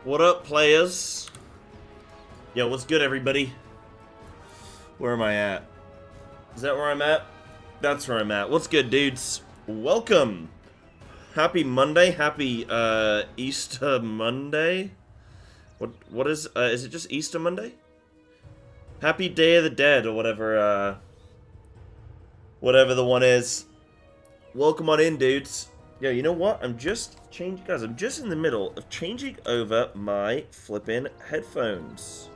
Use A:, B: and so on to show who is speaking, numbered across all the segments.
A: What up, players? Yo, what's good, everybody? Where am I at? Is that where I'm at? That's where I'm at. What's good, dudes? Welcome. Happy Monday. Happy Easter Monday. What is it just Easter Monday? Happy Day of the Dead, or whatever the one is. Welcome on in, dudes. Yo, you know what? I'm just in the middle of changing over my flippin' headphones.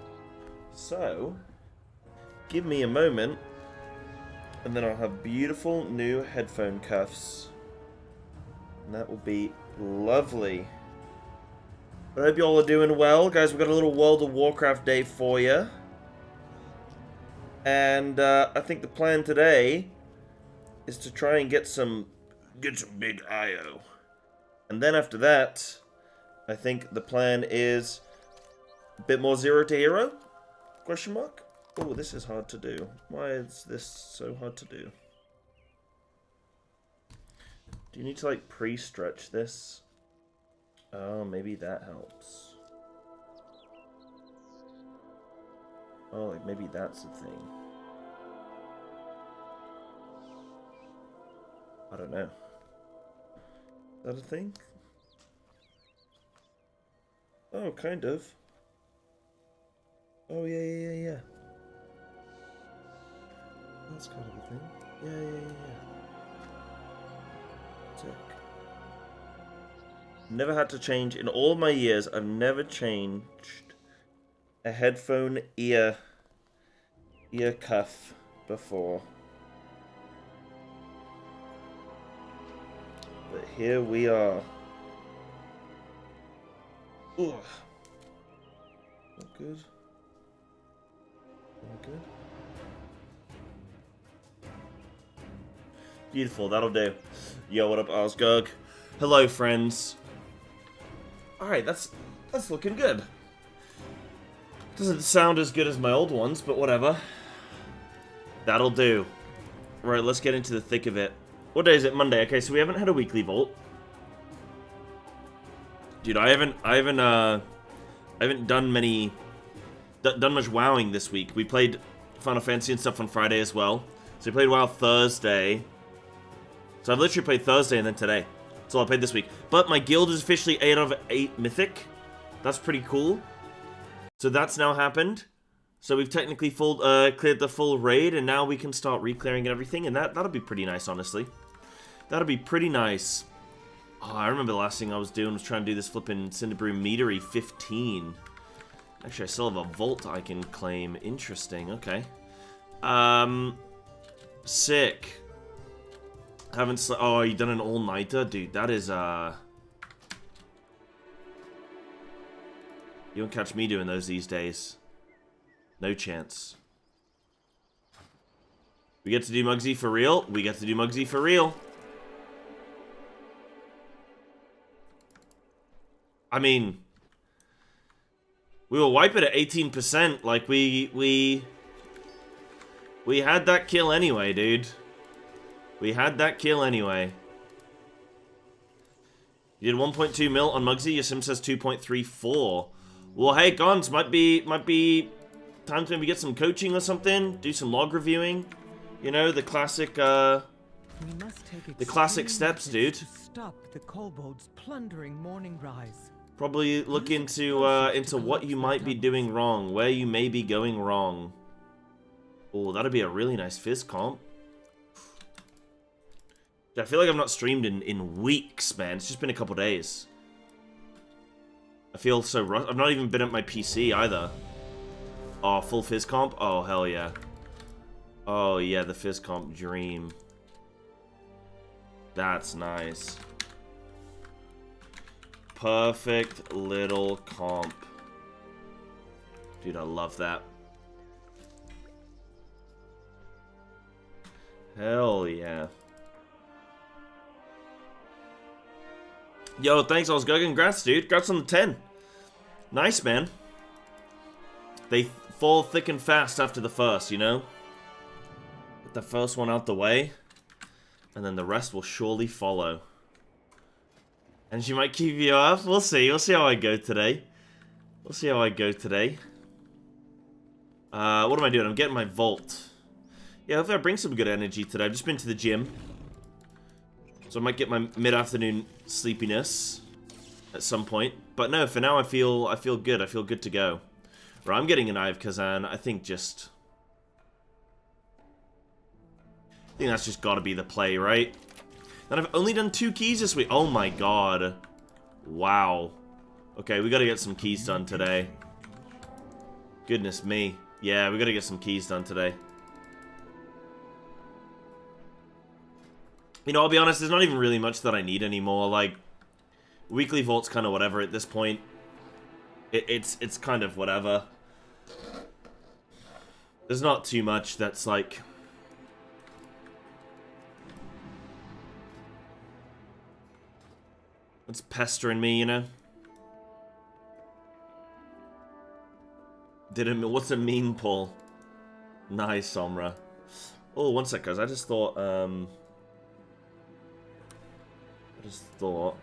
A: So, give me a moment, and then I'll have beautiful new headphone cuffs. And that will be lovely. I hope you all are doing well. Guys, we've got a little World of Warcraft day for you. And I think the plan today is to try and get some big IO. And then after that, I think the plan is a bit more Zero2Hero? Question mark? Oh, this is hard to do. Why is this so hard to do? Do you need to, like, pre-stretch this? Oh, maybe that helps. Oh, like, maybe that's the thing. I don't know. Is that a thing? Oh, kind of. Oh, yeah. That's kind of a thing. Yeah. Sick. Never had to change, in all my years, I've never changed a headphone ear cuff before. But here we are. Ugh. Not good. Not good. Beautiful, that'll do. Yo, what up, Osgurg? Hello, friends. Alright, that's looking good. Doesn't sound as good as my old ones, but whatever. That'll do. Right, let's get into the thick of it. What day is it? Monday. Okay, so we haven't had a weekly vault. Dude, I haven't done much wowing this week. We played Final Fantasy and stuff on Friday as well. So we played WoW Thursday. So I've literally played Thursday and then today. That's all I played this week. But my guild is officially 8 out of 8 Mythic. That's pretty cool. So that's now happened. So we've technically cleared the full raid, and now we can start re-clearing and everything, and that'll be pretty nice, honestly. That'll be pretty nice. Oh, I remember the last thing I was doing was trying to do this flipping Cinderbrew Meadery 15. Actually, I still have a vault I can claim. Interesting, okay. Sick. Haven't oh, you done an all-nighter? Dude, that is, You won't catch me doing those these days. No chance. We get to do Muggsy for real? We get to do Muggsy for real. I mean, we will wipe it at 18%. Like, we had that kill anyway, dude. We had that kill anyway. You did 1.2 mil on Muggsy. Your sim says 2.34. Well, hey, Gons, might be time to maybe get some coaching or something. Do some log reviewing. You know, the classic, the classic steps, dude.
B: To stop the kobolds plundering morning rise.
A: Probably look into what you might be doing wrong, where you may be going wrong. Oh, that'd be a really nice fizz comp. I feel like I've not streamed in weeks, man. It's just been a couple days. I feel so rushed. I've not even been at my PC either. Oh, full fizz comp? Oh, hell yeah. Oh, yeah, the fizz comp dream. That's nice. Perfect little comp. Dude, I love that. Hell yeah. Yo, thanks, Osgug. Congrats, dude. Congrats on the 10. Nice, man. They fall thick and fast after the first, you know? Get the first one out the way, and then the rest will surely follow. And she might keep you up. We'll see. We'll see how I go today. We'll see how I go today. What am I doing? I'm getting my Volt. Yeah, hopefully I bring some good energy today. I've just been to the gym. So I might get my mid-afternoon sleepiness at some point. But no, for now I feel good. I feel good to go. Right, I'm getting an Eye of Kazan. I think that's just got to be the play, right? And I've only done 2 keys this week. Oh my god. Wow. Okay, we got to get some keys done today. Goodness me. Yeah, we got to get some keys done today. You know, I'll be honest, there's not even really much that I need anymore. Like, weekly Vault's kind of whatever at this point. It's kind of whatever. There's not too much that's like... It's pestering me, you know? What's a meme pull? Nice, Somra. Oh, one sec, guys. I just thought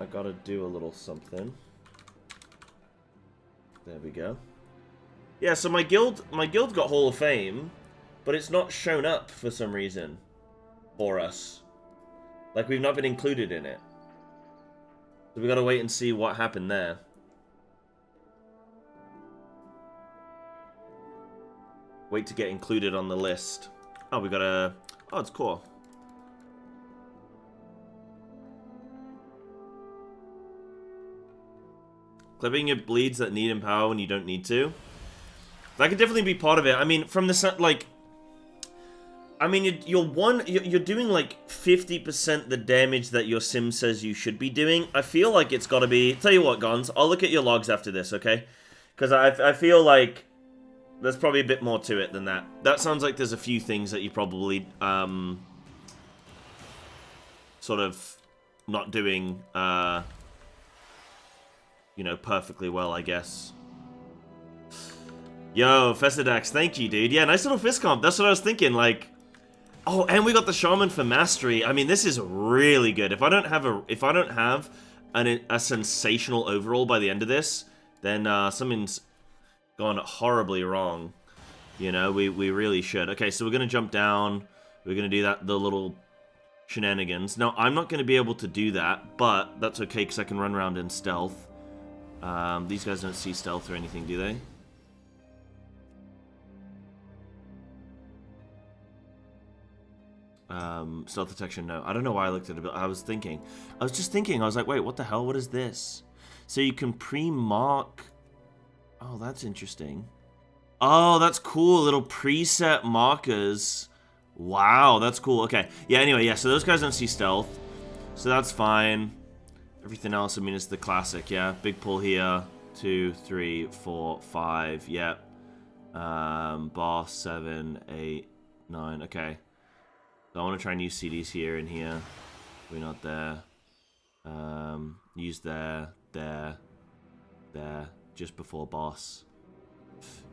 A: I gotta do a little something. There we go. Yeah, so my guild got Hall of Fame, but it's not shown up for some reason for us. Like, we've not been included in it. So we gotta wait and see what happened there. Wait to get included on the list. Oh, we gotta... Oh, it's cool. Clipping your bleeds that need empower when you don't need to. That could definitely be part of it. I mean, from the like... I mean, you're doing like 50% the damage that your sim says you should be doing. I feel like it's got to be... Tell you what, Gons, I'll look at your logs after this, okay? Because I feel like there's probably a bit more to it than that. That sounds like there's a few things that you probably sort of not doing, you know, perfectly well, I guess. Yo, Festidax, thank you, dude. Yeah, nice little fist comp. That's what I was thinking, like... Oh, and we got the Shaman for Mastery. I mean, this is really good. If I don't have a sensational overall by the end of this, then something's gone horribly wrong. You know, we really should. Okay, so we're gonna jump down. We're gonna do the little shenanigans. Now, I'm not gonna be able to do that, but that's okay because I can run around in stealth. These guys don't see stealth or anything, do they? Stealth detection, no. I don't know why I looked at it, but I was just thinking, I was like, wait, what the hell? What is this? So you can pre-mark... Oh, that's interesting. Oh, that's cool. Little preset markers. Wow, that's cool. Okay. Yeah, anyway, yeah, so those guys don't see stealth. So that's fine. Everything else, I mean, it's the classic, yeah. Big pull here. 2, 3, 4, 5. Yep. Boss, 7, 8, 9. Okay. So I want to try and use CDs here and here. We're not there. Use there, just before boss.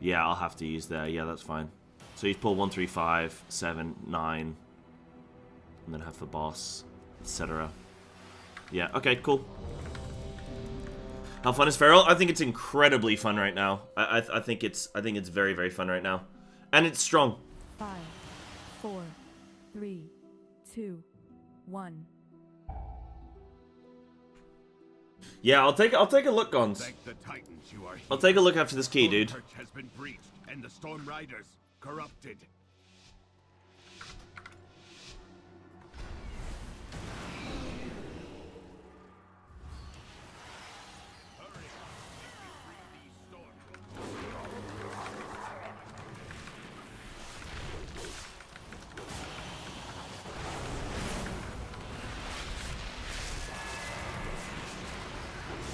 A: Yeah, I'll have to use there. Yeah, that's fine. So you pull 1, 3, 5, 7, 9, and then have for boss, etc. Yeah. Okay. Cool. How fun is Feral? I think it's incredibly fun right now. I think it's very, very fun right now, and it's strong.
C: 5, 4, 3, 2, 1.
A: Yeah, I'll take a look, Gons. I'll take a look after this key, dude.
D: Has been breached and the Storm Riders corrupted.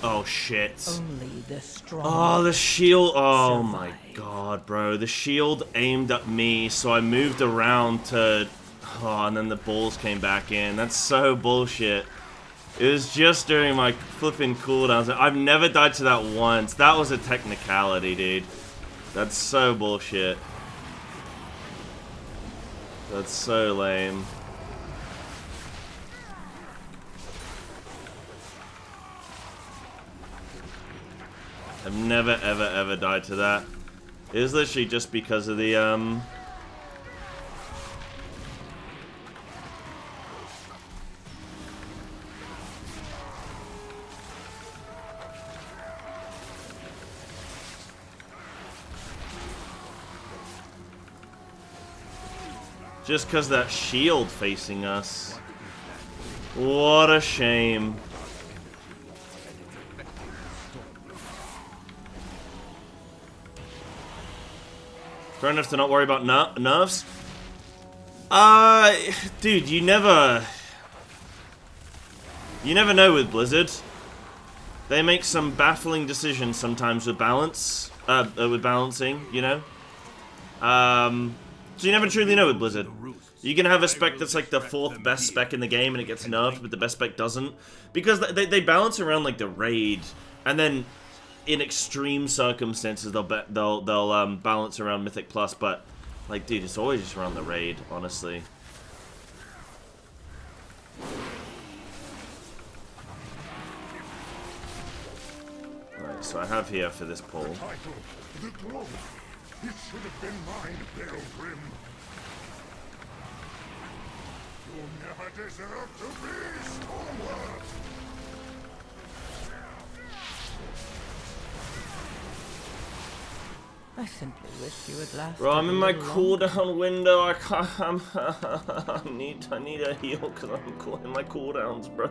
A: Oh shit.
B: Only the strong.
A: Oh, the shield. Oh
B: survive.
A: my god, bro. The shield aimed at me, so I moved around to... Oh, and then the balls came back in. That's so bullshit. It was just during my flipping cooldowns. I've never died to that once. That was a technicality, dude. That's so bullshit. That's so lame. I've never, ever, ever died to that. It was literally just because of the, just because that shield facing us. What a shame. Fair enough to not worry about nerfs. Dude, you never know with Blizzard. They make some baffling decisions sometimes with balancing, you know? So you never truly know with Blizzard. You can have a spec that's like the 4th best spec in the game and it gets nerfed, but the best spec doesn't. Because they balance around like the raid, and then in extreme circumstances they'll balance around Mythic Plus, but like, dude, it's always just around the raid, honestly. Alright, so I have here for this poll.
D: The throne. It should have been mine, Pilgrim. You never deserved to be Stormward.
B: I simply wish you would last.
A: Bro, I'm in my
B: longer.
A: cooldown window. I can't. I need a heal because I'm in my cooldowns, bro.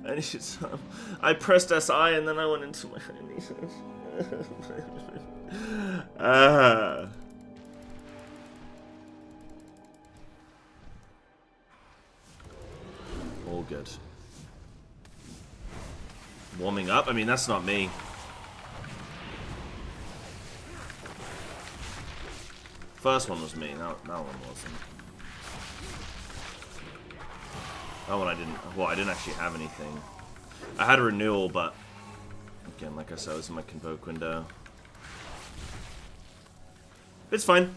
A: I need some. I pressed SI and then I went into my. All good. Warming up? I mean, that's not me. First one was me, that one wasn't. That one I didn't, well, I didn't actually have anything. I had a renewal, but again, like I said, it was in my Convoke window. It's fine.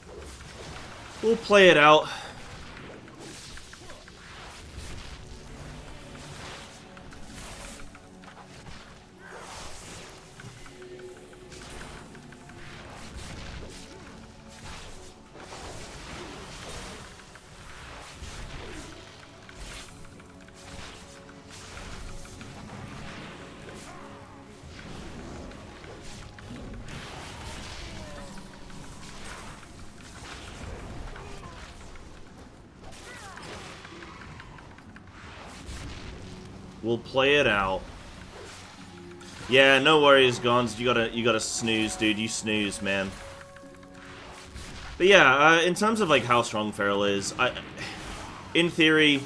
A: We'll play it out. We'll play it out. Yeah, no worries, Gons. You gotta snooze, dude. You snooze, man. But yeah, in terms of like how strong Feral is, in theory,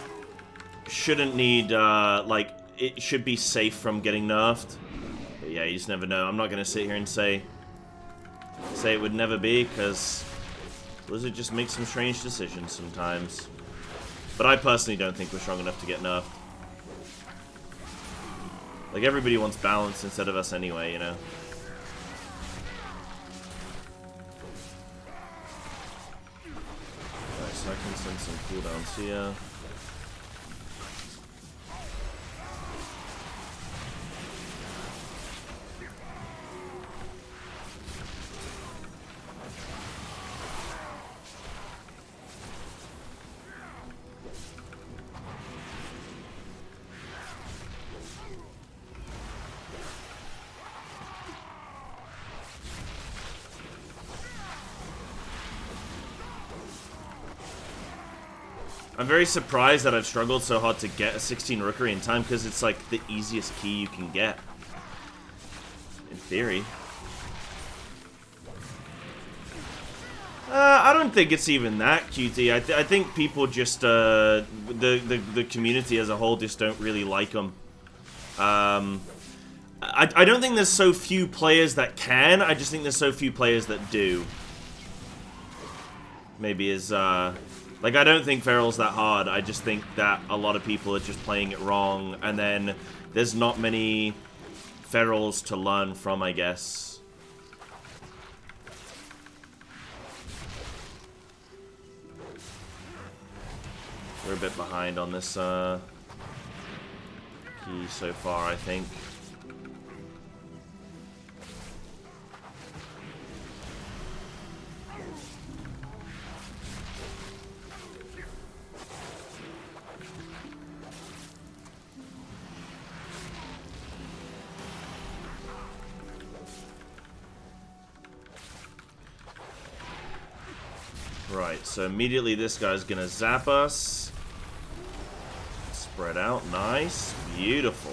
A: shouldn't need like it should be safe from getting nerfed. But yeah, you just never know. I'm not gonna sit here and say it would never be, because Blizzard just makes some strange decisions sometimes. But I personally don't think we're strong enough to get nerfed. Like, everybody wants balance instead of us anyway, you know? Alright, so I can send some cooldowns here. I'm very surprised that I've struggled so hard to get a 16 Rookery in time, because it's like the easiest key you can get. In theory. I don't think it's even that QT. I think people just, the community as a whole just don't really like them. I don't think there's so few players that can, I just think there's so few players that do. Maybe is, like, I don't think Feral's that hard, I just think that a lot of people are just playing it wrong, and then there's not many Ferals to learn from, I guess. We're a bit behind on this, key so far, I think. Right, so immediately this guy's gonna zap us. Spread out, nice, beautiful.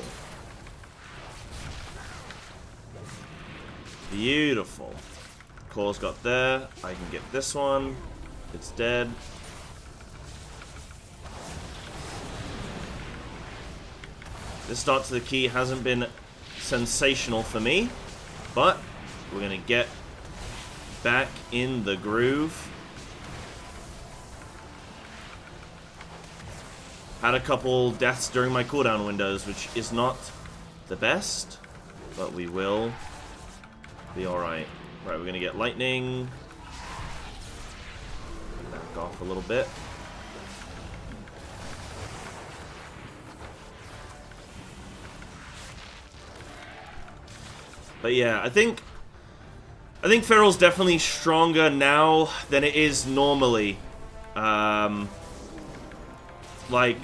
A: Beautiful. Claw's got there. I can get this one. It's dead. This start to the key hasn't been sensational for me, but we're gonna get back in the groove. Had a couple deaths during my cooldown windows, which is not the best, but we will be alright. Right, we're gonna get lightning. Back off a little bit. But yeah, I think Feral's definitely stronger now than it is normally. Like,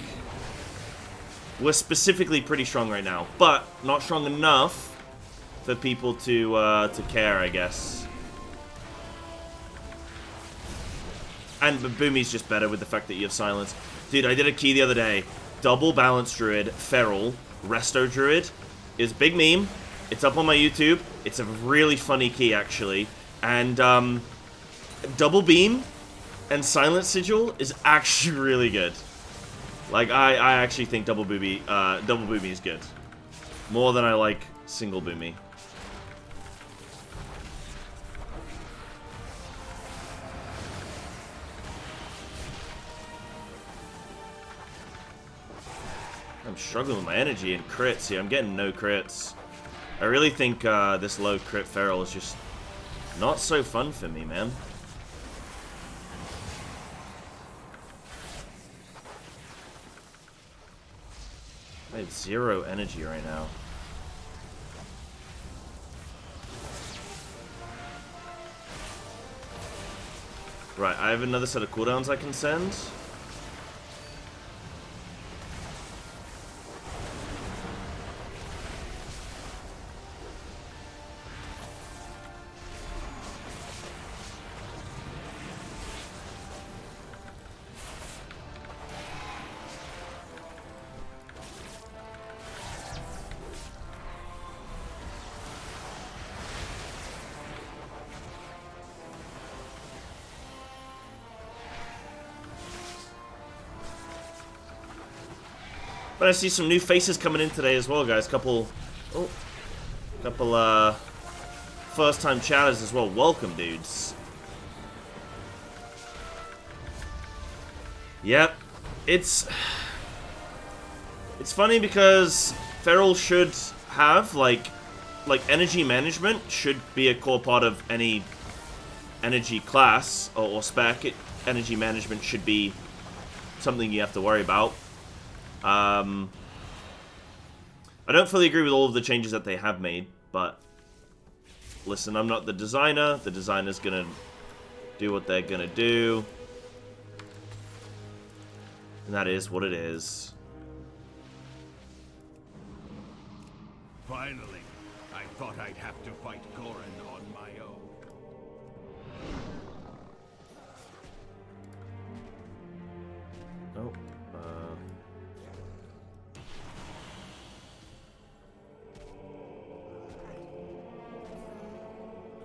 A: we're specifically pretty strong right now, but not strong enough for people to care, I guess. And Boomy's just better with the fact that you have silence. Dude, I did a key the other day. Double Balance Druid, Feral, Resto Druid. It's a big meme. It's up on my YouTube. It's a really funny key, actually. And Double Beam and Silent Sigil is actually really good. Like, I actually think Double Boomy is good. More than I like Single Boomy. I'm struggling with my energy and crits here. I'm getting no crits. I really think this low crit Feral is just not so fun for me, man. I have 0 energy right now. Right, I have another set of cooldowns I can send. But I see some new faces coming in today as well, guys. Couple first-time chatters as well. Welcome, dudes. Yep, it's funny because Feral should have like energy management should be a core part of any energy class or spec. Energy management should be something you have to worry about. I don't fully agree with all of the changes that they have made, but listen, I'm not the designer. The designer's gonna do what they're gonna do. And that is what it is.
D: Finally, I thought I'd have to fight Goran on my own.
A: Oh,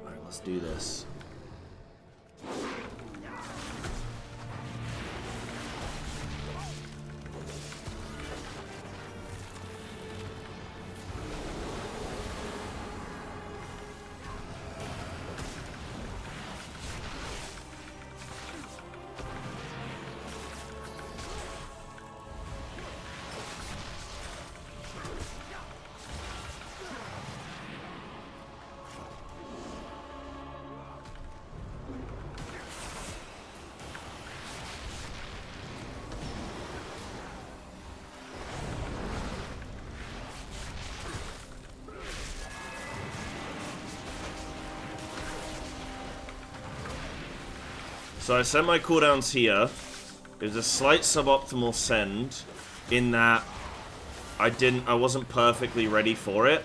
A: Alright, let's do this. So I sent my cooldowns here. It was a slight suboptimal send in that I wasn't perfectly ready for it.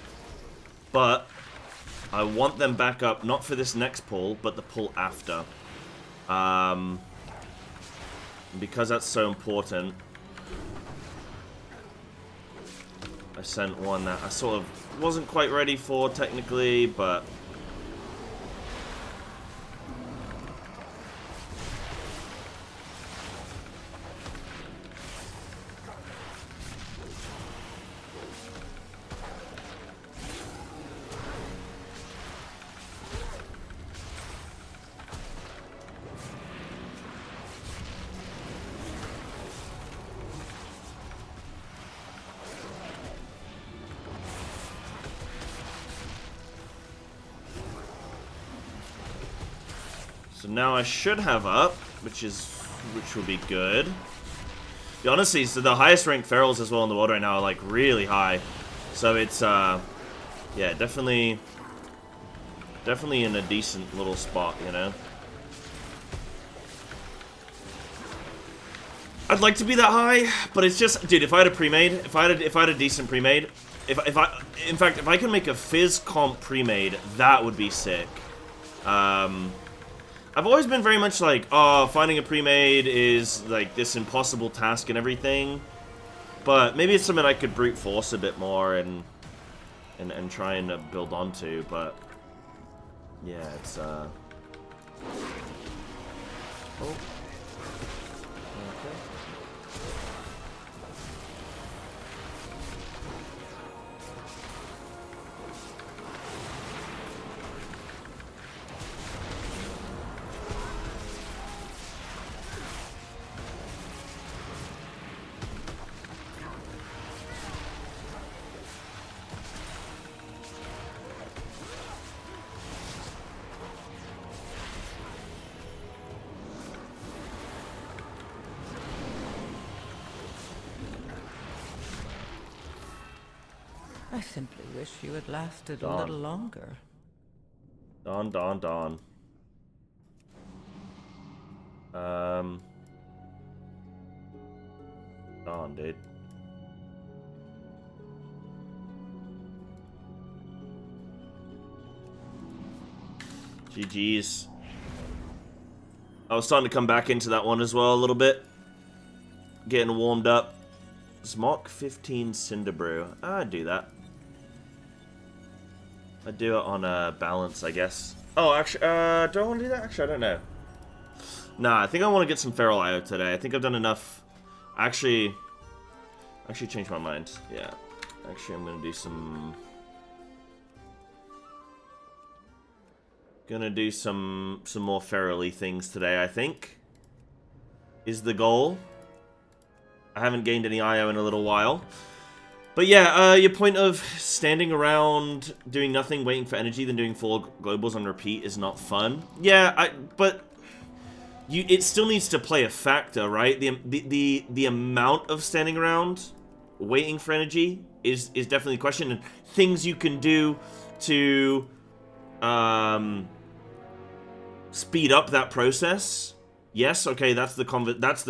A: But I want them back up, not for this next pull, but the pull after. And because that's so important, I sent one that I sort of wasn't quite ready for technically, but so now I should have up, which will be good. Yeah, honestly, so the highest ranked ferals as well in the world right now are like really high. So it's yeah, definitely in a decent little spot, you know. I'd like to be that high, but it's just, dude, if I had a pre-made, if I had a decent pre-made, in fact, if I can make a Fizz comp pre-made, that would be sick. I've always been very much like, oh, finding a pre-made is like this impossible task and everything. But maybe it's something I could brute force a bit more and try and build onto. But yeah, it's oh. Okay.
B: I simply wish you had lasted a
A: Dawn.
B: little longer.
A: Dawn. Dawn, dude. GG's. I was starting to come back into that one as well a little bit. Getting warmed up. Smok 15 Cinderbrew. I'd do that. I'd do it on a balance, I guess. Oh, actually, do I want to do that? Actually, I don't know. Nah, I think I want to get some Feral IO today. I think I've done enough. Actually changed my mind. Yeah. Actually, I'm going to do some... Gonna do some more Feral-y things today, I think. Is the goal. I haven't gained any IO in a little while. But yeah, your point of standing around doing nothing, waiting for energy, then doing 4 globals on repeat is not fun. Yeah, but it still needs to play a factor, right? The amount of standing around, waiting for energy is definitely a question, and things you can do to speed up that process. Yes, okay, that's the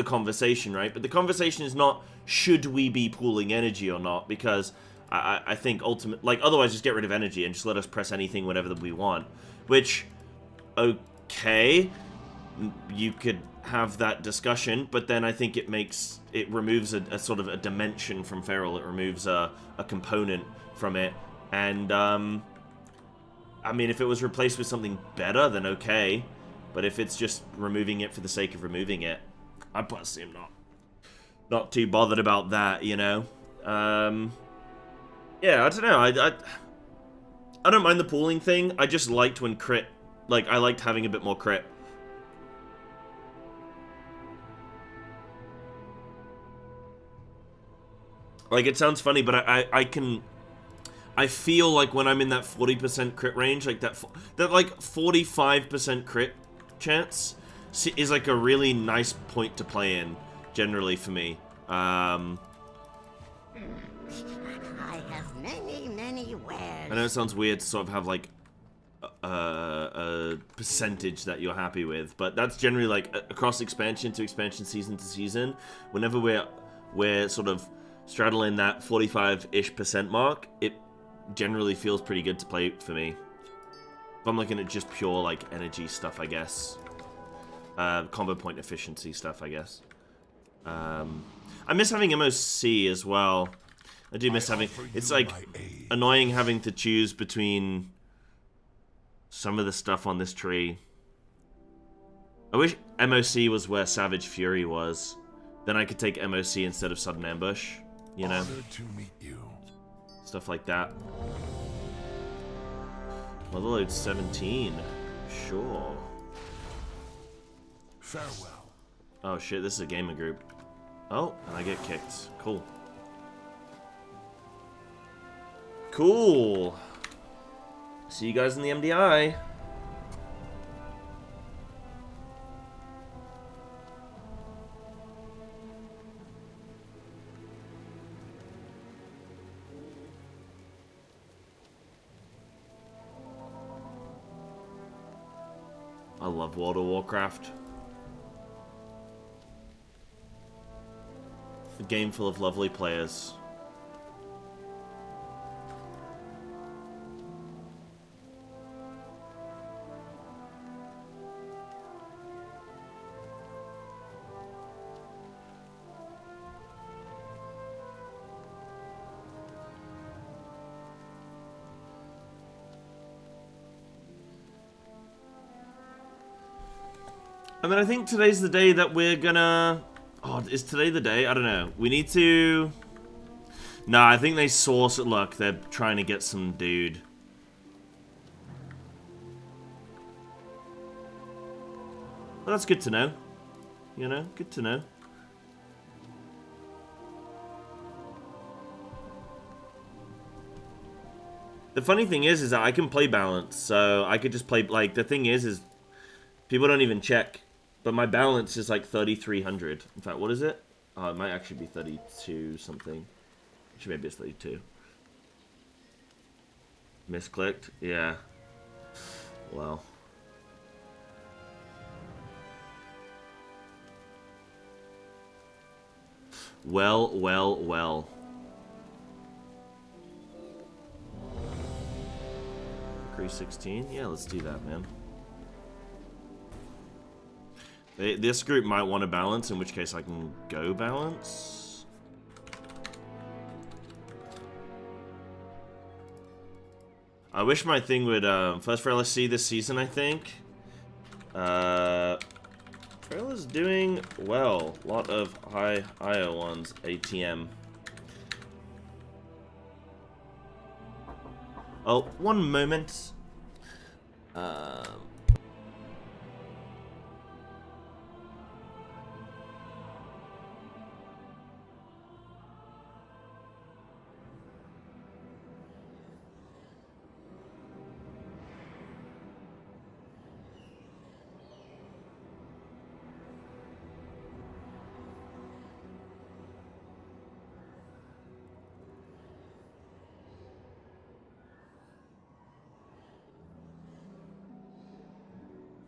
A: conversation, right? But the conversation is not, should we be pooling energy or not? Because I think otherwise just get rid of energy and just let us press anything whenever we want. Which, okay, you could have that discussion, but then I think it removes a sort of a dimension from Feral. It removes a component from it. And, I mean, if it was replaced with something better, then okay. But if it's just removing it for the sake of removing it, I personally am not too bothered about that, you know? Yeah, I don't know. I don't mind the pooling thing. I just liked when crit... Like, I liked having a bit more crit. Like, it sounds funny, but I feel like when I'm in that 40% crit range, like that like 45% crit chance is like a really nice point to play in, generally for me.
E: I have many wares.
A: I know it sounds weird to sort of have like a percentage that you're happy with, but that's generally like across expansion to expansion, season to season. Whenever we're sort of straddling that 45-ish% mark, it generally feels pretty good to play for me. If I'm looking at just pure like energy stuff, I guess. Combo point efficiency stuff, I guess. I miss having MOC as well. I do miss having... It's like annoying having to choose between some of the stuff on this tree. I wish MOC was where Savage Fury was. Then I could take MOC instead of Sudden Ambush. You know?
D: Honored to meet you.
A: Stuff like that. Motherload 17. Sure.
D: Farewell.
A: Oh shit, this is a gamer group. Oh, and I get kicked. Cool. Cool. See you guys in the MDI. I love World of Warcraft. A game full of lovely players. I mean, I think today's the day that we're gonna... Oh, is today the day? I don't know. We need to... Nah, I think they source it. Look, they're trying to get some dude. Well, that's good to know. You know, good to know. The funny thing is that I can play balance, so I could just play... Like, the thing is people don't even check. But my balance is like 3,300. In fact, what is it? Oh, it might actually be 32 something. Actually, maybe it's 32. Misclicked? Yeah. Well. Well. 316? Yeah, let's do that, man. This group might want to balance, in which case I can go balance. I wish my thing would, first for LSC this season, I think. Trailer's doing well. A lot of high IO ones, ATM. Oh, one moment.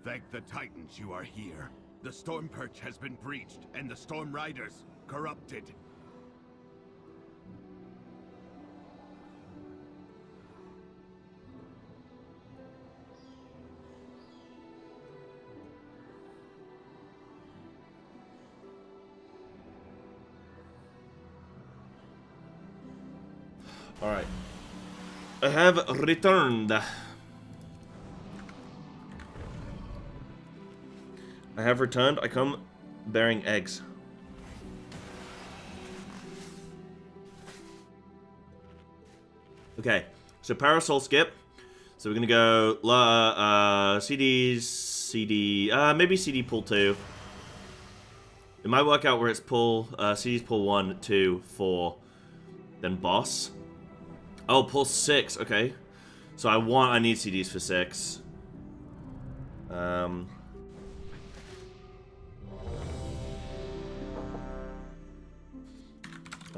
F: Thank the Titans you are here. The Storm Perch has been breached, and the Storm Riders corrupted.
A: Alright. I have returned. I have returned. I come bearing eggs. Okay, so Parasol skip. So we're gonna go CD, maybe CD pull 2. It might work out where it's pull, CDs pull 1, 2, 4, then boss. Oh, pull 6, okay. So I need CDs for 6.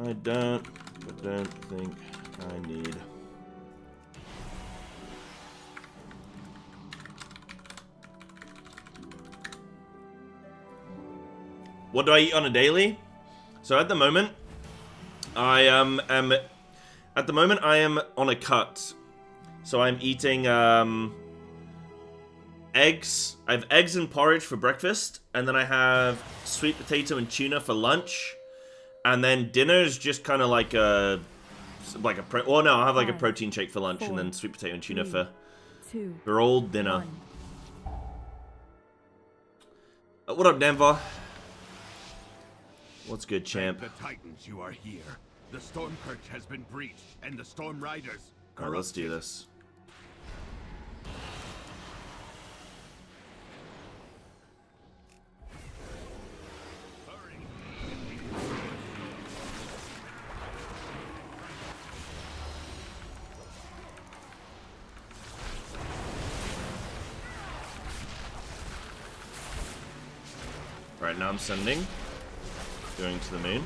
A: I don't think I need. What do I eat on a daily? So at the moment, I am on a cut. So I'm eating eggs. I have eggs and porridge for breakfast, and then I have sweet potato and tuna for lunch, and then dinner is just kind of like a oh no, I'll have like a protein shake for lunch, and then sweet potato and tuna for old dinner. What up, Denver? What's good, champ?
F: The Titans, you are here. The Storm Perch has been breached, and the Storm Riders.
A: Alright, let's do this. Right now I'm sending. Going to the moon.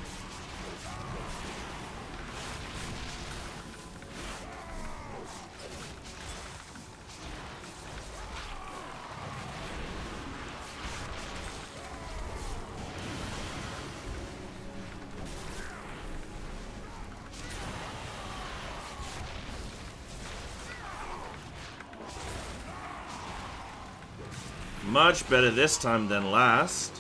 A: Much better this time than last.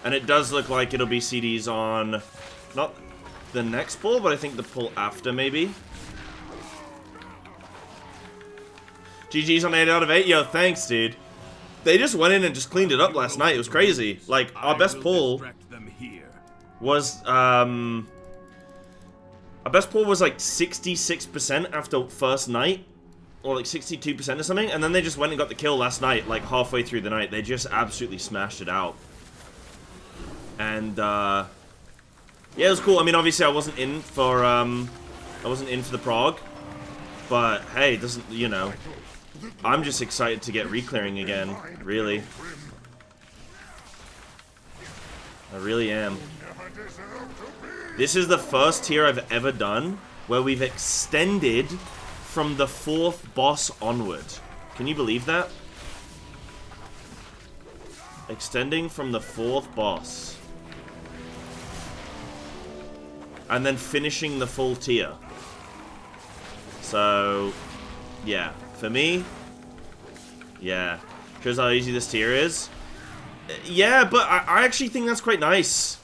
A: And it does look like it'll be CDs on, not the next pull, but I think the pull after, maybe. GG's on 8 out of 8. Yo, thanks, dude. They just went in and just cleaned it up last night. It was crazy. Like, our best pull was, our best pull was like 66% after first night. Or like 62% or something. And then they just went and got the kill last night, like halfway through the night. They just absolutely smashed it out. And, yeah, it was cool. I mean, obviously I wasn't in for the prog. But, hey, it doesn't, you know, I'm just excited to get re-clearing again, really. I really am. This is the first tier I've ever done where we've extended from the 4th boss onward. Can you believe that? Extending from the 4th boss. And then finishing the full tier. So, yeah. For me, yeah. Shows how easy this tier is. Yeah, but I actually think that's quite nice.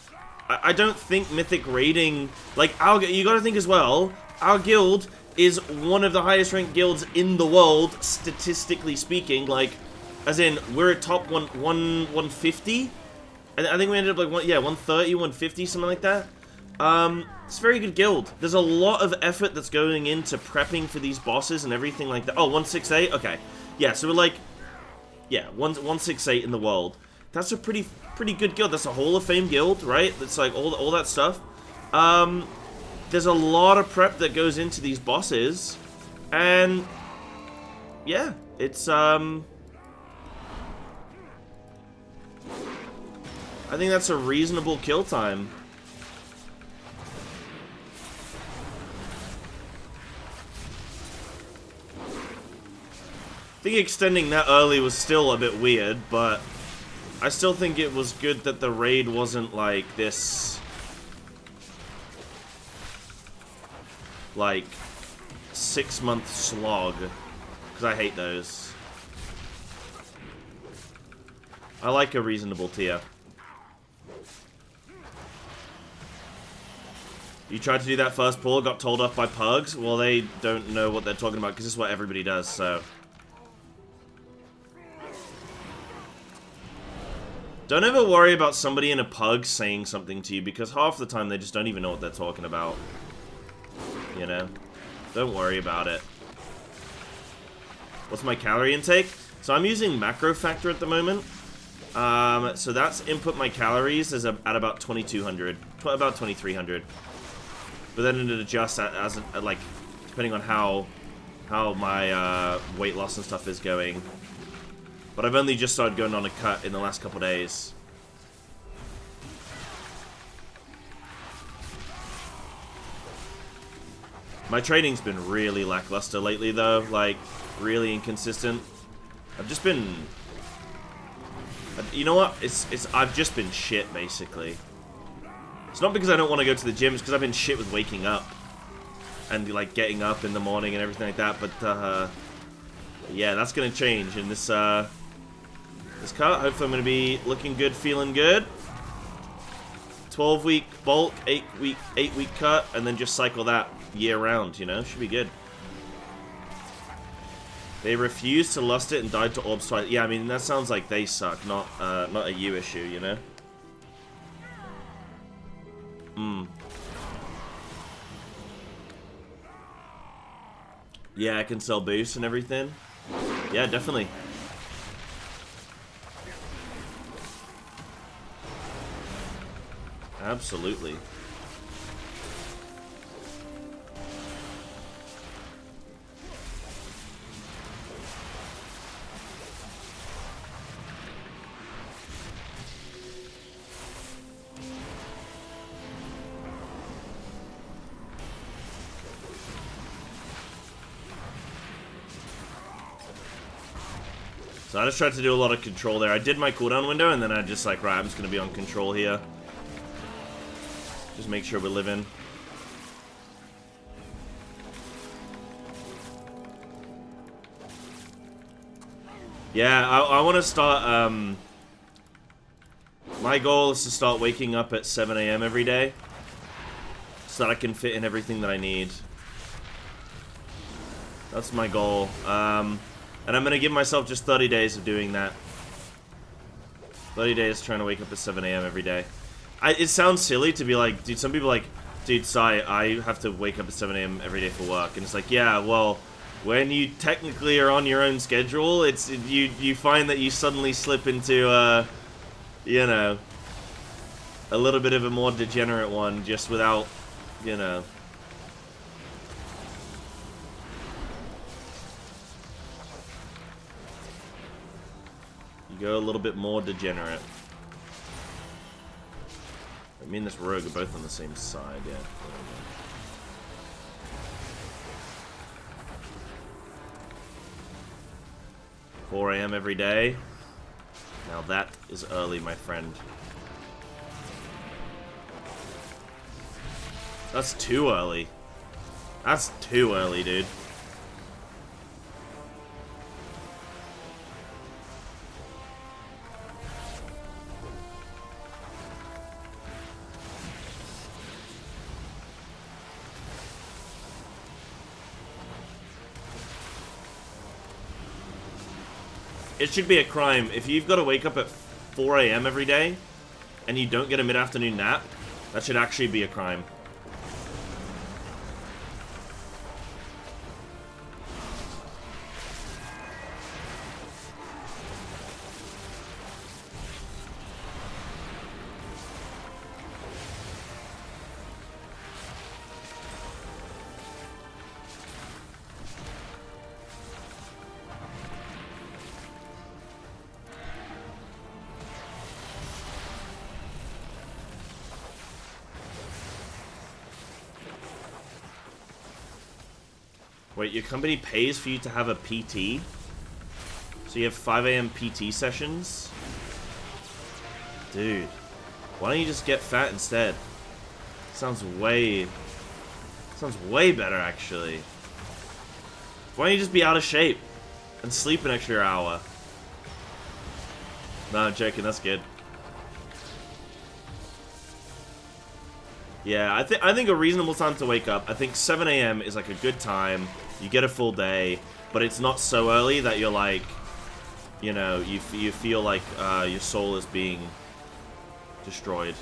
A: I don't think Mythic raiding... Like, you gotta think as well, our guild is one of the highest ranked guilds in the world, statistically speaking. Like, as in, we're at top 150? I think we ended up like, 130, 150, something like that. It's a very good guild. There's a lot of effort that's going into prepping for these bosses and everything like that. Oh, 168? Okay. Yeah, so we're like, yeah, 168 in the world. That's a pretty good guild. That's a Hall of Fame guild, right? That's like all that stuff. There's a lot of prep that goes into these bosses. And, yeah, it's, I think that's a reasonable kill time. I think extending that early was still a bit weird, but I still think it was good that the raid wasn't like this, like, 6-month slog, because I hate those. I like a reasonable tier. You tried to do that first pull, got told off by pugs? Well, they don't know what they're talking about, because this is what everybody does, so... Don't ever worry about somebody in a pug saying something to you, because half the time they just don't even know what they're talking about. You know? Don't worry about it. What's my calorie intake? So I'm using Macro Factor at the moment. So that's input my calories at about 2,200. About 2,300. But then it adjusts as like, depending on how my weight loss and stuff is going. But I've only just started going on a cut in the last couple days. My training's been really lackluster lately, though. Like, really inconsistent. I've just been... You know what? I've just been shit, basically. It's not because I don't want to go to the gym, it's because I've been shit with waking up. and like getting up in the morning and everything like that. But yeah, that's gonna change in this this cut. Hopefully, I'm gonna be looking good, feeling good. 12-week bulk, 8-week cut, and then just cycle that year round. You know, should be good. They refused to lust it and died to orbs twice. Yeah, I mean that sounds like they suck, not a you issue, you know. Yeah, I can sell boosts and everything. Yeah, definitely. Absolutely. So I just tried to do a lot of control there. I did my cooldown window, and then I just like, right, I'm just going to be on control here. Just make sure we're living. Yeah, I want to start, my goal is to start waking up at 7 AM every day, so that I can fit in everything that I need. That's my goal. And I'm going to give myself just 30 days of doing that. 30 days trying to wake up at 7 AM every day. It sounds silly to be like, dude, some people are like, dude, Sai, I have to wake up at 7 AM every day for work. And it's like, yeah, well, when you technically are on your own schedule, you find that you suddenly slip into, you know, a little bit of a more degenerate one just without, you know. Go a little bit more degenerate. Me and this rogue are both on the same side, yeah. 4 AM every day. Now that is early, my friend. That's too early. That's too early, dude. It should be a crime. If you've got to wake up at 4 AM every day, and you don't get a mid-afternoon nap, that should actually be a crime. Wait, your company pays for you to have a PT? So you have 5 AM PT sessions? Dude, why don't you just get fat instead? Sounds way better, actually. Why don't you just be out of shape and sleep an extra hour? No, I'm joking, that's good. Yeah, I think a reasonable time to wake up, I think 7 AM is like a good time. You get a full day, but it's not so early that you're like, you know, you feel like your soul is being destroyed.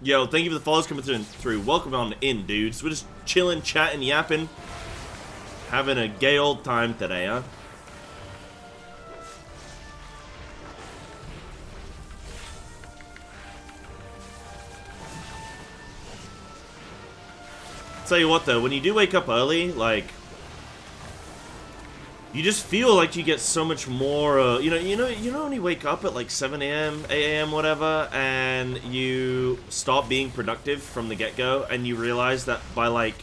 A: Yo, thank you for the follows coming through. Welcome on in, dudes. We're just chilling, chatting, yapping, having a gay old time today, huh? Tell you what though, when you do wake up early, like, you just feel like you get so much more, you know when you wake up at like 7 AM, 8 AM, whatever, and you stop being productive from the get-go, and you realize that by like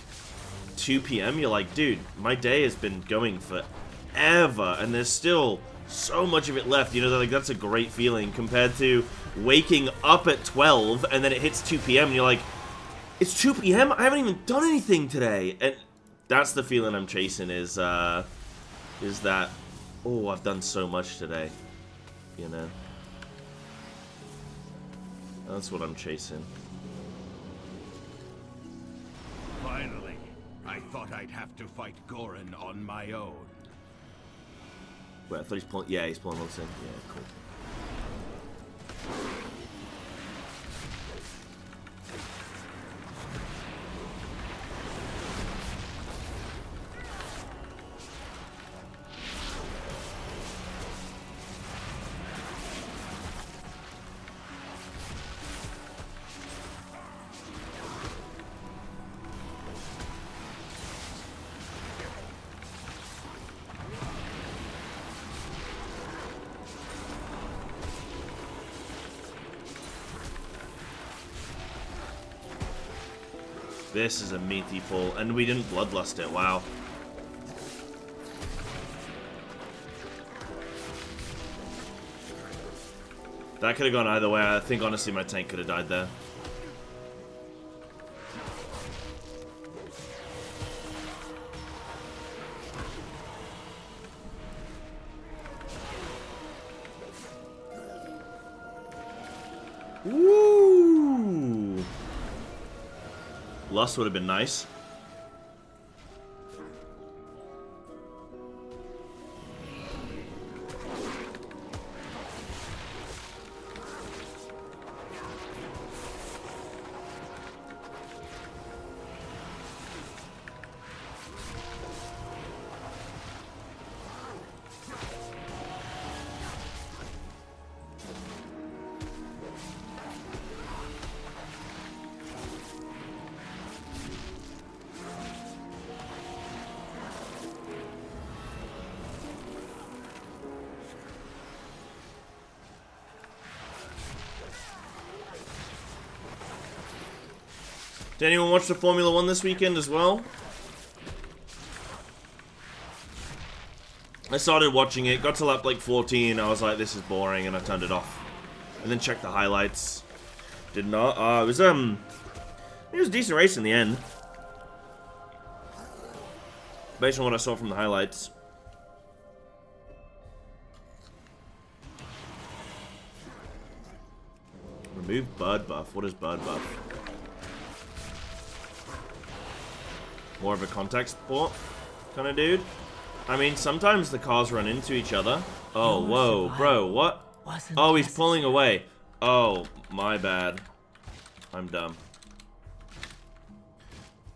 A: 2 PM, you're like, dude, my day has been going forever, and there's still so much of it left. You know, like that's a great feeling compared to waking up at 12 and then it hits 2 p.m. and you're like, it's 2 p.m. I haven't even done anything today. And that's the feeling I'm chasing. Is that, oh, I've done so much today. You know, that's what I'm chasing.
F: Finally, I thought I'd have to fight Goran on my own.
A: Wait, I thought he's pulling. Yeah, he's pulling all this in. Yeah, cool. This is a meaty pull, and we didn't bloodlust it, wow. That could have gone either way. I think, honestly, my tank could have died there. Woo! Lust would have been nice. Did anyone watch the Formula 1 this weekend as well? I started watching it, got to lap like 14, I was like, this is boring, and I turned it off. And then checked the highlights. Did not. It was a decent race in the end. Based on what I saw from the highlights. Remove bird buff. What is bird buff? More of a contact sport kind of dude. I mean, sometimes the cars run into each other. Oh, whoa, bro, what? Oh, he's pulling away. Oh, my bad. I'm dumb.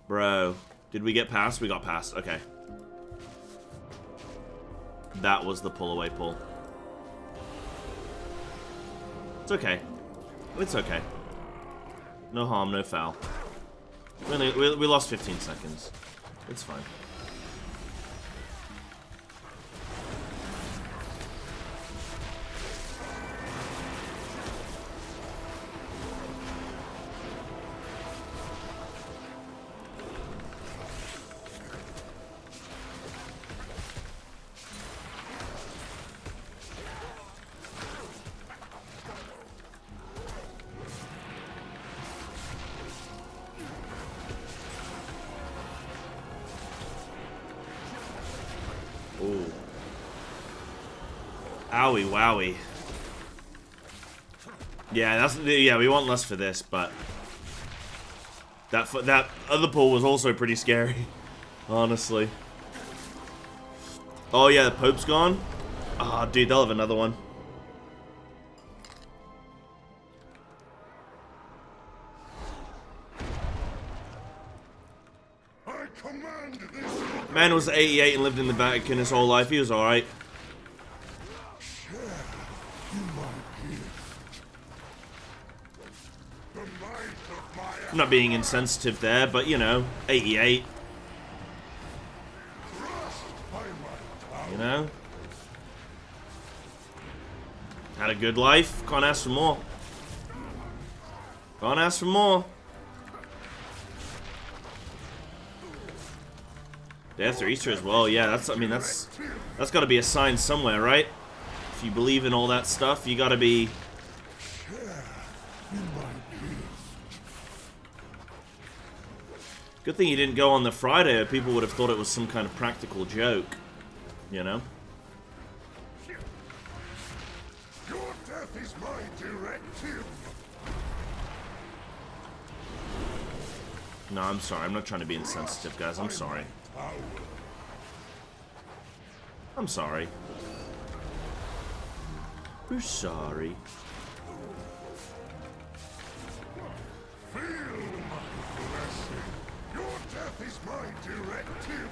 A: Bro, did we get past? We got past, okay. That was the pull away pull. It's okay. It's okay. No harm, no foul. We lost 15 seconds. It's fine. Ooh. Owie wowie. Yeah, we want less for this, but that other pull was also pretty scary, honestly. Oh yeah, the Pope's gone. Ah, oh, dude, they'll have another one. Man was 88 and lived in the Vatican his whole life. He was alright. I'm not being insensitive there, but you know, 88. You know? Had a good life. Can't ask for more. Can't ask for more. Day after Easter as well. Yeah, that's got to be a sign somewhere, right? If you believe in all that stuff, you gotta be... Good thing you didn't go on the Friday, or people would have thought it was some kind of practical joke. You know?
D: Your death is my directive.
A: No, I'm sorry. I'm not trying to be insensitive, guys. I'm sorry. I'm sorry. We're sorry.
D: Feel my blessing. Your death is my directive.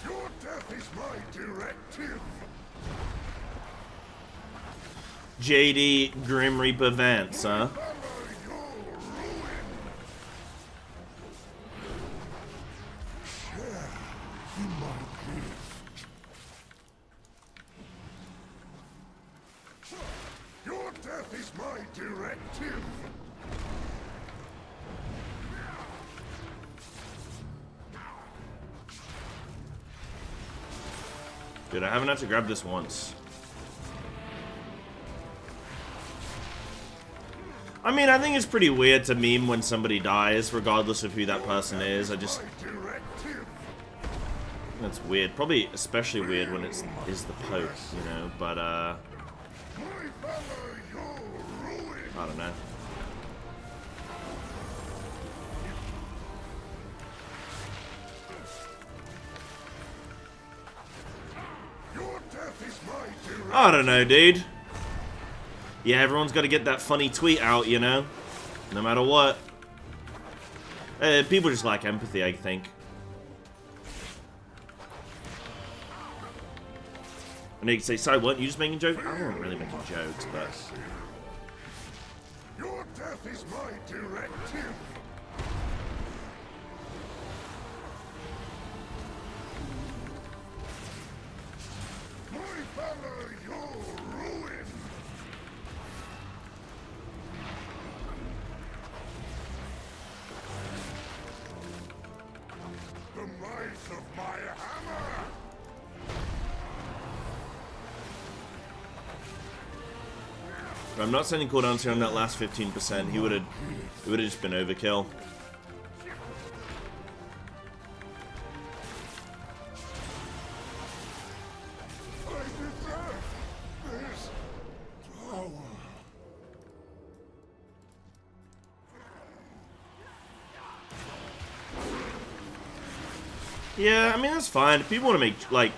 D: Your death is my directive.
A: JD Grim Reaper Vance, huh?
D: Your death is my directive.
A: Dude, I haven't had to grab this once. I mean, I think it's pretty weird to meme when somebody dies, regardless of who that person is. I just... That's weird. Probably especially weird when it's the Pope, you know, but, I don't know. I don't know, dude. Yeah, everyone's got to get that funny tweet out, you know? No matter what. People just lack empathy, I think. And you can say, "Sorry, what? You just making jokes?" I wasn't really making jokes, but...
D: Your death is my directive. My valor, your ruin. The might of my hammer.
A: I'm not sending cooldowns here on that last 15%. He would have just been overkill.
D: I deserve this power.
A: Yeah, I mean, that's fine. People want to make, like...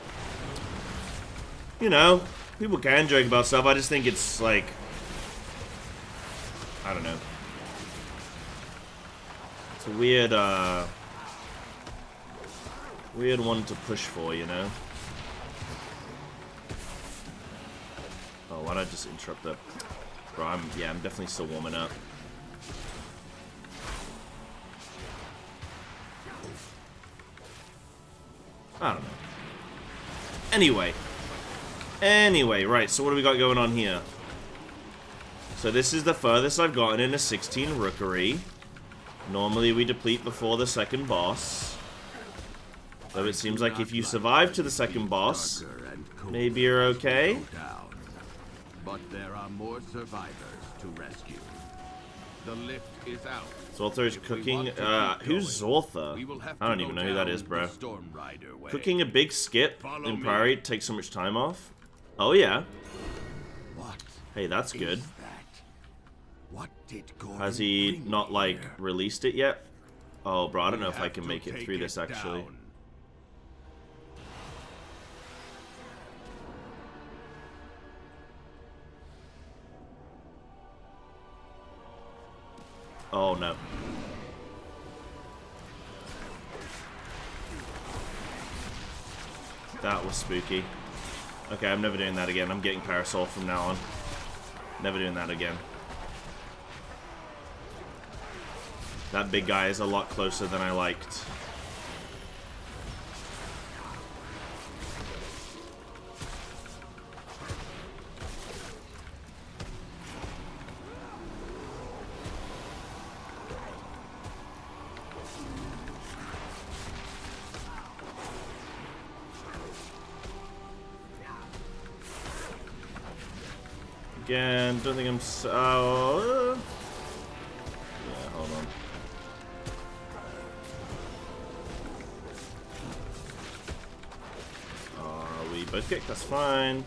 A: You know, people can joke about stuff. I just think it's, like... I don't know. It's a weird, weird one to push for, you know? Oh, why'd I just interrupt that? Bro, I'm definitely still warming up. I don't know. Anyway, right, so what do we got going on here? So this is the furthest I've gotten in a 16 rookery. Normally we deplete before the second boss. Though it seems like if you survive to the second boss, maybe you're okay.
F: But there are more survivors to rescue. The lift is out.
A: Zorther's cooking. Who's Zorther? I don't even know who that is, bro. Cooking a big skip in Prairie takes so much time off. Oh yeah. Hey, that's good. Has he not, like, released it yet? Oh, bro, I don't know if I can make it through this, actually. Oh, no. That was spooky. Okay, I'm never doing that again. I'm getting Parasol from now on. Never doing that again. That big guy is a lot closer than I liked. again. Don't think I'm so... yeah, hold on. We both kick, that's fine.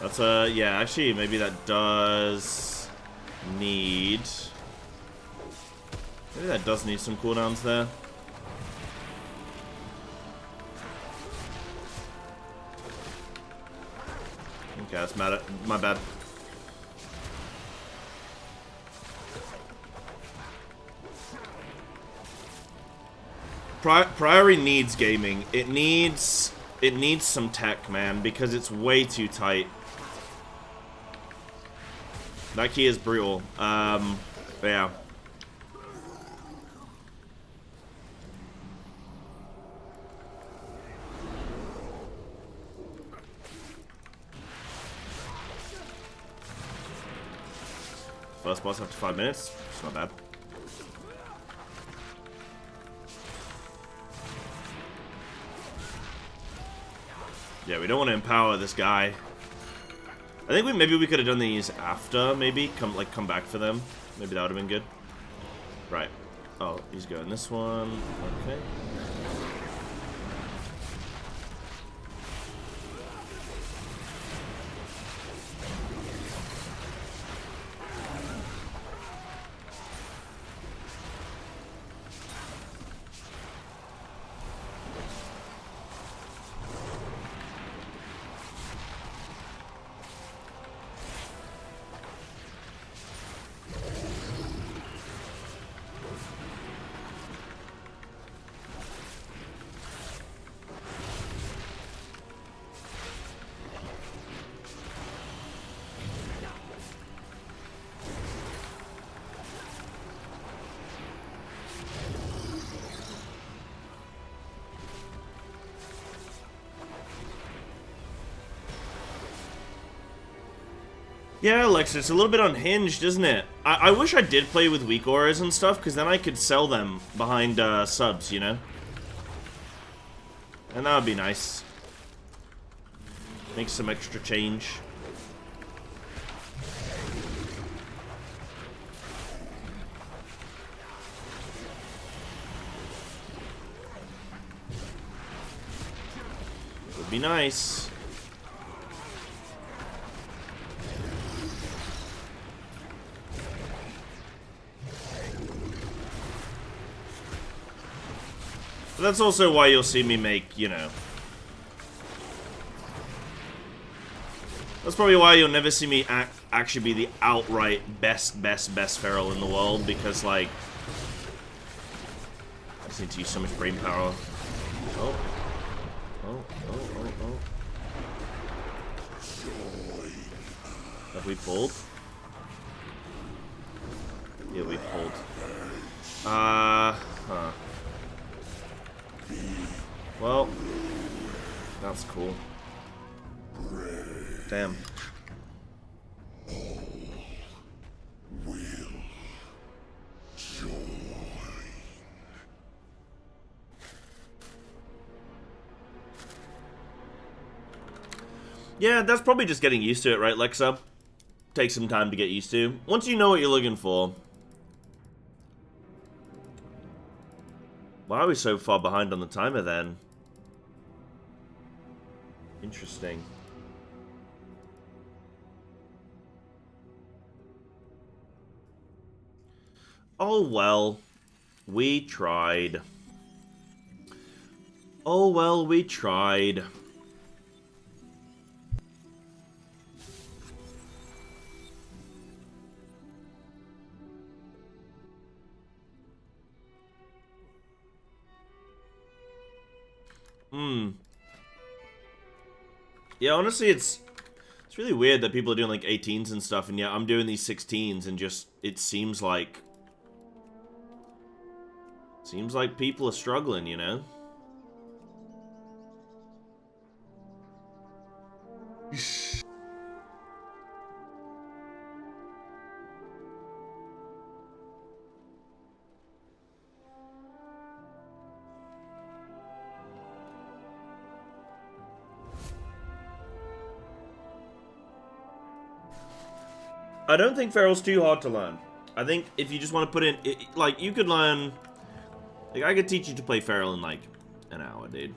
A: That's yeah, actually, maybe that does need... maybe that does need some cooldowns there. Okay, that's my bad. Priory needs gaming. It needs some tech, man, because it's way too tight. That key is brutal. But yeah. First boss after 5 minutes. It's not bad. Yeah, we don't want to empower this guy. I think maybe we could have done these after, maybe. Come back for them. Maybe that would have been good. Right. Oh, he's going this one. Okay. Yeah, Alexa, it's a little bit unhinged, isn't it? I wish I did play with weak auras and stuff, because then I could sell them behind subs, you know? And that would be nice. Make some extra change. Would be nice. But that's also why you'll see me make, you know... That's probably why you'll never see me actually be the outright best feral in the world, because, like... I just need to use so much brain power. Oh. Oh. Have we pulled? Yeah, we pulled. Huh. Well, that's cool. Damn. Yeah, that's probably just getting used to it, right, Lexa? Takes some time to get used to. Once you know what you're looking for. Why are we so far behind on the timer then? Interesting. Oh well, we tried. Oh well, we tried. Yeah, honestly, it's really weird that people are doing like 18s and stuff, and yeah, I'm doing these 16s, and just it seems like people are struggling, you know. I don't think Feral's too hard to learn. I think if you just want to put in, like, you could learn, like, I could teach you to play Feral in, like, an hour, dude.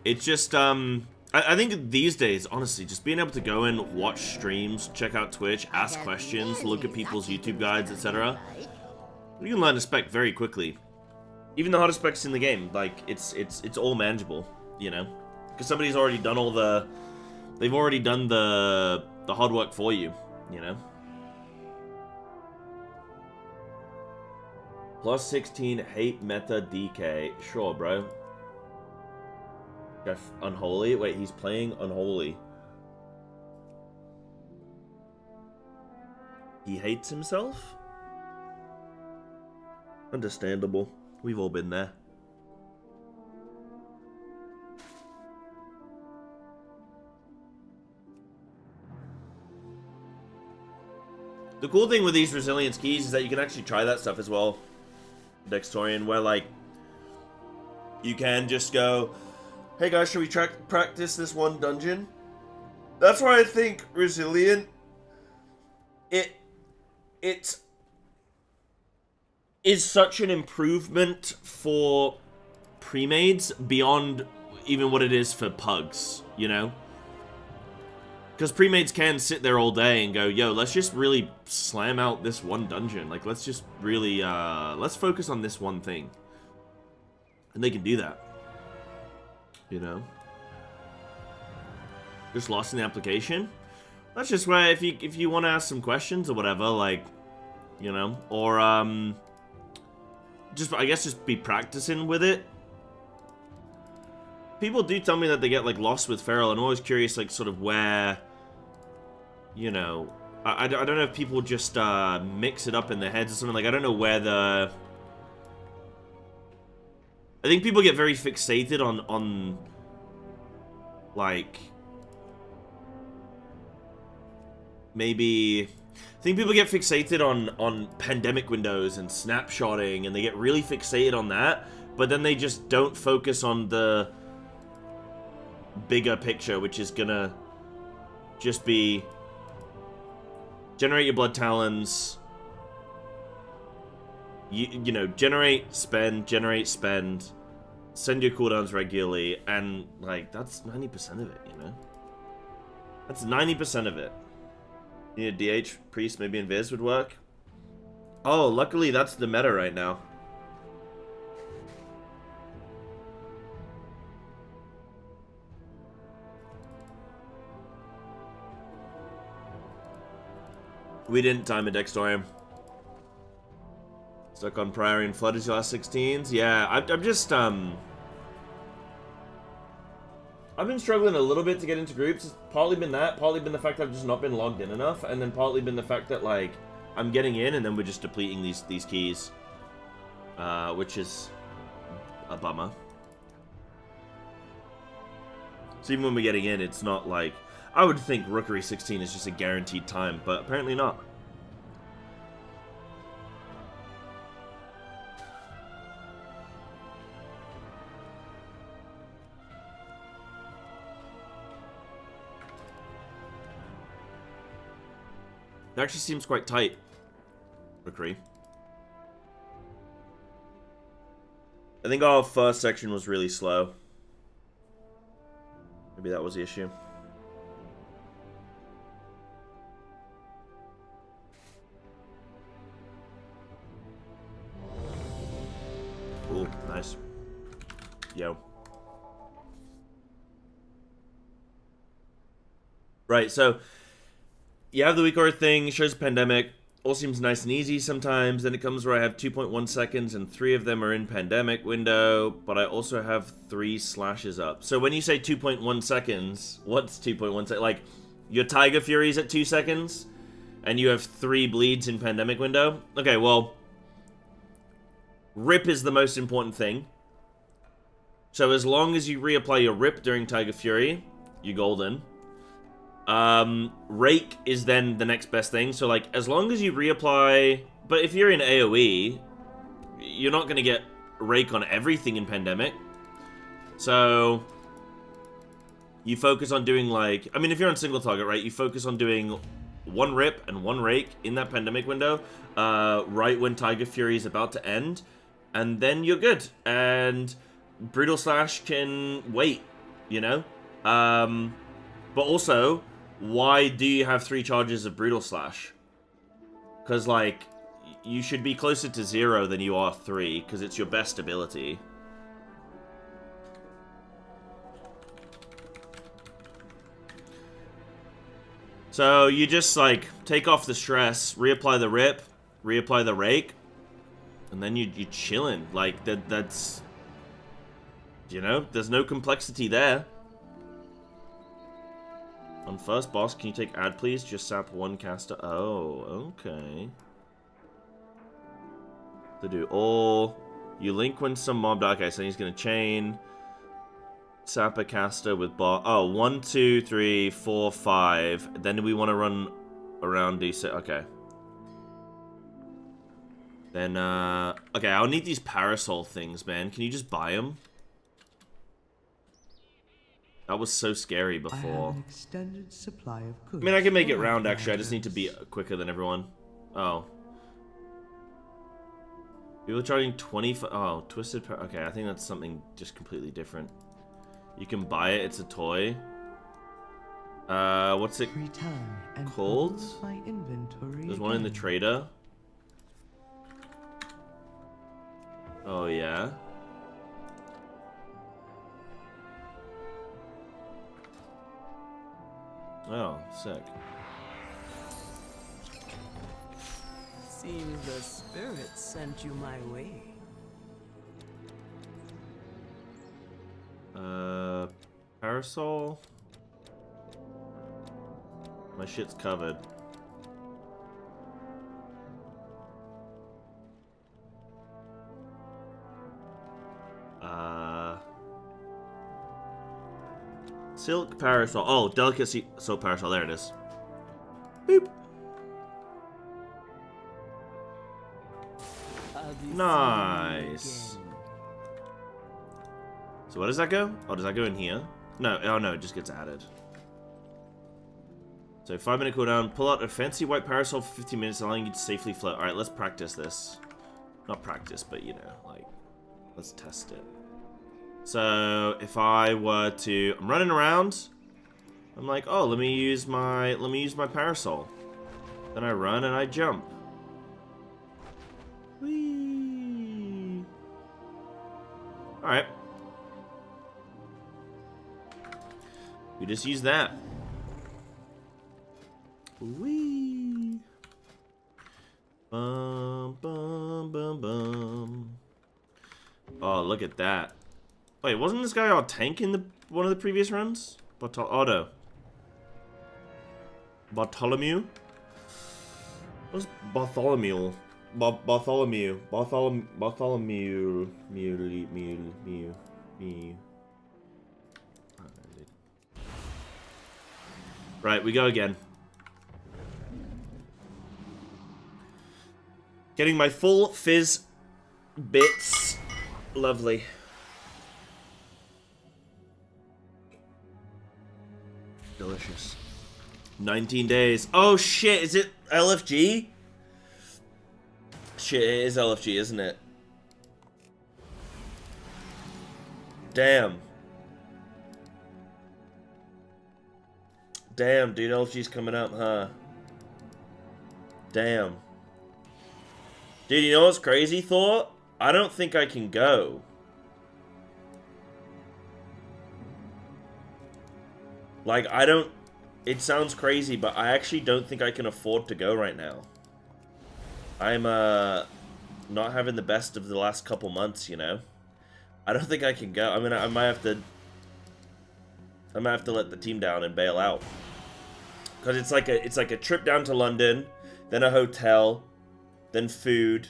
A: It's just, I think these days, honestly, just being able to go in, watch streams, check out Twitch, ask questions, look at people's YouTube guides, etc. You can learn a spec very quickly. Even the hardest specs in the game, like, it's all manageable, you know? Because somebody's already done all the, they've already done the hard work for you, you know? Plus 16 hate meta DK. Sure, bro. Unholy? Wait, he's playing Unholy. He hates himself? Understandable. We've all been there. The cool thing with these resilience keys is that you can actually try that stuff as well, Dextorian, where, like, you can just go, hey guys, should we practice this one dungeon? That's why I think Resilient, it is such an improvement for pre-mades beyond even what it is for pugs, you know? Because pre-mades can sit there all day and go, yo, let's just really slam out this one dungeon. Like, let's just really, let's focus on this one thing. And they can do that. You know? Just lost in the application? That's just where, if you want to ask some questions or whatever, like, you know, or, just, I guess, just be practicing with it. People do tell me that they get, like, lost with Feral, and I'm always curious, like, sort of where, you know, I don't know if people just, mix it up in their heads or something. Like, I don't know where the... I think people get very fixated on like, maybe... I think people get fixated on pandemic windows and snapshotting, and they get really fixated on that, but then they just don't focus on the bigger picture, which is gonna just be generate your blood talons, you know, generate, spend, send your cooldowns regularly, and, like, that's 90% of it, you know? That's 90% of it. You need a DH, Priest, maybe Invis would work. Oh, luckily that's the meta right now. We didn't time a Dextorium. Stuck on Priory and Flood as your last 16s? Yeah, I'm just, I've been struggling a little bit to get into groups. It's partly been that, partly been the fact that I've just not been logged in enough, and then partly been the fact that, like, I'm getting in and then we're just depleting these keys. Which is a bummer. So even when we're getting in, it's not like... I would think Rookery 16 is just a guaranteed time, but apparently not. It actually seems quite tight, Rookery. I think our first section was really slow. Maybe that was the issue. Ooh, nice. Yo. Right, so you have the weak order thing, shows a pandemic, all seems nice and easy sometimes, then it comes where I have 2.1 seconds and 3 of them are in pandemic window, but I also have 3 slashes up. So when you say 2.1 seconds, what's 2.1 seconds? Like, your Tiger Fury's at 2 seconds, and you have 3 bleeds in pandemic window? Okay, well, Rip is the most important thing. So as long as you reapply your Rip during Tiger Fury, you're golden. Rake is then the next best thing. So, like, as long as you reapply... But if you're in AoE, you're not going to get Rake on everything in Pandemic. So, you focus on doing, like... I mean, if you're on single target, right, you focus on doing one Rip and one Rake in that Pandemic window, right when Tiger Fury is about to end, and then you're good. And Brutal Slash can wait, you know? But also, why do you have 3 charges of Brutal Slash? Because, like, you should be closer to 0 than you are 3, because it's your best ability. So you just, like, take off the stress, reapply the Rip, reapply the Rake, and then you chillin'. Like, that's... You know, there's no complexity there. On first boss, can you take add, please? Just sap 1 caster. Oh, okay. To do all. You link when some mob die. Okay, so he's gonna chain. Sap a caster with bar. Oh, 1, 2, 3, 4, 5. Then we want to run around D6. Okay. Then, okay, I'll need these parasol things, man. Can you just buy them? That was so scary before.
B: I have an extended supply of goods.
A: I mean, I can make it round, actually. I just need to be quicker than everyone. Oh. People are charging 20 for... Oh, Twisted... Okay, I think that's something just completely different. You can buy it. It's a toy. What's it called? There's one in the trader. Oh, yeah. Oh, sick.
B: Seems the spirit sent you my way.
A: Parasol. My shit's covered. Silk parasol. Oh, delicate silk parasol. There it is. Boop. Nice. So where does that go? Oh, does that go in here? No. Oh no, it just gets added. So 5-minute cooldown. Pull out a fancy white parasol for 15 minutes, allowing you to safely float. All right, let's practice this. Not practice, but you know, like, let's test it. So if I were to, I'm running around. I'm like, oh, let me use my parasol. Then I run and I jump. Whee! All right. We just use that. Whee! Bum bum bum bum. Oh, look at that. Wait, wasn't this guy our tank in one of the previous runs? Otto. Bartholomew? What's Bartholomew? Bartholomew. Bartholomew. Mew. Right, we go again. Getting my full fizz bits. Lovely. Delicious. 19 days. Oh shit, is it LFG? Shit, it is LFG, isn't it? Damn. Damn, dude, LFG's coming up, huh? Damn. Dude, you know what's crazy, Thor? I don't think I can go. Like, I don't... It sounds crazy, but I actually don't think I can afford to go right now. I'm, not having the best of the last couple months, you know? I don't think I can go. I mean, I might have to let the team down and bail out. Because it's like a trip down to London, then a hotel, then food,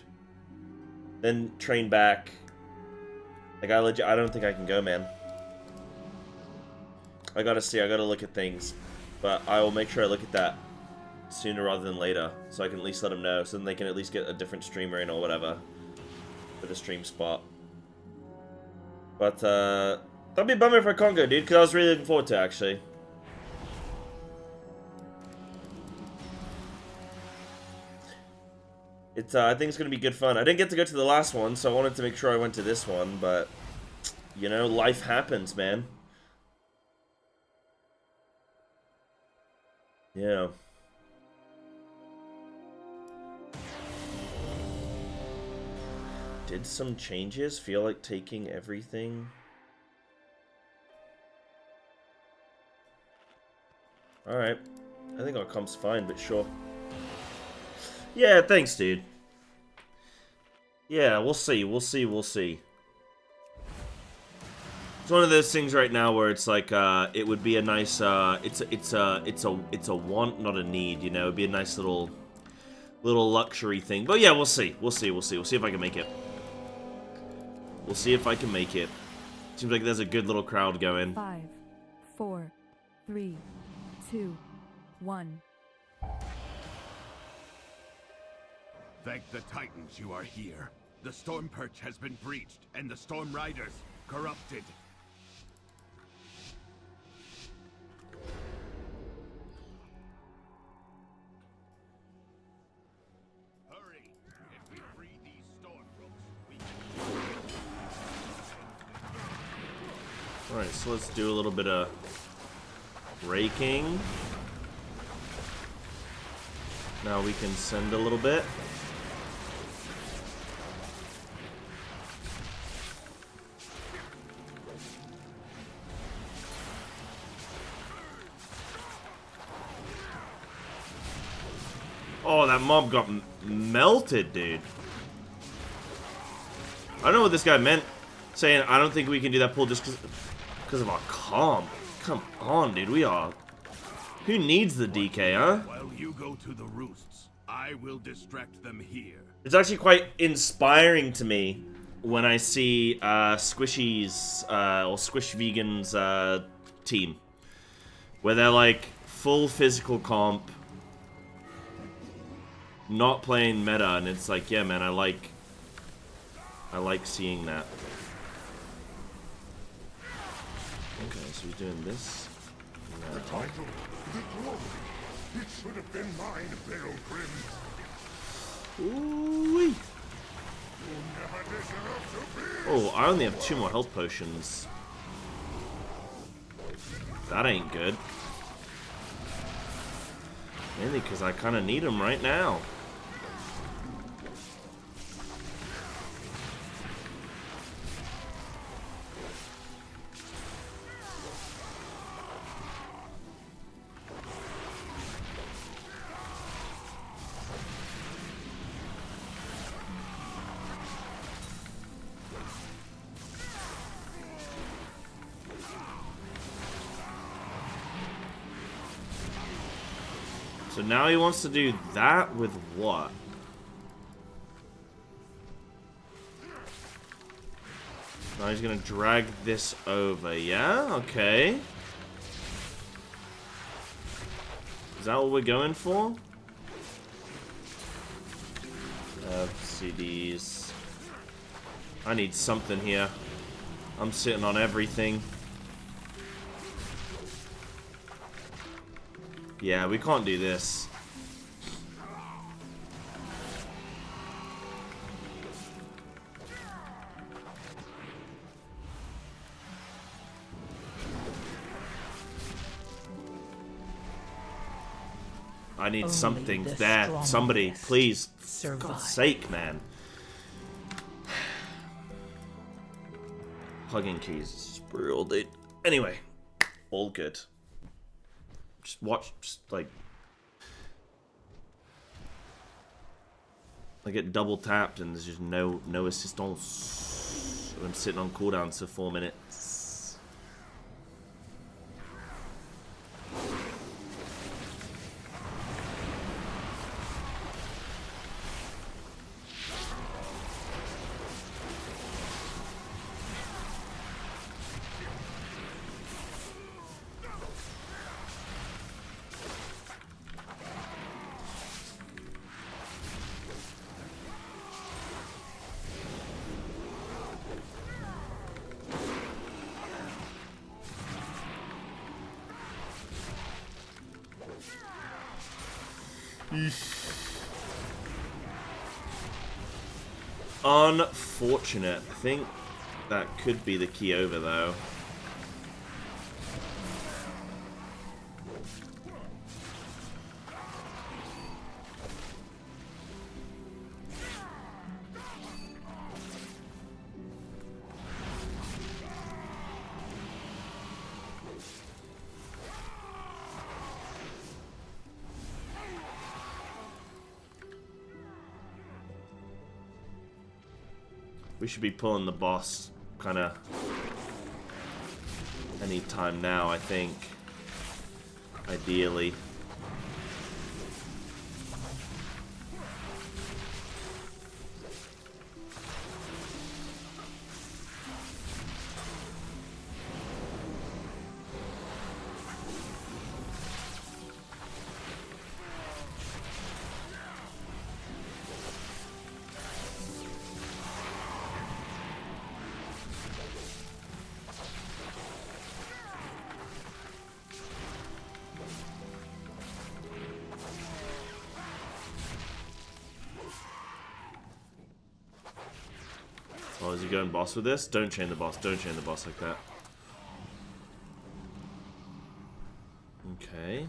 A: then train back. Like, I don't think I can go, man. I gotta look at things. But I will make sure I look at that sooner rather than later, so I can at least let them know, so then they can at least get a different streamer in or whatever for the stream spot. But, that'd be a bummer if I can't go, dude, because I was really looking forward to it, actually. It's I think it's gonna be good fun. I didn't get to go to the last one, so I wanted to make sure I went to this one, but you know, life happens, man. Yeah. Did some changes feel like taking everything? Alright. I think our comp's fine, but sure. Yeah, thanks, dude. Yeah, we'll see. We'll see. We'll see. It's one of those things right now where it's like, it would be a nice, it's a want, not a need, you know? It'd be a nice little luxury thing. But yeah, we'll see. We'll see. We'll see. We'll see if I can make it. We'll see if I can make it. Seems like there's a good little crowd going.
C: 5, 4, 3, 2, 1.
F: Thank the Titans you are here. The Storm Perch has been breached, and the Storm Riders corrupted. Hurry! If we free these storm ropes, we can...
A: Alright, so let's do a little bit of raking. Now we can send a little bit. Oh, that mob got melted, dude. I don't know what this guy meant, saying I don't think we can do that pull just because of our comp. Come on, dude. We are... Who needs the DK, huh?
F: While you go to the roosts, I will distract them here.
A: It's actually quite inspiring to me when I see Squishy's, or Squish Vegan's team. Where they're like, full physical comp, not playing meta, and it's like, yeah, man, I like seeing that. Okay, so he's doing this.
D: The title, the glory, it should have been mine, Pilgrim.
A: Ooh-wee.
D: You never deserved to be.
A: Oh, I only have 2 more health potions. That ain't good. Mainly because I kind of need them right now. So now he wants to do that with what? Now he's gonna drag this over, yeah? Okay. Is that what we're going for? CDs. I need something here. I'm sitting on everything. Yeah, we can't do this. I need something there. Somebody, please. For God's sake, man. Hugging keys is brutal, dude. Anyway, all good. Just watch, like... I get double tapped and there's just no assistance. I'm sitting on cooldowns for 4 minutes. Unfortunate. I think that could be the key over, though. We should be pulling the boss kind of anytime now, I think. Ideally. Oh, is he going boss with this? Don't chain the boss. Don't chain the boss like that. Okay.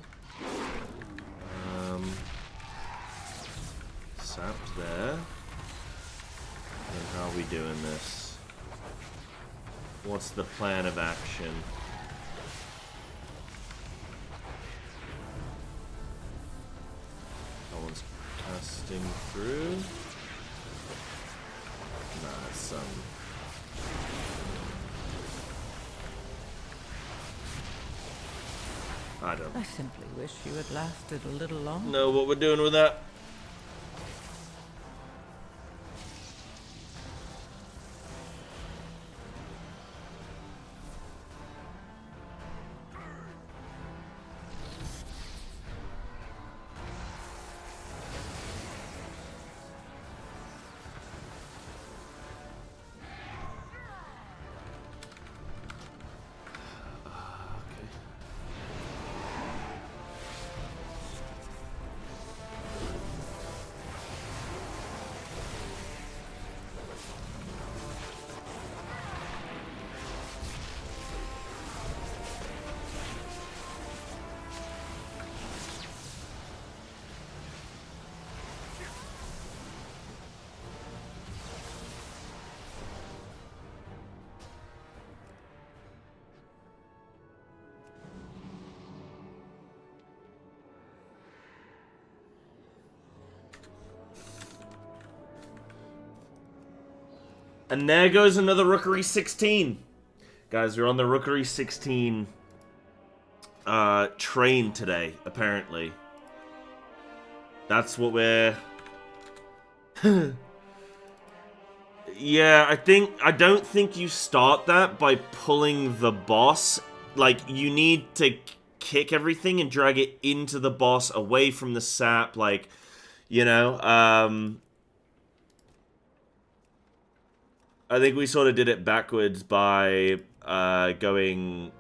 A: Sapped there. And how are we doing this? What's the plan of action? That one's casting through. I don't
B: I simply wish you had lasted a little longer.
A: know what we're doing with that. And there goes another Rookery 16. Guys, we're on the Rookery 16 train today, apparently. That's what we're... Yeah, I don't think you start that by pulling the boss. Like, you need to kick everything and drag it into the boss, away from the sap, like, you know, I think we sort of did it backwards by doing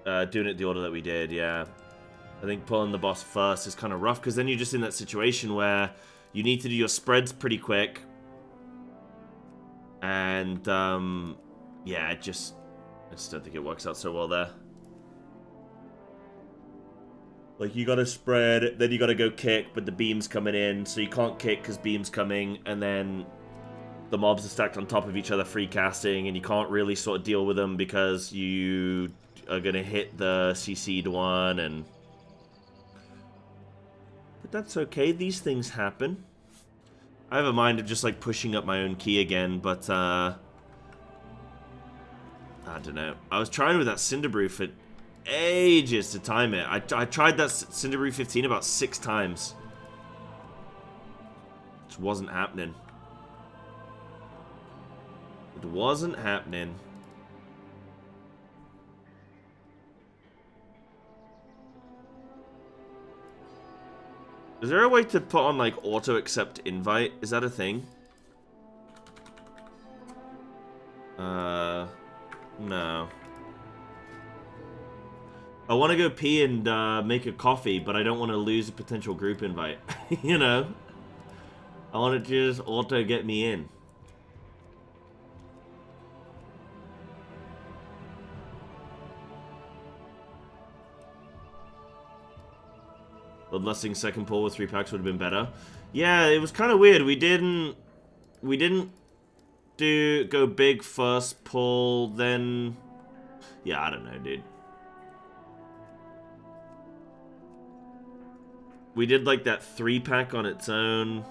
A: it the order that we did, yeah. I think pulling the boss first is kind of rough, because then you're just in that situation where you need to do your spreads pretty quick. And, yeah, I just don't think it works out so well there. Like, you gotta spread, then you gotta go kick, but the beam's coming in, so you can't kick because beam's coming, and then the mobs are stacked on top of each other, free casting, and you can't really sort of deal with them because you are gonna hit the CC'd one, and... But that's okay, these things happen. I have a mind of just, like, pushing up my own key again, but, I don't know. I was trying with that Cinderbrew for ages to time it. I tried that Cinderbrew 15 about 6 times. It just wasn't happening. It wasn't happening. Is there a way to put on, like, auto-accept invite? Is that a thing? No. I want to go pee and make a coffee, but I don't want to lose a potential group invite. You know? I want it to just auto-get me in. Bloodlusting second pull with 3 packs would have been better. Yeah, it was kind of weird. We didn't go big first pull, then... Yeah, I don't know, dude. We did like that 3 pack on its own.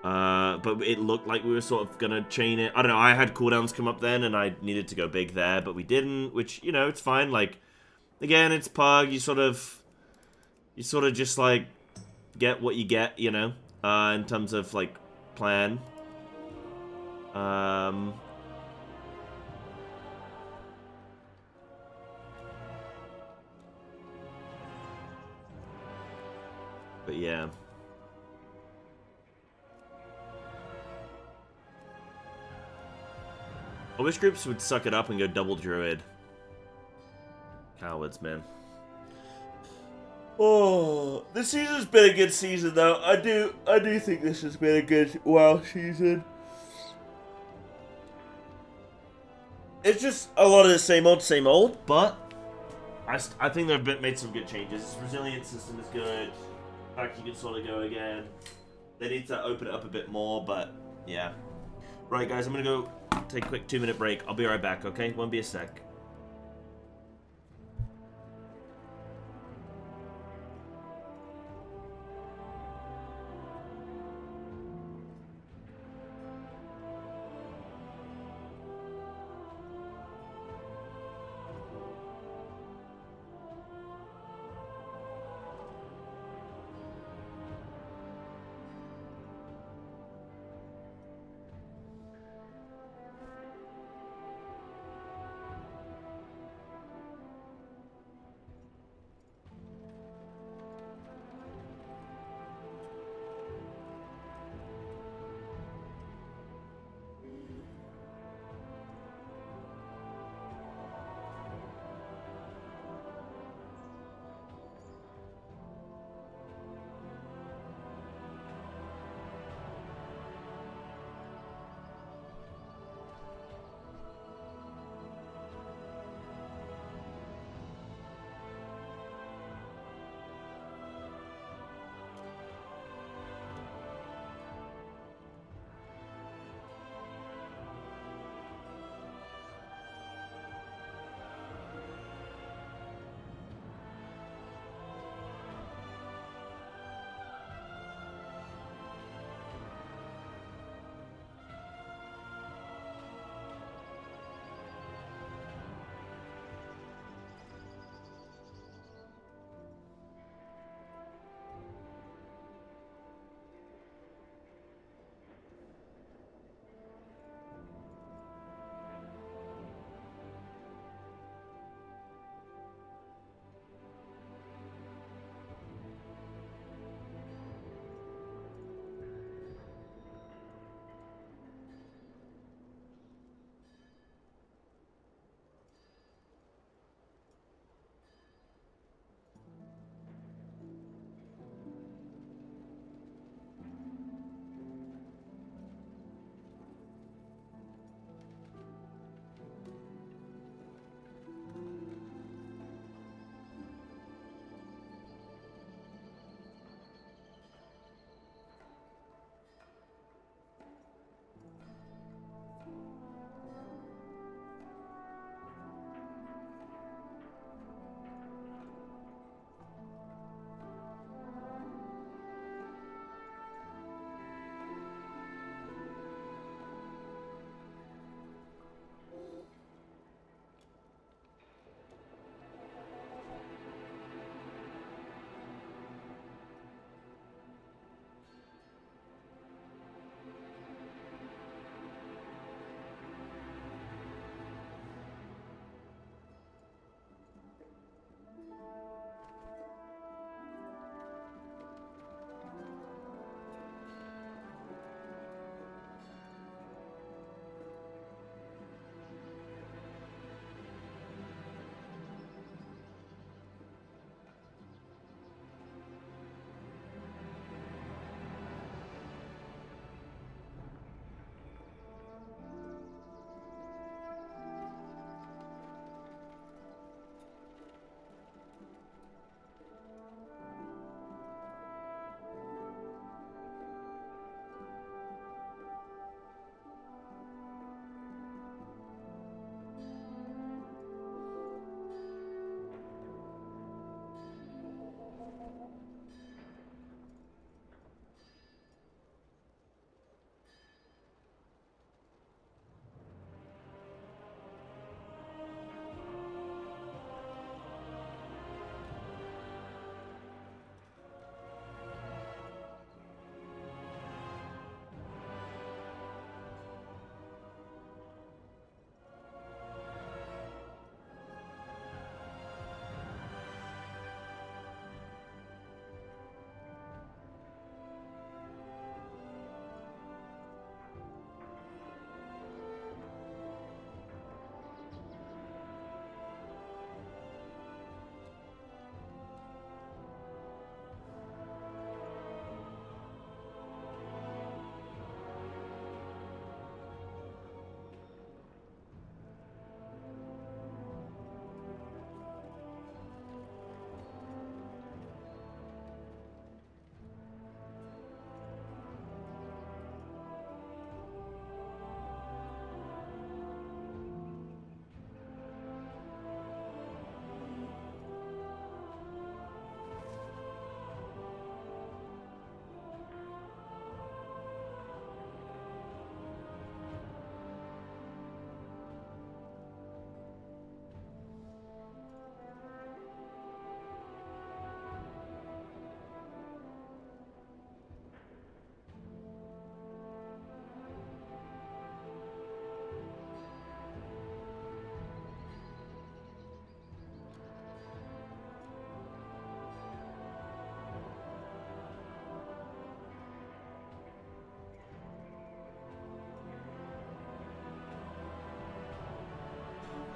A: But it looked like we were sort of gonna chain it. I don't know, I had cooldowns come up then and I needed to go big there, but we didn't, which, you know, it's fine. Like, again, it's Pug, you sort of just like get what you get, you know, in terms of like plan. But yeah. I wish groups would suck it up and go double druid. Cowards, man. Oh, this season's been a good season though. I do think this has been a good WoW season. It's just a lot of the same old, but I think they've made some good changes. This resilience system is good. In fact, you can sort of go again. They need to open it up a bit more, but yeah. Right, guys, I'm gonna go take a quick 2-minute break. I'll be right back, okay? Won't be a sec.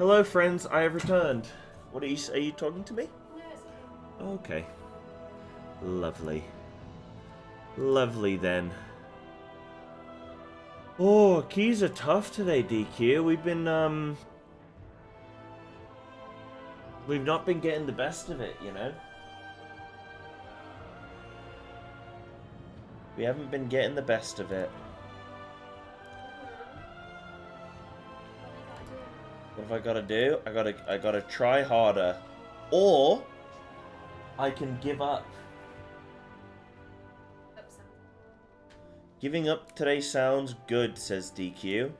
A: Hello, friends. I have returned. What are you talking to me?
G: No, it's
A: Okay.
G: okay.
A: Lovely. Lovely then. Oh, keys are tough today, DQ. We've not been getting the best of it, you know? We haven't been getting the best of it. What have I got to do? I gotta try harder, or I can give up. Giving up today sounds good, says DQ,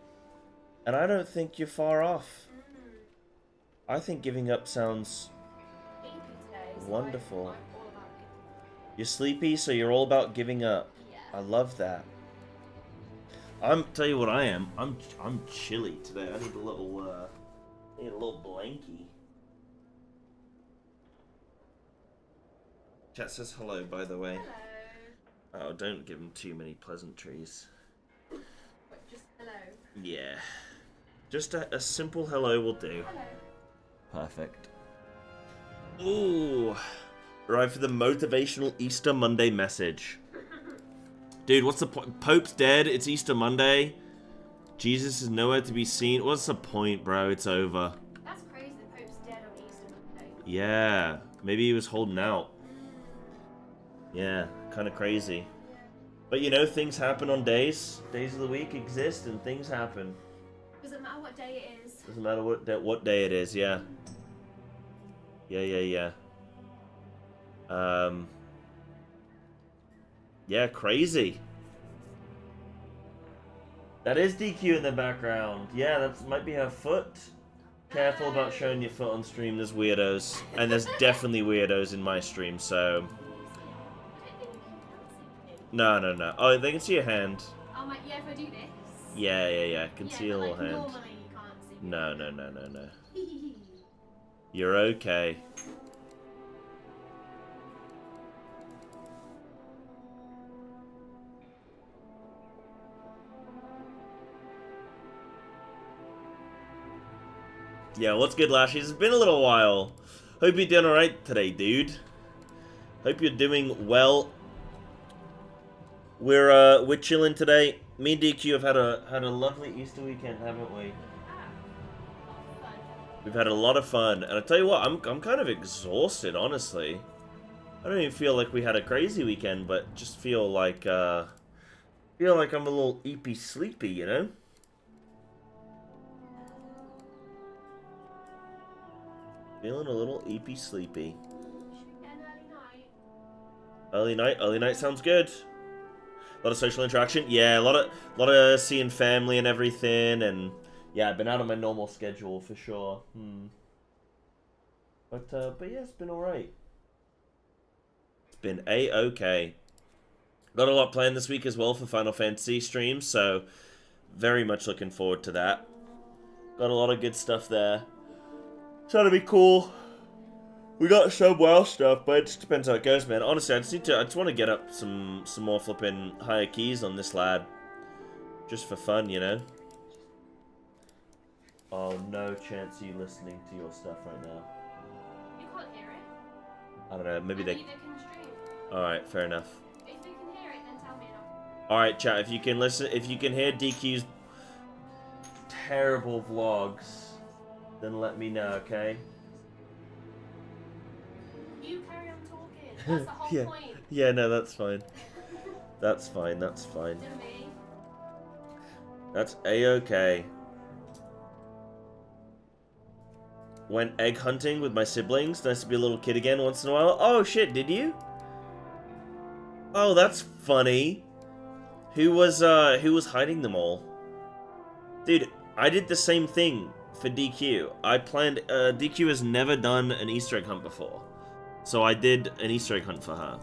A: and I don't think you're far off. I think giving up sounds wonderful. You're sleepy, so you're all about giving up. I love that. Tell you what I am. I'm chilly today. I need a little blankie. Chat says hello, by the way.
G: Hello.
A: Oh, don't give him too many pleasantries.
G: What, just hello?
A: Yeah. Just a simple hello will do.
G: Hello.
A: Perfect. Ooh. Arrive for the motivational Easter Monday message. Dude, what's the point? Pope's dead. It's Easter Monday. Jesus is nowhere to be seen. What's the point, bro? It's over.
G: That's crazy. The Pope's dead on Easter Monday.
A: Yeah. Maybe he was holding out. Yeah. Kind of crazy.
G: Yeah.
A: But you know, things happen on days. Days of the week exist and things happen.
G: Doesn't matter what day it is.
A: Doesn't matter what day it is, yeah. Yeah. Yeah, crazy. That is DQ in the background. Yeah, that might be her foot. Careful about showing your foot on stream. There's weirdos. And there's definitely weirdos in my stream, so... No. Oh, they can see your hand.
G: Oh my, yeah, if I do this.
A: Yeah. Can see your little
G: like,
A: hand.
G: normally you can't see.
A: No. You're okay. Yeah, what's good, Lashes? It's been a little while. Hope you're doing alright today, dude. Hope you're doing well. We're chilling today. Me and DQ have had a lovely Easter weekend, haven't we? We've had a lot of fun, and I tell you what, I'm kind of exhausted, honestly. I don't even feel like we had a crazy weekend, but just feel like I'm a little eepy sleepy, you know? Feeling a little eepy sleepy.
G: Should we get an early night?
A: Early night sounds good. A lot of social interaction. Yeah, a lot of seeing family and everything, and yeah, I've been out of my normal schedule for sure. But yeah, it's been alright. It's been a-okay. Got a lot planned this week as well for Final Fantasy streams, so very much looking forward to that. Got a lot of good stuff there. Trying to be cool. We got some WoW stuff, but it just depends how it goes, man. Honestly, I just want to get up some more flipping higher keys on this lad. Just for fun, you know? Oh, no chance you listening to your stuff right now.
G: You can't hear it.
A: I don't know, maybe they...
G: Neither can stream.
A: Alright, fair enough.
G: If you can hear it, then tell me.
A: Alright, chat, if you can listen, if you can hear DQ's terrible vlogs, then let me know, okay?
G: You carry on talking. That's the whole
A: Yeah.
G: point.
A: Yeah, no, that's fine. That's fine.
G: To me.
A: That's a-okay. Went egg hunting with my siblings. Nice to be a little kid again once in a while. Oh shit, did you? Oh, that's funny. Who was hiding them all? Dude, I did the same thing for DQ. I planned, DQ has never done an Easter egg hunt before. So I did an Easter egg hunt for her.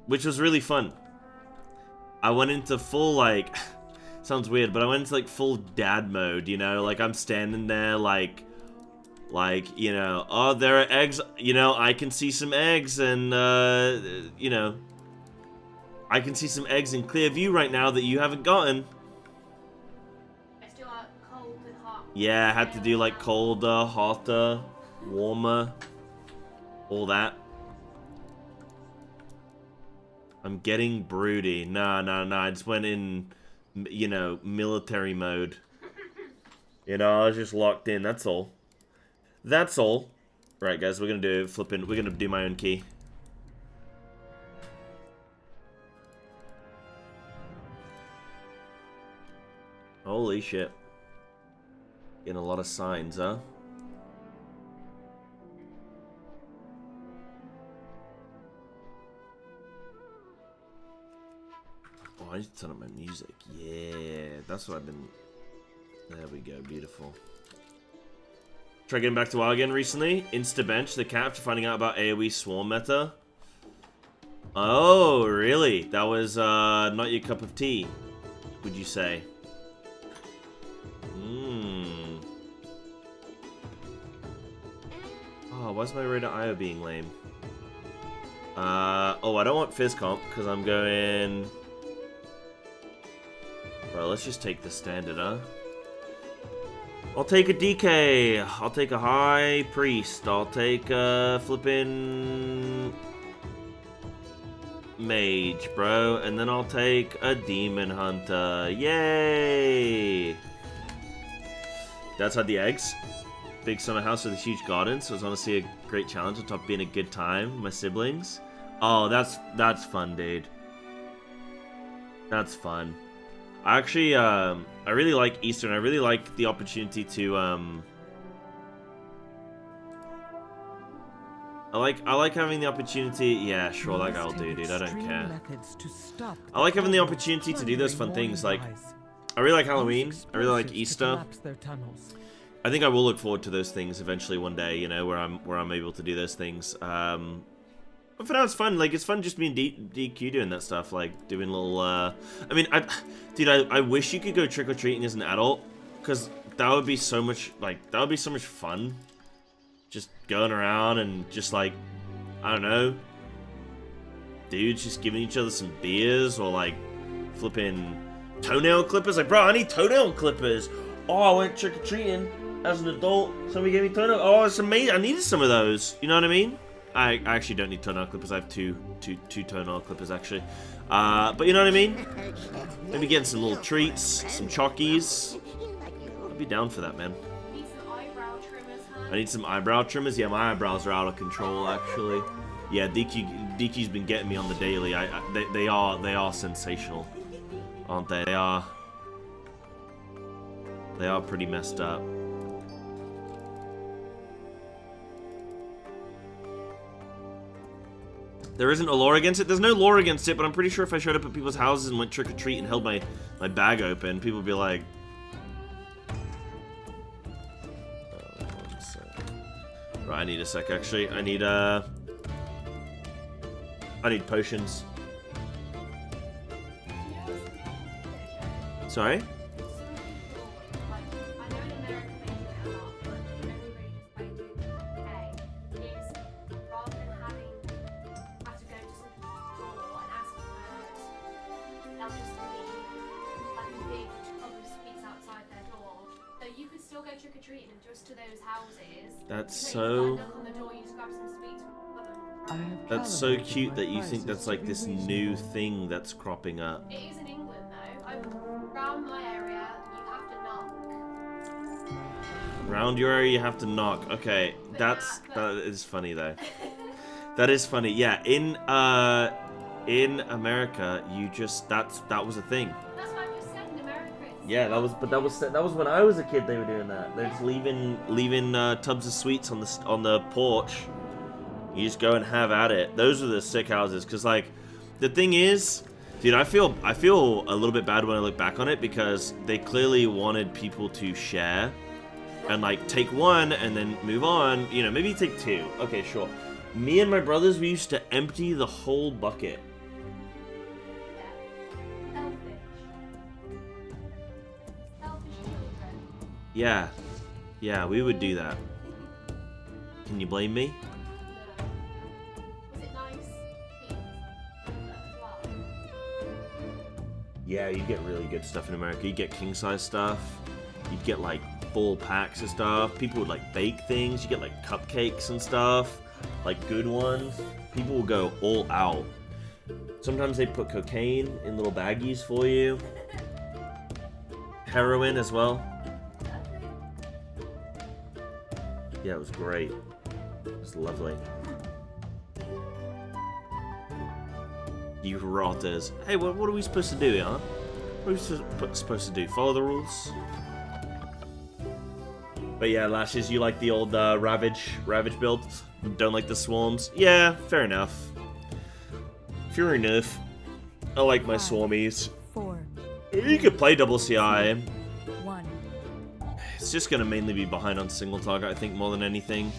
A: Which was really fun. I went into full, like, sounds weird, but I went into, like, full dad mode, you know? Like, I'm standing there, like, you know, oh, there are eggs, you know, I can see some eggs, and, you know, I can see some eggs in clear view right now that you haven't gotten.
G: I still
A: Yeah, I had to do like colder, hotter, warmer, all that. I'm getting broody. Nah, I just went in, you know, military mode. You know, I was just locked in, that's all. That's all. Right, guys, we're gonna do we're gonna do my own key. Holy shit. Getting a lot of signs, huh? Oh, I need to turn up my music. Yeah, that's what I've been... There we go, beautiful. Try getting back to WoW again recently. Insta-bench the cat after finding out about AoE swarm meta. Oh, really? That was not your cup of tea, would you say? Oh, why's my Radar IO being lame? Oh, I don't want Fizz Comp, because I'm going... Bro, let's just take the standard, huh? I'll take a DK. I'll take a High Priest. I'll take a flippin' Mage, bro. And then I'll take a Demon Hunter. Yay! That's had the eggs. Big summer house with a huge garden, so it's honestly a great challenge on top of being a good time with my siblings. Oh, that's fun, dude. That's fun. I actually, I really like Easter, and I really like the opportunity to, I like having the opportunity, yeah, sure, like I'll do, dude, I don't care. I like having the opportunity to do those fun things, like, I really like Halloween, I really like Easter. I think I will look forward to those things eventually one day, you know, where I'm able to do those things. But for now, it's fun. Like, it's fun just being DQ doing that stuff, like doing little. I mean, dude, I wish you could go trick or treating as an adult, because that would be so much fun. Just going around and just like, I don't know, dudes just giving each other some beers or like flipping toenail clippers. Like, bro, I need toenail clippers. Oh, I went trick or treating as an adult. Somebody gave me toenail. Oh, it's amazing. I needed some of those. You know what I mean? I actually don't need toenail clippers. I have two toenail clippers actually. But you know what I mean? Maybe getting some little treats, some chockies. I'd be down for that, man.
G: Need some eyebrow trimmers, huh?
A: I need some eyebrow trimmers. Yeah, my eyebrows are out of control actually. Yeah, DQ's been getting me on the daily. They are sensational, aren't they? They are pretty messed up. There isn't a law against it. There's no law against it, but I'm pretty sure if I showed up at people's houses and went trick-or-treat and held my bag open, people would be like... one sec. Right, I need a sec, actually. I need potions. Sorry? That's so cute that you think that's like this new thing that's cropping up.
G: It is in England though. Around my area, you have to knock.
A: Around your area, you have to knock. Okay, that is funny though. That is funny. Yeah, in America, you just that was a thing.
G: That's what I just said in America.
A: Yeah, that was when I was a kid. They were doing that. They're just leaving tubs of sweets on the porch. You just go and have at it. Those are the sick houses, because like the thing is, dude, I feel a little bit bad when I look back on it, because they clearly wanted people to share and like take one and then move on. You know, maybe take two. Okay, sure. Me and my brothers, we used to empty the whole bucket. Yeah, we would do that. Can you blame me? Yeah, you get really good stuff in America. You get king size stuff. You'd get like full packs of stuff. People would like bake things. You get like cupcakes and stuff, like good ones. People will go all out. Sometimes they put cocaine in little baggies for you. Heroin as well. Yeah, it was great. It was lovely. You rotters. Hey, what are we supposed to do, huh? What are we supposed to do? Follow the rules? But yeah, Lashes, you like the old Ravage build? Don't like the swarms? Yeah, fair enough. Fair enough. I like my
C: 5,
A: swarmies.
C: 4.
A: You could play double CI.
C: 1.
A: It's just gonna mainly be behind on single target, I think, more than anything.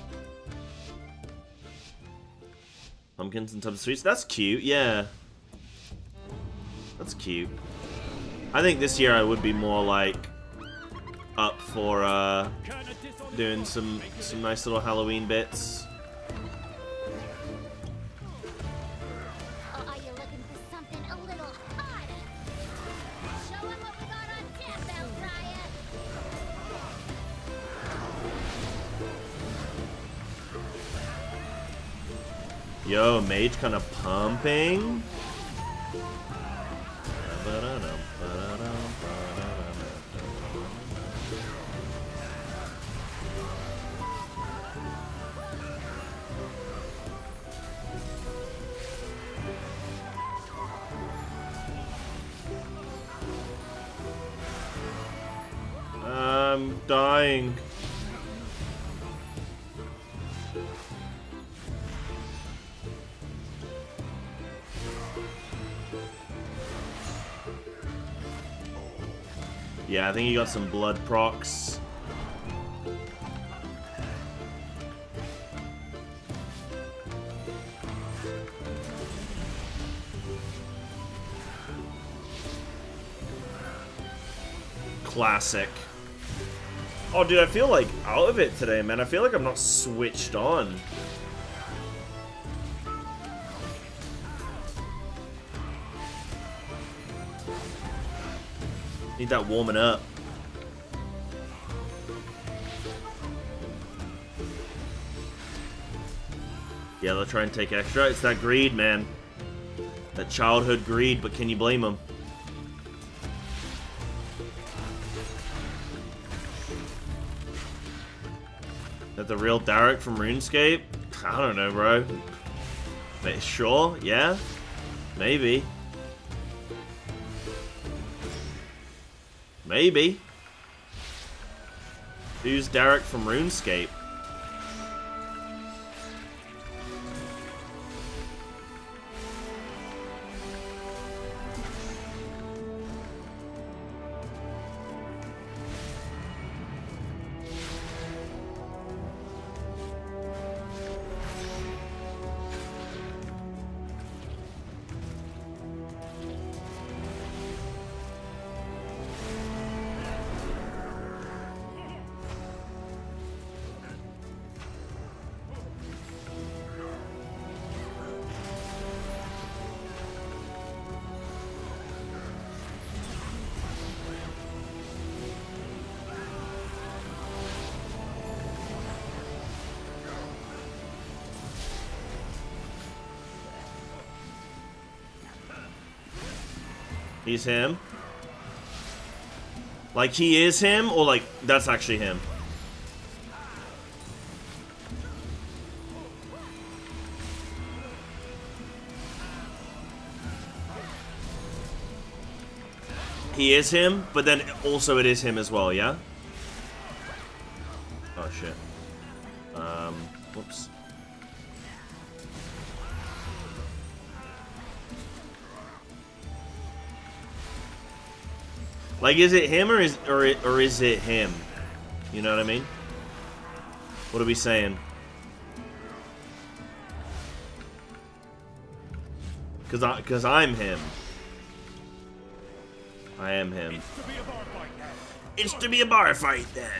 A: Pumpkins and tubs of sweets. That's cute, yeah. That's cute. I think this year I would be more like up for doing some nice little Halloween bits.
H: Or are you looking for something a little harder? Show 'em what we got on tap, Bellbriar.
A: Yo, mage kind of pumping. I'm dying. Yeah, I think you got some blood procs. Classic. Oh, dude, I feel like out of it today, man. I feel like I'm not switched on. Need that warming up. Yeah, they'll try and take extra. It's that greed, man. That childhood greed, but can you blame them? That the real Derek from RuneScape? I don't know, bro. Sure, yeah, maybe. Maybe. Who's Derek from RuneScape? He's him? Like he is him, or like that's actually him? He is him, but then also it is him as well, yeah? Oh shit. Whoops. Like, is it him or is it him? You know what I mean? What are we saying? Cause I'm him. I am him. It's to be a bar fight then.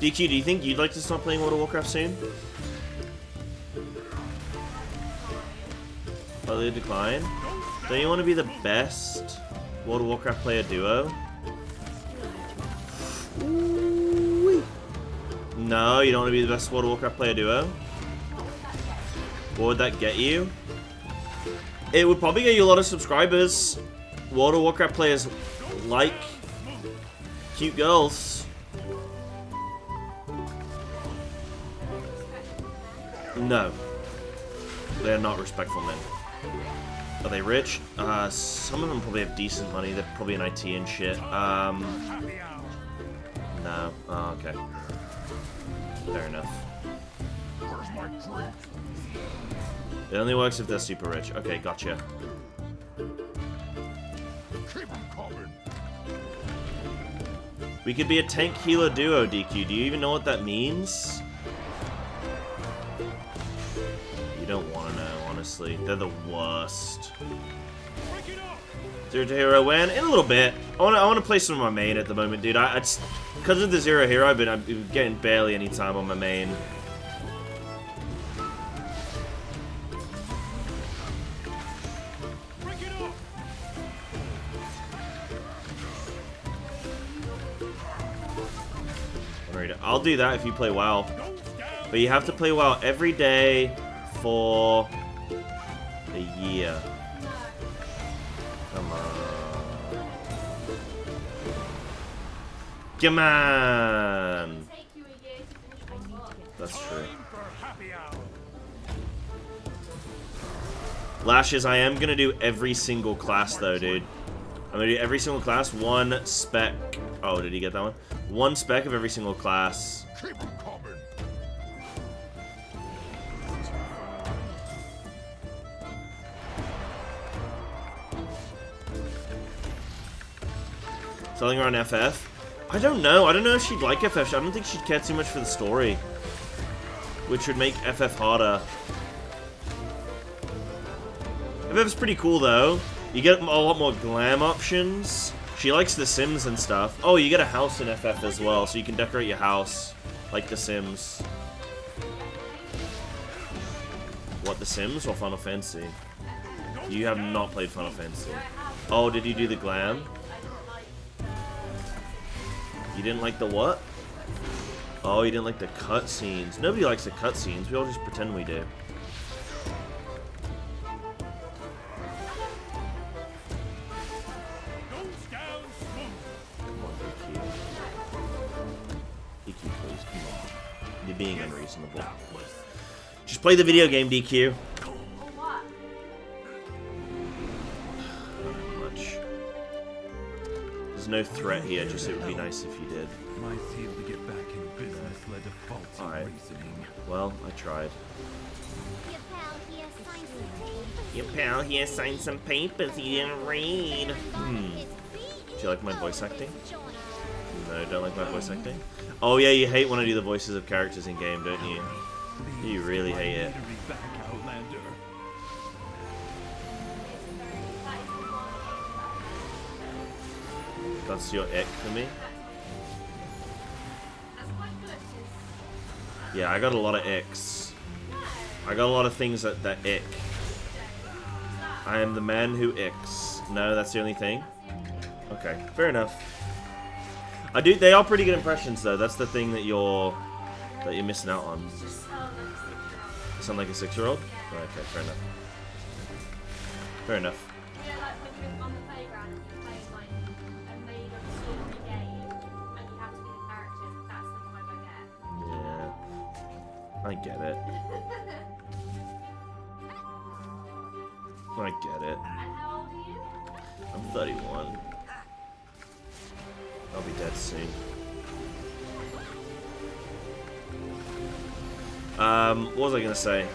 A: DQ, do you think you'd like to start playing World of Warcraft soon? Probably decline. Don't you want to be the best World of Warcraft player duo? Ooh-wee. No, you don't want to be the best World of Warcraft player duo? What would that get you? It would probably get you a lot of subscribers. World of Warcraft players like cute girls. No. They're not respectful men. Are they rich? Some of them probably have decent money. They're probably in IT and shit. No. Oh, okay. Fair enough.
D: Where's my drink?
A: It only works if they're super rich. Okay, gotcha.
D: Keep 'em coming.
A: We could be a tank healer duo, DQ. Do you even know what that means? You don't want to know, honestly. They're the worst. Zero2Hero when? In a little bit. I want to play some of my main at the moment, dude. I just, because of the Zero2Hero, I've been getting barely any time on my main. I'll do that if you play WoW. But you have to play WoW every day for a year. Come on. Come on! That's true. Lashes, I am gonna do every single class though, dude. I'm gonna do every single class, one spec. Oh, did he get that one? One spec of every single class.
D: Keep 'em coming.
A: Selling her on FF? I don't know. I don't know if she'd like FF. I don't think she'd care too much for the story. Which would make FF harder. FF's pretty cool though. You get a lot more glam options. She likes The Sims and stuff. Oh, you get a house in FF as well, so you can decorate your house like The Sims. What, The Sims or Final Fantasy? You have not played Final Fantasy. Oh, did you do the glam? You didn't like the what? Oh, you didn't like the cutscenes. Nobody likes the cutscenes. We all just pretend we do. Being unreasonable. Just play the video game, DQ. Not much. There's no threat here, just it would be nice if you did.
I: My zeal to get back in business led to faulty reasoning.
A: Well, I tried.
H: Your pal here signed some papers he didn't read.
A: Do you like my voice acting? No, don't like my voice acting? Oh yeah, you hate when I do the voices of characters in game, don't you? You really hate it. That's your ick for me? Yeah, I got a lot of icks. I got a lot of things that ick. I am the man who icks. No, that's the only thing? Okay, fair enough. They are pretty good impressions though. That's the thing that you're missing out on. You sound like a 6-year-old? Right, okay, fair enough. Fair enough.
G: Yeah, like when you're on the playground and you're playing like a made up story game and you have to be the characters, that's the vibe I get.
A: Yeah. I get it. I get it.
G: And how old are you?
A: I'm 31. I'll be dead soon. What was I gonna say?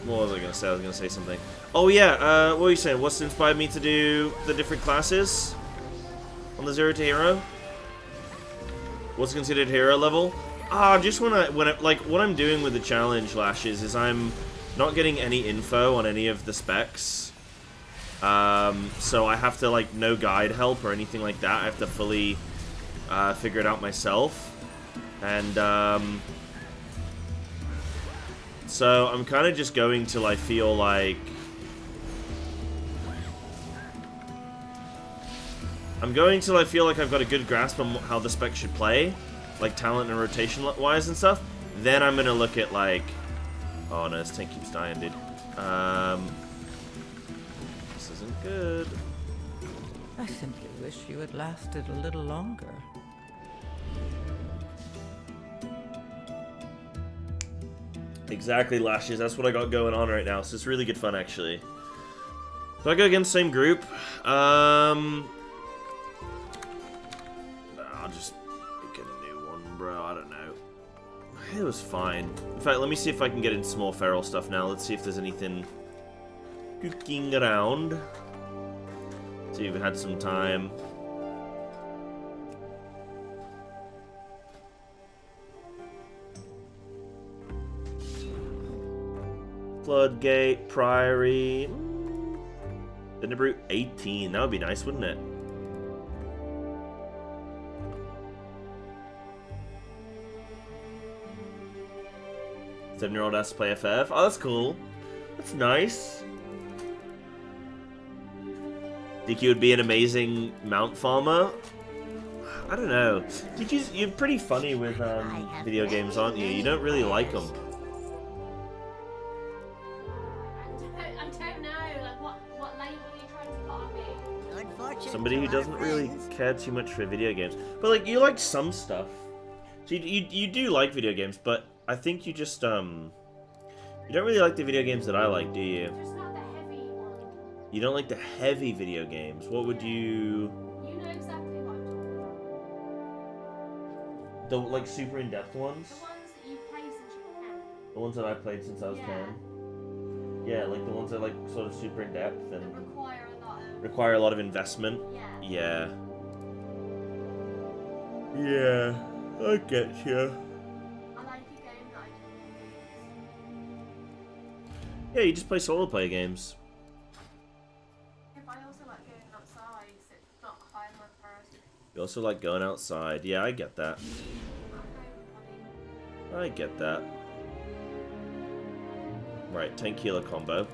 A: What was I gonna say? I was gonna say something. Oh yeah, what were you saying? What's inspired me to do the different classes on the Zero2Hero? What's considered hero level? Just what I'm doing with the challenge, Lashes, is I'm not getting any info on any of the specs. So I have to, like, no guide help or anything like that. I have to fully figure it out myself. And, so I'm kind of just going till I feel like... I'm going till I feel like I've got a good grasp on how the spec should play. Like, talent and rotation-wise and stuff. Then I'm gonna look at, like... Oh, no, this tank keeps dying, dude. This isn't good.
B: I simply wish you had lasted a little longer.
A: Exactly, Lashes. That's what I got going on right now. So it's really good fun, actually. Do I go against the same group? I'll just pick a new one, bro. I don't know. It was fine. In fact, let me see if I can get into some more feral stuff now. Let's see if there's anything cooking around. See if we had some time. Floodgate, Priory. Dinnerbrute 18. That would be nice, wouldn't it? Seven-year-old has to play FF. Oh, that's cool. That's nice. Think you would be an amazing mount farmer? I don't know. You're pretty funny with video games, aren't you? You don't really like them.
G: I don't know. Like, what label are you trying to copy?
E: Good fortune
A: Somebody
E: to
A: who
E: our
A: doesn't really
E: friends.
A: care too much for video games. But, like, you like some stuff. So you do like video games, but I think you just, you don't really like the video games that I like, do you?
G: Just not the heavy one.
A: You don't like the heavy video games. What would you...
G: You know exactly what I'm talking about.
A: The, like, super in-depth ones?
G: The ones that you play since you were 10.
A: The ones that I played since I was
G: Yeah.
A: 10? Yeah, like the ones that, like, sort of super in-depth
G: That
A: and
G: require a lot of...
A: require a lot of investment.
G: Yeah.
A: Yeah. Yeah, I get you.
G: I like a game that I can use.
A: Yeah, you just play solo play games.
G: If I also like going outside, so it's not high on my priority.
A: You also like going outside. Yeah, I get that. I get that. Right, tank healer combo.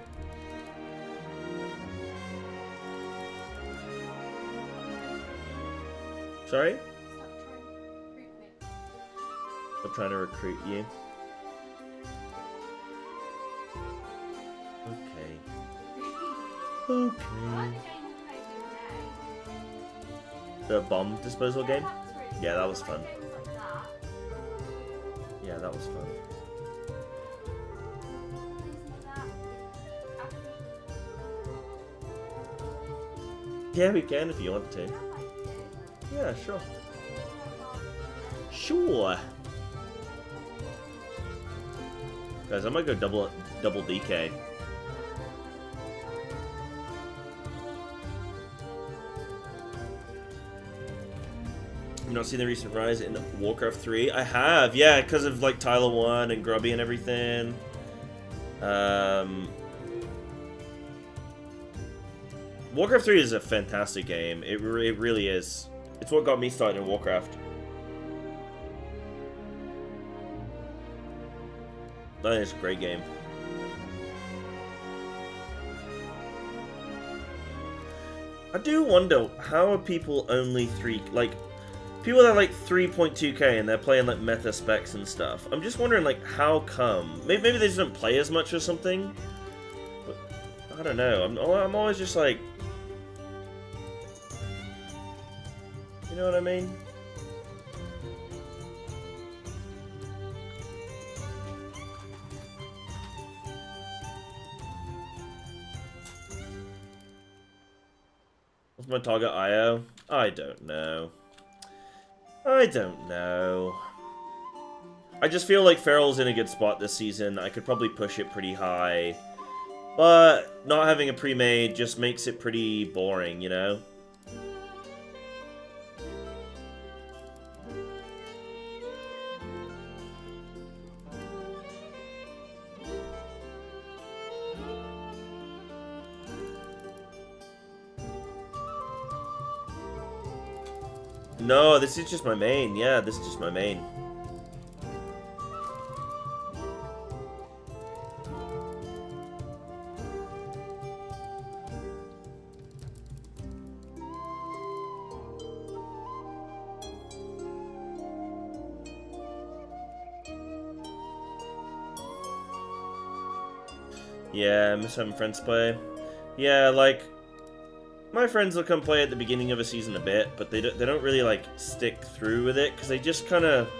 A: Sorry?
G: Stop trying to recruit me.
A: I'm trying to recruit you. Okay.
G: I like
A: Okay.
G: the game we played the other day.
A: The bomb disposal game?
G: That was really
A: Yeah, that
G: fun.
A: was
G: I
A: fun.
G: like games like that.
A: Yeah, that was fun.
G: Things like that.
A: Yeah, we can if you want to.
G: I like it.
A: Yeah, sure. Sure. Guys, I might go double DK. You not seen the recent rise in Warcraft 3? I have, yeah, because of like Tyler 1 and Grubby and everything. Warcraft 3 is a fantastic game. It really is. It's what got me started in Warcraft. That is a great game. I do wonder, how are people only people that are like 3.2k and they're playing like meta specs and stuff. I'm just wondering, like, how come? Maybe they just don't play as much or something. But I don't know. I'm always just like, you know what I mean? What's my target IO? I don't know. I don't know. I just feel like Feral's in a good spot this season. I could probably push it pretty high. But not having a pre-made just makes it pretty boring, you know? No, this is just my main. Yeah, this is just my main. Yeah, I miss having friends play. Yeah, like, my friends will come play at the beginning of a season a bit, but they don't really, like, stick through with it, because they just kind of...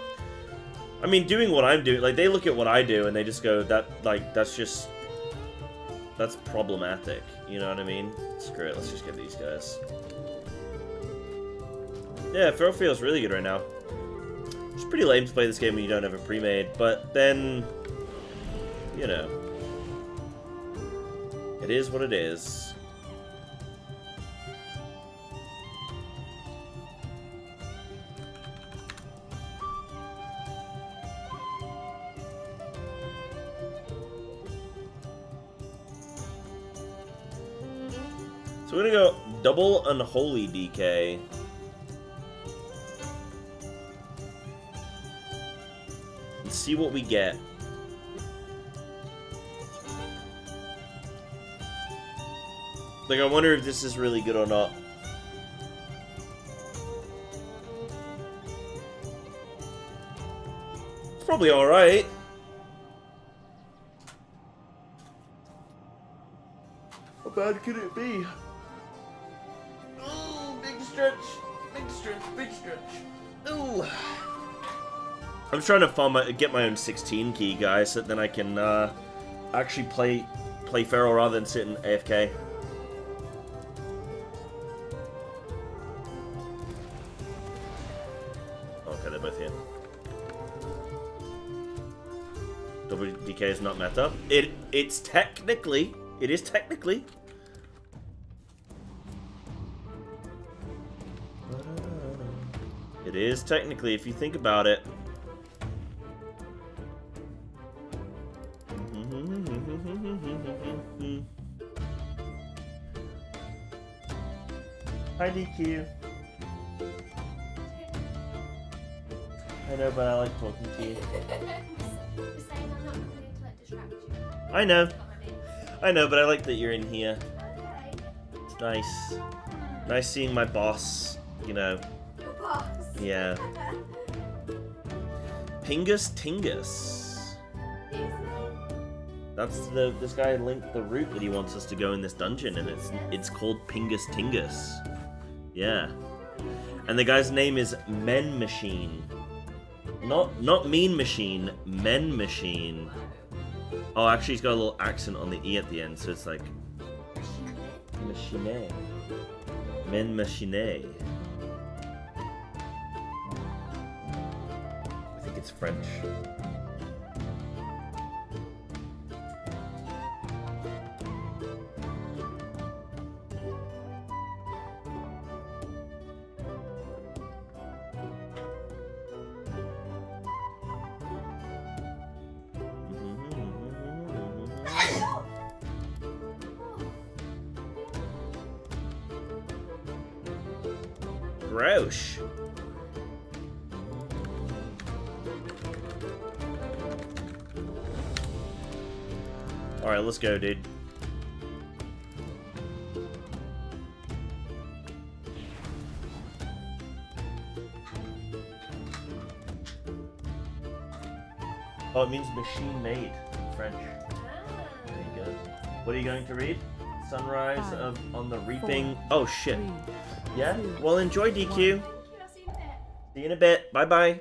A: I mean, doing what I'm doing, like, they look at what I do, and they just go, that's just... That's problematic, you know what I mean? Screw it, let's just get these guys. Yeah, Feral feels really good right now. It's pretty lame to play this game when you don't have a pre-made, but then... You know... It is what it is. So we're gonna go double unholy DK. And see what we get. Like, I wonder if this is really good or not. It's probably alright. How bad could it be? Ooh, big stretch. Big stretch, big stretch. Ooh. I'm trying to get my own 16 key, guys, so then I can actually play Feral rather than sit in AFK. WDK is not meta. It is technically. It is technically. It is technically, if you think about it. Hi DQ. I know, but I like talking to you. I know. I know, but I like that you're in here. It's nice. Nice seeing my boss, you know.
G: Your boss?
A: Yeah. Pingus Tingus. That's this guy linked the route that he wants us to go in this dungeon, and it's called Pingus Tingus. Yeah. And the guy's name is Men Machine. Not Mean Machine, Men Machine. Oh, actually, he's got a little accent on the E at the end, so it's like... Machine. Men Machine. I think it's French. Grosh. Alright, let's go, dude. Oh, it means machine made in French. There you go. What are you going to read? Sunrise on the reaping. Oh shit. Yeah? Well, enjoy, DQ.
G: Thank you, I'll see you in a bit.
A: See you in a bit. Bye-bye.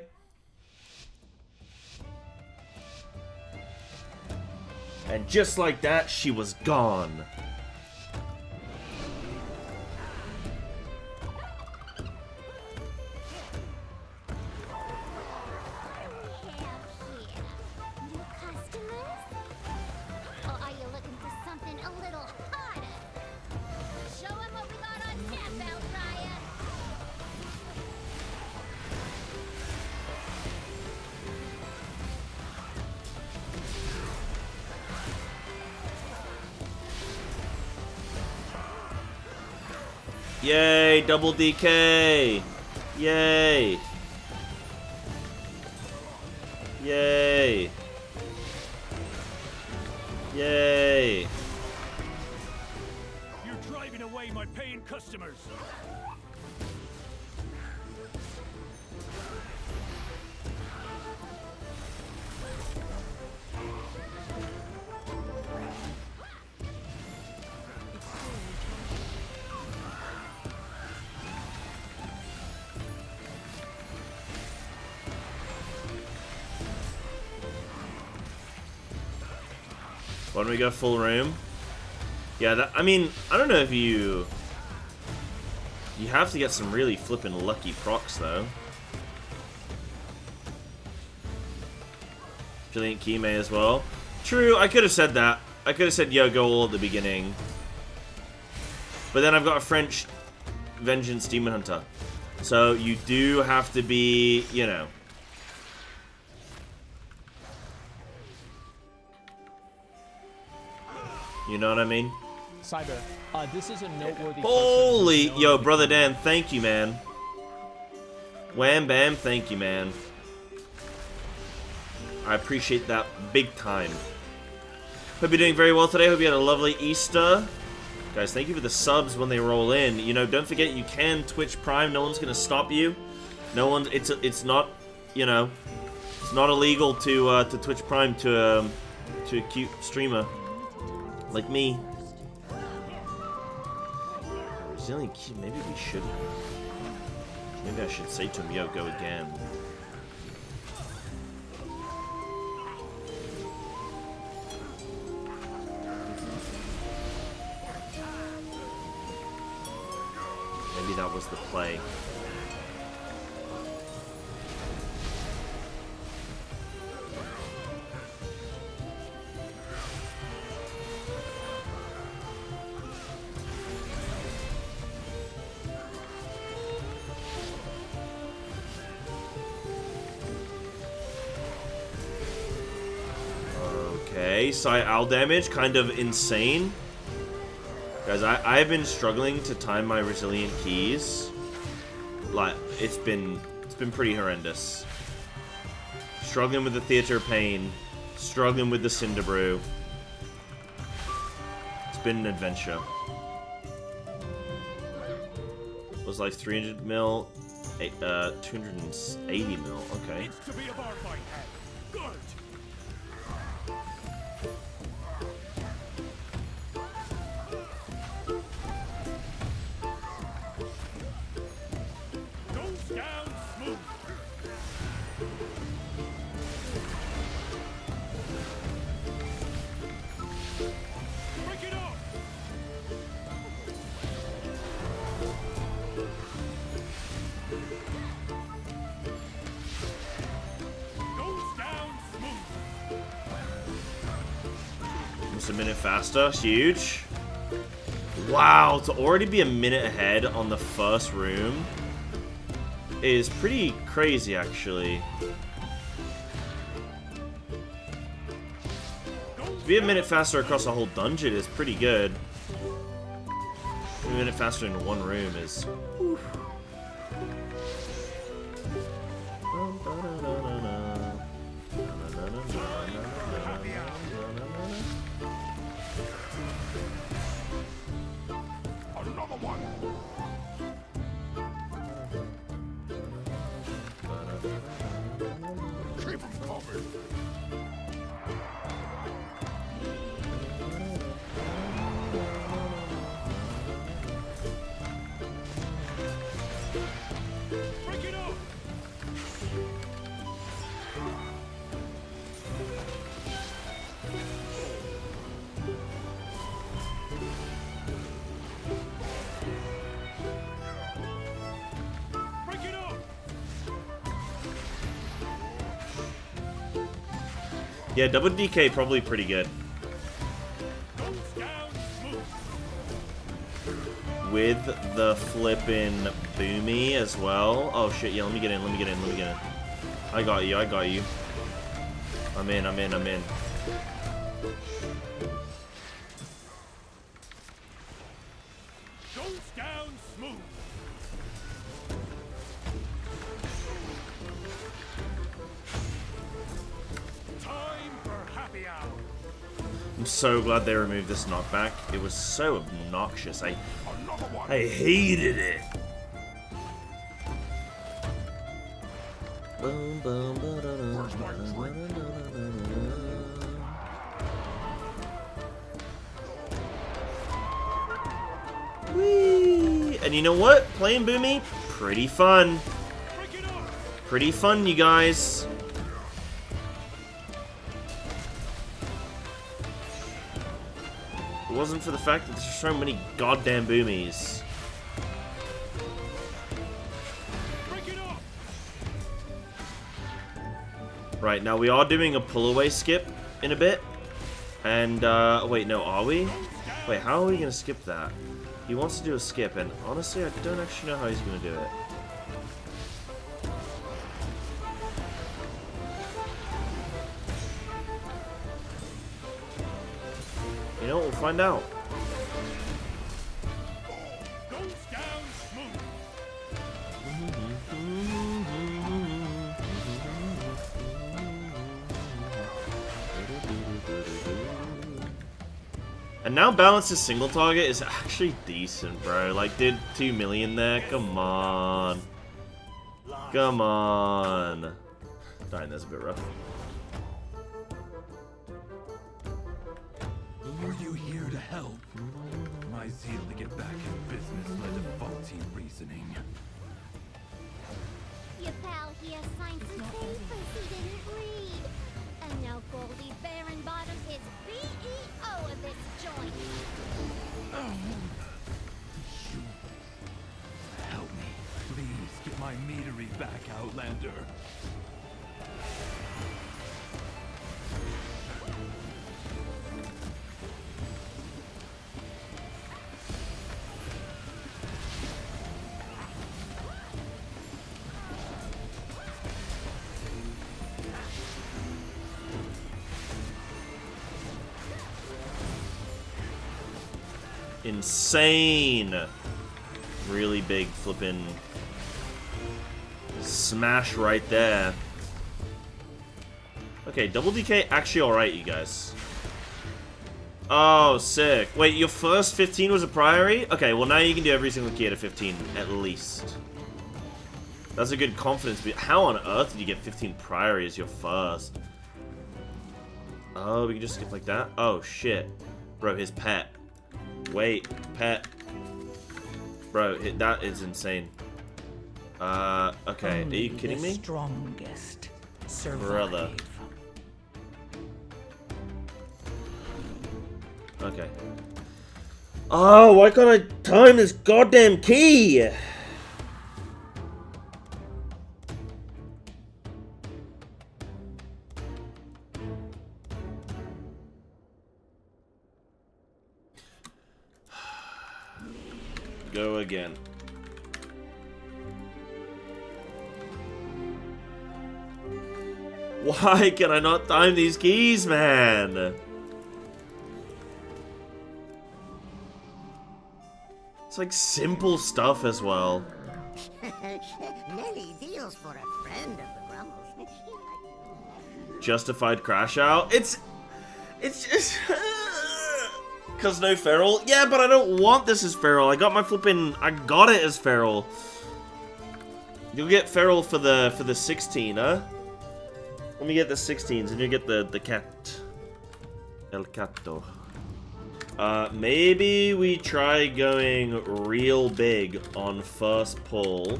A: And just like that, she was gone.
H: New customers? Or are you looking for something a little harder? Show 'em what we got on tap, Outrider!
A: Yay, double DK. Yay! Yay! Yay!
F: You're driving away my paying customers.
A: Why don't we go full room? Yeah, that, I mean, I don't know if you have to get some really flippin' lucky procs though. Brilliant Kime as well. True, I could have said that. I could have said yo go all at the beginning. But then I've got a French Vengeance Demon Hunter. So you do have to be, you know. You know what I mean?
J: Cyber, this is a noteworthy.
A: Holy, yo, brother Dan, thank you, man. Wham bam, thank you, man. I appreciate that big time. Hope you're doing very well today. Hope you had a lovely Easter. Guys, thank you for the subs when they roll in. You know, don't forget you can Twitch Prime. No one's gonna stop you. No one. It's not. You know, it's not illegal to Twitch Prime to a cute streamer like me. Resilient key. Maybe we should. Maybe I should say to him, "Yo, go again." Maybe that was the play. Okay, side owl damage, kind of insane. Guys, I've been struggling to time my resilient keys. Like, it's been pretty horrendous. Struggling with the Theater of Pain, struggling with the Cinder Brew. It's been an adventure. It was like 300 mil, 280 mil. Okay.
F: To be a bar fight. Good.
A: A minute faster, huge. Wow, to already be a minute ahead on the first room is pretty crazy, actually. To be a minute faster across a whole dungeon is pretty good. A minute faster in one room is... Oof. Yeah, double DK probably pretty good. With the flippin' boomy as well. Oh shit, yeah, let me get in. I got you. I'm in. I'm so glad they removed this knockback. It was so obnoxious. I hated it. Whee! And you know what? Playing Boomy, pretty fun. Pretty fun, you guys. If it wasn't for the fact that there's so many goddamn Boomies. Right, now we are doing a pull-away skip in a bit. And, wait, no, are we? Wait, how are we gonna skip that? He wants to do a skip, and honestly, I don't actually know how he's gonna do it. You know what, we'll find out. And now Balance's single target is actually decent, bro. Like, did 2 million there? Come on. Come on. Dying there's a bit rough.
I: Were you here to help? My zeal to get back in business led to faulty reasoning.
H: Your pal here signed some papers he didn't read. And now Goldie Baron-Bottom is BEO of this joint.
I: Help me. Please get my meadery back, Outlander.
A: Insane. Really big flippin' smash right there. Okay, double DK actually alright, you guys. Oh, sick. Wait, your first 15 was a priory? Okay, well now you can do every single key to 15, at least. That's a good confidence. How on earth did you get 15 priory as your first? Oh, we can just skip like that? Oh, shit. Bro, his pet. Wait, pet. Bro, that is insane. Okay, are you kidding me?
B: Strongest survive.
A: Brother. Okay. Oh, why can't I time this goddamn key? Go again. Why can I not time these keys, man? It's like simple stuff as well.
E: Many deals for a friend of the Grumbles.
A: Justified crash out. It's just cause no feral. Yeah, but I don't want this as feral. I got my flipping. I got it as feral. You'll get feral for the 16, huh? Let me get the 16s, and you get the cat. El Cato. Maybe we try going real big on first pull.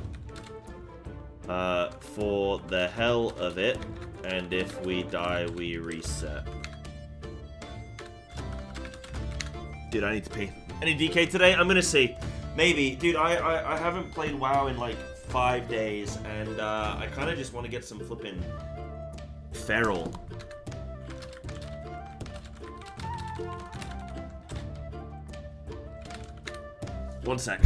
A: For the hell of it. And if we die, we reset. Dude, I need to pee. Any DK today? I'm gonna see. Maybe. Dude, I haven't played WoW in like 5 days, and I kind of just want to get some flipping feral. One sec.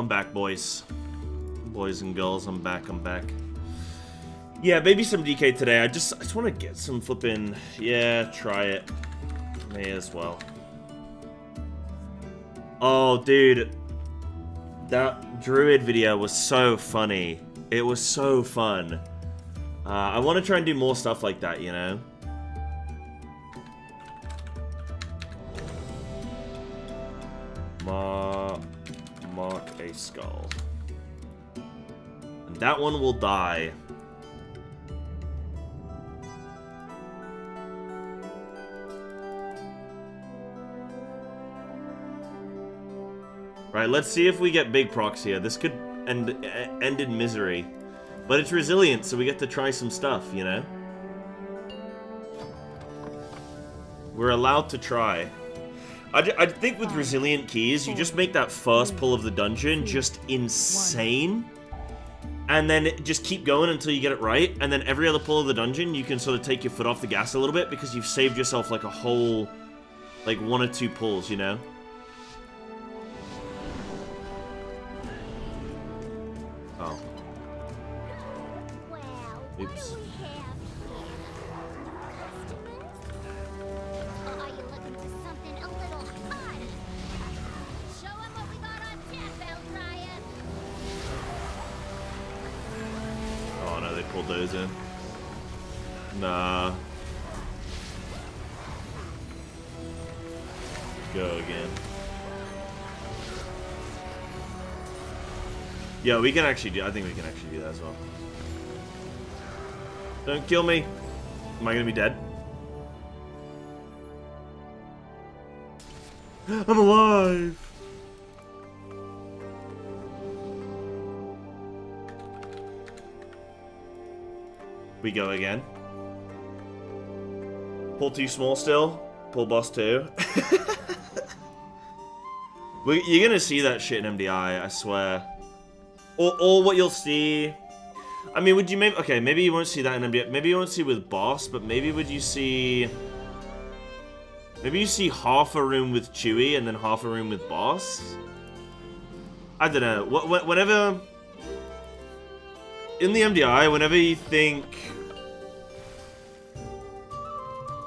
A: I'm back, boys. Boys and girls, I'm back, I'm back. Yeah, maybe some DK today. I just want to get some flipping... Yeah, try it. May as well. Oh, dude. That Druid video was so funny. It was so fun. I want to try and do more stuff like that, you know? Mark a skull. And that one will die. Right, let's see if we get big procs here. This could end in misery. But it's resilient, so we get to try some stuff, you know? We're allowed to try. I think with resilient keys, you just make that first pull of the dungeon just insane. And then just keep going until you get it right. And then every other pull of the dungeon, you can sort of take your foot off the gas a little bit because you've saved yourself like a whole, like 1 or 2 pulls, you know? Oh. Oops. Oh no, they pulled those in. Nah. Go again. Yeah, we can actually do... I think we can actually do that as well. Don't kill me. Am I gonna be dead? I'm alive! We go again. Pull too small still. Pull boss 2. You're gonna see that shit in MDI, I swear. Or what you'll see... I mean, would you maybe... Okay, maybe you won't see that in MDI. Maybe you won't see with boss, but maybe would you see... Maybe you see half a room with Chewie and then half a room with boss? I don't know. Whenever... In the MDI, whenever you think...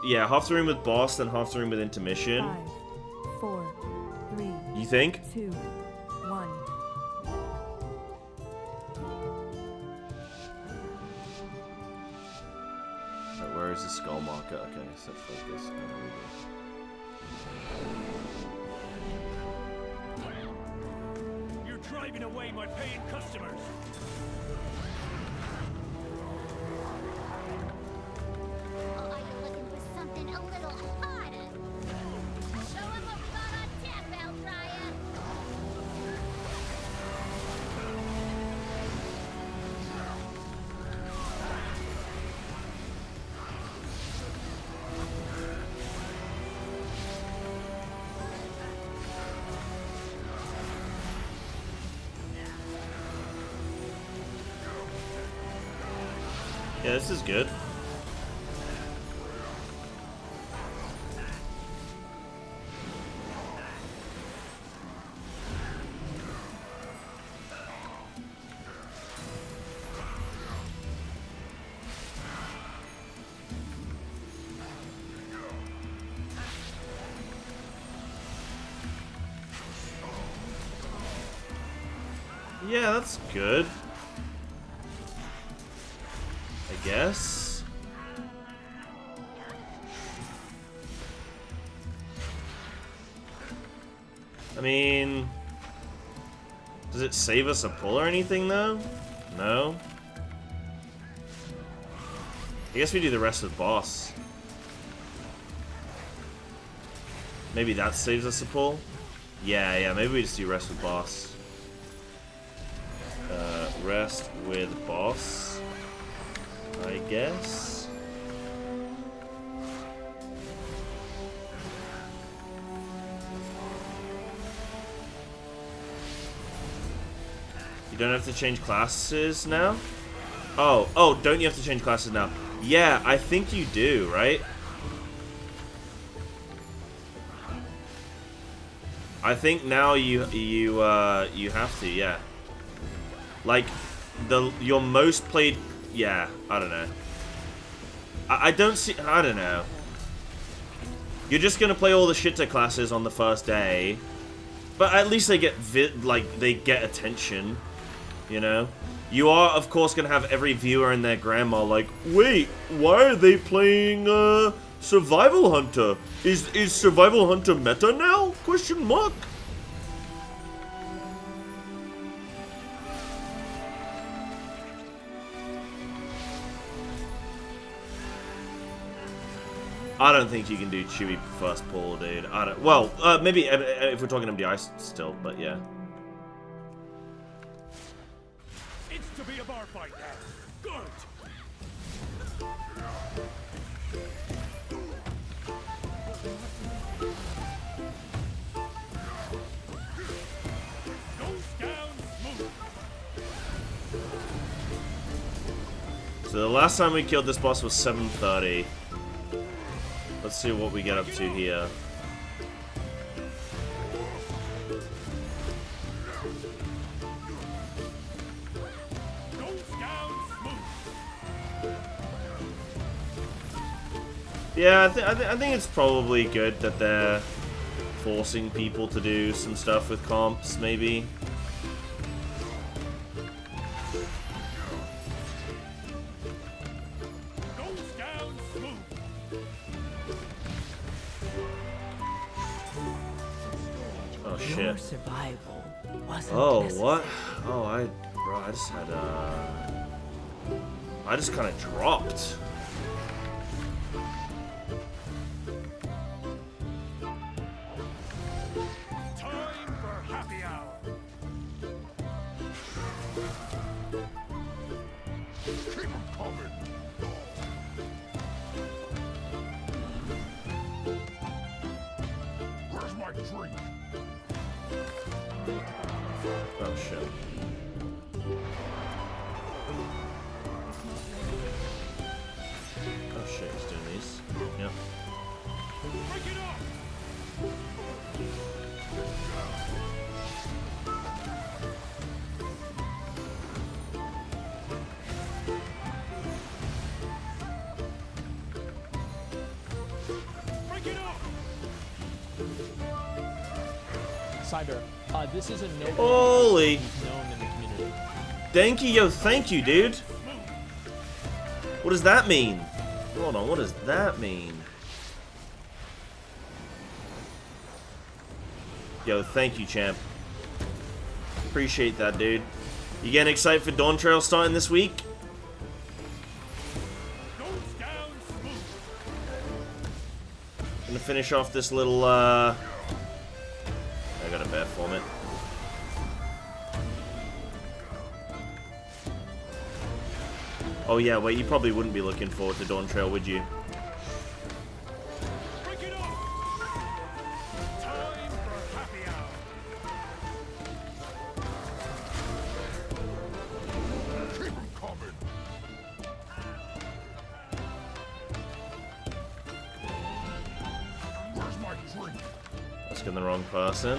A: Yeah, half the room with boss, then half the room with intermission.
C: 5, 4, 3.
A: You think?
C: 2, 1.
A: Right, where is the skull marker? Okay, set focus.
F: You're driving away my paying customers.
H: Are you looking for something a little harder? Show 'em what we got on tap, Outrider.
A: Yeah, this is good. Yeah, that's good. I guess. I mean, does it save us a pull or anything though? No. I guess we do the rest with boss. Maybe that saves us a pull? Yeah, maybe we just do rest with boss. Rest with boss, I guess. You don't have to change classes now? Oh, don't you have to change classes now? Yeah, I think you do, right? I think now you have to, yeah. Like your most played, yeah. I don't know. I don't know. You're just gonna play all the shitter classes on the first day, but at least they get they get attention, you know. You are of course gonna have every viewer and their grandma like, wait, why are they playing Survival Hunter? Is Survival Hunter meta now? Question mark. I don't think you can do Chewy first pull, dude. I don't. Well, maybe if we're talking MDI still, but yeah.
F: It's to be a bar fight. Good.
A: So the last time we killed this boss was 7:30. Let's see what we get up to here. Yeah, I think it's probably good that they're forcing people to do some stuff with comps, maybe. Oh shit.
B: Your survival wasn't
A: Oh,
B: necessary.
A: what? Oh, I just had I just kind of dropped.
F: Time for happy hour.
D: Keep 'em coming. Where's my drink?
A: Oh shit. Oh shit, he's doing these. Yep.
F: Break it up. Break it up.
J: Cyber, this is a no.
A: Holy.
J: Known in the community.
A: Thank you, yo, thank you, dude. What does that mean? Hold on, what does that mean? Yo, thank you, champ. Appreciate that, dude. You getting excited for Dawn Trail starting this week? Gonna finish off this little, I got a bad form it. Oh yeah, wait, you probably wouldn't be looking forward to Dawn Trail, would you?
F: Break it up. Time for happy hour.
D: Keep 'em coming. Where's my drink?
A: Asking the wrong person.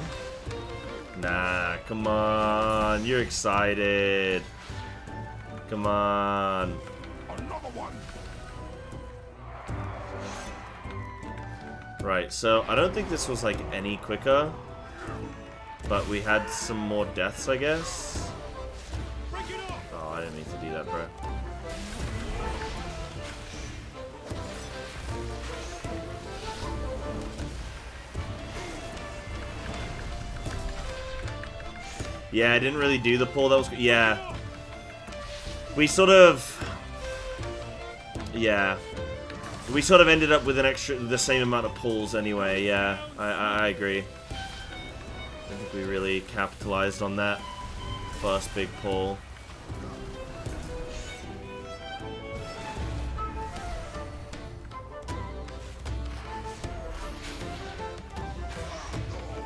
A: Nah, come on. You're excited. Come on.
D: Another one.
A: Right, so I don't think this was like any quicker. But we had some more deaths, I guess.
F: Break it up.
A: Oh, I didn't mean to do that, bro. Yeah, I didn't really do the pull. That was... Yeah. We sort of... Yeah. We sort of ended up with the same amount of pulls anyway, yeah. I agree. I think we really capitalized on that first big pull.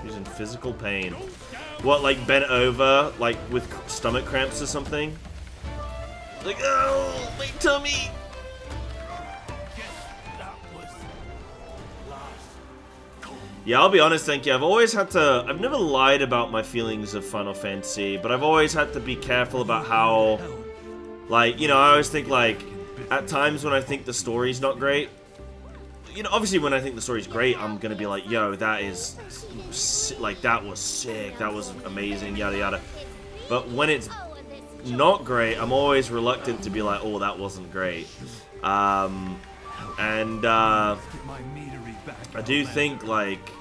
A: Using physical pain. What, like bent over, like with stomach cramps or something? Like, oh, my tummy!
F: Guess that was last call.
A: Yeah, I'll be honest, thank you. I've never lied about my feelings of Final Fantasy, but I've always had to be careful about how, like, you know, I always think, like, at times when I think the story's not great, you know, obviously when I think the story's great, I'm gonna be like, yo, that is, like, that was sick, that was amazing, yada yada. But when it's not great, I'm always reluctant to be like, oh, that wasn't great. I do think, like,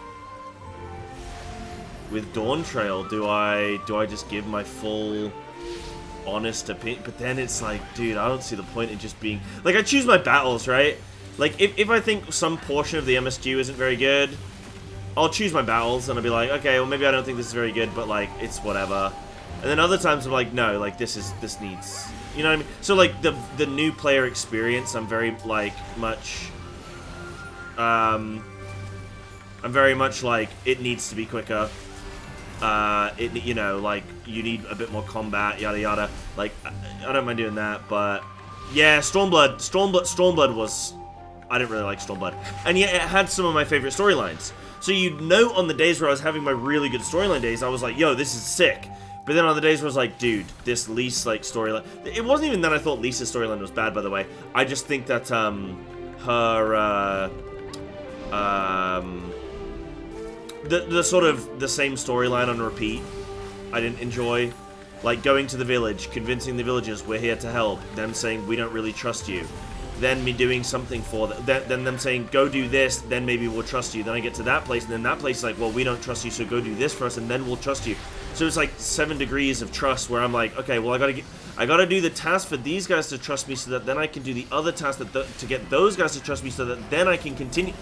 A: with Dawn Trail, do I just give my full honest opinion? But then it's like, dude, I don't see the point in just being, like, I choose my battles, right? Like, if I think some portion of the MSQ isn't very good, I'll choose my battles, and I'll be like, okay, well, maybe I don't think this is very good, but, like, it's whatever. And then other times I'm like, no, like, this needs, you know what I mean? So, like, the new player experience, I'm very, like, much, I'm very much like, it needs to be quicker. You know, like, you need a bit more combat, yada yada. Like, I don't mind doing that, but yeah, Stormblood was, I didn't really like Stormblood, and yet it had some of my favorite storylines. So you'd note on the days where I was having my really good storyline days, I was like, yo, this is sick. But then on the days where I was like, dude, this Lise, like, storyline, it wasn't even that I thought Lisa's storyline was bad, by the way. I just think that the sort of the same storyline on repeat, I didn't enjoy. Like, going to the village, convincing the villagers we're here to help, them saying we don't really trust you, then me doing something for them, then them saying go do this, then maybe we'll trust you. Then I get to that place, and then that place is like, well, we don't trust you, so go do this for us, and then we'll trust you. So it's like 7 degrees of trust where I'm like, okay, well, I gotta do the task for these guys to trust me, so that then I can do the other task to get those guys to trust me, so that then I can continue.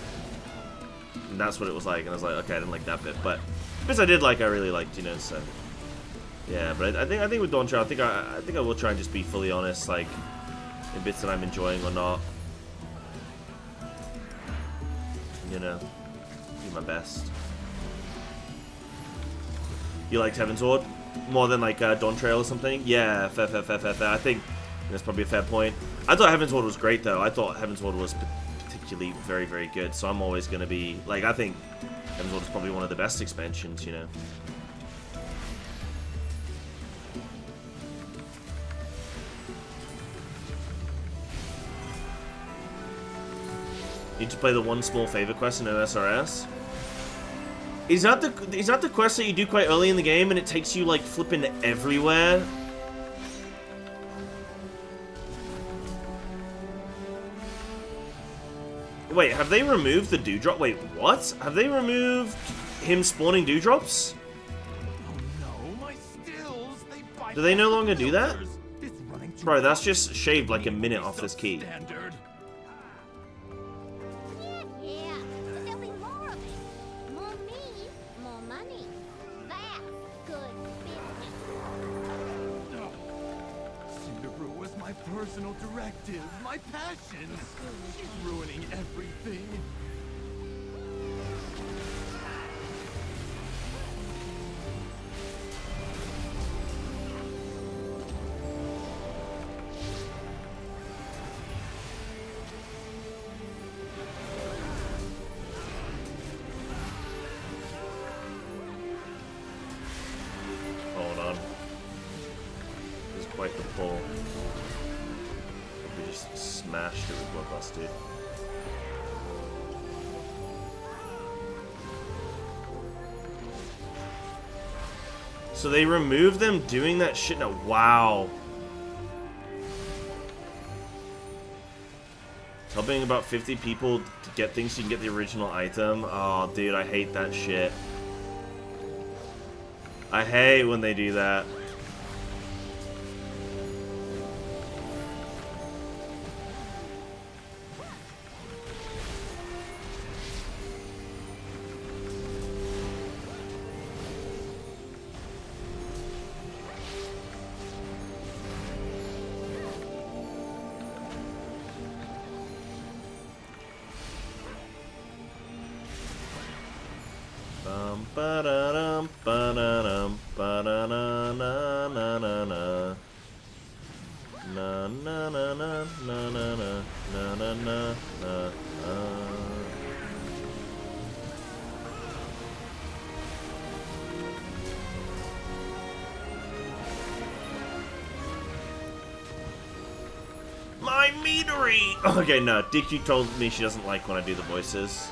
A: And that's what it was like, and I was like, okay, I didn't like that bit, but bits I did like, I really liked, you know. So yeah, but I think with Dawn Trail, I think I will try and just be fully honest, like, in bits that I'm enjoying or not. You know, do my best. You liked Heaven's Ward more than, like, Dawn Trail or something? Yeah, fair. I think that's probably a fair point. I thought Heaven's Ward was great, though. I thought Heaven's Ward was particularly very, very good. So I'm always going to be, like, I think Heaven's Ward is probably one of the best expansions, you know. Need to play the one small favor quest in OSRS. Is that the quest that you do quite early in the game and it takes you, like, flipping everywhere? Wait, have they removed the dewdrop? Wait, what? Have they removed him spawning dewdrops?
I: Oh no, my stills,
A: Do they no longer do that? Bro, that's just shaved like a minute off this key.
I: Standard.
H: Yeah, but there'll be more of it. More me, more money. That's good business.
I: Cinderbrew was my personal directive, my passion. She's ruining everything.
A: Hold on. This is quite the pull. We just smashed it with Bloodlust, dude. So they removed them doing that shit now. Wow. Helping about 50 people to get things so you can get the original item. Oh, dude, I hate that shit. I hate when they do that. Ba-da-dum, ba-da-dum, ba-da-na-na-na-na-na. Na-na-na-na-na-na-na-na-na-na-na. my meadery! Okay, no. DQ told me she doesn't like when I do the voices.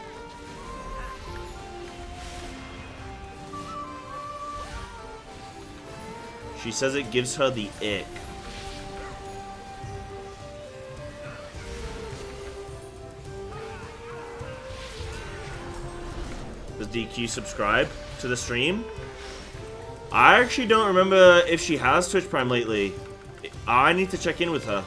A: She says it gives her the ick. Does DQ subscribe to the stream? I actually don't remember if she has Twitch Prime lately. I need to check in with her.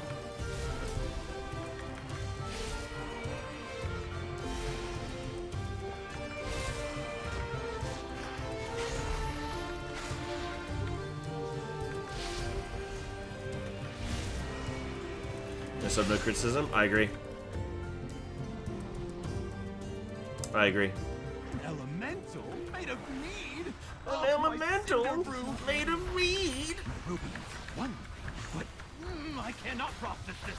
A: No sub, no criticism. I agree. I agree.
I: Elemental made of mead.
A: An elemental made of mead.
I: Ruby, one, but I cannot process this.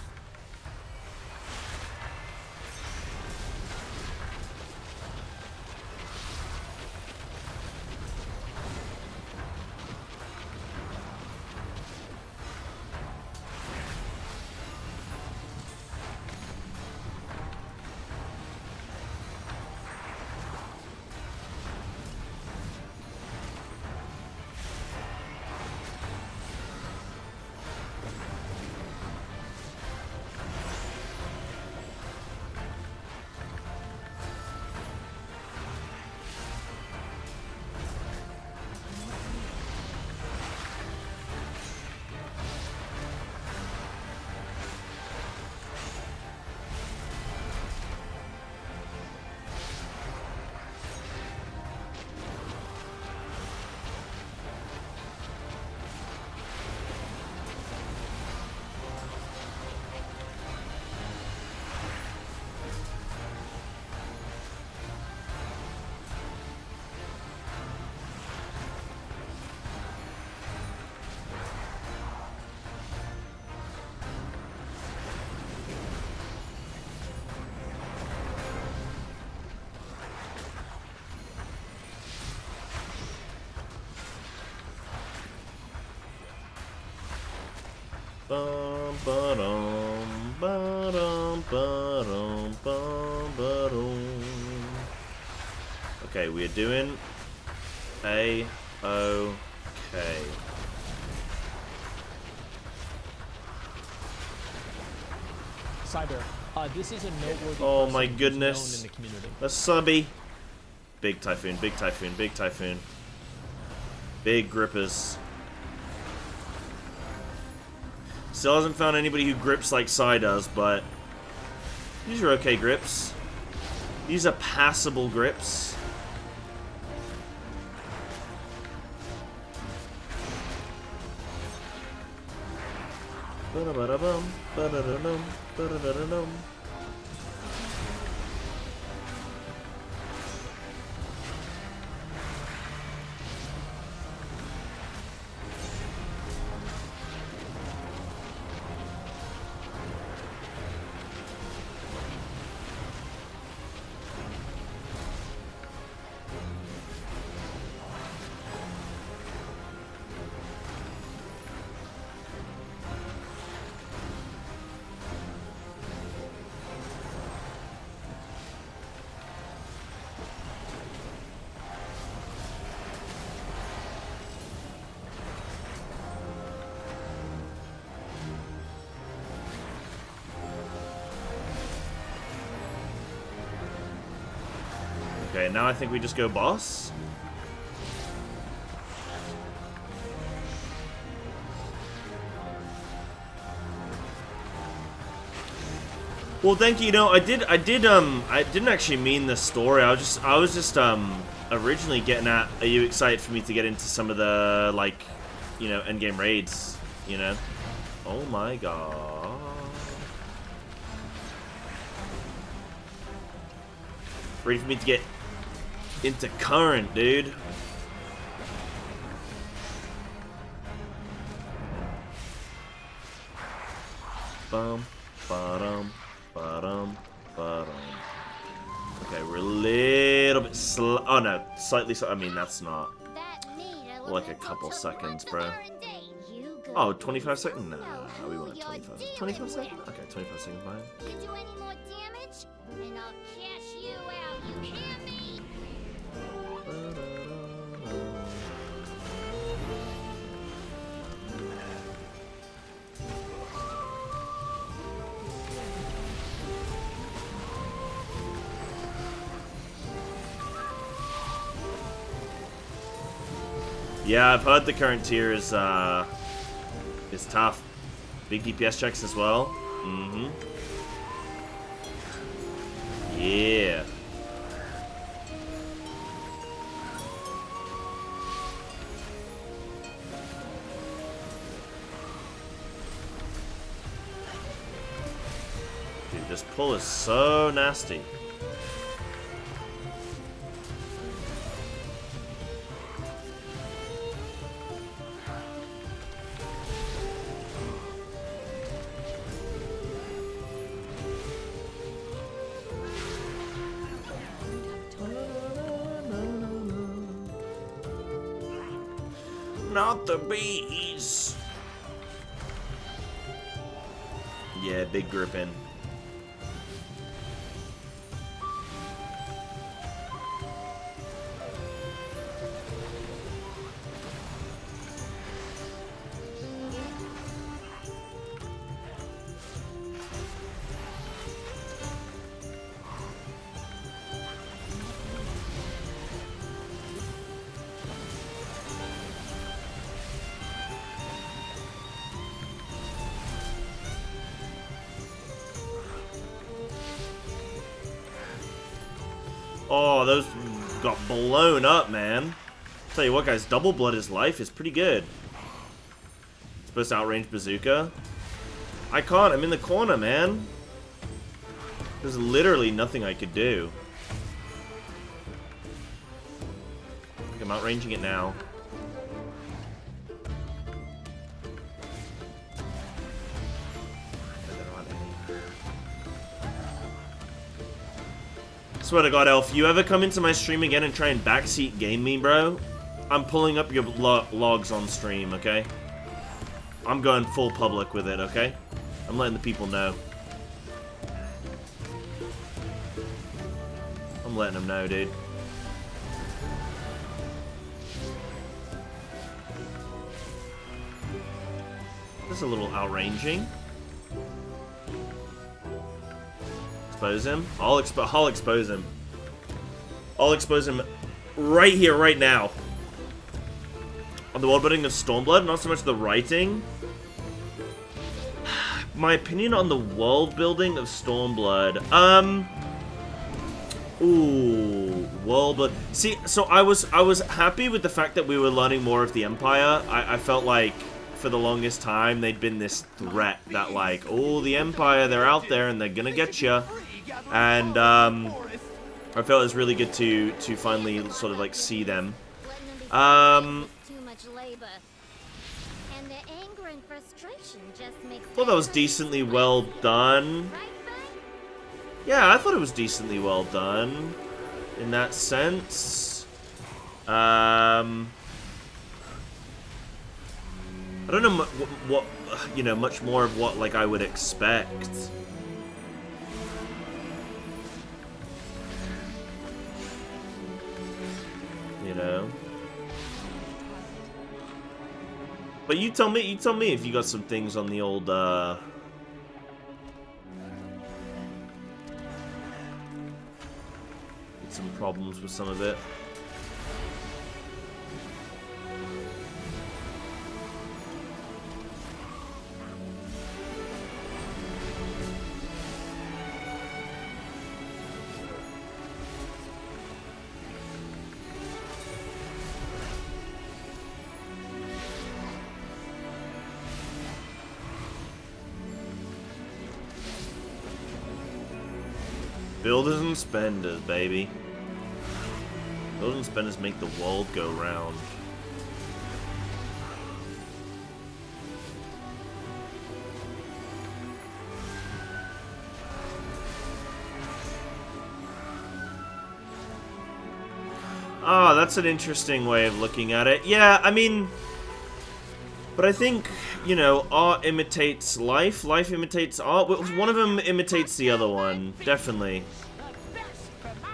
A: Bum, ba-dum, ba-dum, ba-dum, bum, ba-dum. Okay, we are doing A-OK.
J: Cyber, this is a noteworthy
A: Oh
J: person
A: my
J: who's
A: goodness.
J: known in the community.
A: A subby. Big typhoon, big typhoon, big typhoon. Big grippers. Still hasn't found anybody who grips like Psy does, but these are okay grips. These are passable grips. Ba-da-ba-da-bum, ba-da-da-dum, ba-da-da-da-dum. Okay, now I think we just go boss. Well, thank you. You know, I didn't actually mean this story. I was just originally getting at, are you excited for me to get into some of the, like, you know, endgame raids, you know? Oh my god. Ready for me to get into current, dude. Bum, ba-dum, ba-dum, ba-dum. Okay, we're a little bit oh no, slightly I mean, that's not. Like a couple seconds, bro. Oh, 25 seconds? Nah, we want 25 seconds? Okay, 25 seconds behind.
H: You do any more damage, and I'll cash you out, you hear me?
A: Yeah, I've heard the current tier is tough. Big DPS checks as well. Mm-hmm. Yeah. Dude, this pull is so nasty. Not the bees. Yeah, big group in. Oh, those got blown up, man. Tell you what, guys, double blood his life is pretty good. Supposed to outrange bazooka. I can't. I'm in the corner, man. There's literally nothing I could do. I think I'm outranging it now. Swear to God, Elf, you ever come into my stream again and try and backseat game me, bro? I'm pulling up your logs on stream, okay? I'm going full public with it, okay? I'm letting the people know. I'm letting them know, dude. This is a little outranging. Expose him. I'll expose him. I'll expose him right here, right now. On the world building of Stormblood, not so much the writing. My opinion on the world building of Stormblood. Ooh, world build. See, so I was happy with the fact that we were learning more of the Empire. I felt like for the longest time they'd been this threat that like, oh, the Empire, they're out there and they're gonna get you. And I felt it was really good to finally sort of like see them.
H: Too much labor. And the anger and frustration just makes
A: I thought that was decently well done. Yeah, I thought it was decently well done in that sense. I don't know what you know, much more of what like I would expect. You know. But you tell me if you got some things on the old some problems with some of it. Builders and spenders, baby. Builders and spenders make the world go round. Oh, that's an interesting way of looking at it. Yeah, I mean, But I think, you know, art imitates life, life imitates art. One of them imitates the other one, definitely.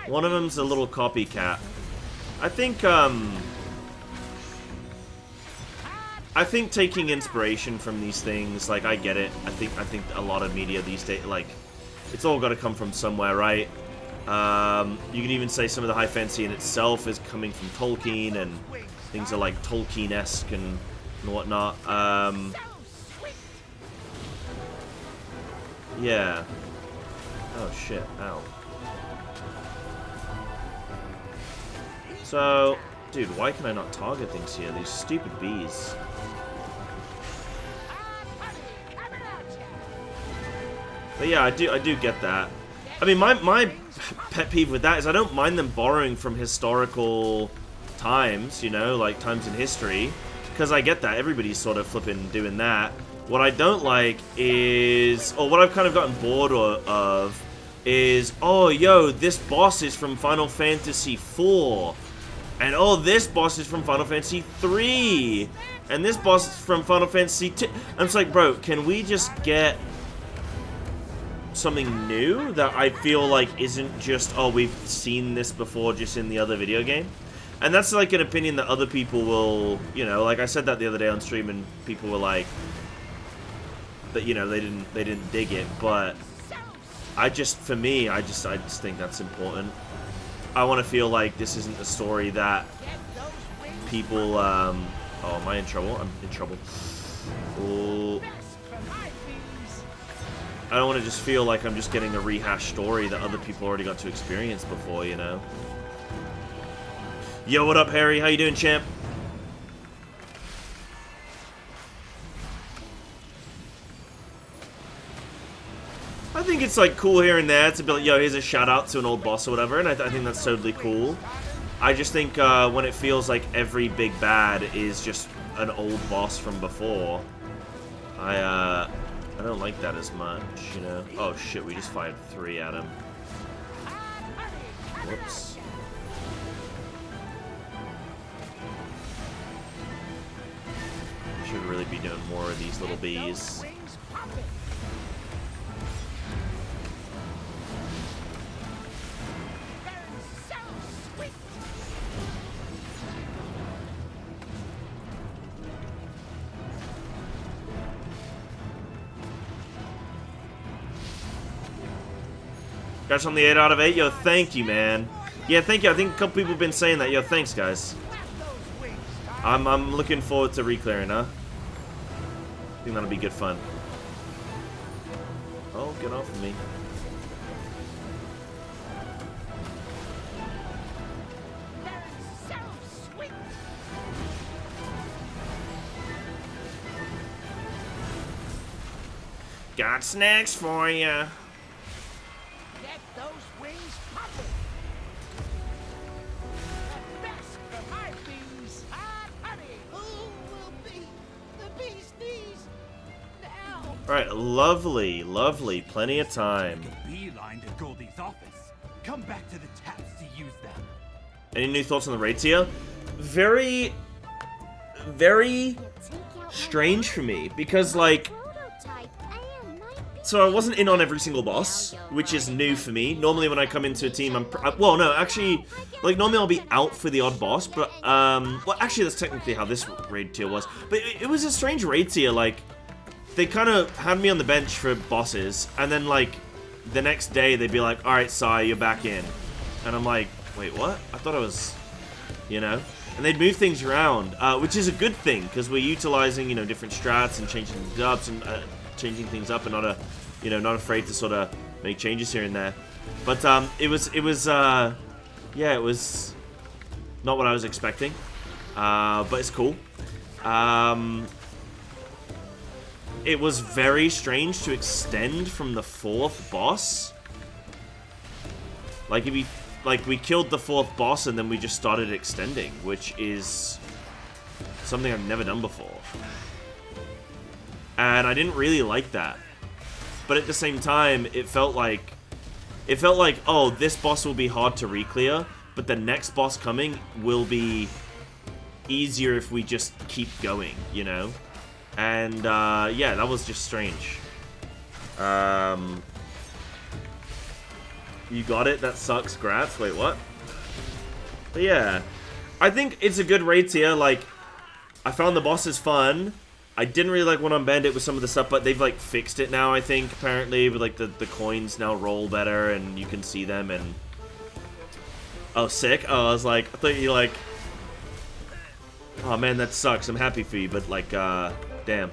A: One of them's a little copycat. I think taking inspiration from these things, like, I get it. I think a lot of media these days, like, it's all got to come from somewhere, right? You can even say some of the high fantasy in itself is coming from Tolkien, and things are like Tolkien-esque and whatnot. Yeah. Oh shit! Ow. So, dude, why can I not target things here? These stupid bees. But yeah, I do get that. I mean, my pet peeve with that is I don't mind them borrowing from historical times, you know, like times in history, because I get that. Everybody's sort of flipping doing that. What I don't like is, or what I've kind of gotten bored of, is, oh, yo, this boss is from Final Fantasy IV. And, oh, this boss is from Final Fantasy III. And this boss is from Final Fantasy II. I'm just like, bro, can we just get something new that I feel like isn't just, oh, we've seen this before just in the other video game? And that's like an opinion that other people will, you know, like I said that the other day on stream and people were like, that, you know, they didn't dig it, but I just, for me, I just think that's important. I want to feel like this isn't a story that people, oh, am I in trouble? I'm in trouble. Oh. I don't want to just feel like I'm just getting a rehashed story that other people already got to experience before, you know? Yo, what up, Harry? How you doing, champ? I think it's, like, cool here and there to be like, yo, here's a shout-out to an old boss or whatever, and I think that's totally cool. I just think when it feels like every big bad is just an old boss from before, I don't like that as much, you know? Oh, shit, we just fired 3 at him. Whoops. Should really be doing more of these little bees. Guys on the 8 out of 8, yo, thank you, man. Yeah, thank you. I think a couple people have been saying that. Yo, thanks, guys. I'm looking forward to re-clearing, huh? I think that'll be good fun. Oh, get off of me. Got snacks for ya. Alright, lovely, lovely, plenty of time.
I: Beeline to Goldie's office. Come back to the taps to use them.
A: Any new thoughts on the raids here? Very, very strange for me, because, like, so I wasn't in on every single boss, which is new for me. Normally when I come into a team, well, no, actually, like, normally I'll be out for the odd boss, but, well, actually, that's technically how this raid tier was. But it was a strange raid tier, like, they kind of had me on the bench for bosses, and then, like, the next day they'd be like, alright, Sai, you're back in. And I'm like, wait, what? I thought I was, you know? And they'd move things around, which is a good thing, because we're utilizing, you know, different strats and changing things up, and not you know, not afraid to sort of make changes here and there. But it was yeah, it was not what I was expecting, but it's cool. It was very strange to extend from the 4th boss. Like, we killed the 4th boss and then we just started extending, which is something I've never done before. And I didn't really like that. But at the same time, it felt like, oh, this boss will be hard to re-clear, but the next boss coming will be easier if we just keep going, you know? And yeah, that was just strange. You got it? That sucks, Grats. Wait, what? But yeah, I think it's a good raid tier. Like, I found the bosses fun. I didn't really like 1 on Bandit with some of the stuff, but they've like fixed it now, I think, apparently, with like the coins now roll better and you can see them. And oh, sick. Oh, I was like, I thought you like, oh man, that sucks. I'm happy for you, but like, damn.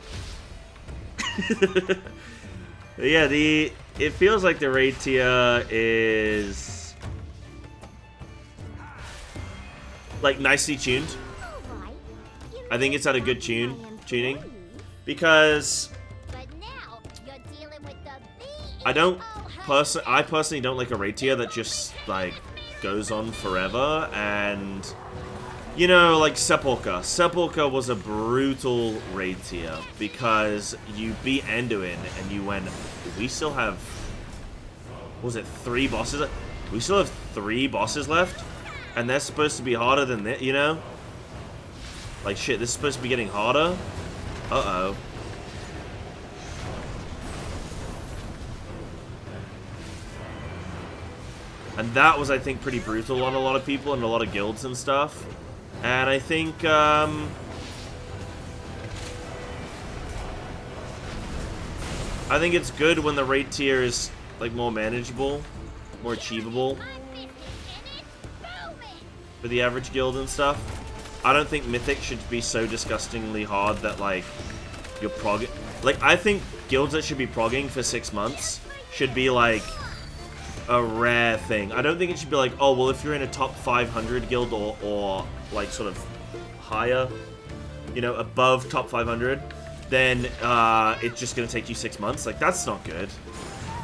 A: Yeah, it feels like the raid tier is like nicely tuned. I think it's at a good tuning because I personally don't like a raid tier that just like goes on forever. And you know, like Sepulchre was a brutal raid tier because you beat Anduin and you went, we still have, what was it, 3 bosses? We still have 3 bosses left, and they're supposed to be harder than this, you know? Like, shit, this is supposed to be getting harder? Uh-oh. And that was, I think, pretty brutal on a lot of people and a lot of guilds and stuff. And I think, it's good when the raid tier is, like, more manageable, more achievable for the average guild and stuff. I don't think Mythic should be so disgustingly hard that, like, you're progging. Like, I think guilds that should be progging for 6 months should be, like, a rare thing. I don't think it should be like, oh, well, if you're in a top 500 guild or like, sort of higher, you know, above top 500, then it's just going to take you 6 months. Like, that's not good.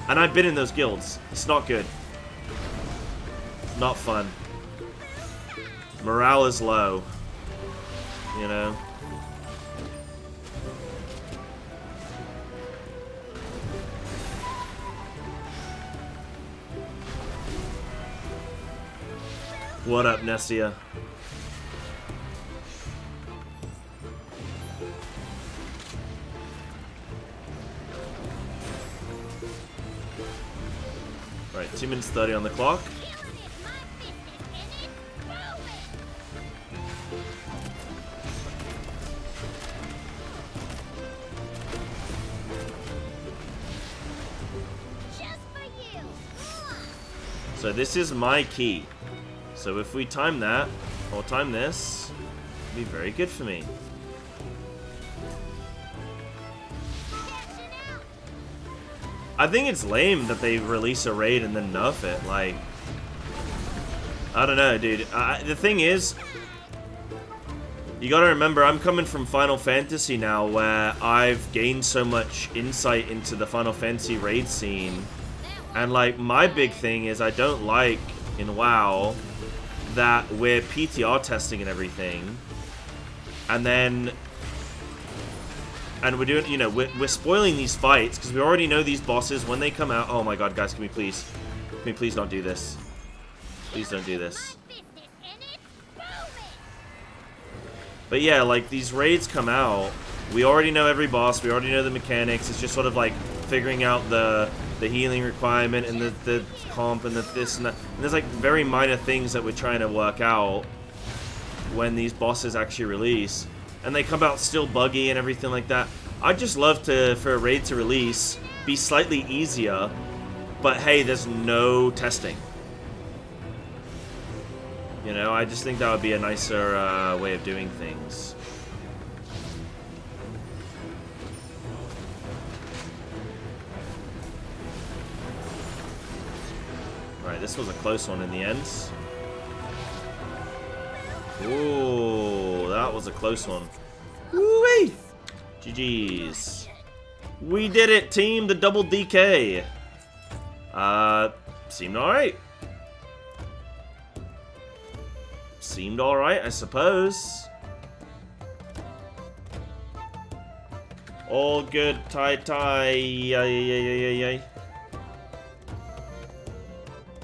A: And I've been in those guilds. It's not good. It's not fun. Morale is low. You know? What up, Nessia? Right, 2 minutes 30 on the clock. So this is my key. So if we time that, or time this, it'll be very good for me. I think it's lame that they release a raid and then nerf it. Like, I don't know, dude. The thing is, you gotta remember, I'm coming from Final Fantasy now, where I've gained so much insight into the Final Fantasy raid scene. And, like, my big thing is I don't like, in WoW, that we're PTR testing and everything, and then, and we're doing, you know, we're spoiling these fights, because we already know these bosses when they come out. Oh my god, guys, can we please not do this? Please don't do this. But yeah, like, these raids come out, we already know every boss, we already know the mechanics. It's just sort of like figuring out the healing requirement and the comp and the this and that. And there's like very minor things that we're trying to work out when these bosses actually release. And they come out still buggy and everything like that. I'd just love for a raid to release, be slightly easier, but hey, there's no testing. You know, I just think that would be a nicer way of doing things. Alright, this was a close one in the end. Ooh, that was a close one. Woo-wee! GG's. We did it, team! The double DK! Seemed alright. Seemed alright, I suppose. All good, tie. Yay.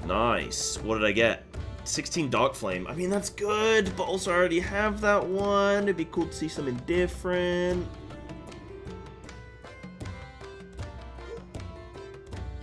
A: Nice. What did I get? 16 Dark Flame. I mean, that's good, but also I already have that one. It'd be cool to see something different.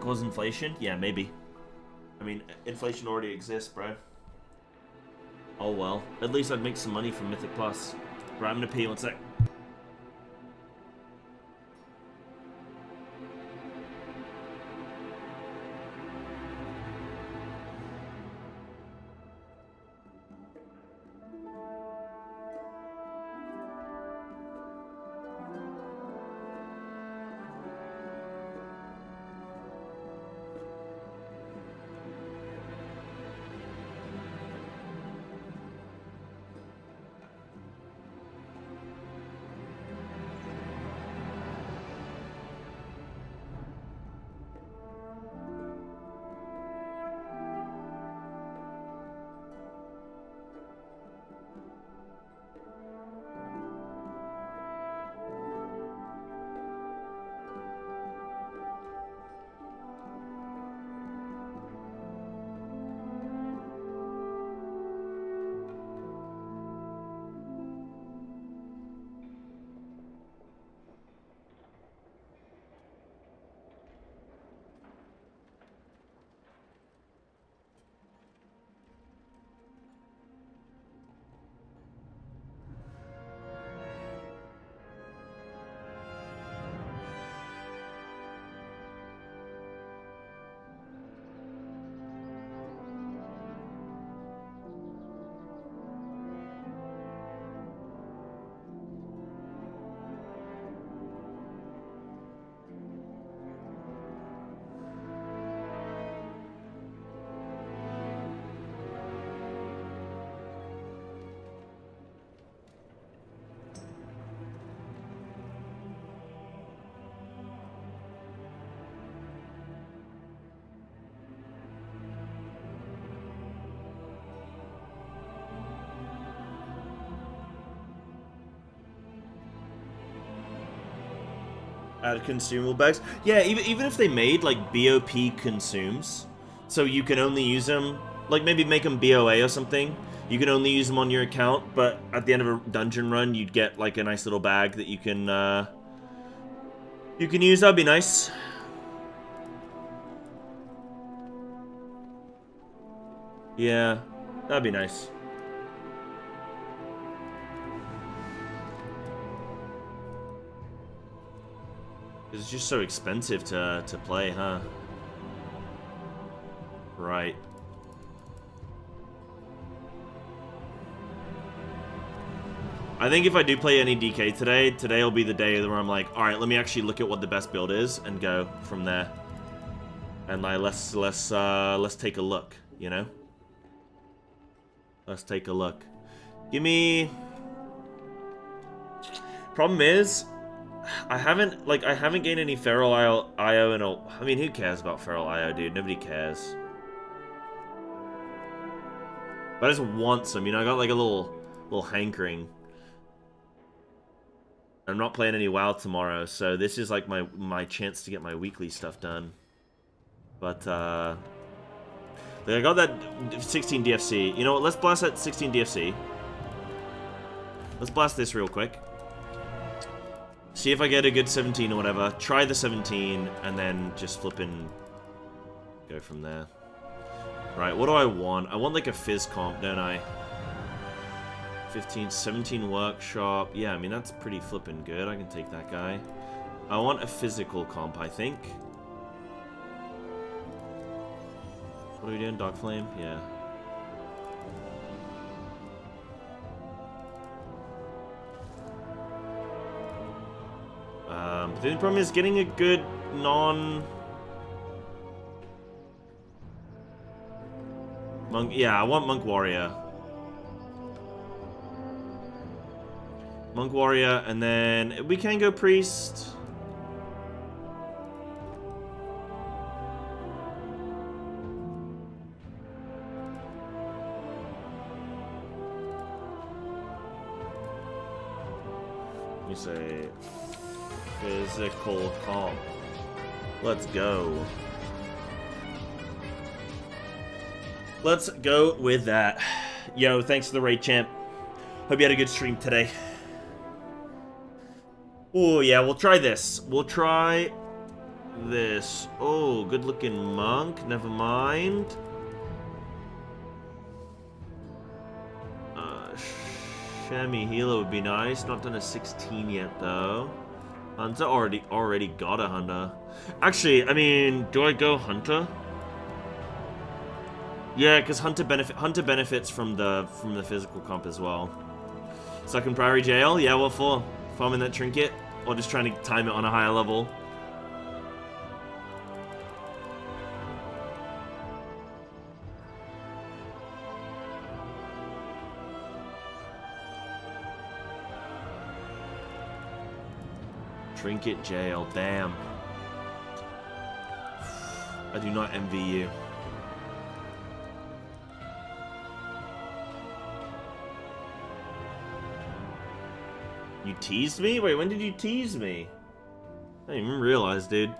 A: Cause inflation? Yeah, maybe. I mean, inflation already exists, bro. Oh well. At least I'd make some money from Mythic Plus. Right, I'm gonna pee 1 sec. Add consumable bags. Yeah, even if they made like BOP consumes, so you can only use them, like maybe make them BOA or something. You can only use them on your account, but at the end of a dungeon run, you'd get like a nice little bag that you can use. That'd be nice. Yeah, that'd be nice. It's just so expensive to play, huh? Right. I think if I do play any DK today will be the day where I'm like, alright, let me actually look at what the best build is and go from there. And like, let's take a look, you know? Let's take a look. Give me... Problem is, I haven't gained any Feral IO in a... I mean, who cares about Feral IO, dude? Nobody cares. But I just want some, you know? I got like a little hankering. I'm not playing any WoW tomorrow, so this is like my chance to get my weekly stuff done. But, I got that 16 DFC. You know what? Let's blast that 16 DFC. Let's blast this real quick. See if I get a good 17 or whatever. Try the 17, and then just flipping go from there. Right, what do I want? I want like a Fizz comp, don't I? 15, 17 workshop. Yeah, I mean, that's pretty flipping good. I can take that guy. I want a physical comp, I think. What are we doing? Dark Flame? Yeah. But the only problem is getting a good non... Monk... Yeah, I want Monk Warrior. Monk Warrior, and then we can go Priest. Let me say physical comp. Let's go. Let's go with that. Yo, thanks for the raid, champ. Hope you had a good stream today. Oh, yeah, we'll try this. We'll try this? Oh, good looking monk. Never mind. Chamois healer would be nice. Not done a 16 yet though. Hunter already got a hunter. Actually, I mean, do I go hunter? Yeah, because hunter benefits from the physical comp as well. Second Priory Jail. Yeah, what for? Farming that trinket, or just trying to time it on a higher level. Trinket Jail, damn. I do not envy you. You teased me? Wait, when did you tease me? I didn't even realize, dude.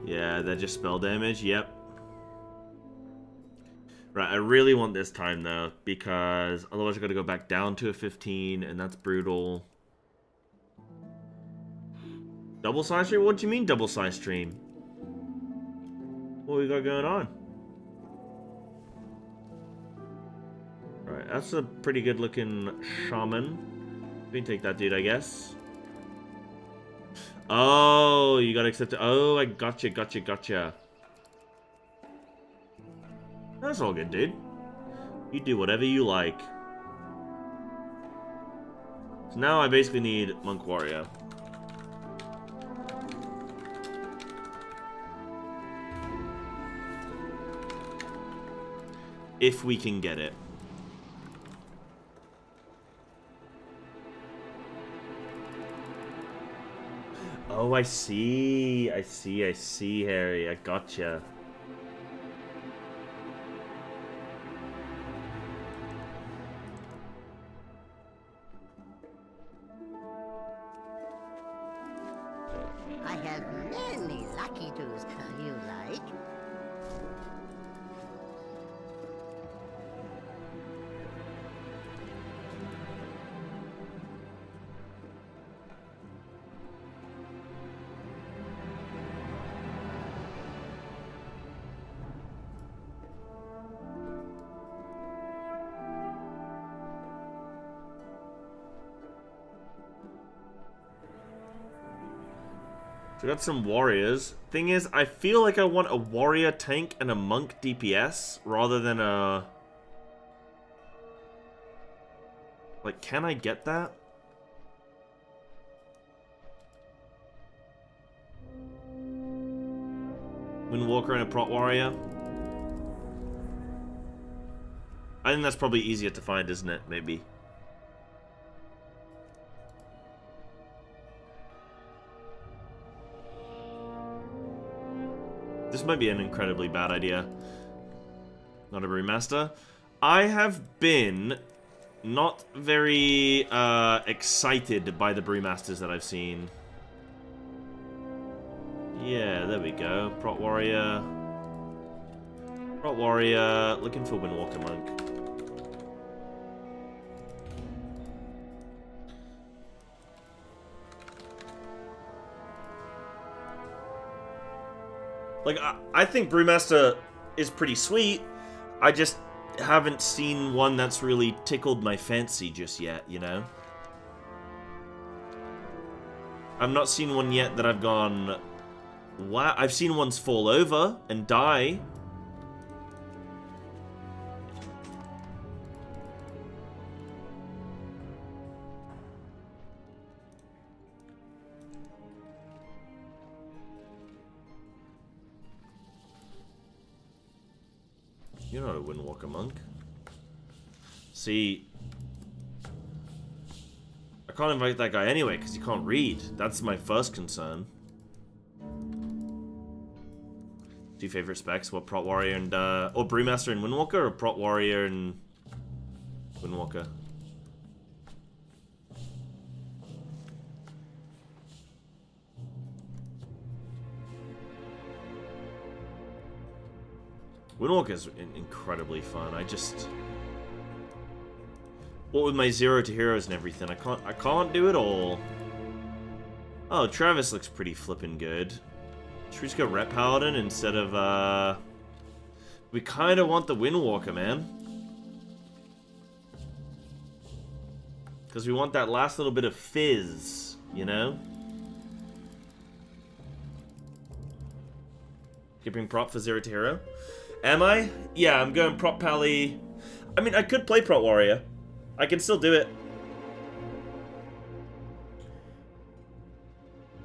A: Yeah, that just spell damage, yep. Right, I really want this time though, because otherwise I gotta go back down to a 15, and that's brutal. Double size stream? What do you mean double size stream? What we got going on? Right, that's a pretty good looking shaman. We can take that dude, I guess. Oh, you gotta accept it. Oh, I gotcha. That's all good, dude. You do whatever you like. So now I basically need Monk Warrior. If we can get it. Oh, I see, Harry. I gotcha.
E: I have many lucky tools you like.
A: So we got some warriors. Thing is, I feel like I want a warrior tank and a monk DPS rather than a... Like, can I get that? Windwalker and a prot warrior? I think that's probably easier to find, isn't it? Maybe. This might be an incredibly bad idea. Not a remaster. I have been not very excited by the brewmasters that I've seen. Yeah, there we go. Prot warrior. Prot warrior. Looking for Windwalker monk. Like, I think Brewmaster is pretty sweet. I just haven't seen one that's really tickled my fancy just yet, you know? I've not seen one yet that I've gone... Wow, I've seen ones fall over and die. You're not a Windwalker monk. See, I can't invite that guy anyway because he can't read. That's my first concern. Two favorite specs? What, Prot Warrior and or Brewmaster and Windwalker, or Prot Warrior and Windwalker? Windwalker's incredibly fun. I just... What with my 0-to-heroes and everything, I can't do it all. Oh, Travis looks pretty flippin' good. Should we just go Rep Paladin instead of, We kinda want the Windwalker, man. Because we want that last little bit of fizz, you know? Keeping prop for 0-to-hero. Am I? Yeah, I'm going prop pally. I mean, I could play prop warrior. I can still do it.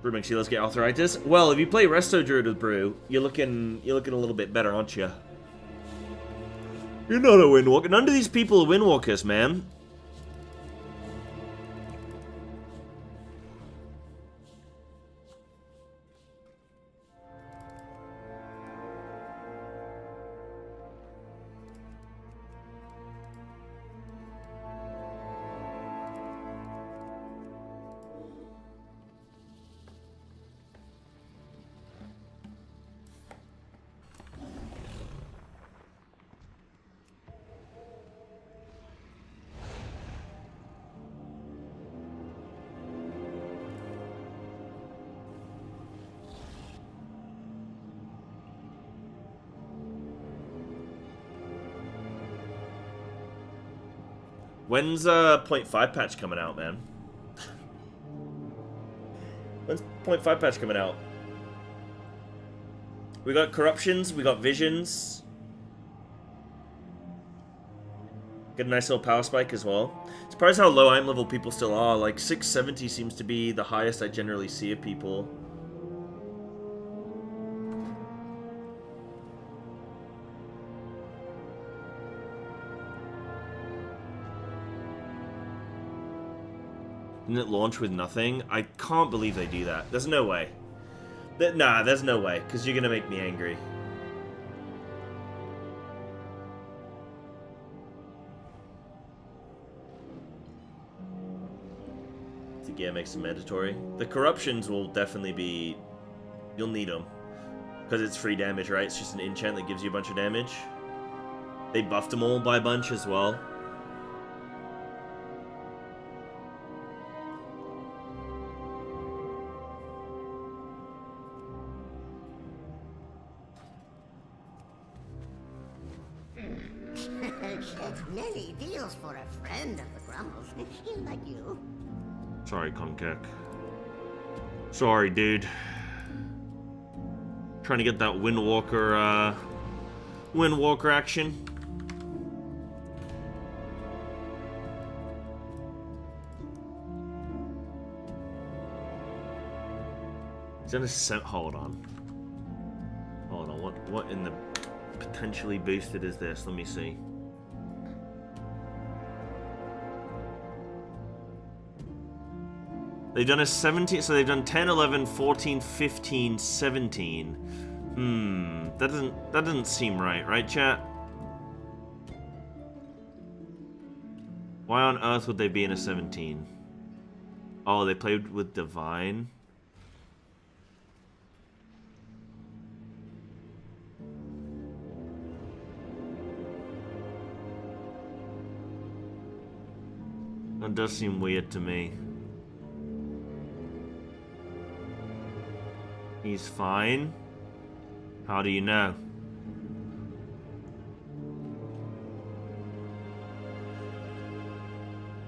A: Brew makes you let's get arthritis. Well, if you play Resto Druid with Brew, you're looking a little bit better, aren't you? You're not a Windwalker. None of these people are Windwalkers, man. When's 0.5 patch coming out, man? When's 0.5 patch coming out? We got corruptions, we got visions. Get a nice little power spike as well. Surprised how low item level people still are. Like 670 seems to be the highest I generally see of people. Didn't it launch with nothing? I can't believe they do that. There's no way. Nah, there's no way, because you're going to make me angry. The gear makes them mandatory. The corruptions will definitely be... You'll need them. Because it's free damage, right? It's just an enchant that gives you a bunch of damage. They buffed them all by a bunch as well.
E: It's many deals for a friend of the Grumbles, like you.
A: Sorry, Konkek. Sorry, dude. Trying to get that Windwalker action. He's gonna hold on. Hold on, what in the potentially boosted is this? Let me see. They've done a 17, so they've done 10, 11, 14, 15, 17. That doesn't seem right, chat? Why on earth would they be in a 17? Oh, they played with Divine. That does seem weird to me. He's fine. How do you know?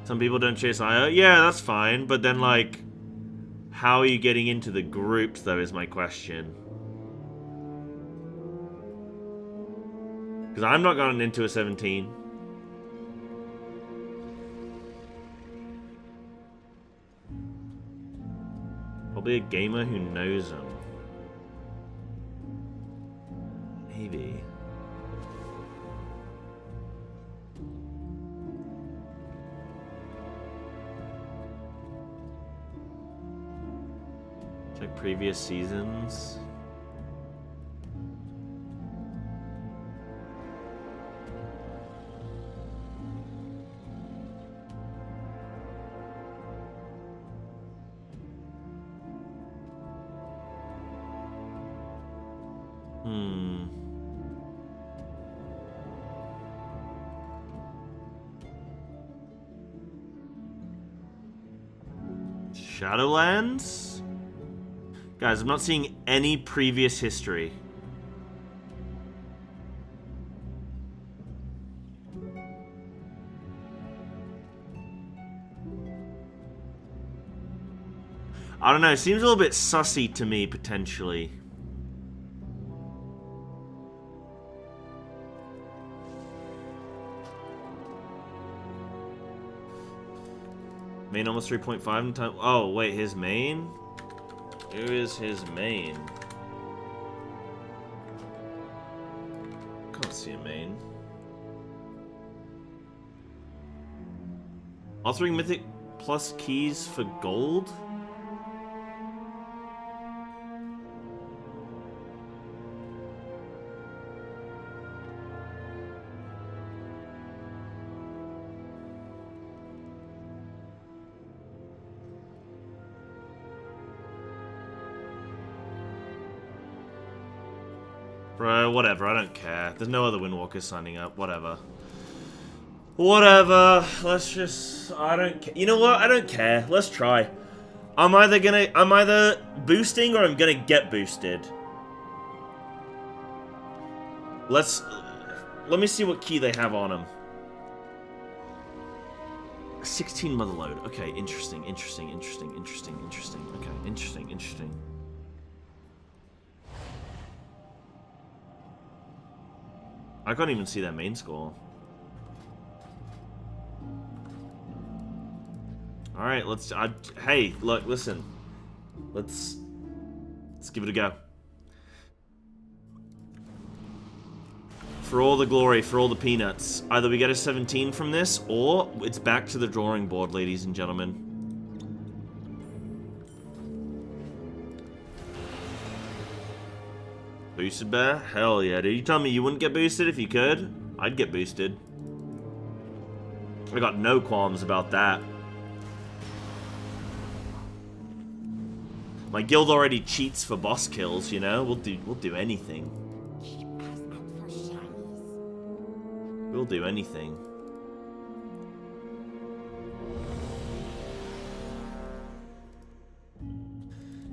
A: Some people don't chase IO. Yeah, that's fine. But then, like, how are you getting into the groups, though, is my question. Because I'm not going into a 17. Probably a gamer who knows him. Maybe. Check previous seasons. Shadowlands? Guys, I'm not seeing any previous history. I don't know, it seems a little bit sussy to me, potentially. Main almost 3.5 in time. Oh, wait, his main? Who is his main? Can't see a main. Authoring Mythic plus keys for gold? Bro, whatever, I don't care. There's no other Windwalkers signing up, whatever. Whatever, let's just... I don't care. You know what? I don't care. Let's try. I'm either boosting or I'm gonna get boosted. Let me see what key they have on him. 16 motherload. Okay, interesting. Okay, interesting. I can't even see that main score. Alright, hey, look, listen. Let's give it a go. For all the glory, for all the peanuts. Either we get a 17 from this, or it's back to the drawing board, ladies and gentlemen. Boosted bear? Hell yeah, dude. You tell me you wouldn't get boosted if you could? I'd get boosted. I got no qualms about that. My guild already cheats for boss kills, you know? We'll do anything. We'll do anything.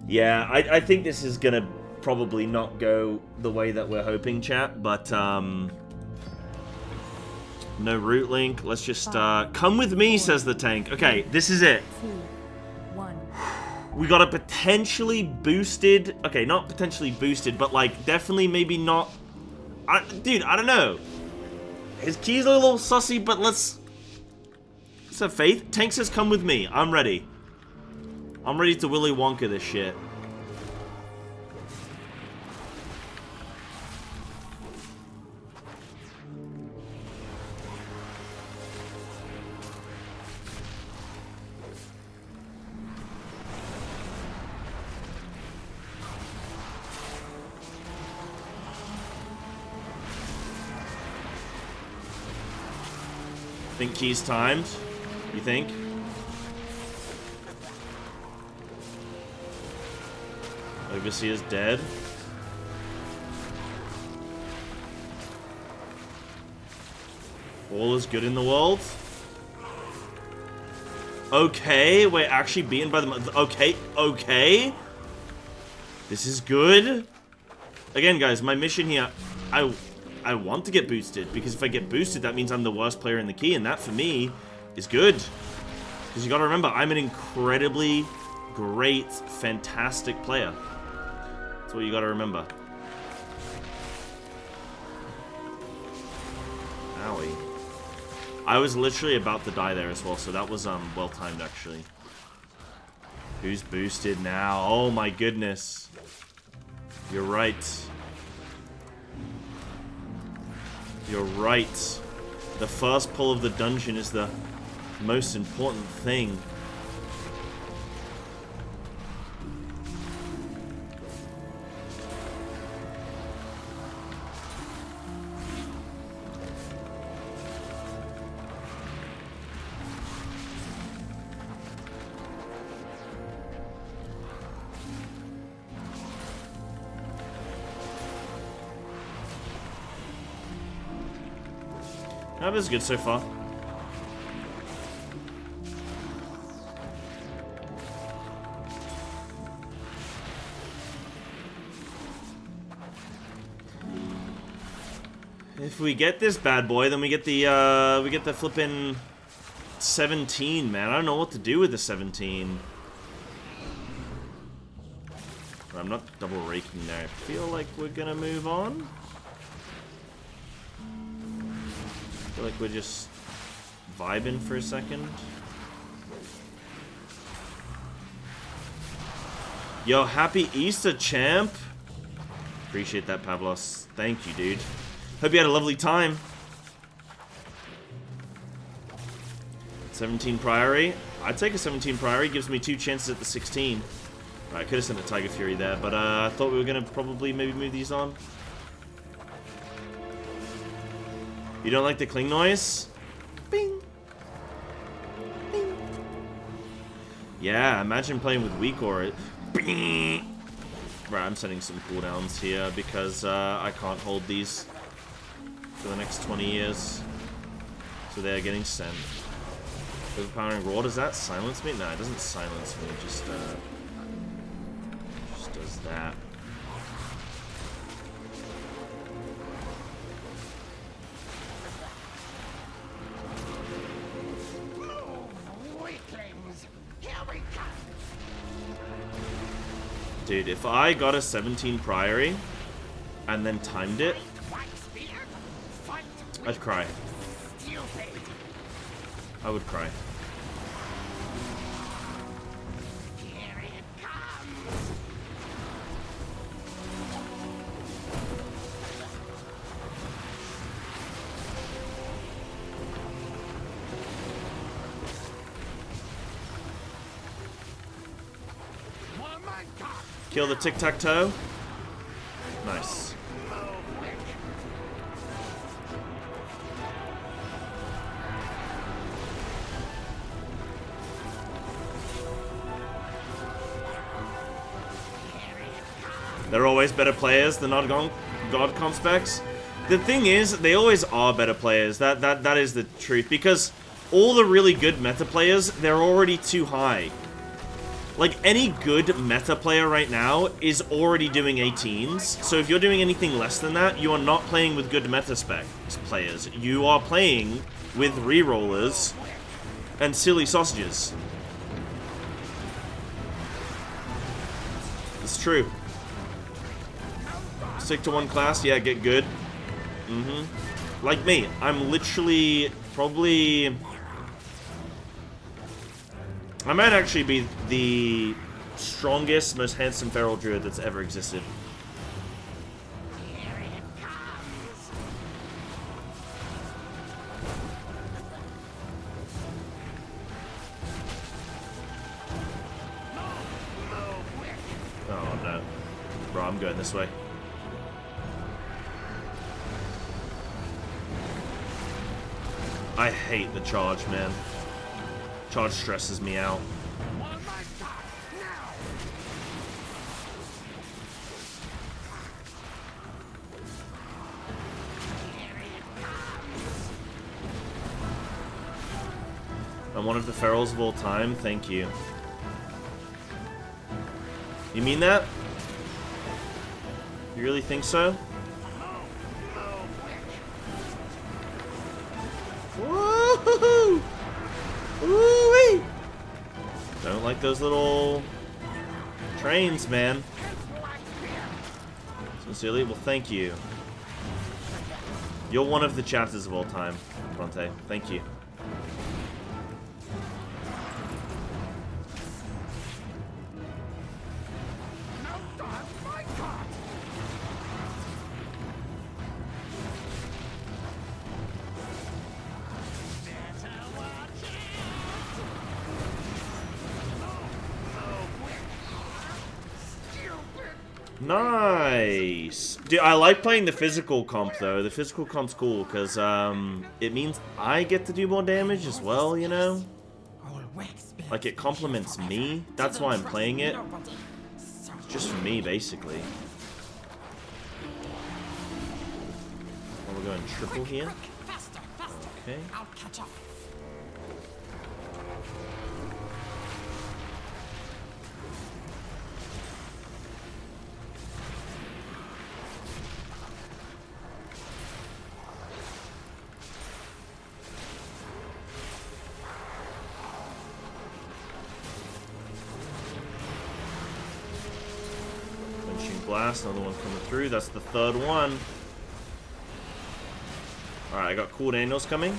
A: Yeah, I think this is gonna probably not go the way that we're hoping, chat, but no route link. Let's just come with me, says the tank. Okay, this is it.
C: 2, 1.
A: We got a potentially boosted, okay, not potentially boosted, but like definitely maybe not. Dude, I don't know. His keys are a little sussy, but let's have faith. Tank says come with me. I'm ready. I'm ready to Willy Wonka this shit. Think keys timed? You think? Overseer's dead. All is good in the world. Okay, we're actually beaten by the... Okay. This is good. Again, guys, my mission here... I want to get boosted, because if I get boosted, that means I'm the worst player in the key, and that, for me, is good. Because you gotta remember, I'm an incredibly great, fantastic player. That's what you gotta remember. Owie. I was literally about to die there as well, so that was well timed, actually. Who's boosted now? Oh my goodness. You're right. You're right. The first pull of the dungeon is the most important thing. That is good so far. If we get this bad boy, then we get the flippin' 17, man. I don't know what to do with the 17. I'm not double raking there. I feel like we're gonna move on. I feel like we're just vibing for a second. Yo, happy Easter, champ. Appreciate that, Pavlos. Thank you, dude. Hope you had a lovely time. 17 Priory. I'd take a 17 Priory. Gives me 2 chances at the 16. Right, I could have sent a Tiger Fury there, but I thought we were going to probably maybe move these on. You don't like the cling noise? Bing. Bing. Yeah, imagine playing with weak aura. Bing. Right, I'm setting some cooldowns here because I can't hold these for the next 20 years. So they're getting sent. Overpowering Roar, does that silence me? No, it doesn't silence me, just does that. Dude, if I got a 17 Priory and then timed it, I'd cry. I would cry. Kill the tic-tac-toe. Nice. They're always better players than God comp specs. The thing is, they always are better players. That is the truth. Because all the really good meta players, they're already too high. Like, any good meta player right now is already doing 18s, so if you're doing anything less than that, you are not playing with good meta spec players. You are playing with rerollers and silly sausages. It's true. Stick to one class, yeah, get good. Like me, I'm literally probably... I might actually be the strongest, most handsome feral druid that's ever existed. Oh no. Bro, I'm going this way. I hate the charge, man. Charge stresses me out. I'm one of the ferals of all time. Thank you. You mean that? You really think so? Woohoo! Ooh-wee! Don't like those little trains, man. Sincerely, well, thank you. You're one of the chapters of all time, Bronte. Thank you. Nice! Dude, I like playing the physical comp, though. The physical comp's cool, because, it means I get to do more damage as well, you know? Like, it complements me. That's why I'm playing it. It's just for me, basically. Oh, we're going triple here. Okay. Blast, another one coming through. That's the third one. Alright, I got Cool Daniels coming.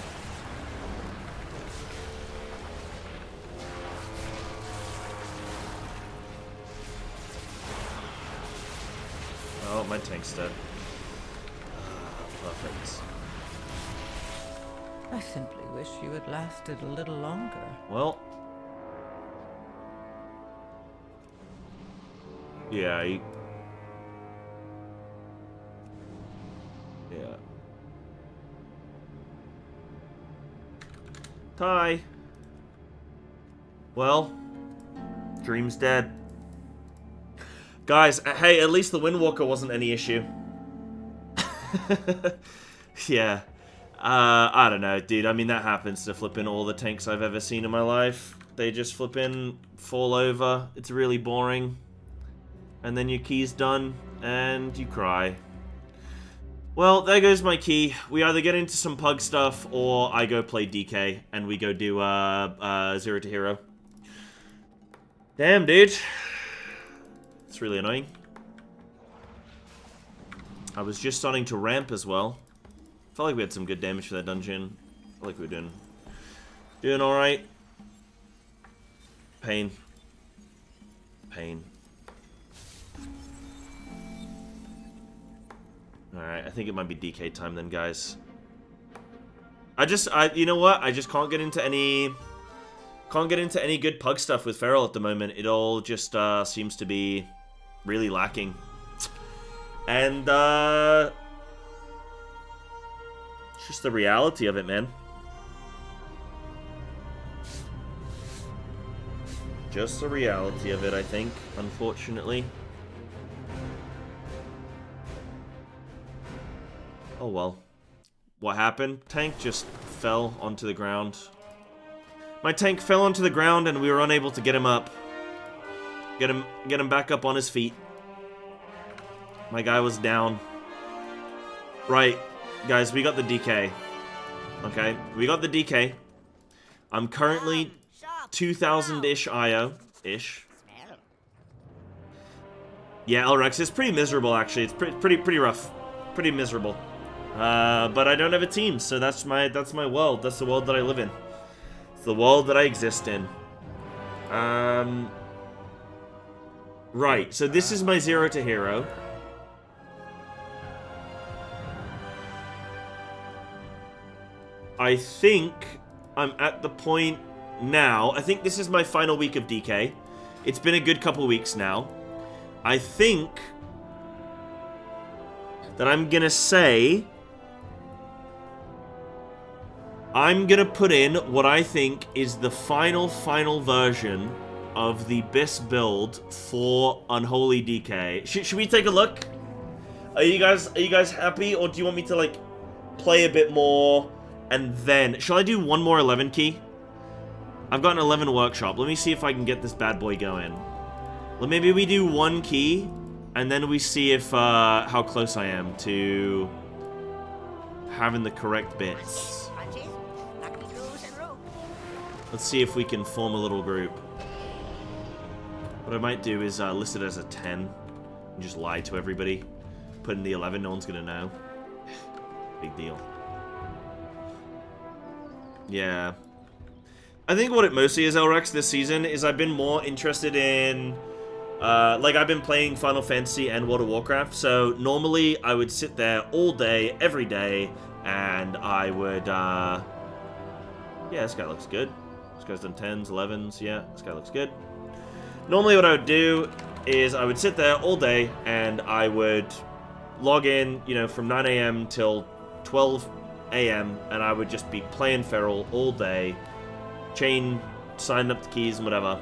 A: Oh, my tank's dead. Perfect.
B: I simply wish you had lasted a little longer.
A: Well. Yeah, Yeah. Ty. Well. Dream's dead. Guys, hey, at least the Windwalker wasn't any issue. Yeah. I don't know, dude. I mean, that happens to flipping all the tanks I've ever seen in my life. They just flipping fall over. It's really boring. And then your key's done, and you cry. Well, there goes my key. We either get into some pug stuff, or I go play DK, and we go do Zero2Hero. Damn, dude. It's really annoying. I was just starting to ramp as well. Felt like we had some good damage for that dungeon. Felt like we were doing alright. Pain. Pain. Alright, I think it might be DK time then, guys. You know what? I just can't get into any good pug stuff with Feral at the moment. It all just seems to be really lacking. And it's just the reality of it, man. Just the reality of it, I think, unfortunately. Oh well. What happened? Tank just fell onto the ground. My tank fell onto the ground and we were unable to get him up. Get him back up on his feet. My guy was down. Right, guys, we got the DK. Okay, we got the DK. I'm currently 2,000-ish IO-ish. Yeah, Elrex, it's pretty miserable, actually. It's pretty rough. Pretty miserable. But I don't have a team, so that's my world. That's the world that I live in. It's the world that I exist in. Right, so this is my Zero2Hero. I think I'm at the point now. I think this is my final week of DK. It's been a good couple weeks now. I think that I'm gonna say I'm gonna put in what I think is the final version of the best build for Unholy DK. Should we take a look? Are you guys happy, or do you want me to like play a bit more? And then, shall I do one more 11 key? I've got an 11 workshop. Let me see if I can get this bad boy going. Well, maybe we do one key, and then we see if how close I am to having the correct bits. Let's see if we can form a little group. What I might do is list it as a 10 and just lie to everybody. Put in the 11, no one's gonna know. Big deal. Yeah. I think what it mostly is, Elrex, this season is I've been more interested in... like, I've been playing Final Fantasy and World of Warcraft, so normally I would sit there all day, every day, and I would, yeah, this guy looks good. This guy's done 10s, 11s, yeah, this guy looks good. Normally what I would do is I would sit there all day, and I would log in, you know, from 9 AM till 12 AM, and I would just be playing Feral all day, chain, signing up the keys and whatever.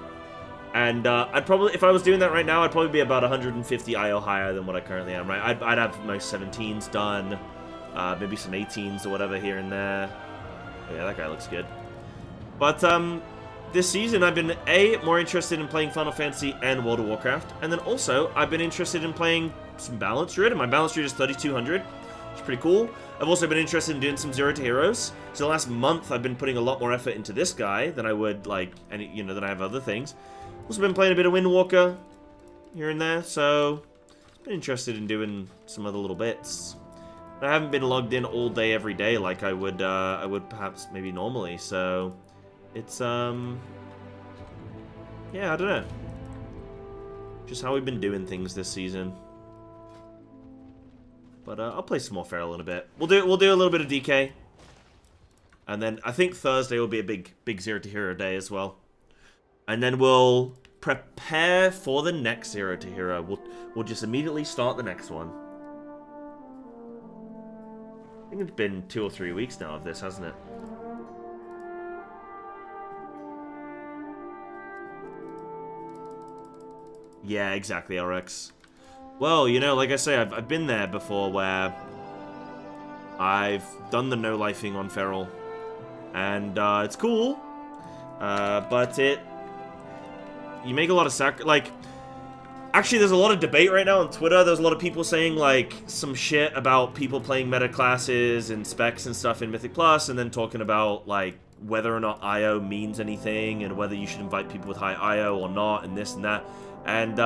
A: And I'd probably, if I was doing that right now, I'd probably be about 150 IO higher than what I currently am, right? I'd have most 17s done, maybe some 18s or whatever here and there. Yeah, that guy looks good. But this season I've been more interested in playing Final Fantasy and World of Warcraft, and then also I've been interested in playing some Balanced Druid, and my Balanced Druid is 3200. It's pretty cool. I've also been interested in doing some Zero2Heroes. So the last month, I've been putting a lot more effort into this guy than I would, like, than I have other things. Also been playing a bit of Windwalker here and there, so been interested in doing some other little bits. I haven't been logged in all day every day like I would perhaps maybe normally, so it's yeah, I don't know. Just how we've been doing things this season. But I'll play some more Feral in a bit. We'll do a little bit of DK. And then I think Thursday will be a big Zero2Hero day as well. And then we'll prepare for the next Zero2Hero. We'll just immediately start the next one. I think it's been 2 or 3 weeks now of this, hasn't it? Yeah, exactly, RX. Well, you know, like I say, I've been there before where I've done the no-lifing on Feral. And it's cool. But you make a lot of like, actually there's a lot of debate right now on Twitter. There's a lot of people saying like some shit about people playing meta classes and specs and stuff in Mythic Plus, and then talking about like whether or not IO means anything and whether you should invite people with high IO or not and this and that. And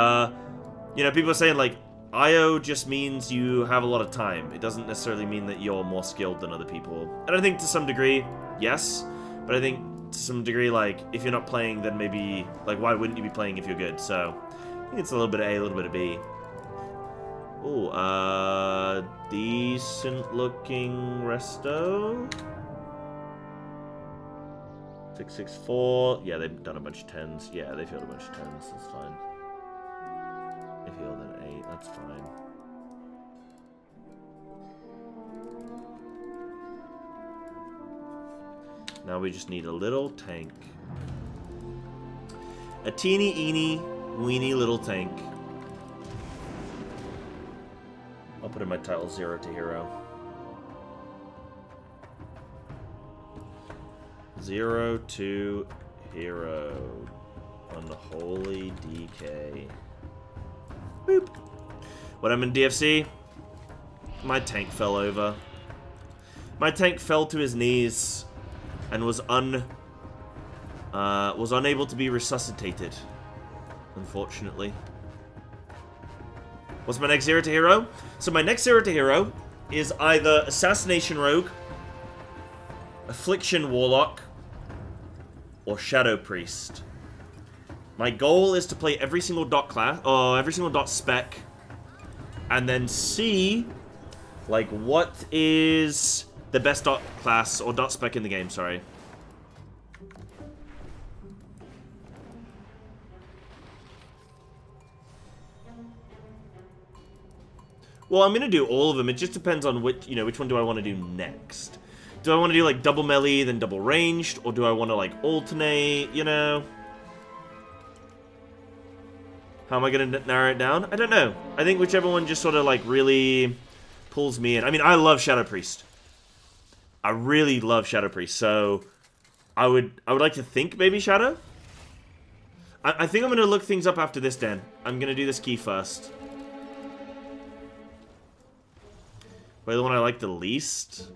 A: you know, people are saying like IO just means you have a lot of time. It doesn't necessarily mean that you're more skilled than other people. And I think to some degree, yes, but I think to some degree, like, if you're not playing, then maybe, like, why wouldn't you be playing if you're good? So, I think it's a little bit of A, a little bit of B. Ooh, decent-looking resto. 664. Yeah, they've done a bunch of 10s. Yeah, they've healed a bunch of 10s. That's fine. They've healed an 8. That's fine. Now we just need a little tank. A teeny, weeny little tank. I'll put in my title Zero2Hero. Zero2Hero. Unholy DK. Boop. When I'm in DFC, my tank fell over. My tank fell to his knees and was unable to be resuscitated, unfortunately. What's my next Zero2Hero? So my next Zero2Hero is either Assassination Rogue, Affliction Warlock, or Shadow Priest. My goal is to play every single dot class, or every single dot spec, and then see, like, what is the best dot class, or dot spec in the game, sorry. Well, I'm gonna do all of them. It just depends on which one do I want to do next. Do I want to do, like, double melee, then double ranged, or do I want to, like, alternate, you know? How am I gonna narrow it down? I don't know. I think whichever one just sort of, like, really pulls me in. I mean, I love Shadow Priest. I really love Shadow Priest, so I would like to think maybe Shadow. I think I'm gonna look things up after this, Dan. I'm gonna do this key first. But the one I like the least?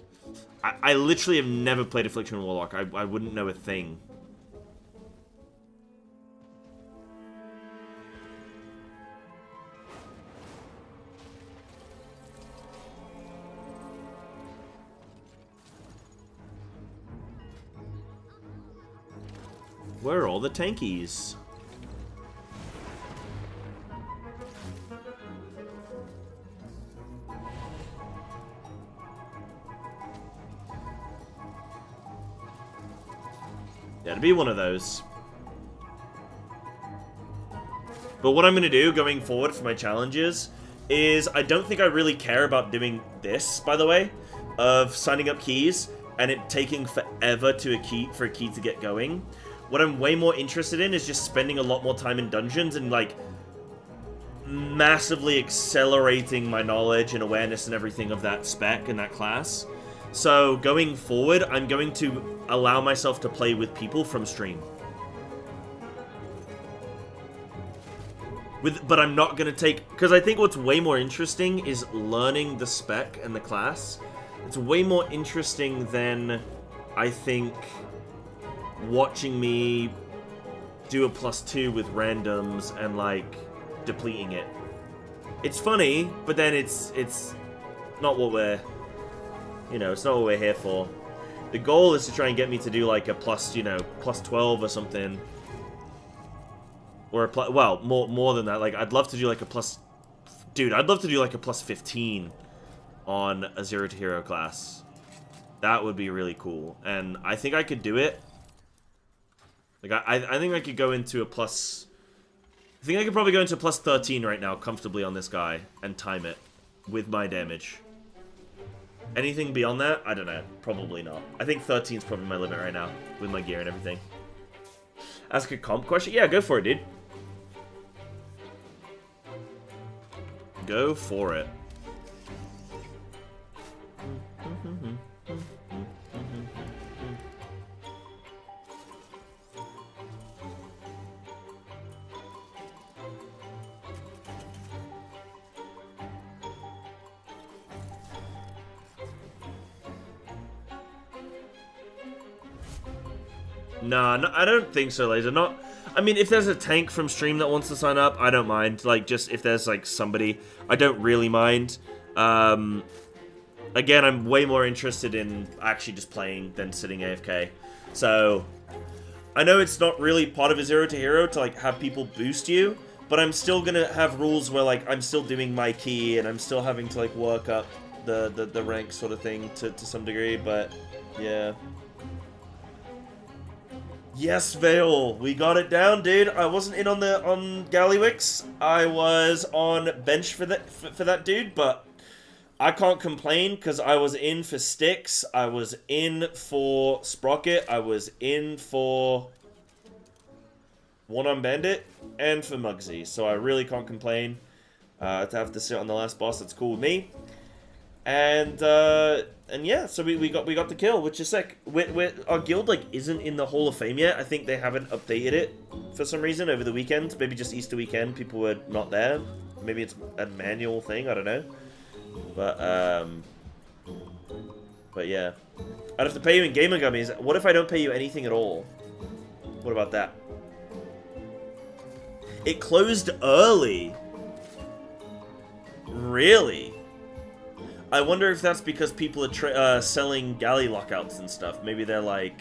A: I literally have never played Affliction Warlock. I wouldn't know a thing. Where are all the tankies? Yeah, to be one of those. But what I'm going to do going forward for my challenges is I don't think I really care about doing this, by the way, of signing up keys and it taking forever for a key to get going. What I'm way more interested in is just spending a lot more time in dungeons and, like, massively accelerating my knowledge and awareness and everything of that spec and that class. So, going forward, I'm going to allow myself to play with people from stream. But I'm not going to take... Because I think what's way more interesting is learning the spec and the class. It's way more interesting than, I think, watching me do a +2 with randoms and, like, depleting it. It's funny, but then it's not what we're, you know, it's not what we're here for. The goal is to try and get me to do like a plus, you know, plus 12 or something. Or a well, more than that. Like, I'd love to do like a plus... Dude, I'd love to do like a plus 15 on a Zero2Hero class. That would be really cool. And I think I could do it. Like, I think I could go into a plus... I think I could probably go into a plus 13 right now comfortably on this guy and time it with my damage. Anything beyond that? I don't know. Probably not. I think 13 is probably my limit right now with my gear and everything. Ask a comp question? Yeah, go for it, dude. Go for it. Nah, no, I don't think so, Laser. Not. I mean, if there's a tank from stream that wants to sign up, I don't mind. Like, just if there's like somebody, I don't really mind. Again, I'm way more interested in actually just playing than sitting AFK. So, I know it's not really part of a Zero2Hero to like have people boost you, but I'm still gonna have rules where like I'm still doing my key and I'm still having to like work up the rank sort of thing to some degree. But yeah. Yes, Vale, we got it down, dude. I wasn't in on Gallywix. I was on bench for that dude, but I can't complain because I was in for Styx, I was in for Sprocket, I was in for One-Armed Bandit, and for Muggsy. So I really can't complain. To have to sit on the last boss, that's cool with me. And yeah, so we got the kill, which is sick. Our guild like isn't in the Hall of Fame yet. I think they haven't updated it for some reason over the weekend. Maybe just Easter weekend, people were not there. Maybe it's a manual thing. I don't know. But yeah, I'd have to pay you in gamer gummies. What if I don't pay you anything at all? What about that? It closed early. Really? I wonder if that's because people are selling galley lockouts and stuff. Maybe they're like...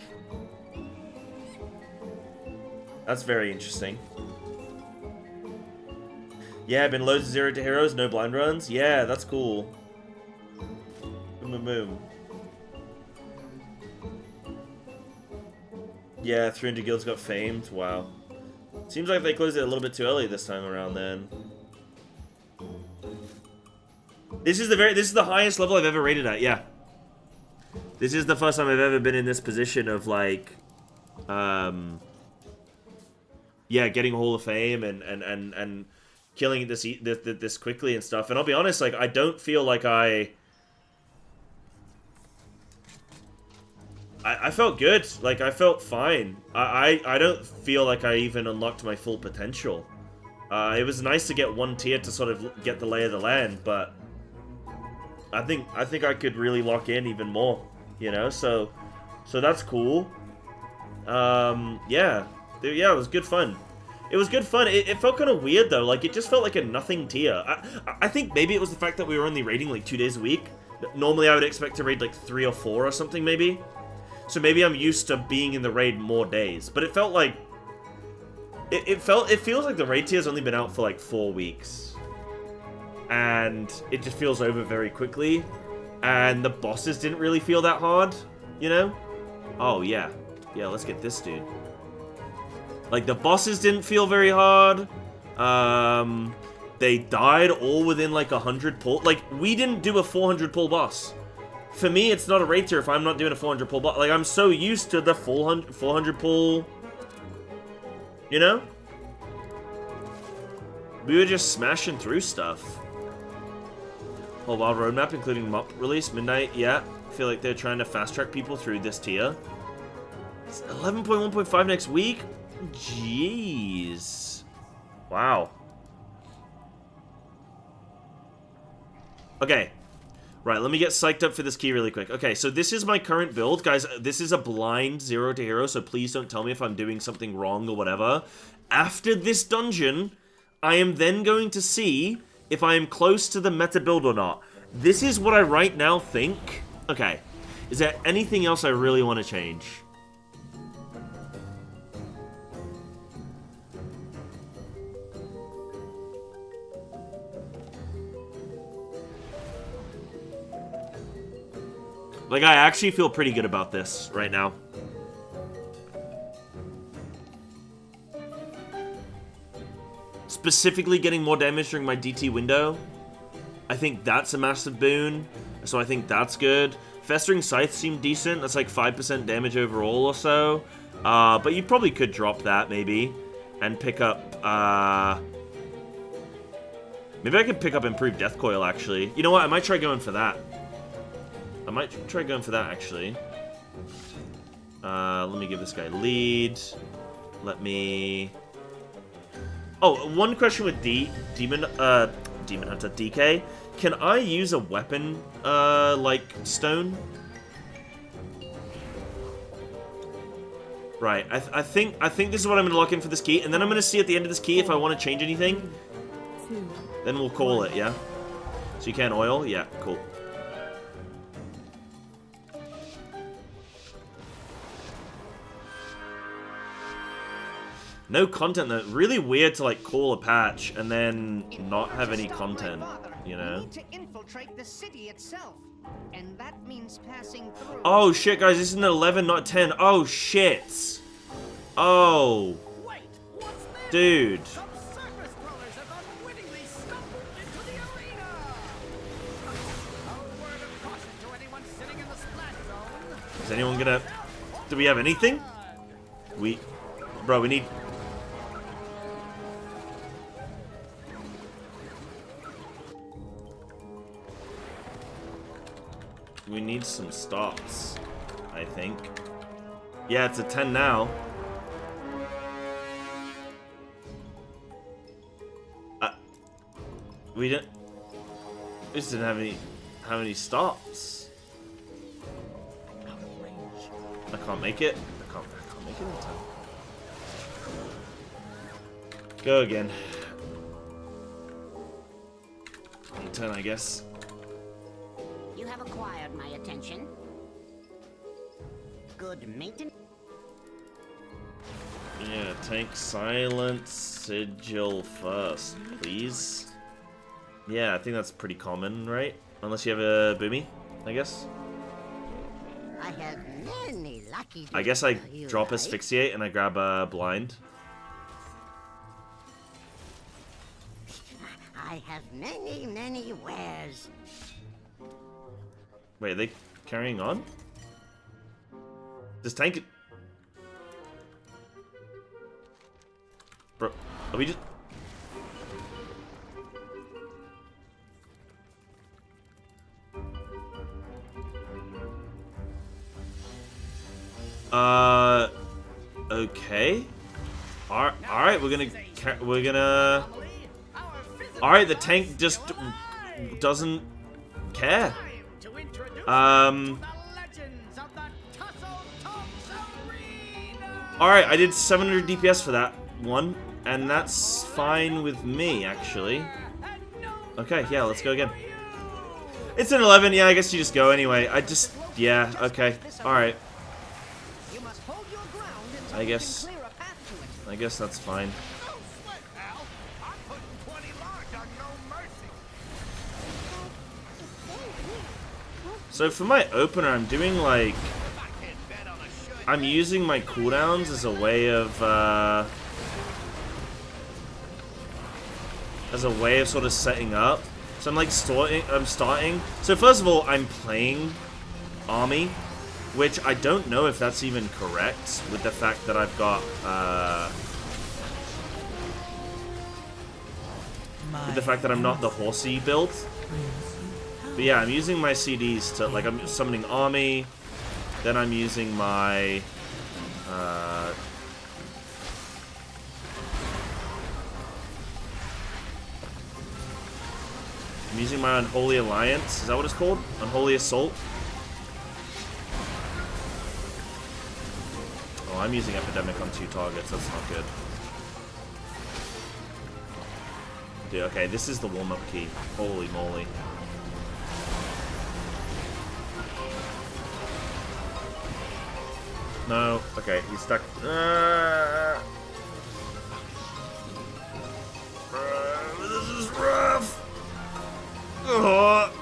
A: That's very interesting. Yeah, been loads of Zero2Heroes, no blind runs. Yeah, that's cool. Boom, boom, boom. Yeah, 300 guilds got famed. Wow. Seems like they closed it a little bit too early this time around then. This is the highest level I've ever rated at, yeah. This is the first time I've ever been in this position of like yeah, getting Hall of Fame and killing this quickly and stuff. And I'll be honest, like I don't feel like I felt good. Like I felt fine. I don't feel like I even unlocked my full potential. It was nice to get one tier to sort of get the lay of the land, but I think I could really lock in even more, you know. So that's cool. Yeah, it was good fun. It was good fun. It felt kind of weird though. Like it just felt like a nothing tier. I think maybe it was the fact that we were only raiding like 2 days a week. Normally I would expect to raid like 3 or 4 or something maybe. So maybe I'm used to being in the raid more days. But it felt like it feels like the raid tier's only been out for like 4 weeks. And it just feels over very quickly. And the bosses didn't really feel that hard, you know? Oh, yeah. Yeah, let's get this dude. Like, the bosses didn't feel very hard. They died all within, like, 100 pull. Like, we didn't do a 400 pull boss. For me, it's not a raid tier if I'm not doing a 400 pull boss. Like, I'm so used to the 400 pull, you know? We were just smashing through stuff. Whole wild roadmap, including MOP release, midnight, yeah. I feel like they're trying to fast-track people through this tier. It's 11.1.5 next week? Jeez. Wow. Okay. Right, let me get psyched up for this key really quick. Okay, so this is my current build. Guys, this is a blind Zero2Hero, so please don't tell me if I'm doing something wrong or whatever. After this dungeon, I am then going to see if I am close to the meta build or not. This is what I right now think. Okay. Is there anything else I really want to change? Like, I actually feel pretty good about this right now. Specifically getting more damage during my DT window. I think that's a massive boon. So I think that's good. Festering Scythe seemed decent. That's like 5% damage overall or so. But you probably could drop that, maybe. And pick up, maybe I could pick up Improved Death Coil, actually. You know what? I might try going for that. I might try going for that, actually. Let me give this guy lead. Let me... Oh, one question with Demon Hunter DK. Can I use a weapon, like, stone? Right, I think this is what I'm gonna lock in for this key, and then I'm gonna see at the end of this key if I want to change anything. Then we'll call it, yeah? So you can oil? Yeah, cool. No content, though. Really weird to, like, call a patch and then not have any content, you know?
K: We need to infiltrate the city itself, and that means passing through.
A: Oh, shit, guys. This is an 11, not 10. Oh, shit. Oh.
K: Wait, what's this?
A: Dude.
K: Some surface dwellers have unwittingly stumbled into the arena. A word of caution to anyone sitting in the splat zone.
A: Is anyone gonna... Do we have anything? Bro, we need... We need some stops, I think. Yeah, it's a 10 now. We just didn't have any stops. I can't make it. I can't make it in time. Go again. 10, I guess.
E: You have acquired my attention. Good maintenance.
A: Yeah, tank silence sigil first, please. Yeah, I think that's pretty common, right? Unless you have a boomy, I guess.
E: I have many lucky.
A: I guess I drop asphyxiate and I grab a blind.
E: I have many wares.
A: Wait, are they carrying on? This tank... Bro, are we just... Okay. Alright, we're gonna... Alright, the tank just doesn't care. Alright, I did 700 DPS for that one, and that's fine with me, actually. Okay, yeah, let's go again. It's an 11, yeah, I guess you just go anyway. Yeah, okay, alright. I guess that's fine. So for my opener, I'm doing like... I'm using my cooldowns as a way of sort of setting up. So I'm like starting. So first of all, I'm playing army, which I don't know if that's even correct with the fact that I've got with the fact that I'm not the horsey build. But yeah, I'm using my CDs to, like, I'm summoning army, then I'm using my, I'm using my Unholy Alliance, is that what it's called? Unholy Assault? Oh, I'm using Epidemic on 2 targets, that's not good. Dude, okay, this is the warm-up key. Holy moly. No. Okay, he's stuck. This is rough. Oh.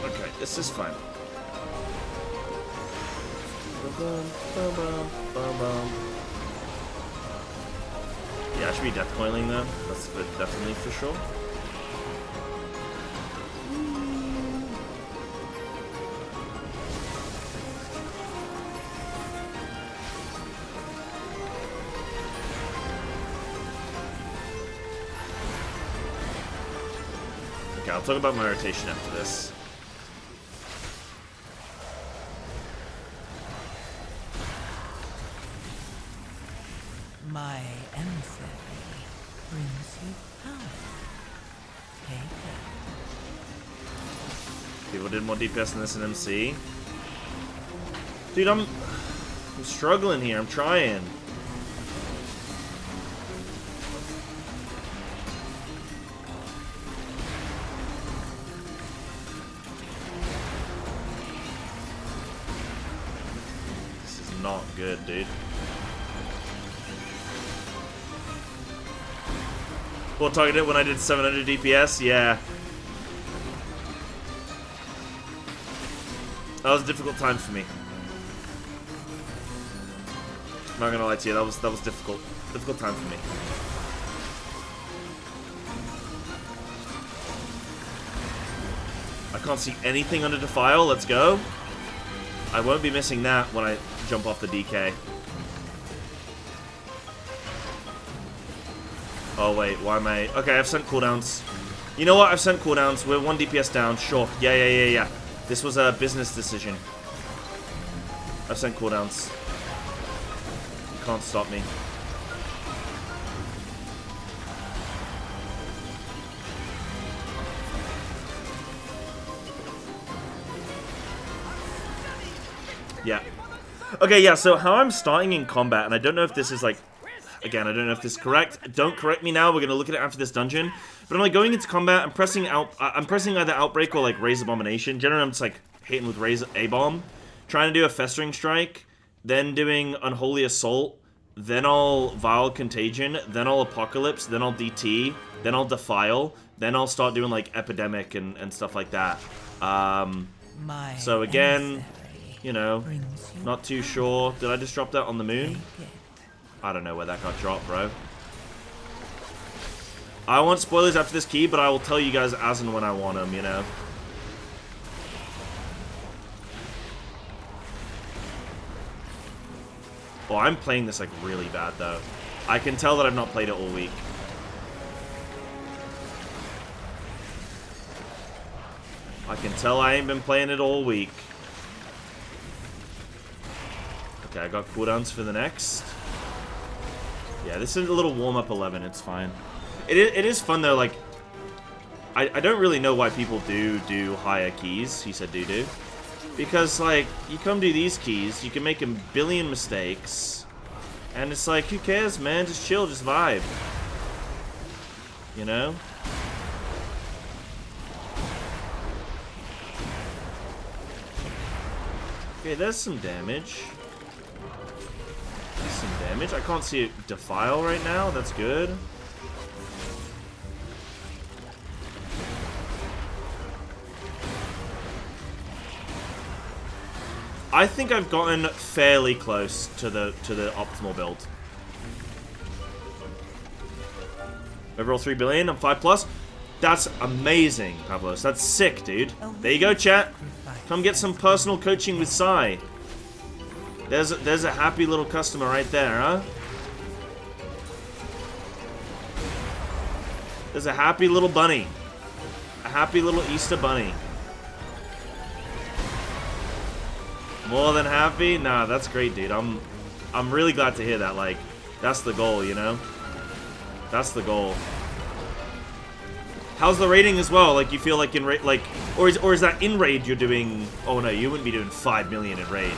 A: Okay, this is fine. Yeah, I should be death coiling though. That's definitely for sure. Okay, I'll talk about my rotation after this.
B: My emissary brings you power. Take it.
A: People did more DPS than this in MC. Dude, I'm struggling here. I'm trying. This is not good, dude. Full targeted when I did 700 DPS? Yeah. That was a difficult time for me. Not gonna lie to you, that was difficult. Difficult time for me. I can't see anything under Defile, let's go. I won't be missing that when I jump off the DK. Oh wait, why am I... Okay, I've sent cooldowns. You know what? I've sent cooldowns. We're 1 DPS down. Sure. Yeah. This was a business decision. I've sent cooldowns. You can't stop me. Yeah. Okay, yeah, so how I'm starting in combat, and I don't know if this is like... Again, I don't know if this is correct. Don't correct me now. We're going to look at it after this dungeon. But I'm like going into combat. I'm pressing either Outbreak or like Raise Abomination. Generally, I'm just like hitting with Raise A-Bomb. Trying to do a Festering Strike. Then doing Unholy Assault. Then I'll Vile Contagion. Then I'll Apocalypse. Then I'll DT. Then I'll Defile. Then I'll start doing like Epidemic and stuff like that. So again, you know, not too sure. Did I just drop that on the moon? I don't know where that got dropped, bro. I want spoilers after this key, but I will tell you guys as and when I want them, you know? Oh, I'm playing this, like, really bad, though. I can tell that I've not played it all week. I can tell I ain't been playing it all week. Okay, I got cooldowns for the next. Yeah, this is a little warm-up 11, it's fine. It is fun, though, like... I don't really know why people do higher keys. He said do. Because, like, you come do these keys, you can make a billion mistakes. And it's like, who cares, man? Just chill, just vibe. You know? Okay, there's some damage. Some damage. I can't see it Defile right now. That's good. I think I've gotten fairly close to the optimal build. Overall 3 billion. I'm 5+. That's amazing, Pavlos. That's sick, dude. There you go, chat. Come get some personal coaching with Psy. There's a happy little customer right there, huh? There's a happy little bunny. A happy little Easter bunny. More than happy? Nah, that's great, dude. I'm really glad to hear that. Like, that's the goal, you know? That's the goal. How's the rating as well? Like, you feel like in raid, like, or is that in raid you're doing? Oh no, you wouldn't be doing 5 million in raid.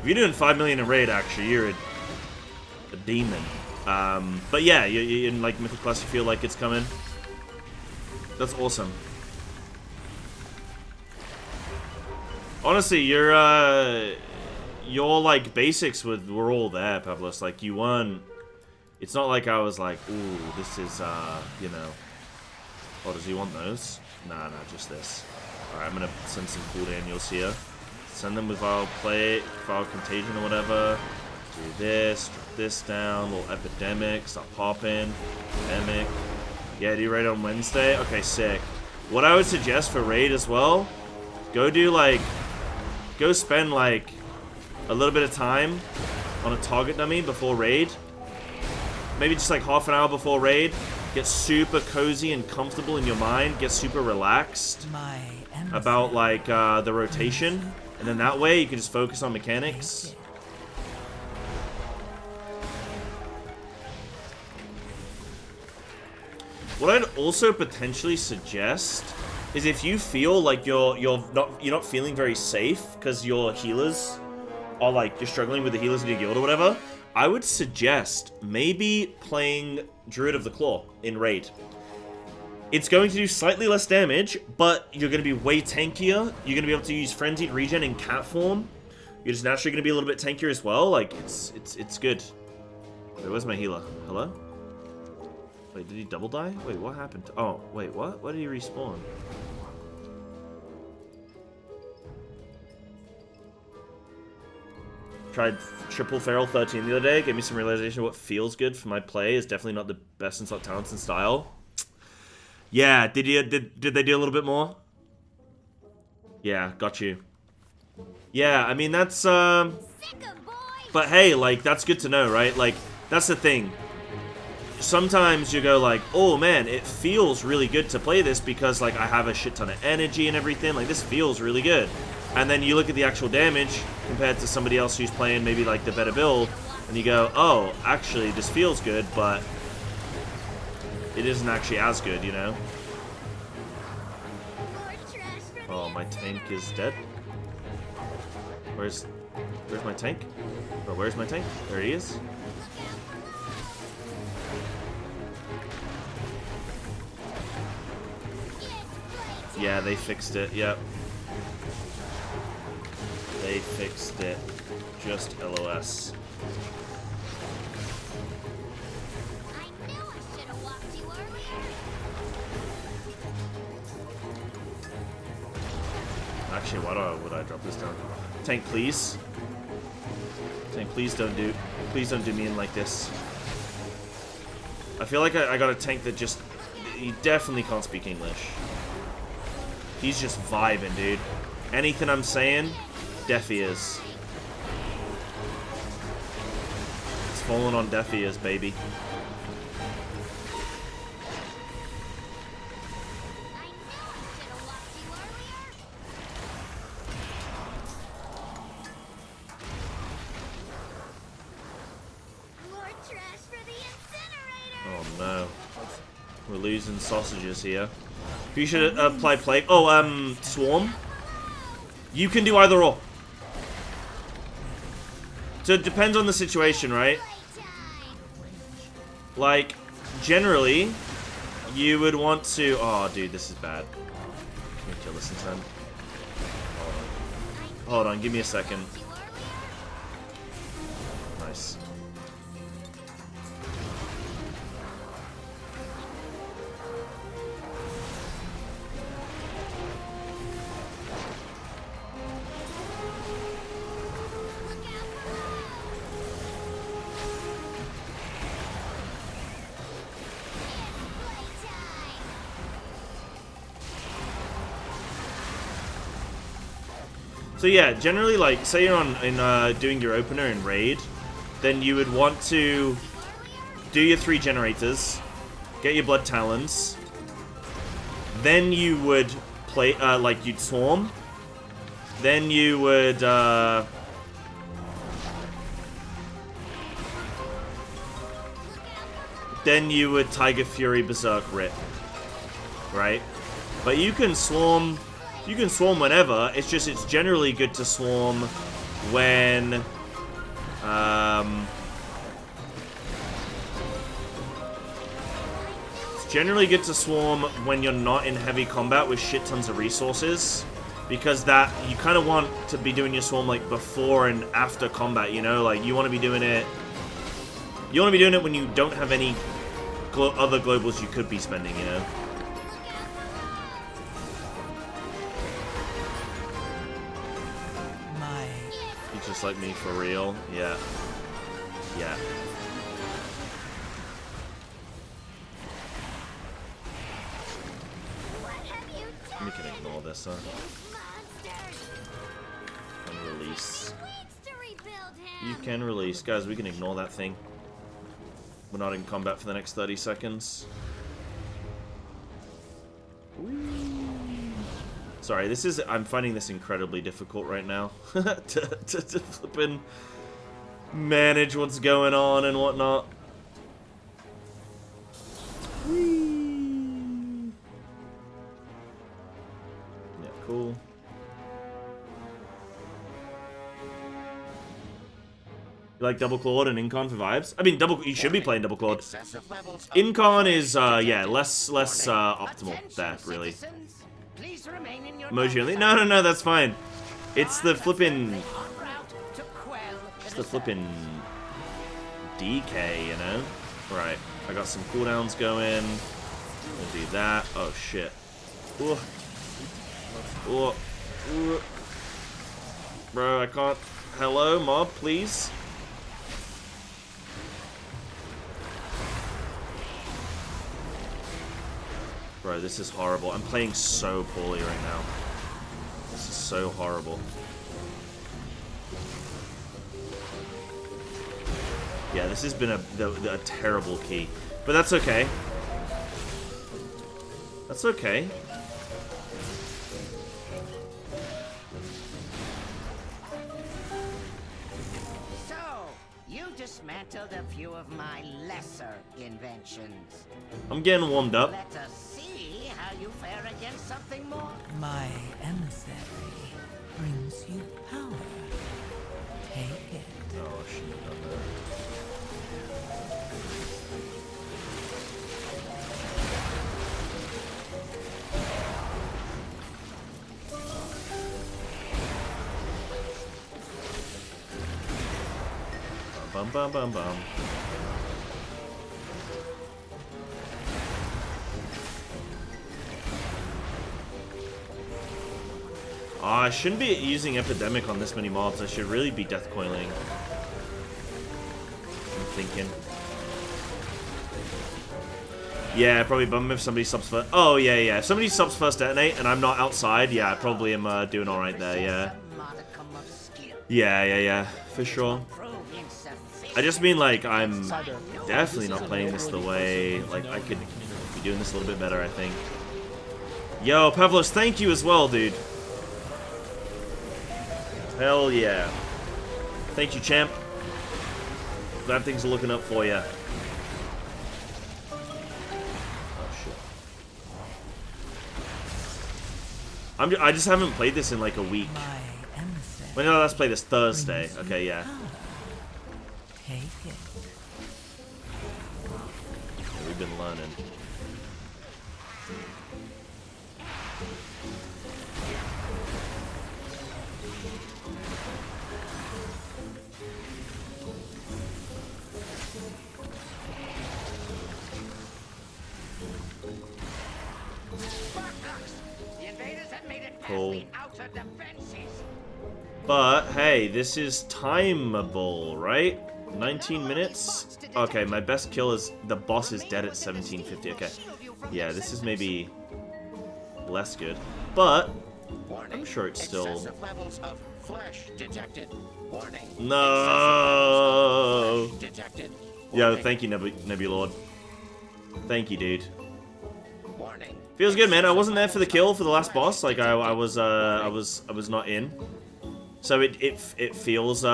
A: If you're doing 5 million in raid, actually, you're a demon. But yeah, you in like Mythic Plus, you feel like it's coming. That's awesome. Honestly, your like basics were all there, Pablos. Like you weren't. It's not like I was like, ooh, this is you know. Oh, does he want those? Nah, just this. All right, I'm gonna send some cool Daniels here. Send them with Vile Plate, Vile Contagion or whatever. Do this, drop this down, little Epidemic, start popping. Epidemic. Yeah, do raid on Wednesday? Okay, sick. What I would suggest for raid as well, go spend like a little bit of time on a target dummy before raid. Maybe just like half an hour before raid. Get super cozy and comfortable in your mind. Get super relaxed about like the rotation. And then that way you can just focus on mechanics. What I'd also potentially suggest is if you feel like you're not feeling very safe because your healers are like you're struggling with the healers in your guild or whatever, I would suggest maybe playing Druid of the Claw in raid. It's going to do slightly less damage, but you're going to be way tankier. You're going to be able to use Frenzied Regen in cat form. You're just naturally going to be a little bit tankier as well. Like it's good. Wait, where's my healer? Hello? Wait, did he double die? Wait, what happened? Oh, wait, what? Why did he respawn? Tried triple Feral 13 the other day. Gave me some realization of what feels good for my play is definitely not the best in slot talents and style. Yeah, did they do a little bit more? Yeah, got you. Yeah, I mean that's but hey, like that's good to know, right? Like that's the thing. Sometimes you go like, oh man, it feels really good to play this because like I have a shit ton of energy and everything. Like this feels really good. And then you look at the actual damage compared to somebody else who's playing maybe like the better build, and you go, oh, actually this feels good, but it isn't actually as good, you know? Oh, my tank is dead. Where's my tank? Bro, where's my tank? There he is. Yeah, they fixed it, yep. They fixed it. Just LOS. Actually, would I drop this down? Tank, please. Tank, please don't do me in like this. I feel like I got a tank that just, he definitely can't speak English. He's just vibing, dude. Anything I'm saying, deaf ears. It's falling on deaf ears, baby. Oh no. We're losing sausages here. You should apply plague. Oh, swarm. You can do either or. So it depends on the situation, right? Like, generally, you would want to... Oh, dude, this is bad. Can we kill this in time? Hold on, give me a second. Nice. So yeah, generally, like, say you're doing your opener in raid, then you would want to do your 3 generators, get your blood talons, then you would play, like, you'd swarm, then you would, Tiger Fury Berserk Rip, right? But you can swarm whenever. It's just it's generally good to swarm when generally good to swarm when you're not in heavy combat with shit tons of resources, because that you kind of want to be doing your swarm like before and after combat, you know, like you want to be doing it. You want to be doing it when you don't have any other globals you could be spending, you know. He's just like me for real, yeah, yeah. We can ignore this, huh? And release. You can release. Guys, we can ignore that thing. We're not in combat for the next 30 seconds. Sorry, this is... I'm finding this incredibly difficult right now. to flippin' manage what's going on and whatnot. Cool. You like double clawed and incon for vibes? I mean, you should be playing double clawed. Incon is yeah, less optimal there, really. Emoji only? No, that's fine. It's the flippin'. It's the flippin' DK, you know. Right. I got some cooldowns going. We'll do that. Oh shit. Ooh. Oh, bro, I can't. Hello, mob, please. Bro, this is horrible. I'm playing so poorly right now. This is so horrible. Yeah, this has been a terrible key. But that's okay. That's okay.
E: Dismantled a few of my lesser inventions.
A: I'm getting warmed up.
E: Let us see how you fare against something more.
B: My emissary brings you power. Take it.
A: Oh, I shouldn't have done that. Bum bum bum bum. Oh, I shouldn't be using Epidemic on this many mobs. I should really be death coiling. I'm thinking. Yeah, probably bum if somebody subs first. Oh, yeah. If somebody subs first detonate and I'm not outside, yeah, I probably am doing alright there, yeah. Yeah, for sure. I just mean, like, I'm definitely not playing this the way, like, I could be doing this a little bit better, I think. Yo, Pavlos, thank you as well, dude. Hell yeah. Thank you, champ. Glad things are looking up for you. Oh, shit. I just haven't played this in, like, a week. When did I last play this? Thursday. Okay, yeah. We've been learning. Cool. But, hey, this is timeable, right? 19 minutes? Okay, my best kill is... The boss is dead at 1750. Okay. Yeah, this is maybe... less good. But... I'm sure it's still... No! Yo, thank you, Nebulord. Thank you, dude. Feels good, man. I wasn't there for the kill for the last boss. Like, I was not in. So it feels, you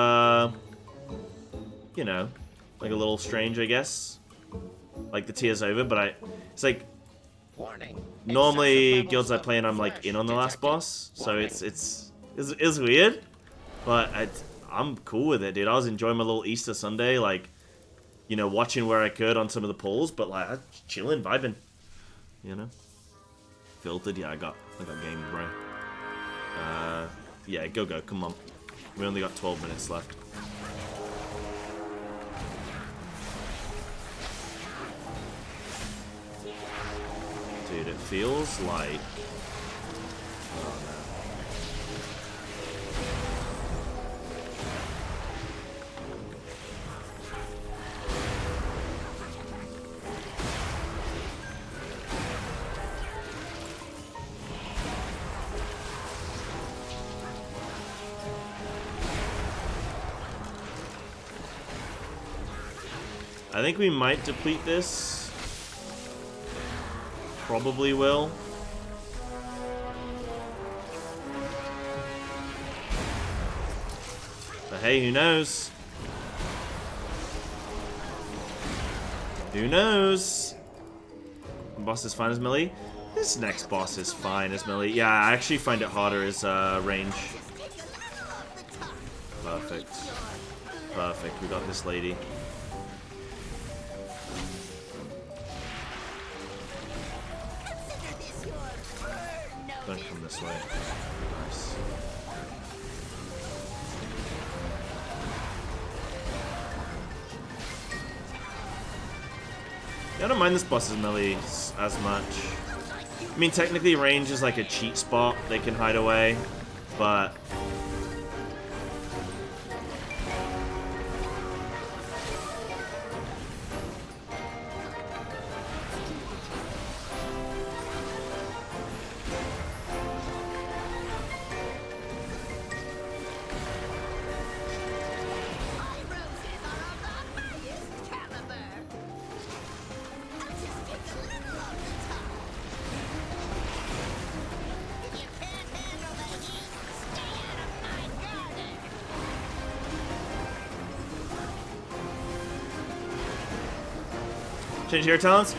A: know, like a little strange, I guess. Like the tear's over, but it's like, normally guilds I play in, I'm like in on the last boss, so it's weird, but I'm cool with it, dude. I was enjoying my little Easter Sunday, like, you know, watching where I could on some of the pulls, but like, chilling, vibing. you know? Filtered? Yeah, I got game, bro. Yeah, go, come on. We only got 12 minutes left. Dude, it feels like... Oh, no. I think we might deplete this. Probably will. But hey, who knows? Who knows? Boss is fine as melee. This next boss is fine as melee. Yeah, I actually find it harder as range. Perfect. Perfect. We got this lady. Don't come this way. Nice. Yeah, I don't mind this boss's melee as much. I mean, technically range is like a cheat spot. They can hide away, but... Change hero talents.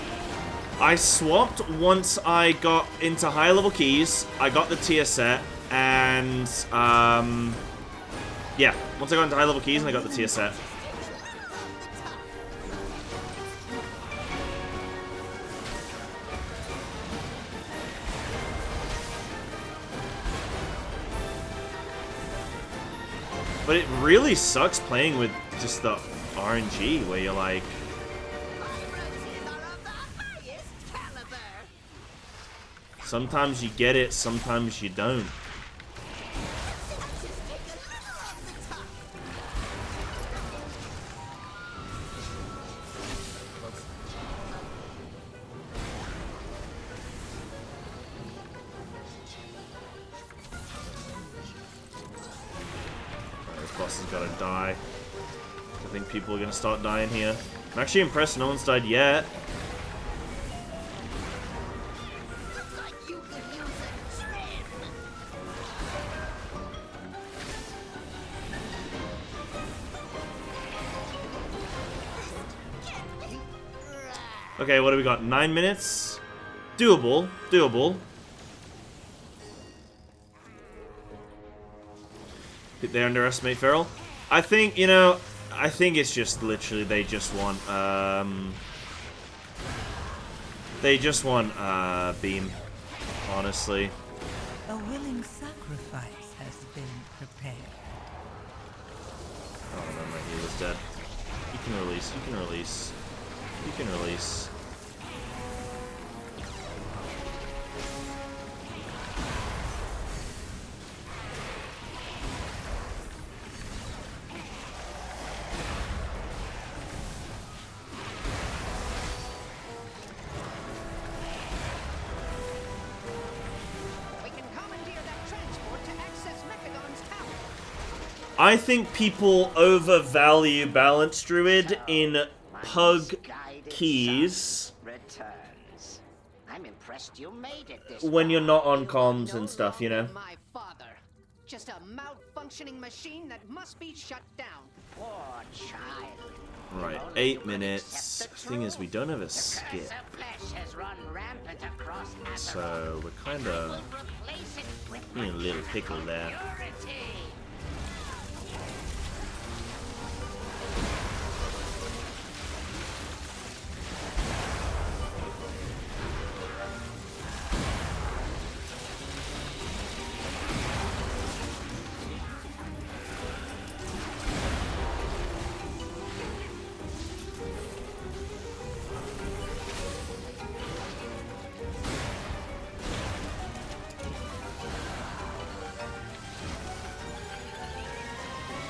A: I swapped once I got into higher level keys. I got the tier set, and yeah, once I got into high level keys and I got the tier set. But it really sucks playing with just the RNG where you're like, sometimes you get it, sometimes you don't. This boss has got to die. I think people are going to start dying here. I'm actually impressed no one's died yet. Okay, what do we got? 9 minutes? Doable. Doable. Did they underestimate Feral? I think, you know, I think it's just literally they just want, Beam, honestly.
B: A willing sacrifice has been prepared.
A: Oh no, my healer's dead. You can release, you can release. You can release. I think people overvalue Balance Druid in Pug keys
E: I'm impressed you made it this
A: when you're not on comms and stuff, you know?
K: My father. Just a malfunctioning machine that must be shut down.
E: Poor child.
A: Right, 8 minutes. Thing is, we don't have a skip. So, we're kinda in a little pickle there.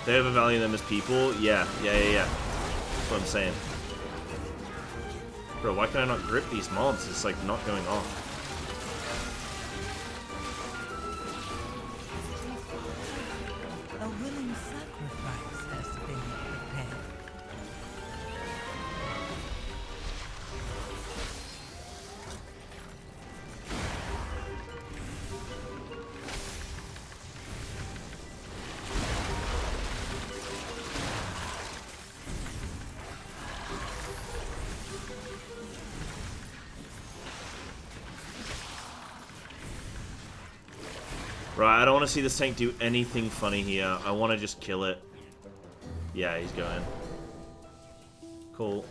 A: They overvalue them as people? Yeah. That's what I'm saying. Bro, why can I not grip these mobs? It's like not going off.
B: A willing sacrifice has been prepared.
A: Right, I don't want to see this tank do anything funny here. I want to just kill it. Yeah, he's going. Cool.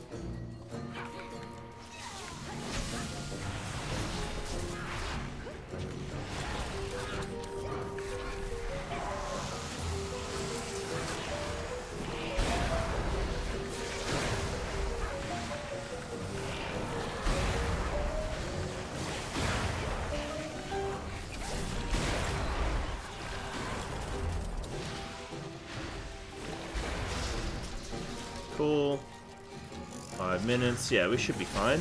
A: Cool. 5 minutes. Yeah, we should be fine.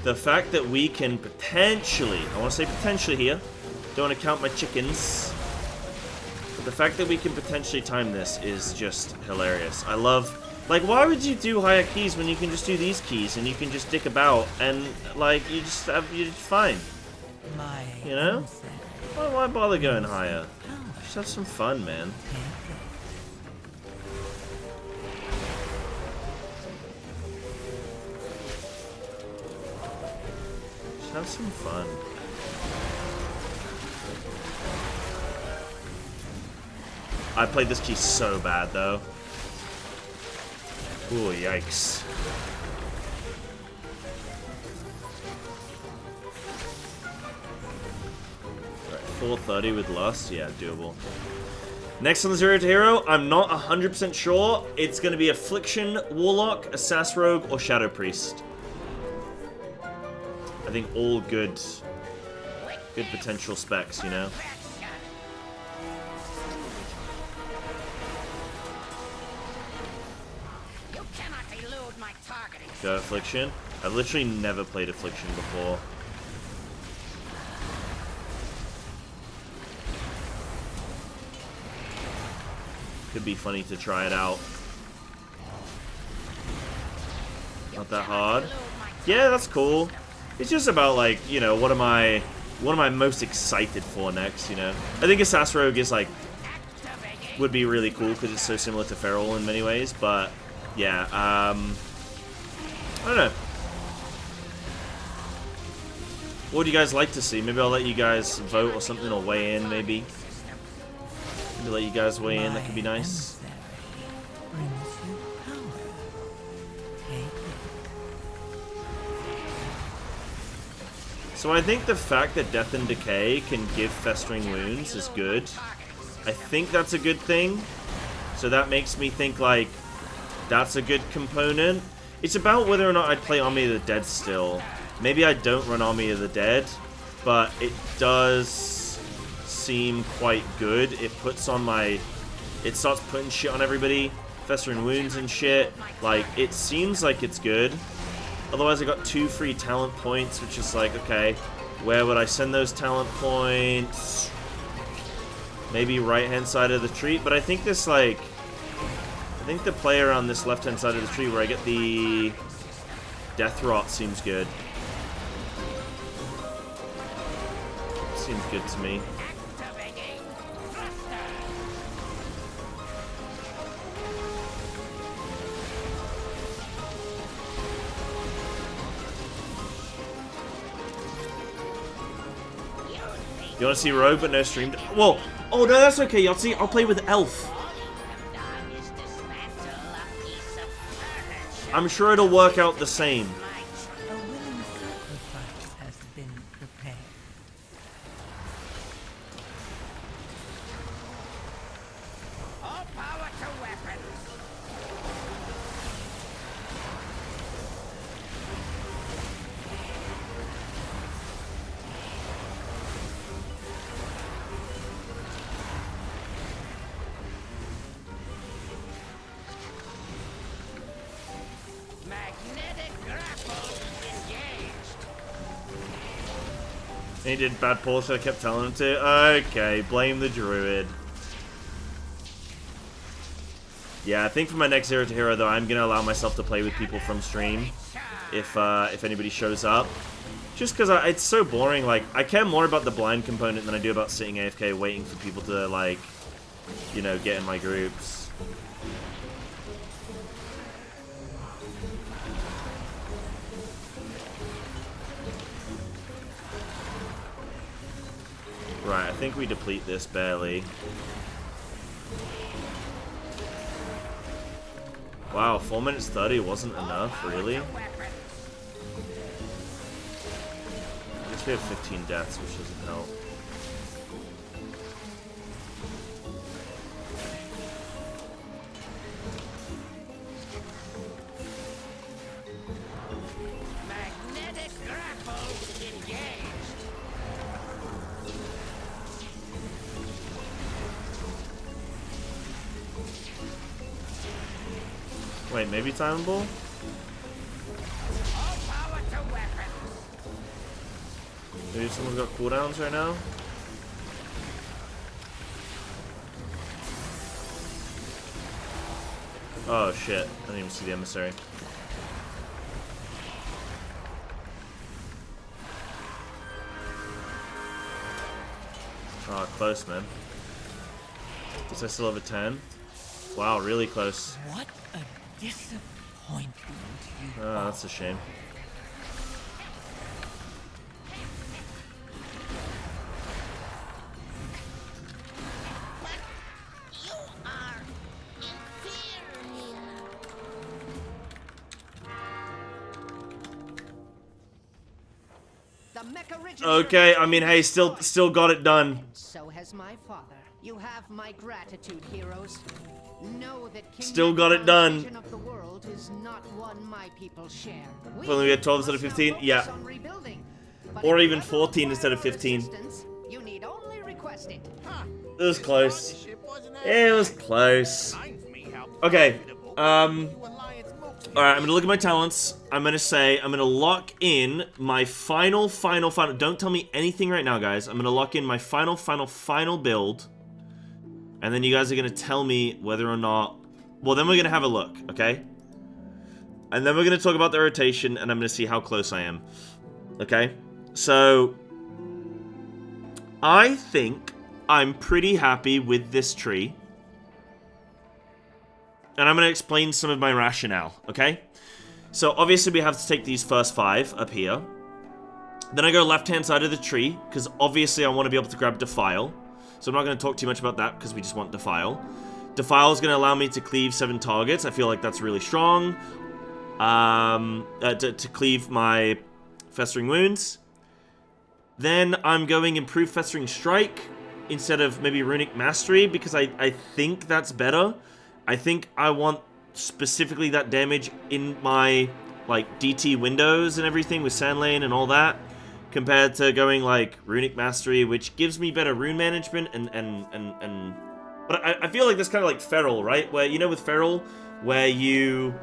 A: The fact that we can potentially, I want to say potentially here, don't want to count my chickens, but the fact that we can potentially time this is just hilarious. I love, like, why would you do higher keys when you can just do these keys and you can just dick about and, like, you're just fine. You know? Why bother going higher? Just have some fun, man. Just have some fun. I played this key so bad, though. Ooh, yikes. Right, 430 with Lust. Yeah, doable. Next on the Zero2Hero, I'm not 100% sure. It's going to be Affliction, Warlock, Assassin Rogue, or Shadow Priest. I think all good potential specs, you know? Go Affliction. I've literally never played Affliction before. Could be funny to try it out. Not that hard. Yeah, that's cool. It's just about, like, you know, what am I most excited for next, you know? I think Assassin Rogue is, like, would be really cool because it's so similar to Feral in many ways, but yeah, I don't know. What would you guys like to see? Maybe I'll let you guys vote or something, or weigh in, maybe. Maybe let you guys weigh in, that could be nice. So I think the fact that Death and Decay can give Festering Wounds is good. I think that's a good thing. So that makes me think, like, that's a good component. It's about whether or not I'd play Army of the Dead still. Maybe I don't run Army of the Dead, but it does seem quite good. It puts on my... It starts putting shit on everybody. Festering Wounds and shit. Like, it seems like it's good. Otherwise, I got 2 free talent points, which is like, okay, where would I send those talent points? Maybe right-hand side of the tree, but I think this, like, I think the play around this left-hand side of the tree where I get the Death Rot seems good. Seems good to me. You want to see Rogue but no streamed? Whoa! Oh no, that's okay, Yahtzee. I'll play with Elf. I'm sure it'll work out the same.
B: A willing sacrifice has been prepared.
K: All power to weapons. Magnetic grapple engaged.
A: He did bad pull, so I kept telling him to. Okay, blame the druid. Yeah, I think for my next Zero2Hero though, I'm gonna allow myself to play with people from stream if anybody shows up. Just because it's so boring. Like, I care more about the blind component than I do about sitting AFK waiting for people to, like, you know, get in my groups. Right, I think we deplete this barely. Wow, 4 minutes 30 wasn't enough, really? I guess we have 15 deaths, which doesn't help.
K: Magnetic grapple engaged.
A: Wait, maybe timeable?
K: All power to weapons.
A: Maybe someone's got cooldowns right now? Oh shit, I didn't even see the emissary. Oh, close, man. Guess I still have a 10. Wow, really close.
B: What a disappointment you
A: Oh, that's a shame.
K: You are inferior. The mecha originator.
A: Okay, I mean, hey, still got it done.
K: So has my father. You have my gratitude, heroes. Know that
A: Still got it done.
K: of the world is not one my people share.
A: If only we had 12 instead of 15, yeah. Or even 14 instead of 15.
K: You need only request it.
A: It was close. It was close. Okay, alright, I'm gonna look at my talents. I'm gonna lock in my final. Don't tell me anything right now, guys. I'm gonna lock in my final build. And then you guys are gonna tell me whether or not... Well, then we're gonna have a look, okay? And then we're gonna talk about the rotation, and I'm gonna see how close I am. Okay? So... I think I'm pretty happy with this tree. And I'm going to explain some of my rationale, okay? So, obviously, we have to take these first 5 up here. Then I go left-hand side of the tree, because obviously I want to be able to grab Defile. So I'm not going to talk too much about that, because we just want Defile. Defile is going to allow me to cleave 7 targets. I feel like that's really strong. To cleave my Festering Wounds. Then I'm going Improve Festering Strike, instead of maybe Runic Mastery, because I think that's better. I think I want specifically that damage in my, like, DT windows and everything with Sand Lane and all that, compared to going, like, Runic Mastery, which gives me better rune management But I feel like that's kind of like Feral, right? Where, you know, with Feral, where you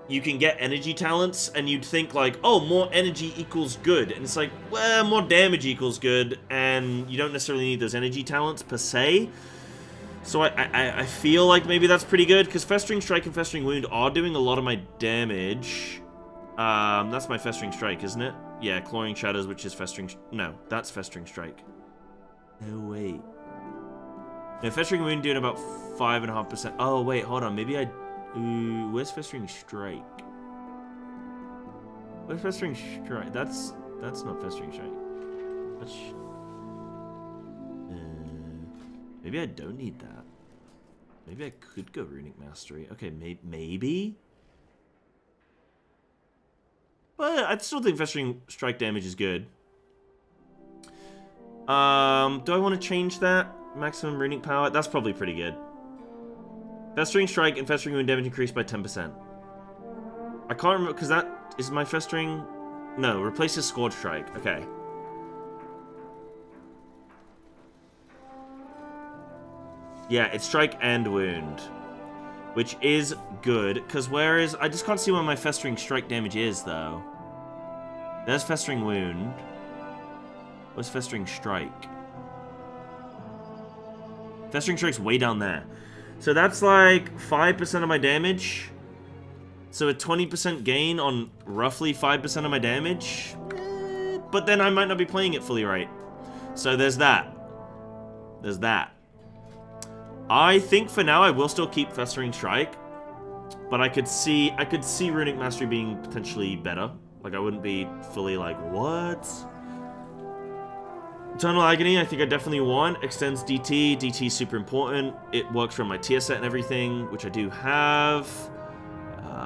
A: can get energy talents, and you'd think, like, oh, more energy equals good. And it's like, well, more damage equals good, and you don't necessarily need those energy talents, per se. So I feel like maybe that's pretty good, because Festering Strike and Festering Wound are doing a lot of my damage. That's my Festering Strike, isn't it? Yeah, Clawing Shadows, which is Festering... No, that's Festering Strike. No, wait. No, Festering Wound doing about 5.5%. Oh, wait, hold on. Maybe I... Ooh, where's Festering Strike? Where's Festering Strike? That's not Festering Strike. That's... maybe I don't need that. Maybe I could go Runic Mastery. Okay, maybe? But I still think Festering Strike damage is good. Do I want to change that? Maximum Runic Power? That's probably pretty good. Festering Strike and Festering Wound damage increased by 10%. I can't remember, because that is my Festering... No, replaces Scourge Strike. Okay. Yeah, it's Strike and Wound. which is good, because whereas I just can't see where my Festering Strike damage is, though. There's Festering Wound. Where's Festering Strike? Festering Strike's way down there. So that's like 5% of my damage. So a 20% gain on roughly 5% of my damage. But then I might not be playing it fully right. So there's that. There's that. I think for now I will still keep Festering Strike. But I could see Runic Mastery being potentially better. Like I wouldn't be fully like, what? Eternal Agony, I think I definitely want. Extends DT. DT is super important. It works from my tier set and everything, which I do have.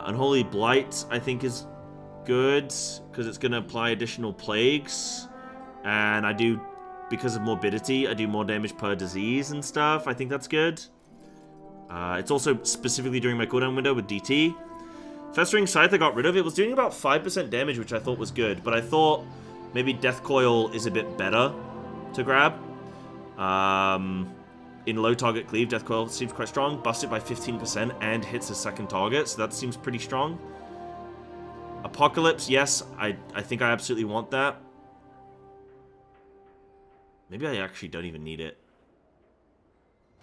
A: Unholy Blight, I think, is good, because it's going to apply additional plagues. And I do, because of morbidity, I do more damage per disease and stuff. I think that's good. It's also specifically during my cooldown window with DT. Festering Scythe I got rid of. It was doing about 5% damage, which I thought was good. But I thought maybe Death Coil is a bit better to grab. In low target cleave, Death Coil seems quite strong. Busts it by 15% and hits a second target, so that seems pretty strong. Apocalypse, yes, I think I absolutely want that. Maybe I actually don't even need it.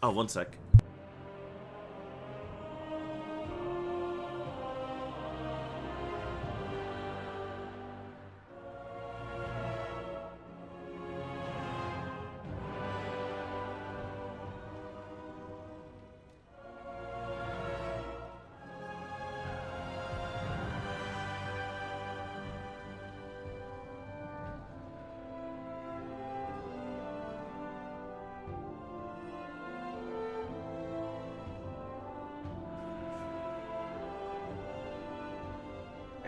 A: Oh, one sec.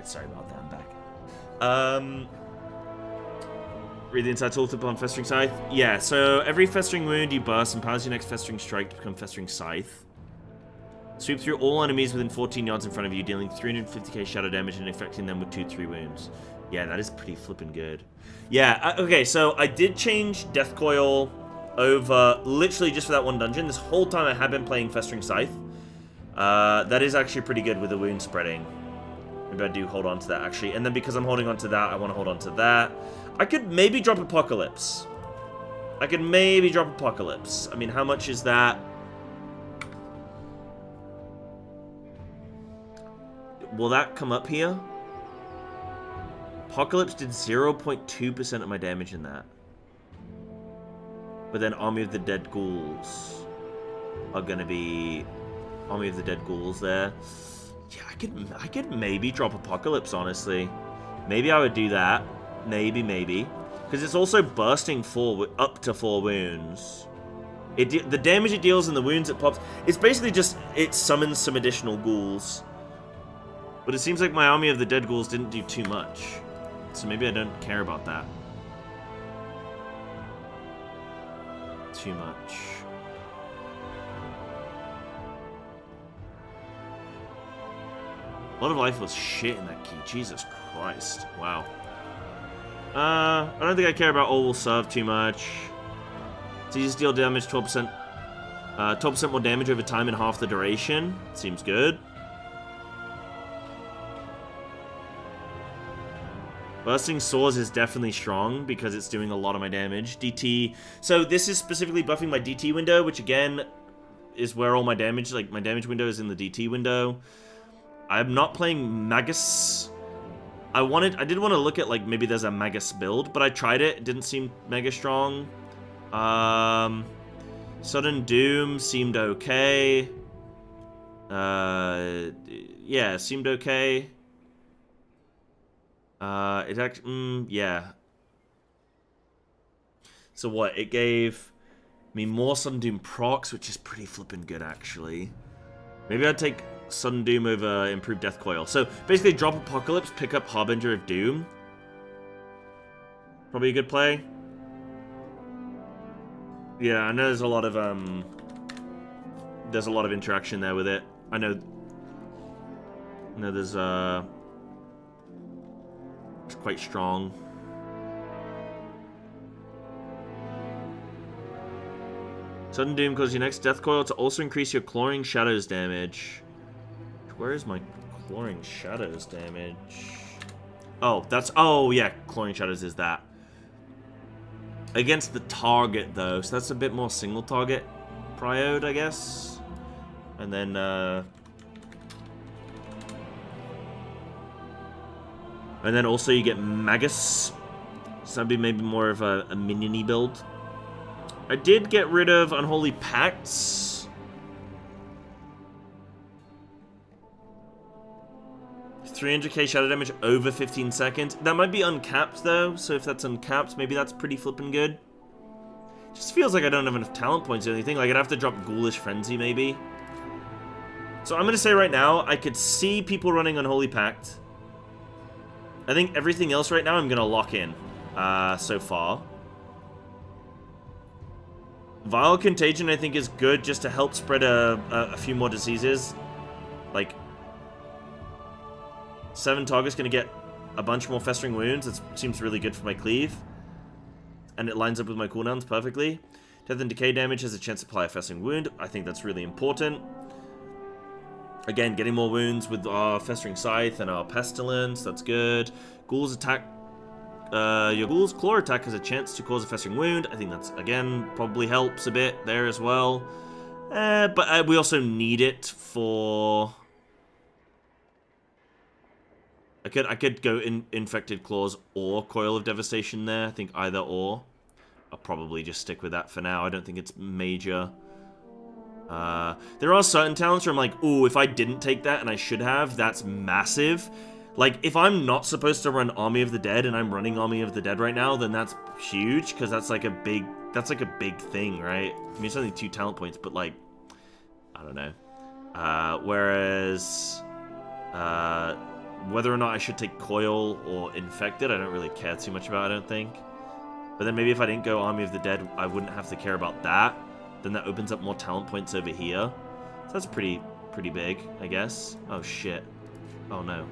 A: Sorry about that, I'm back. Read the inside tooltip on Festering Scythe. Yeah, so every Festering Wound you burst empowers your next Festering Strike to become Festering Scythe. Sweep through all enemies within 14 yards in front of you, dealing 350k shadow damage and affecting them with 2-3 wounds. Yeah, that is pretty flippin' good. Yeah, okay, so I did change Death Coil over literally just for that one dungeon. This whole time I have been playing Festering Scythe. That is actually pretty good with the wound spreading. Maybe I do hold on to that, actually. And then because I'm holding on to that, I want to hold on to that. I could maybe drop Apocalypse. I mean, how much is that? Will that come up here? Apocalypse did 0.2% of my damage in that. But then Army of the Dead Ghouls are going to be... Army of the Dead Ghouls there. Yeah, I could maybe drop Apocalypse, honestly. Maybe I would do that. Maybe. Because it's also bursting up to 4 wounds. The damage it deals and the wounds it pops, it's basically just, it summons some additional ghouls. But it seems like my Army of the Dead Ghouls didn't do too much. So maybe I don't care about that too much. A lot of life was shit in that key. Jesus Christ. Wow. I don't think I care about all will serve too much. So you just deal damage 12%. 12% more damage over time in half the duration. Seems good. Bursting Swords is definitely strong because it's doing a lot of my damage. DT. So this is specifically buffing my DT window, which again is where all my damage, like my damage window is in the DT window. I'm not playing Magus. I did want to look at like maybe there's a Magus build, but I tried it. It didn't seem mega strong. Sudden Doom seemed okay. Yeah, seemed okay. It actually, yeah. So what? It gave me more Sudden Doom procs, which is pretty flippin' good actually. Maybe I'd take Sudden Doom over Improved Death Coil. So basically drop Apocalypse, pick up Harbinger of Doom. Probably a good play. Yeah, I know there's a lot of interaction there with it. I know there's it's quite strong. Sudden Doom causes your next Death Coil to also increase your Clawing Shadows damage. Where is my Clawing Shadows damage? Oh, that's... Oh, yeah. Clawing Shadows is that. Against the target, though. So that's a bit more single target prioed, I guess. And then, and then also you get Magus. So that'd be maybe more of a minion-y build. I did get rid of Unholy Pacts. 300k shadow damage over 15 seconds. That might be uncapped, though. So if that's uncapped, maybe that's pretty flippin' good. Just feels like I don't have enough talent points or anything. Like, I'd have to drop Ghoulish Frenzy, maybe. So I'm going to say right now, I could see people running Unholy Pact. I think everything else right now I'm going to lock in so far. Vile Contagion, I think, is good just to help spread a few more diseases. Like, 7 targets going to get a bunch more Festering Wounds. It seems really good for my cleave. And it lines up with my cooldowns perfectly. Death and Decay damage has a chance to apply a Festering Wound. I think that's really important. Again, getting more wounds with our Festering Scythe and our Pestilence. That's good. Ghoul's attack. Your Ghoul's Claw attack has a chance to cause a Festering Wound. I think that's, again, probably helps a bit there as well. But we also need it for... I could go Infected Claws or Coil of Devastation there. I think either or. I'll probably just stick with that for now. I don't think it's major. There are certain talents where I'm like, ooh, if I didn't take that and I should have, that's massive. Like, if I'm not supposed to run Army of the Dead and I'm running Army of the Dead right now, then that's huge, because that's like a big thing, right? I mean, it's only 2 talent points, but like, I don't know. Whereas, whether or not I should take Coil or Infected, I don't really care too much about, I don't think. But then maybe if I didn't go Army of the Dead, I wouldn't have to care about that. Then that opens up more talent points over here. So that's pretty big, I guess. Oh, shit. Oh, no.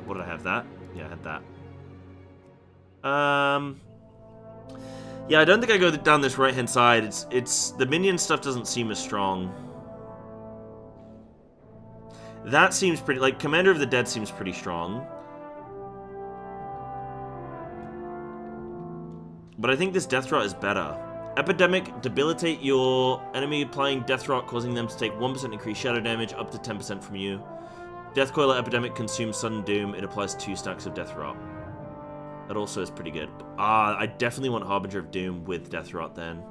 A: What did I have? That? Yeah, I had that. Yeah, I don't think I go down this right-hand side. It's the minion stuff doesn't seem as strong. That seems pretty... Like, Commander of the Dead seems pretty strong. But I think this Death Rot is better. Epidemic, debilitate your enemy applying Death Rot, causing them to take 1% increased shadow damage, up to 10% from you. Death Coil Epidemic consumes Sudden Doom. It applies 2 stacks of Death Rot. That also is pretty good. I definitely want Harbinger of Doom with Death Rot then.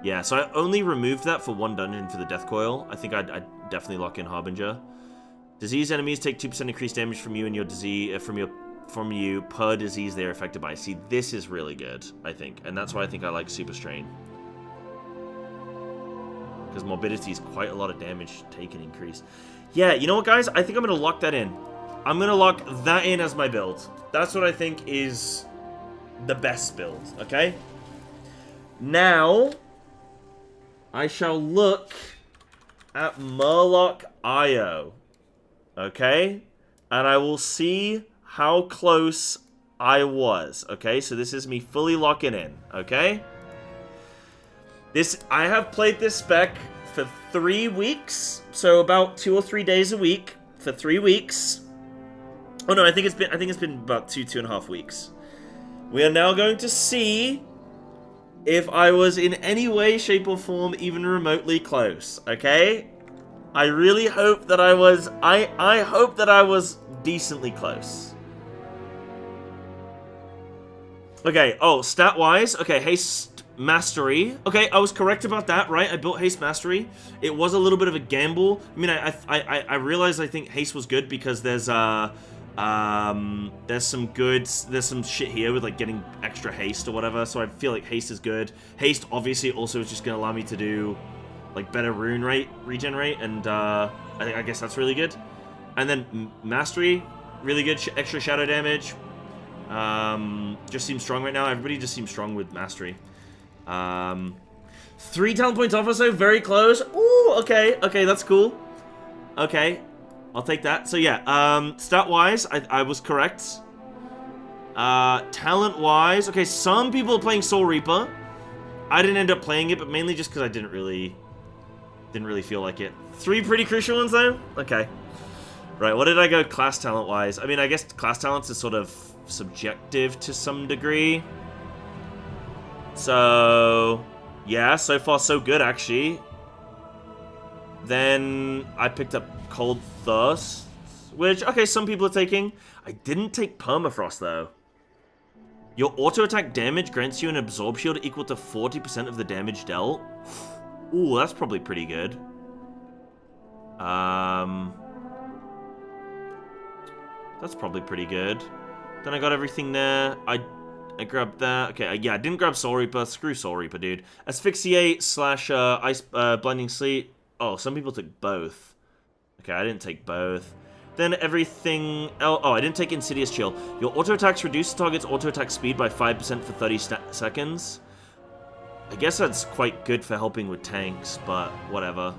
A: Yeah, so I only removed that for 1 dungeon for the Death Coil. I think I'd definitely lock in Harbinger. Disease enemies take 2% increased damage from you and your disease from you per disease they are affected by. See, this is really good, I think, and that's why I think I like Super Strain. Because morbidity is quite a lot of damage taken increase. Yeah, you know what, guys? I think I'm going to lock that in. I'm going to lock that in as my build. That's what I think is the best build, okay? Now, I shall look at Murloc IO, okay? And I will see how close I was, okay? So this is me fully locking in, okay? I have played this spec for 3 weeks, so about 2 or 3 days a week for 3 weeks. Oh no, I think it's been about 2.5 weeks. We are now going to see if I was in any way, shape, or form even remotely close, okay? I really hope that I was... I hope that I was decently close. Okay, oh, stat-wise, okay, Haste Mastery. Okay, I was correct about that, right? I built Haste Mastery. It was a little bit of a gamble. I mean, I realized I think Haste was good because there's some shit here with, like, getting extra Haste or whatever, so I feel like Haste is good. Haste, obviously, also is just going to allow me to do, like, better rune rate, regen rate, and, I guess that's really good. And then Mastery, really good, extra shadow damage. Just seems strong right now. Everybody just seems strong with Mastery. 3 talent points off or so, very close. Ooh, okay, that's cool. Okay, I'll take that. So yeah, stat-wise, I was correct. Talent-wise, okay, some people are playing Soul Reaper. I didn't end up playing it, but mainly just because I didn't really feel like it. 3 pretty crucial ones though? Okay. Right, what did I go class talent-wise? I mean, I guess class talents is sort of subjective to some degree. So, yeah, so far so good, actually. Then I picked up Cold Thirst, which, okay, some people are taking. I didn't take Permafrost, though. Your auto-attack damage grants you an absorb shield equal to 40% of the damage dealt. Ooh, that's probably pretty good. That's probably pretty good. Then I got everything there. I grabbed that. Okay, yeah, I didn't grab Soul Reaper. Screw Soul Reaper, dude. Asphyxiate / Ice Blinding Sleet. Oh, some people took both. Okay, I didn't take both. Then everything else. Oh, I didn't take Insidious Chill. Your auto attacks reduce the target's auto attack speed by 5% for 30 seconds. I guess that's quite good for helping with tanks, but whatever.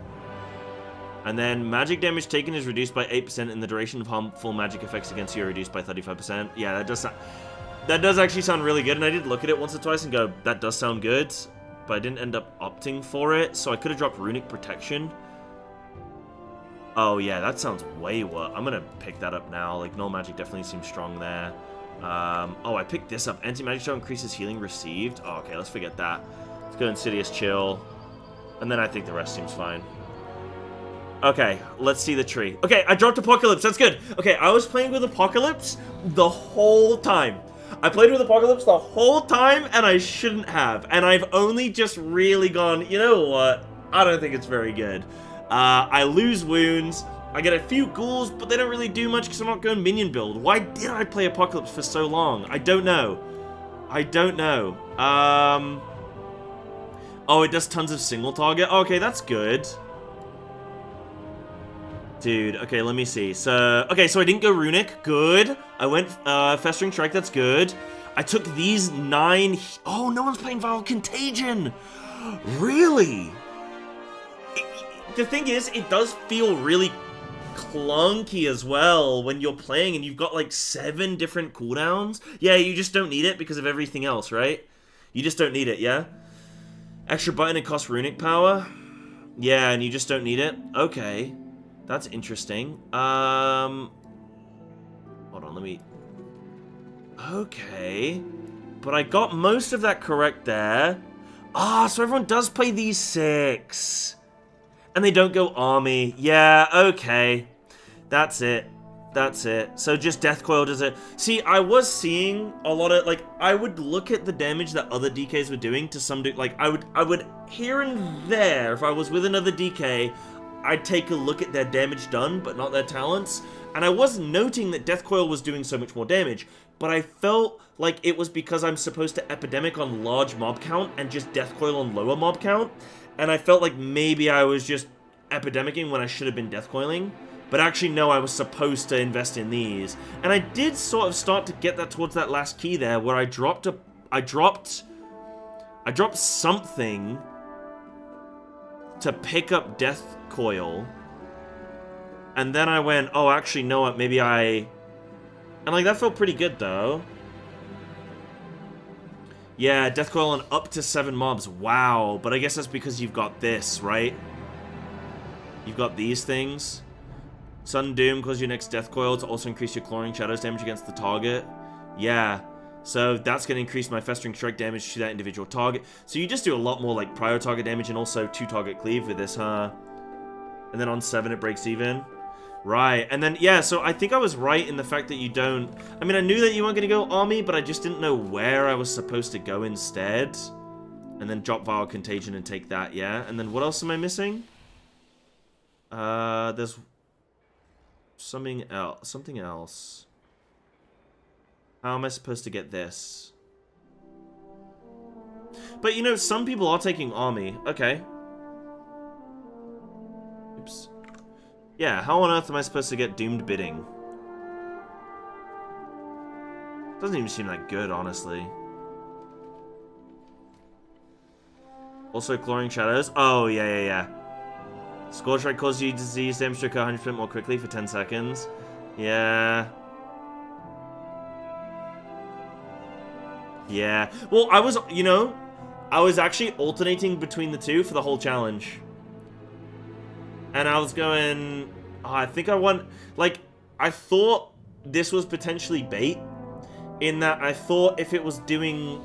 A: And then magic damage taken is reduced by 8% in the duration of harmful magic effects against you are reduced by 35%. Yeah, that does actually sound really good, and I did look at it once or twice and go, that does sound good, but I didn't end up opting for it, so I could have dropped Runic Protection. Oh yeah, that sounds way worse. I'm gonna pick that up now. Like, Null Magic definitely seems strong there. Oh, I picked this up. Anti-Magic Shell increases healing received. Oh, okay, let's forget that. Let's go Insidious Chill. And then I think the rest seems fine. Okay, let's see the tree. Okay, I dropped Apocalypse. That's good. Okay, I was playing with Apocalypse the whole time. I played with Apocalypse the whole time, and I shouldn't have. And I've only just really gone, you know what? I don't think it's very good. I lose wounds. I get a few ghouls, but they don't really do much because I'm not going minion build. Why did I play Apocalypse for so long? I don't know. I don't know. Oh, it does tons of single target. Okay, that's good. Dude, okay, let me see. So, okay, so I didn't go Runic. Good. I went Festering Strike. That's good. I took these 9... Oh, no one's playing Viral Contagion. Really? The thing is, it does feel really clunky as well when you're playing and you've got like 7 different cooldowns. Yeah, you just don't need it because of everything else, right? You just don't need it, yeah? Extra button, it costs Runic power. Yeah, and you just don't need it. Okay. That's interesting. Hold on, let me... Okay. But I got most of that correct there. Ah, so everyone does play these 6. And they don't go army. Yeah, okay. That's it. That's it. So just Death Coil does it. See, I was seeing a lot of, like, I would look at the damage that other DKs were doing to some, like, I would here and there, if I was with another DK, I'd take a look at their damage done, but not their talents. And I was noting that Death Coil was doing so much more damage, but I felt like it was because I'm supposed to Epidemic on large mob count and just Death Coil on lower mob count. And I felt like maybe I was just Epidemicing when I should have been Death Coiling. But actually, no, I was supposed to invest in these. And I did sort of start to get that towards that last key there, where I dropped something to pick up Death Coil. And then I went, oh, actually, no, what, maybe I... And, like, that felt pretty good, though. Yeah, Death Coil on up to 7 mobs. Wow. But I guess that's because you've got this, right? You've got these things. Sudden Doom causes your next Death Coil to also increase your Clawing Shadows damage against the target. Yeah. So that's going to increase my Festering Strike damage to that individual target. So you just do a lot more, like, prior target damage and also 2-target cleave with this, huh? And then on 7 it breaks even. Right, and then, yeah, so I think I was right in the fact that you don't... I mean, I knew that you weren't going to go army, but I just didn't know where I was supposed to go instead. And then drop Viral Contagion and take that, yeah? And then what else am I missing? There's... something else. How am I supposed to get this? But, you know, some people are taking army. Okay. Oops. Yeah, how on earth am I supposed to get Doomed Bidding? Doesn't even seem that good, honestly. Also, Clawing Shadows. Oh, yeah. Scorch Strike causes you disease damage to occur 100% more quickly for 10 seconds. Yeah. Yeah. Well, I was actually alternating between the two for the whole challenge. And I was going... Oh, I think I want... Like, I thought this was potentially bait, in that I thought if it was doing,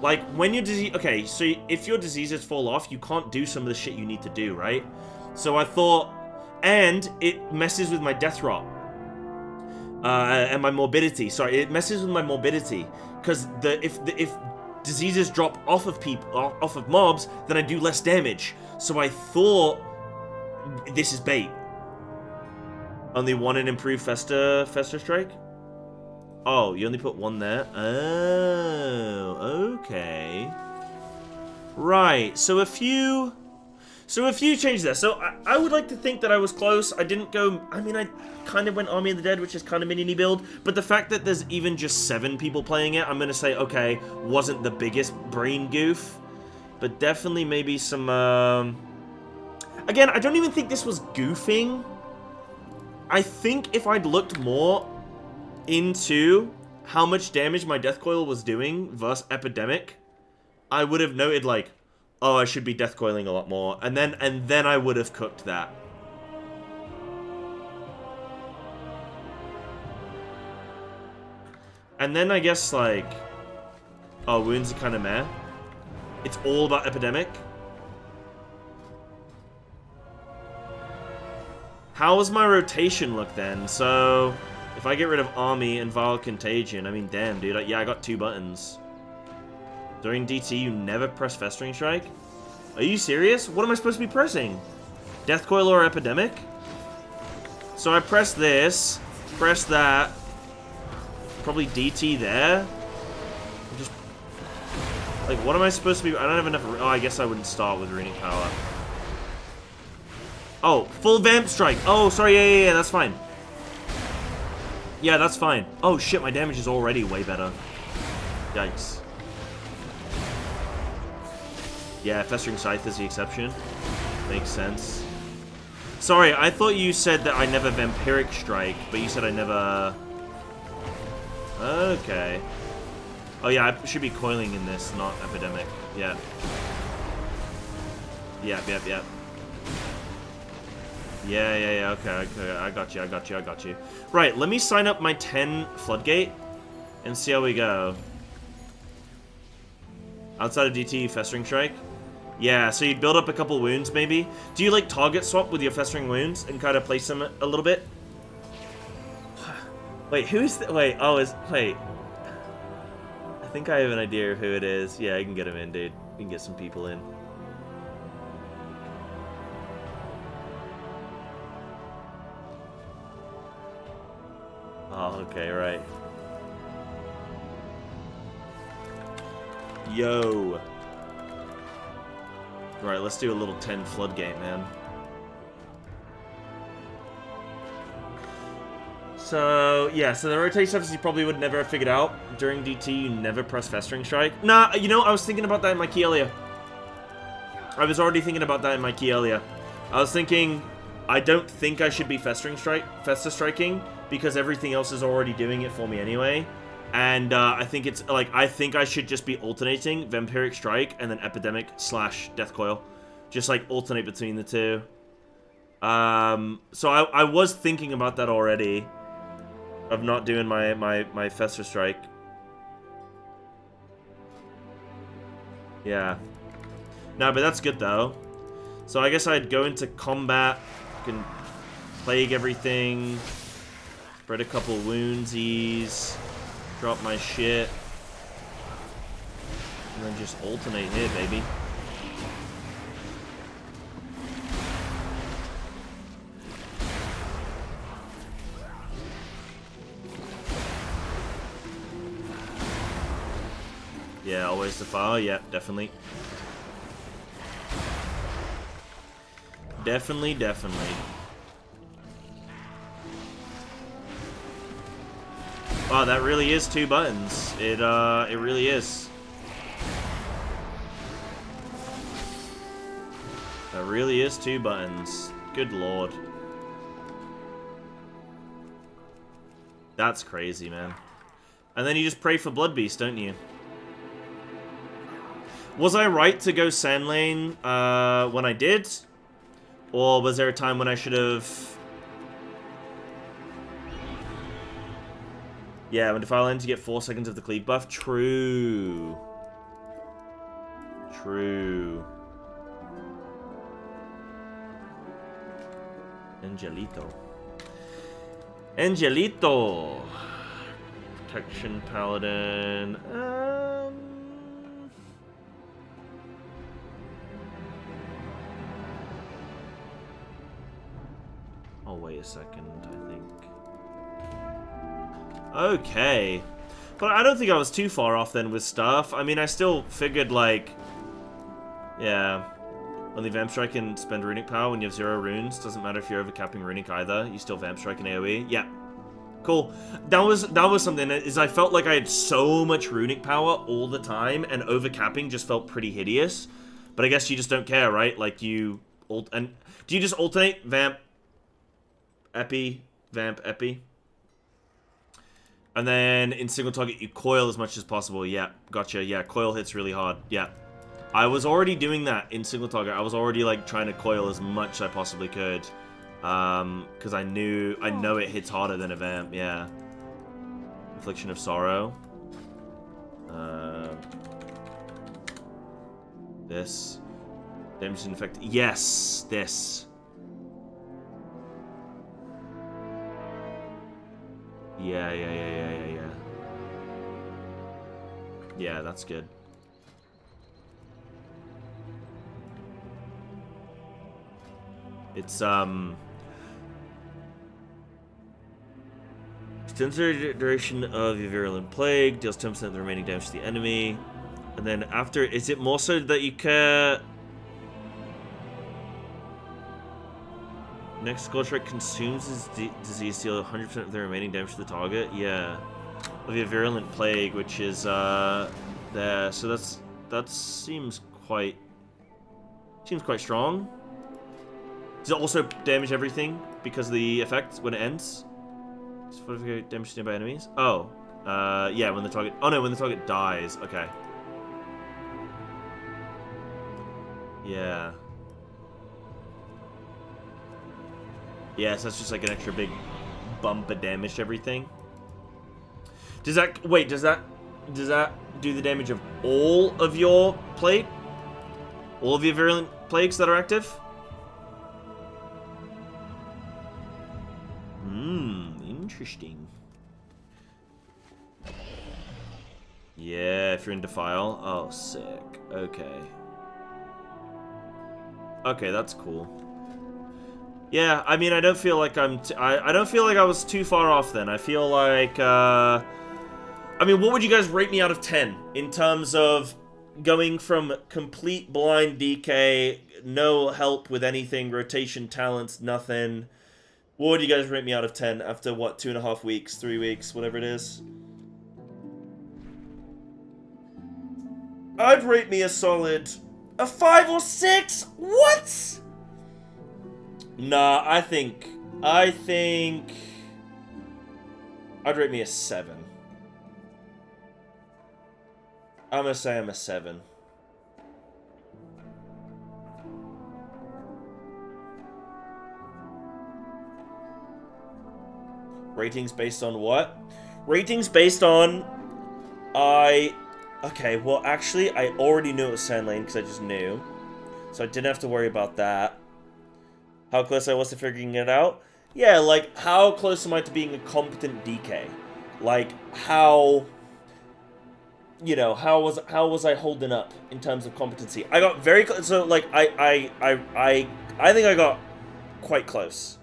A: like, when your disease, okay, so if your diseases fall off, you can't do some of the shit you need to do, right? So I thought, and it messes with my death rot, and my morbidity. Sorry, it messes with my morbidity, because if diseases drop off of off of mobs, then I do less damage. So I thought this is bait. Only one in improved Fester Strike? Oh, you only put one there? Oh, okay. Right, so a few changes there. So I would like to think that I was close. I didn't go, I mean, I kind of went Army of the Dead, which is kind of mini build, but the fact that there's even just 7 people playing it, I'm going to say, okay, wasn't the biggest brain goof, but definitely maybe some, again, I don't even think this was goofing. I think if I'd looked more into how much damage my Death Coil was doing versus Epidemic, I would have noted, like, oh, I should be Death Coiling a lot more, and then I would have cooked that. And then I guess, like, oh, wounds are kind of meh. It's all about Epidemic. How does my rotation look then? So, if I get rid of Army and Vile Contagion, I mean, damn, dude. Yeah, I got 2 buttons. During DT, you never press Festering Strike? Are you serious? What am I supposed to be pressing? Death Coil or Epidemic? So I press this, press that, probably DT there. Just, like, what am I supposed to be? I don't have enough. Oh, I guess I wouldn't start with Runic Power. Oh, full Vamp Strike. Oh, sorry, yeah, that's fine. Yeah, that's fine. Oh, shit, my damage is already way better. Yikes. Yeah, Festering Scythe is the exception. Makes sense. Sorry, I thought you said that I never Vampiric Strike, but you said I never... Okay. Oh, yeah, I should be coiling in this, not Epidemic. Yeah. Yep. Yeah, okay, I got you. Right, let me sign up my 10 Floodgate and see how we go. Outside of DT, Festering Strike? Yeah, so you'd build up a couple wounds, maybe? Do you, like, target swap with your Festering wounds and kind of place them a little bit? Wait, who's the... Wait, wait. I think I have an idea of who it is. Yeah, I can get him in, dude. We can get some people in. Oh, okay, right. Yo. Right, let's do a little 10 Floodgate, man. So, yeah, so the rotation stuff you probably would never have figured out. During DT, you never press Festering Strike. Nah, you know, I was thinking about that in my key earlier. I was already thinking about that in my key earlier. I was thinking, I don't think I should be Fester Striking, because everything else is already doing it for me anyway. And I think it's, like, I think I should just be alternating Vampiric Strike and then Epidemic / Death Coil. Just, like, alternate between the two. So I was thinking about that already. Of not doing my Fester Strike. Yeah. No, but that's good, though. So I guess I'd go into combat. Can plague everything. Spread a couple woundsies. Drop my shit. And then just alternate here, baby. Yeah, always the fire. Yeah, definitely. Definitely. Wow, that really is 2 buttons. It really is. That really is 2 buttons. Good lord. That's crazy, man. And then you just pray for Blood Beast, don't you? Was I right to go Sand Lane when I did? Or was there a time when I should have... Yeah, when Defile ends, you get 4 seconds of the cleave buff. True. True. Angelito. Angelito. Protection Paladin. Oh, wait a second, I think. Okay. But I don't think I was too far off then with stuff. I mean, I still figured, like... Yeah. Only Vamp Strike can spend Runic Power when you have 0 runes. Doesn't matter if you're overcapping Runic either. You still Vamp Strike in AoE. Yeah. Cool. That was something, is I felt like I had so much Runic Power all the time, and overcapping just felt pretty hideous. But I guess you just don't care, right? Like, you... And do you just alternate Vamp... Epi, Vamp, Epi. And then in single target, you coil as much as possible. Yeah, gotcha. Yeah, coil hits really hard. Yeah. I was already doing that in single target. I was already, like, trying to coil as much as I possibly could. Because I know it hits harder than a Vamp, yeah. Affliction of Sorrow. This. Damage and effect. Yes, this. Yeah. Yeah, that's good. It's, extends the duration of your Virulent Plague, deals 10% of the remaining damage to the enemy. And then after, is it more so that you care... Next Skull Strike consumes his disease, deal 100% of the remaining damage to the target. Yeah. Of your Virulent Plague, which is, there. So that seems quite strong. Does it also damage everything because of the effect when it ends? It's fortificate damage to nearby enemies. Oh, yeah, when the target. Oh no, when the target dies. Okay. Yeah. Yeah, so that's just like an extra big bump of damage to everything. Does that do the damage of all of your plague? All of your virulent plagues that are active? Interesting. Yeah, if you're in Defile. Oh, sick. Okay. Okay, that's cool. Yeah, I mean, I don't feel like I don't feel like I was too far off then. I feel like, I mean, what would you guys rate me out of 10 in terms of going from complete blind DK, no help with anything, rotation talents, nothing? What would you guys rate me out of 10 after, what, 2.5 weeks, 3 weeks, whatever it is? I'd rate me a solid... a 5 or 6? What? Nah, I think... I'd rate me a 7. I'm gonna say I'm a 7. Ratings based on what? Ratings based on... Okay, well, actually, I already knew it was Sand Lane because I just knew. So I didn't have to worry about that. How close I was to figuring it out? Yeah, like, how close am I to being a competent DK? Like, how... You know, how was I holding up in terms of competency? I got very close. So, like, I think I got quite close.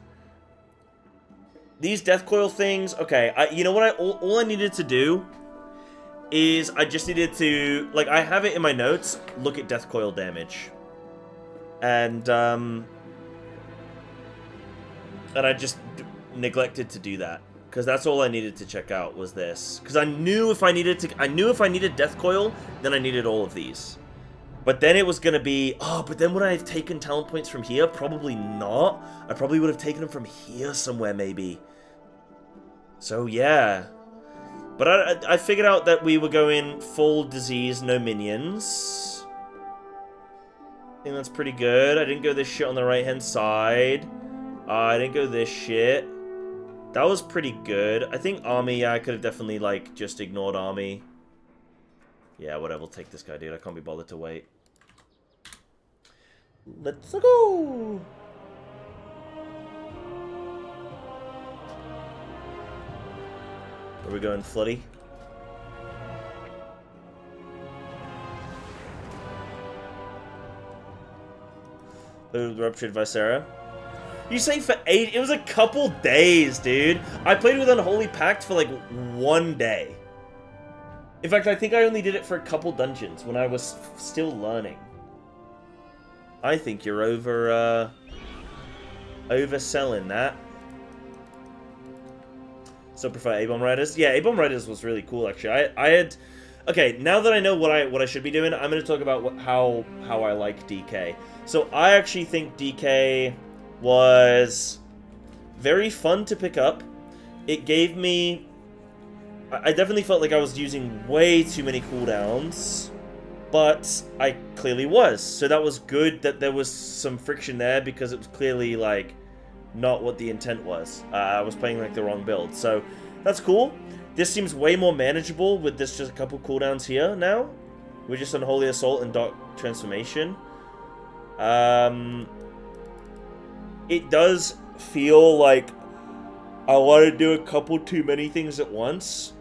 A: These death coil things, okay. You know what? All I needed to do is I just needed to, like, I have it in my notes. Look at death coil damage, and I just neglected to do that because that's all I needed to check out was this. Because I knew if I needed death coil, then I needed all of these. But then it was gonna be, oh, but then would I have taken talent points from here? Probably not. I probably would have taken them from here somewhere, maybe. So, yeah. But I figured out that we were going full disease, no minions. I think that's pretty good. I didn't go this shit on the right-hand side. I didn't go this shit. That was pretty good. I think army, yeah, I could have definitely, like, just ignored army. Yeah, whatever, we'll take this guy, dude. I can't be bothered to wait. Let's go! Are we going floody? The Ruptured Viscera. You say for 8? It was a couple days, dude. I played with Unholy Pact for like 1 day. In fact, I think I only did it for a couple dungeons when I was still learning. I think you're overselling that. So prefer A-Bomb Riders? Yeah, A-Bomb Riders was really cool, actually. I had... Okay, now that I know what I should be doing, I'm going to talk about how I like DK. So I actually think DK was very fun to pick up. It gave me... I definitely felt like I was using way too many cooldowns, but I clearly was. So that was good that there was some friction there, because it was clearly, like, not what the intent was. I was playing, like, the wrong build. So that's cool. This seems way more manageable with this just a couple cooldowns here now. We're just on Holy Assault and Dark Transformation. It does feel like I want to do a couple too many things at once.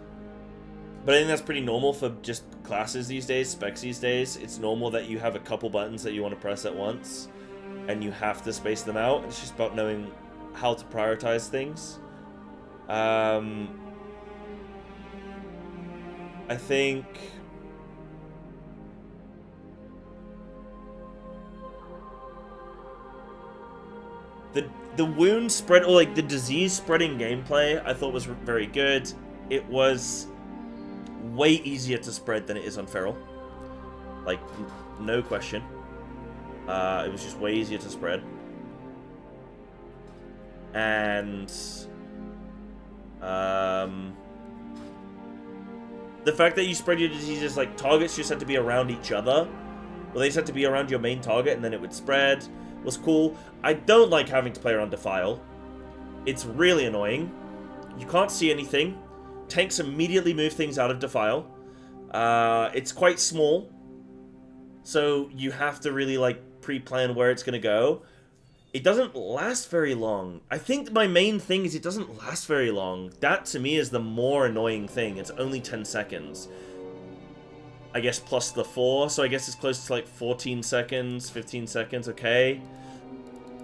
A: But I think that's pretty normal for just classes these days, specs these days. It's normal that you have a couple buttons that you want to press at once, and you have to space them out. It's just about knowing how to prioritize things. I think... The wound spread, or like the disease spreading gameplay, I thought was very good. It was way easier to spread than it is on Feral. Like, no question. It was just way easier to spread. And... the fact that you spread your diseases, like, targets just had to be around each other. Well, they just had to be around your main target, and then it would spread. Was cool. I don't like having to play around Defile. It's really annoying. You can't see anything. Tanks immediately move things out of Defile. It's quite small, so you have to really, like, pre-plan where it's going to go. It doesn't last very long. I think my main thing is it doesn't last very long. That, to me, is the more annoying thing. It's only 10 seconds. I guess plus the 4, so I guess it's close to, like, 14 seconds, 15 seconds, okay.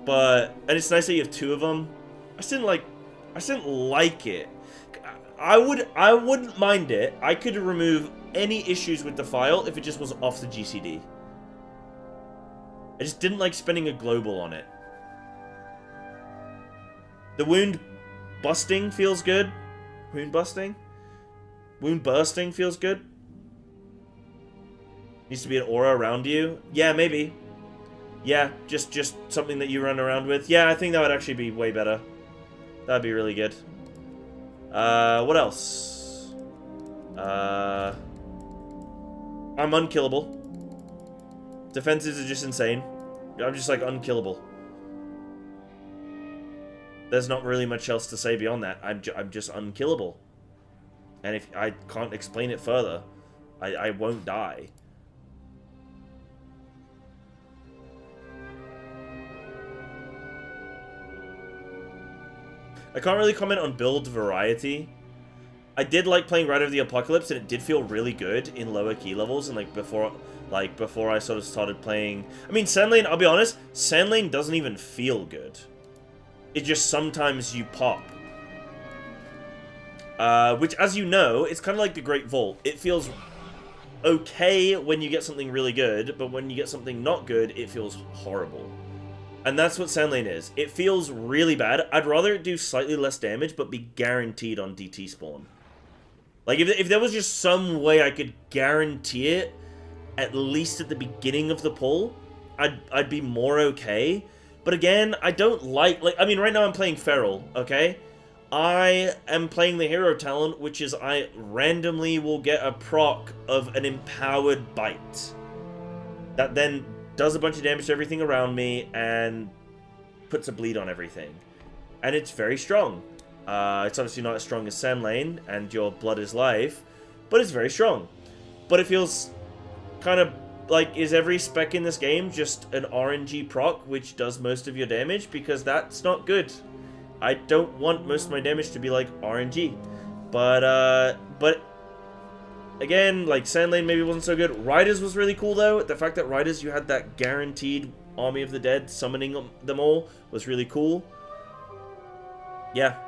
A: But, and it's nice that you have 2 of them. I just didn't like it. I wouldn't mind it. I could remove any issues with the file if it just was off the GCD. I just didn't like spending a global on it. The wound busting feels good. Wound busting? Wound bursting feels good. Needs to be an aura around you. Yeah, maybe. Yeah, just something that you run around with. Yeah, I think that would actually be way better. That'd be really good. What else? I'm unkillable. Defenses are just insane. I'm just, like, unkillable. There's not really much else to say beyond that. I'm just unkillable. And if I can't explain it further, I won't die. I can't really comment on build variety. I did like playing Rider of the Apocalypse, and it did feel really good in lower key levels, and like before I sort of started playing... I mean, Sandlane, I'll be honest, Sandlane doesn't even feel good. It just sometimes you pop. Which, as you know, it's kind of like the Great Vault. It feels okay when you get something really good, but when you get something not good, it feels horrible. And that's what Sandlane is. It feels really bad. I'd rather it do slightly less damage, but be guaranteed on DT spawn. Like, if there was just some way I could guarantee it, at least at the beginning of the pull, I'd be more okay. But again, I don't like, I mean, right now I'm playing Feral, okay? I am playing the hero talent, which is I randomly will get a proc of an empowered bite. That then does a bunch of damage to everything around me and puts a bleed on everything. And it's very strong. It's obviously not as strong as Sand Lane and your Blood is Life, but it's very strong. But it feels kind of like, is every spec in this game just an RNG proc which does most of your damage? Because that's not good. I don't want most of my damage to be like RNG. But again, like Sand Lane maybe wasn't so good. Riders was really cool though. The fact that Riders, you had that guaranteed Army of the Dead summoning them all was really cool. Yeah.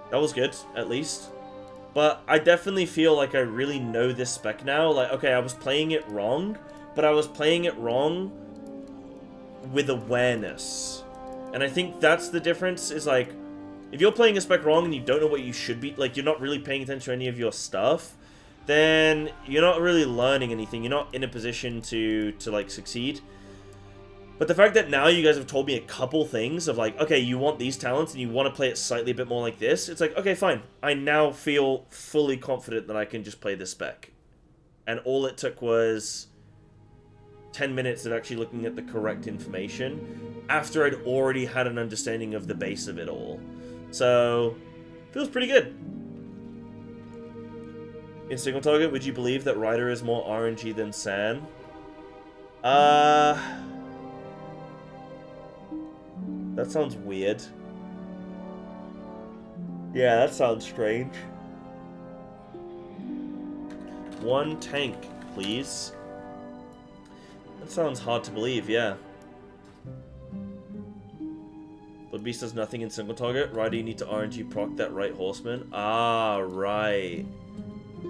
A: That was good, at least. But I definitely feel like I really know this spec now. Like, okay, I was playing it wrong, but I was playing it wrong with awareness. And I think that's the difference, is like, if you're playing a spec wrong and you don't know what you should be, like, you're not really paying attention to any of your stuff, then you're not really learning anything. You're not in a position to like, succeed. But the fact that now you guys have told me a couple things of like, okay, you want these talents and you want to play it slightly a bit more like this, it's like, okay, fine. I now feel fully confident that I can just play this spec. And all it took was 10 minutes of actually looking at the correct information after I'd already had an understanding of the base of it all. So, feels pretty good. In single target, would you believe that Rider is more RNG than San? That sounds weird. Yeah, that sounds strange. One tank, please. That sounds hard to believe, yeah. Blood Beast does nothing in single target. Rider, you need to RNG proc that right horseman. Ah, right.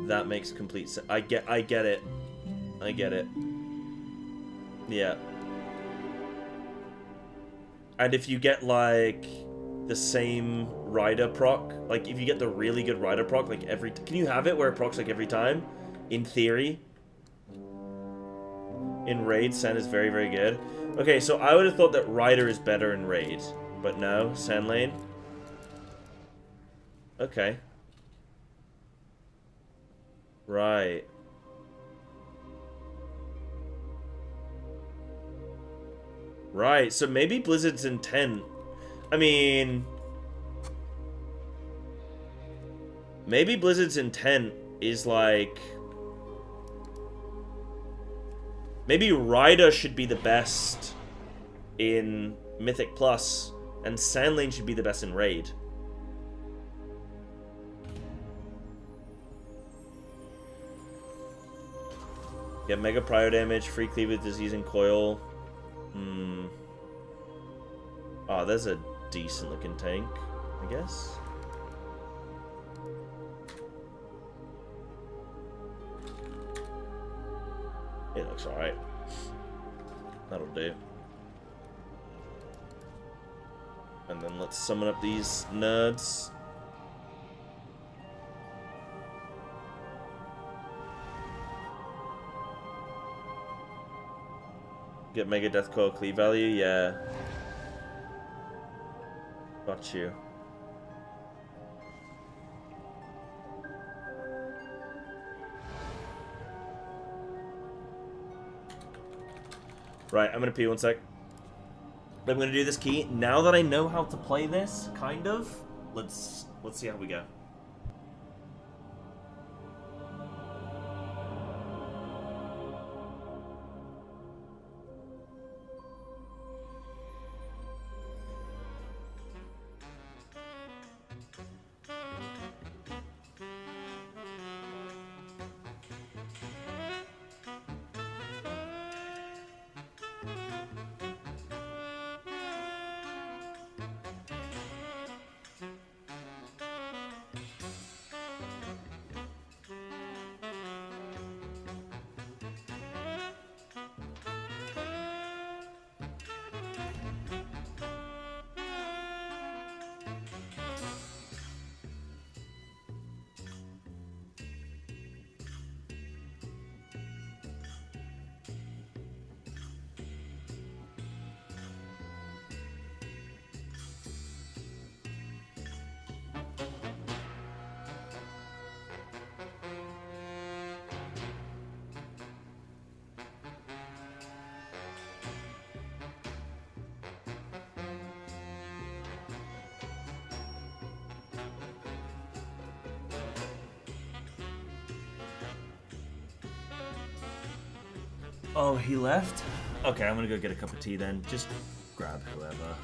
A: That makes complete sense. I get it. I get it. Yeah. And if you get, like, the same Rider proc, like, if you get the really good Rider proc, like, can you have it where it procs, like, every time? In theory. In Raid, Sand is very, very good. Okay, so I would have thought that Rider is better in Raid. But no, Sand Lane. Okay. Right. Right, so maybe Blizzard's intent... I mean... Maybe Blizzard's intent is like... Maybe Rider should be the best in Mythic Plus, and Sand Lane should be the best in Raid. Get Mega Prio damage, free cleave with disease and coil. Oh, there's a decent looking tank, I guess. It looks alright. That'll do. And then let's summon up these nerds. Get Mega Death Coil cleave value? Yeah. Got you. Right, I'm gonna pee one sec. I'm gonna do this key. Now that I know how to play this, kind of, let's see how we go. Oh, he left? Okay, I'm gonna go get a cup of tea then. Just grab whoever.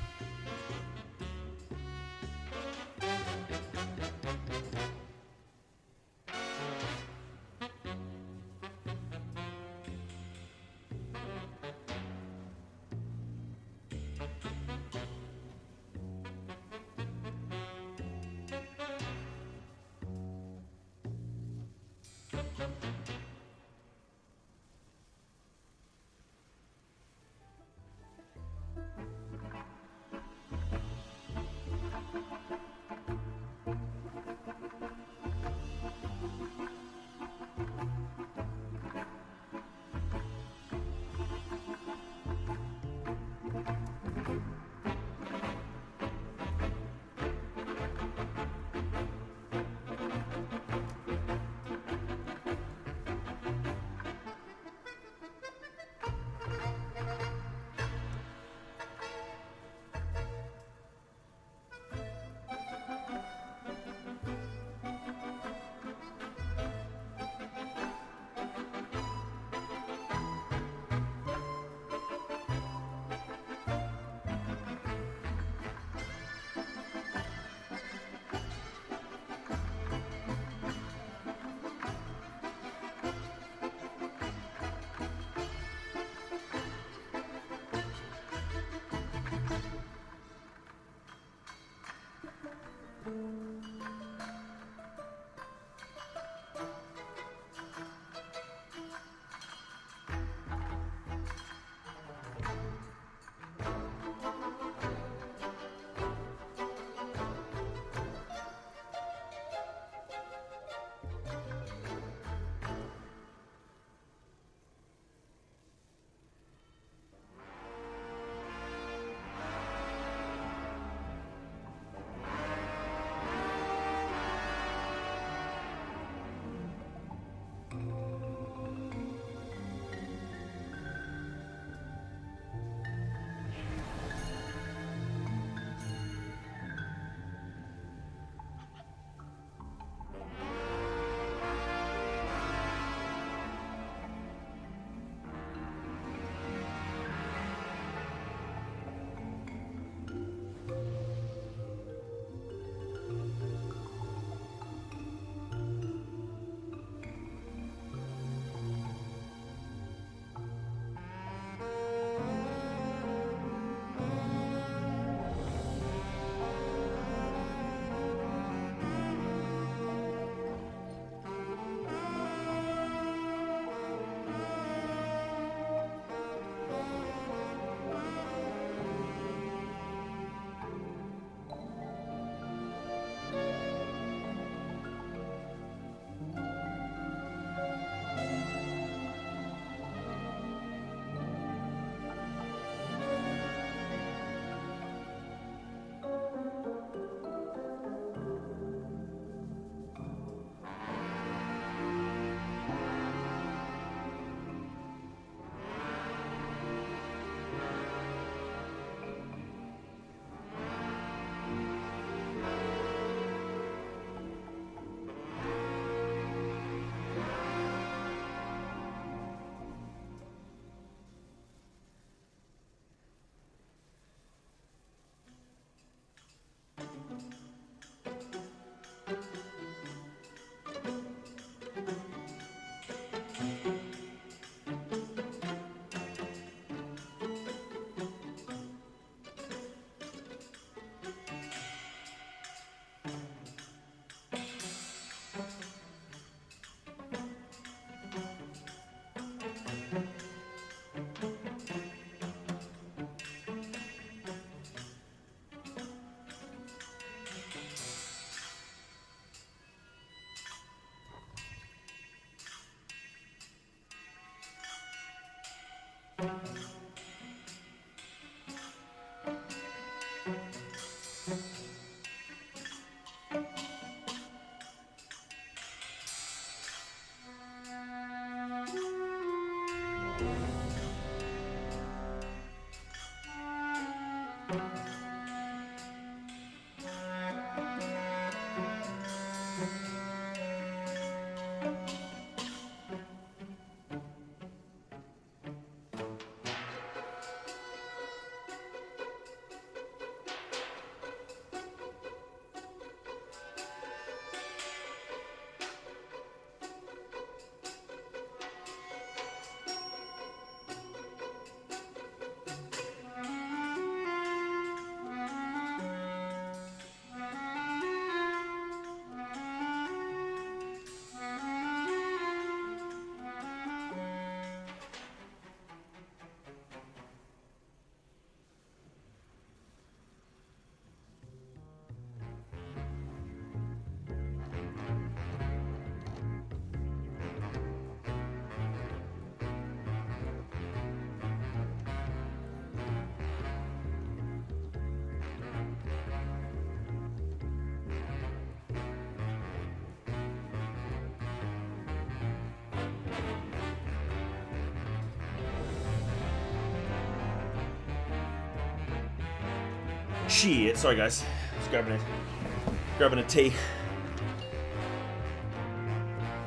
A: Shit, sorry guys. Just grabbing a tea.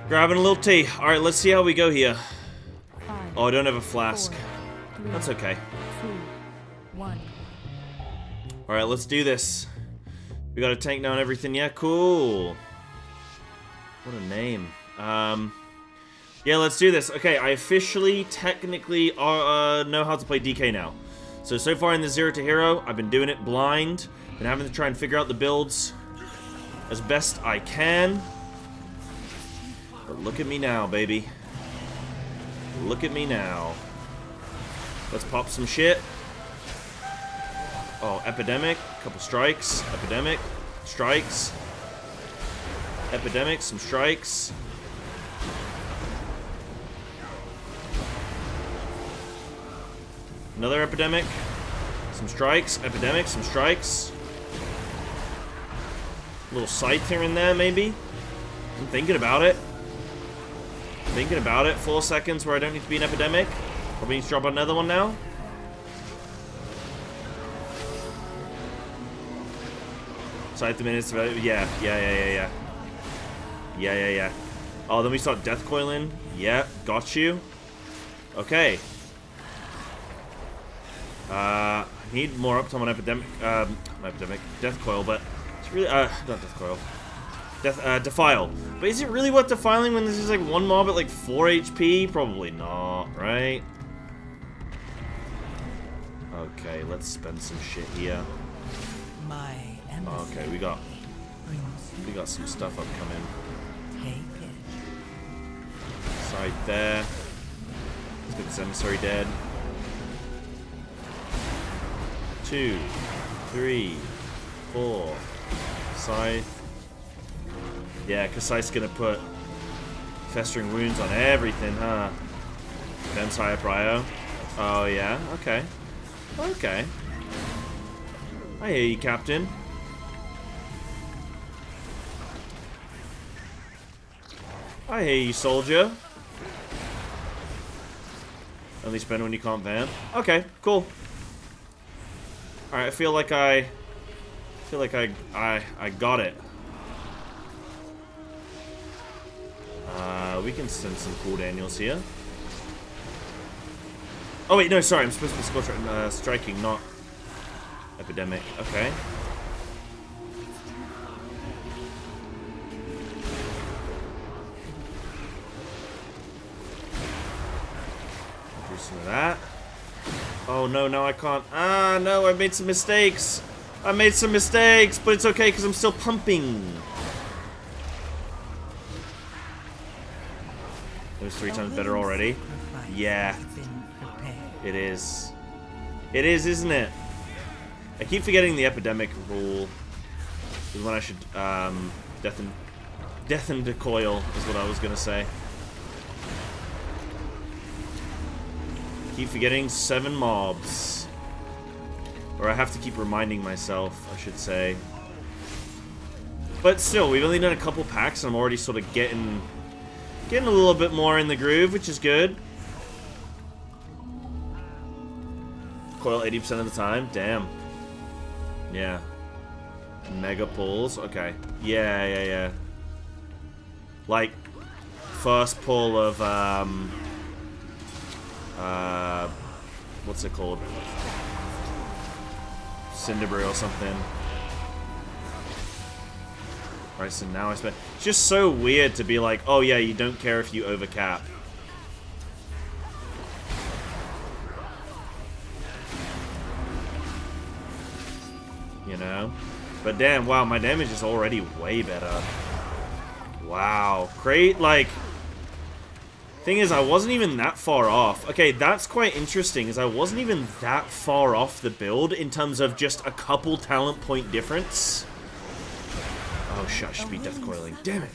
A: Grabbing a little tea. Alright, let's see how we go here.
C: 5,
A: Oh, I don't have a flask.
C: 4, 3,
A: That's okay.
C: 2, 1.
A: Alright, let's do this. We gotta tank down everything. Yeah, cool. What a name. Yeah, let's do this. Okay, I officially, technically, know how to play DK now. So far in the Zero2Hero, I've been doing it blind. Been having to try and figure out the builds as best I can. But look at me now, baby. Look at me now. Let's pop some shit. Oh, Epidemic. Couple strikes. Epidemic. Strikes. Epidemic. Some strikes. Another Epidemic. Some strikes. Epidemic. Some strikes. A little Scythe here and there, maybe. I'm thinking about it. Thinking about it. 4 seconds where I don't need to be an Epidemic. Probably need to drop another one now. Scythe the minutes. Yeah. Oh, then we start Death Coiling. Yeah, got you. Okay. I need more uptime on Epidemic. Not Epidemic. Death Coil, but it's really not Death Coil. Defile. But is it really worth defiling when this is like one mob at like 4 HP? Probably not, right? Okay, let's spend some shit here.
B: My
A: okay, we got some stuff upcoming.
B: take it.
A: Side there. Let's get this emissary dead. 2, 3, 4. Scythe. Yeah, because Scythe's gonna put festering wounds on everything, huh? Ben's higher prio. Oh yeah, okay. Okay. I hear you, Captain. I hear you, soldier. Only spend when you can't van. Okay, cool. Alright, I feel like I got it. We can send some cool Daniels here. Oh wait, no, sorry, I'm supposed to be striking, not Epidemic. Okay. Do some of that. Oh no, now I can't. Ah, no, I made some mistakes. I made some mistakes, but it's okay because I'm still pumping. It was 3 times better already. Yeah. It is. It is, isn't it? I keep forgetting the Epidemic rule. Is when I should, Death and Decoil is what I was gonna say. Keep forgetting 7 mobs. Or I have to keep reminding myself, I should say. But still, we've only done a couple packs and I'm already sort of getting a little bit more in the groove, which is good. Coil 80% of the time? Damn. Yeah. Mega pulls? Okay. Yeah. Like, first pull of, what's it called? Cinderbrew or something. Alright, so now I spend... It's just so weird to be like, oh yeah, you don't care if you overcap. You know? But damn, wow, my damage is already way better. Wow. Great, like... Thing is, I wasn't even that far off. Okay, that's quite interesting, is I wasn't even that far off the build in terms of just a couple talent point difference. Oh shit, I should be death coiling. Damn it.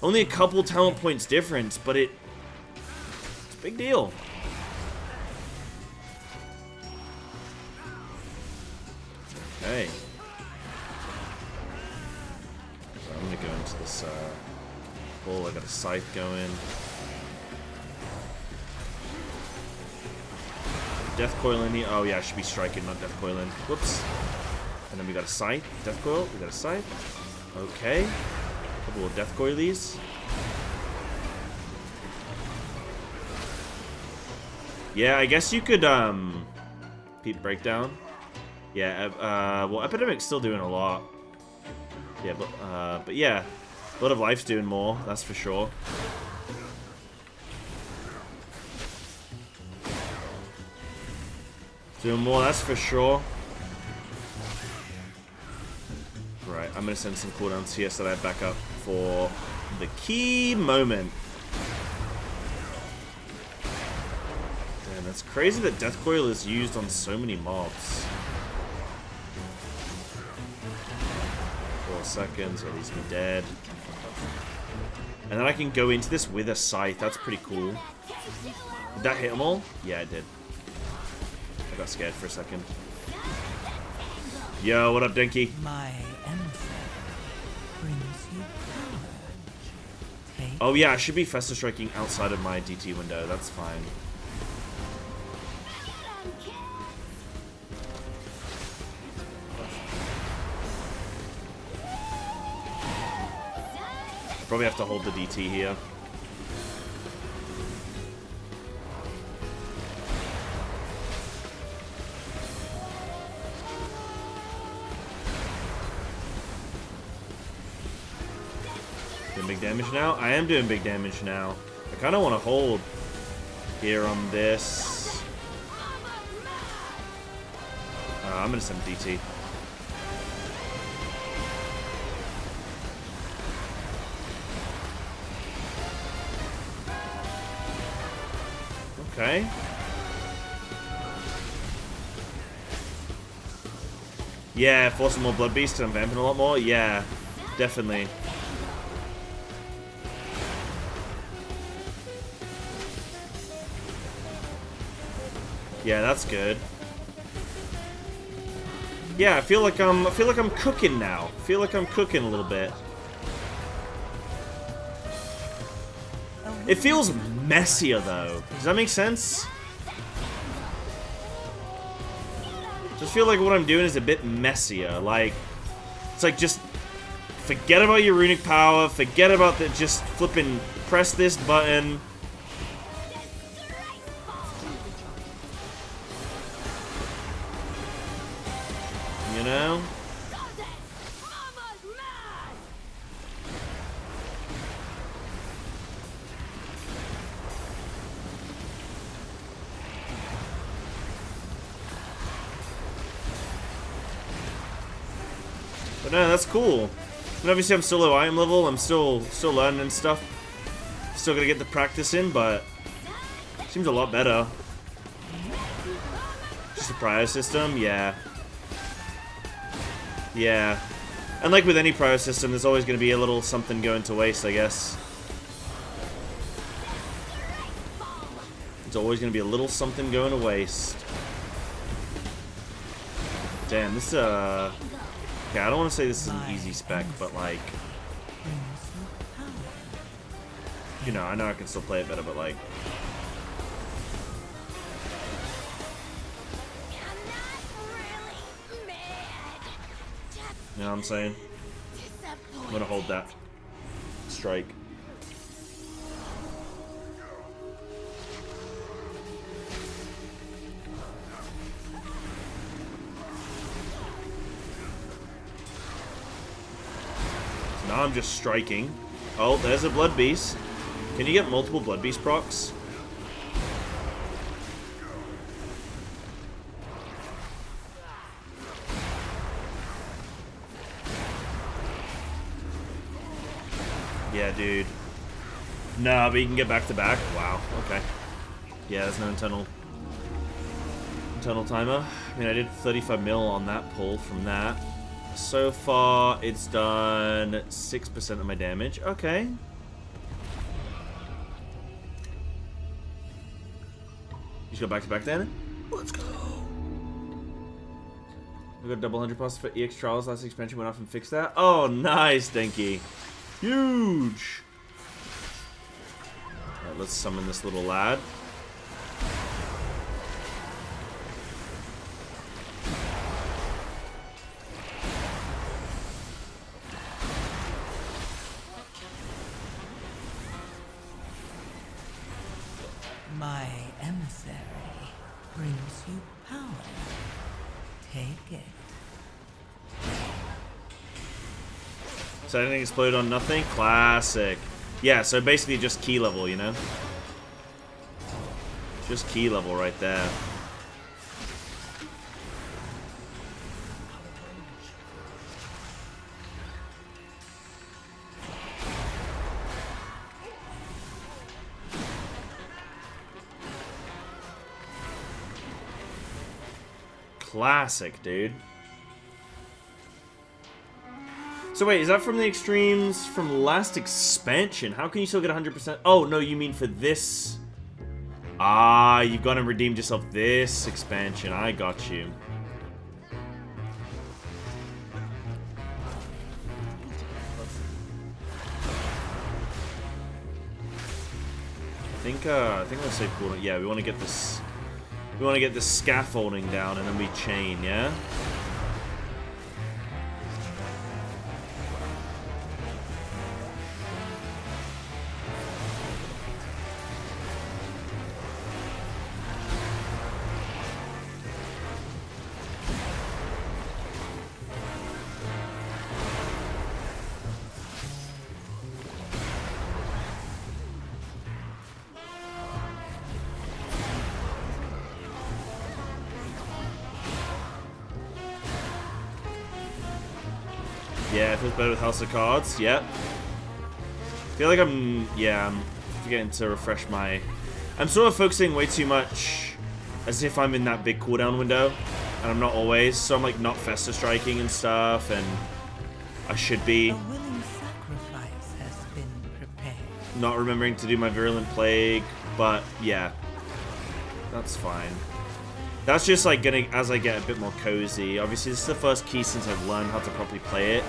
A: Only a couple talent points difference, but it's a big deal. Okay. So I'm gonna go into this pull. I got a scythe going. Death coiling here. Oh yeah, I should be striking, not death coiling. Whoops. And then we got a scythe. Death coil. We got a scythe. Okay. Couple of death coilies. Yeah, I guess you could, Peep breakdown. Yeah, well, Epidemic's still doing a lot. Yeah, but yeah. Blood of Life's doing more, that's for sure. Doing more, that's for sure. Right, I'm gonna send some cooldowns here so that I back up for the key moment. Damn, that's crazy that Death Coil is used on so many mobs. 4 seconds, or at least me dead. And then I can go into this with a scythe, that's pretty cool. Did that hit them all? Yeah, it did. I got scared for a second. Yo, what up, Dinky?
B: My answer brings you courage.
A: Oh yeah, I should be Fester Striking outside of my DT window, that's fine. Probably have to hold the DT here. Doing big damage now? I am doing big damage now. I kind of want to hold here on this. I'm going to send DT. Okay. Yeah, force some more Blood Beast and I'm vamping a lot more. Yeah, definitely. Yeah, that's good. Yeah, I feel like I'm cooking now. I feel like I'm cooking a little bit. It feels messier though. Does that make sense? Just feel like what I'm doing is a bit messier. Like, it's like just forget about your runic power, forget about the just flipping press this button. You know? But no, that's cool. And obviously I'm still low item level, I'm still learning and stuff. Still gonna get the practice in, but seems a lot better. Just the prior system, yeah. Yeah. And like with any prior system, there's always gonna be a little something going to waste, I guess. There's always gonna be a little something going to waste. Damn, this okay, I don't want to say this is an easy spec, but like, you know, I know I can still play it better, but like, you know what I'm saying? I'm gonna hold that strike. Now I'm just striking. Oh, there's a Blood Beast. Can you get multiple Blood Beast procs? Yeah, dude. Nah, but you can get back to back. Wow, okay. Yeah, there's no internal timer. I mean, I did 35 mil on that pull from that. So far, it's done 6% of my damage. Okay. You just go back to back then? Let's go. We got double 100+ for EX Trials. Last expansion went off and fixed that. Oh, nice, Dinky. Huge. Alright, let's summon this little lad.
B: My emissary brings you power. Take it.
A: So anything explode on nothing? Classic. Yeah, so basically just key level, you know? Just key level right there. Classic, dude. So wait, is that from the extremes from last expansion? How can you still get 100%? Oh, no, you mean for this... Ah, you've gone and redeemed yourself this expansion. I got you. I think let's say cool. Yeah, we want to get this. We want to get the scaffolding down, and then we chain. Yeah. Yeah, it feels better with House of Cards. Yep. I feel like I'm forgetting to refresh my... I'm sort of focusing way too much as if I'm in that big cooldown window, and I'm not always, so I'm like not Festa striking and stuff, and I should be.
B: A willing sacrifice has been prepared.
A: Not remembering to do my Virulent Plague, but yeah, that's fine. That's just like getting, as I get a bit more cozy. Obviously, this is the first key since I've learned how to properly play it.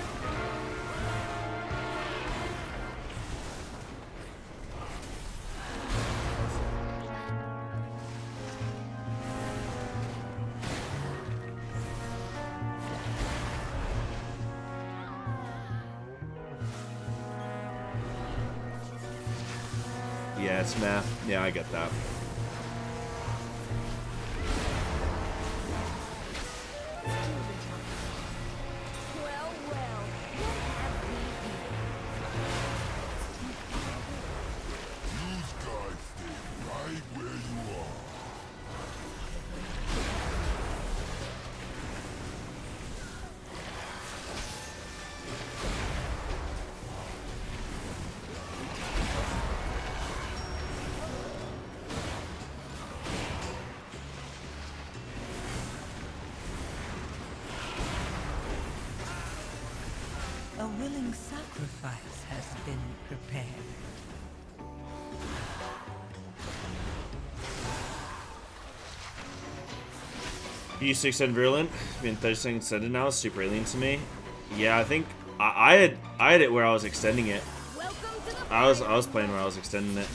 A: Yeah, it's math. Yeah, I get that.
B: A willing sacrifice has been prepared.
A: You used to extend Virulent. Been 30 seconds extended now. It's super alien to me. Yeah, I think I had it where I was extending it. I was playing where I was extending it.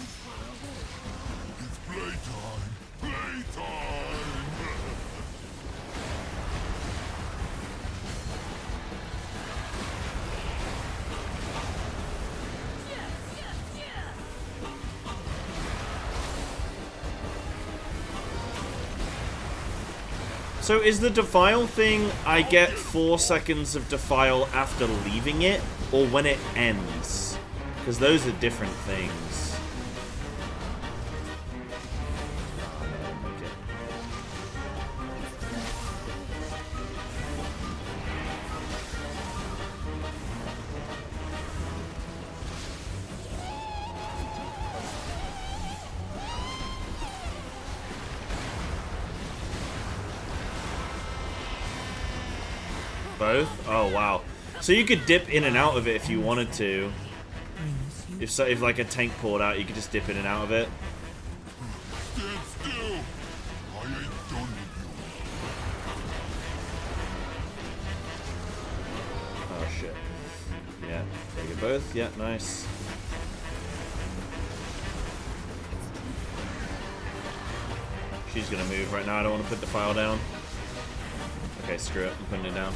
A: So is the Defile thing, I get 4 seconds of Defile after leaving it, or when it ends? Because those are different things. Both? Oh wow. So you could dip in and out of it if you wanted to. If like a tank poured out, you could just dip in and out of it.
D: Stand still. I ain't done with you.
A: Oh shit. Yeah. Take it both. Yeah, nice. She's gonna move right now. I don't want to put the file down. Okay, screw it. I'm putting it down.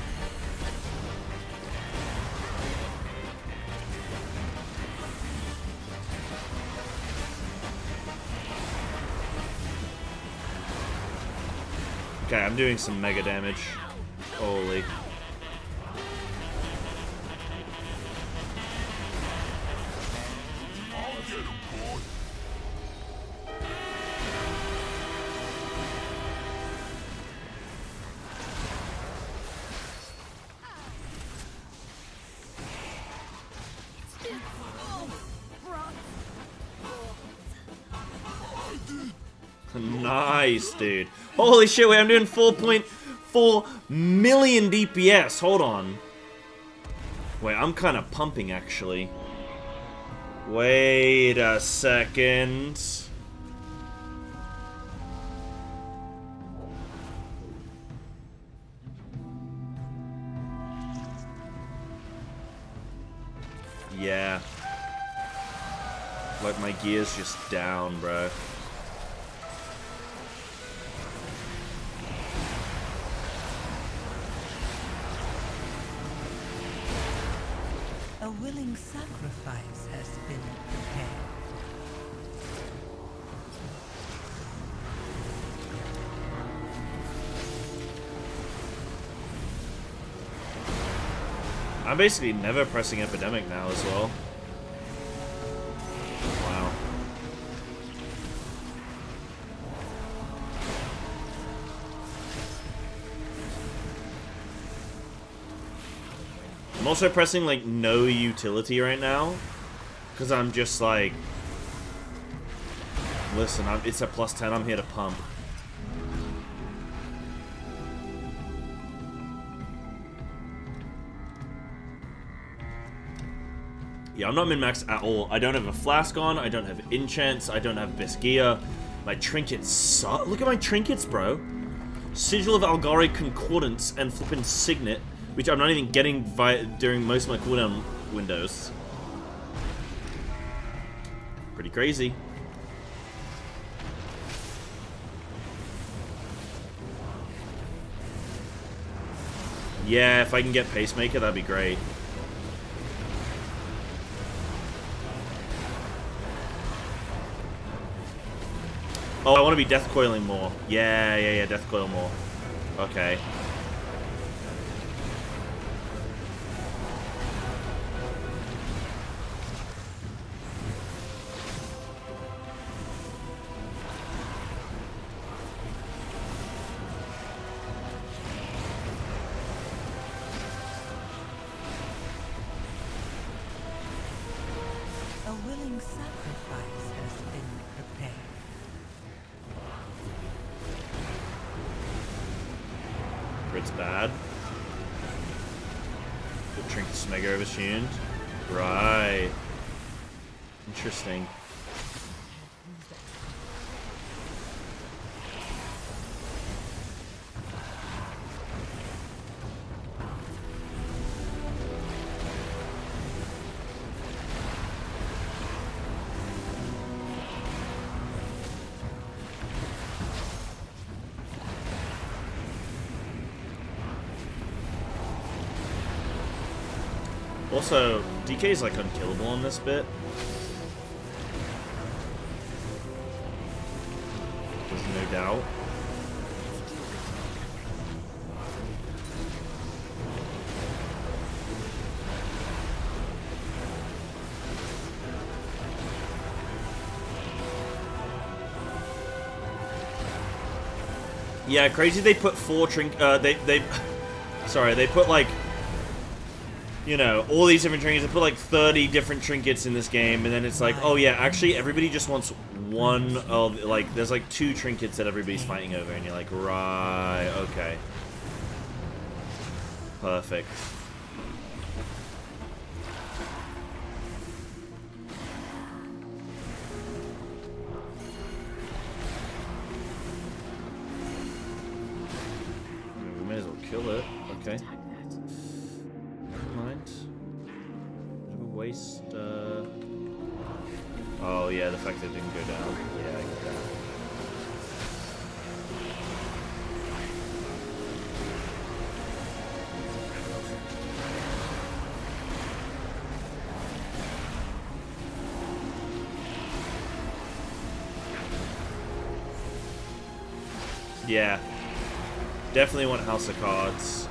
A: Okay, I'm doing some mega damage. Holy. Nice, dude. Holy shit, wait, I'm doing 4.4 million DPS. Hold on. Wait, I'm kind of pumping, actually. Wait a second. Yeah. Like, my gear's just down, bro.
B: A willing sacrifice has been prepared.
A: I'm basically never pressing Epidemic now as well. Wow. I'm also pressing, like, no utility right now. Because I'm just like... Listen, it's a +10, I'm here to pump. Yeah, I'm not min-max at all. I don't have a flask on, I don't have enchants, I don't have best gear. My trinkets suck. Look at my trinkets, bro. Sigil of Algari Concordance and flippin' Signet, which I'm not even getting during most of my cooldown windows. Pretty crazy. Yeah, if I can get Pacemaker, that'd be great. Oh, I want to be Death Coiling more. Yeah, Death Coil more. Okay.
B: A willing sacrifice has been prepared.
A: It's bad. The Trinket's mega overtuned. Right. Interesting. Also, DK is like unkillable on this bit. There's no doubt. Yeah, crazy they put 4 sorry, they put like, you know, all these different trinkets. They put like 30 different trinkets in this game, and then it's like, oh yeah, actually everybody just wants one of, like, there's like 2 trinkets that everybody's fighting over, and you're like, right, okay. Perfect. We may as well kill it. Okay. Never mind. Never waste, Oh yeah, the fact that it didn't go down. Yeah, I get that. Yeah. Definitely want House of Cards.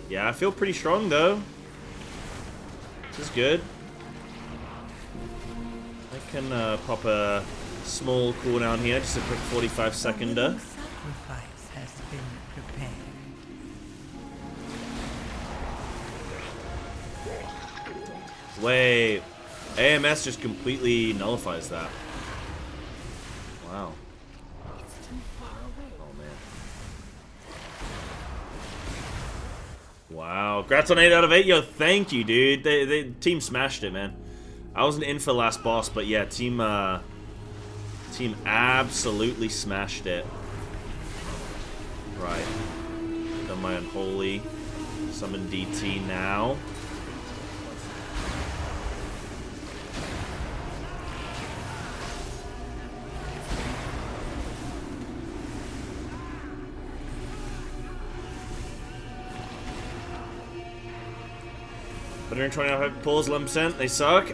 A: Yeah, I feel pretty strong though. This is good. I can pop a small cooldown here, just a quick 45-seconder.
B: Sacrifice has been prepared.
A: Wait, AMS just completely nullifies that. Wow. Oh man. Wow. Congrats on 8 out of 8. Yo, thank you, dude. They team smashed it, man. I wasn't in for last boss, but yeah, team absolutely smashed it. Right. Done my unholy. Summon DT now. But 120 pulls, 11%. They suck.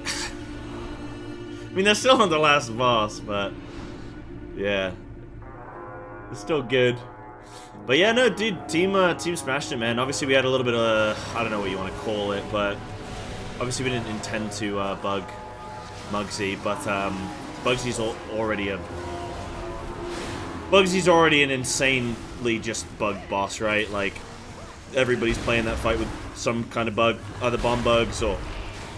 A: I mean, they're still on the last boss, but yeah, it's still good. But yeah, no, dude, team smashed it, man. Obviously, we had a little bit of I don't know what you want to call it, but obviously we didn't intend to bug Muggsy, but Bugsy's already an insanely just bug boss, right? Like everybody's playing that fight with some kind of bug, either bomb bugs or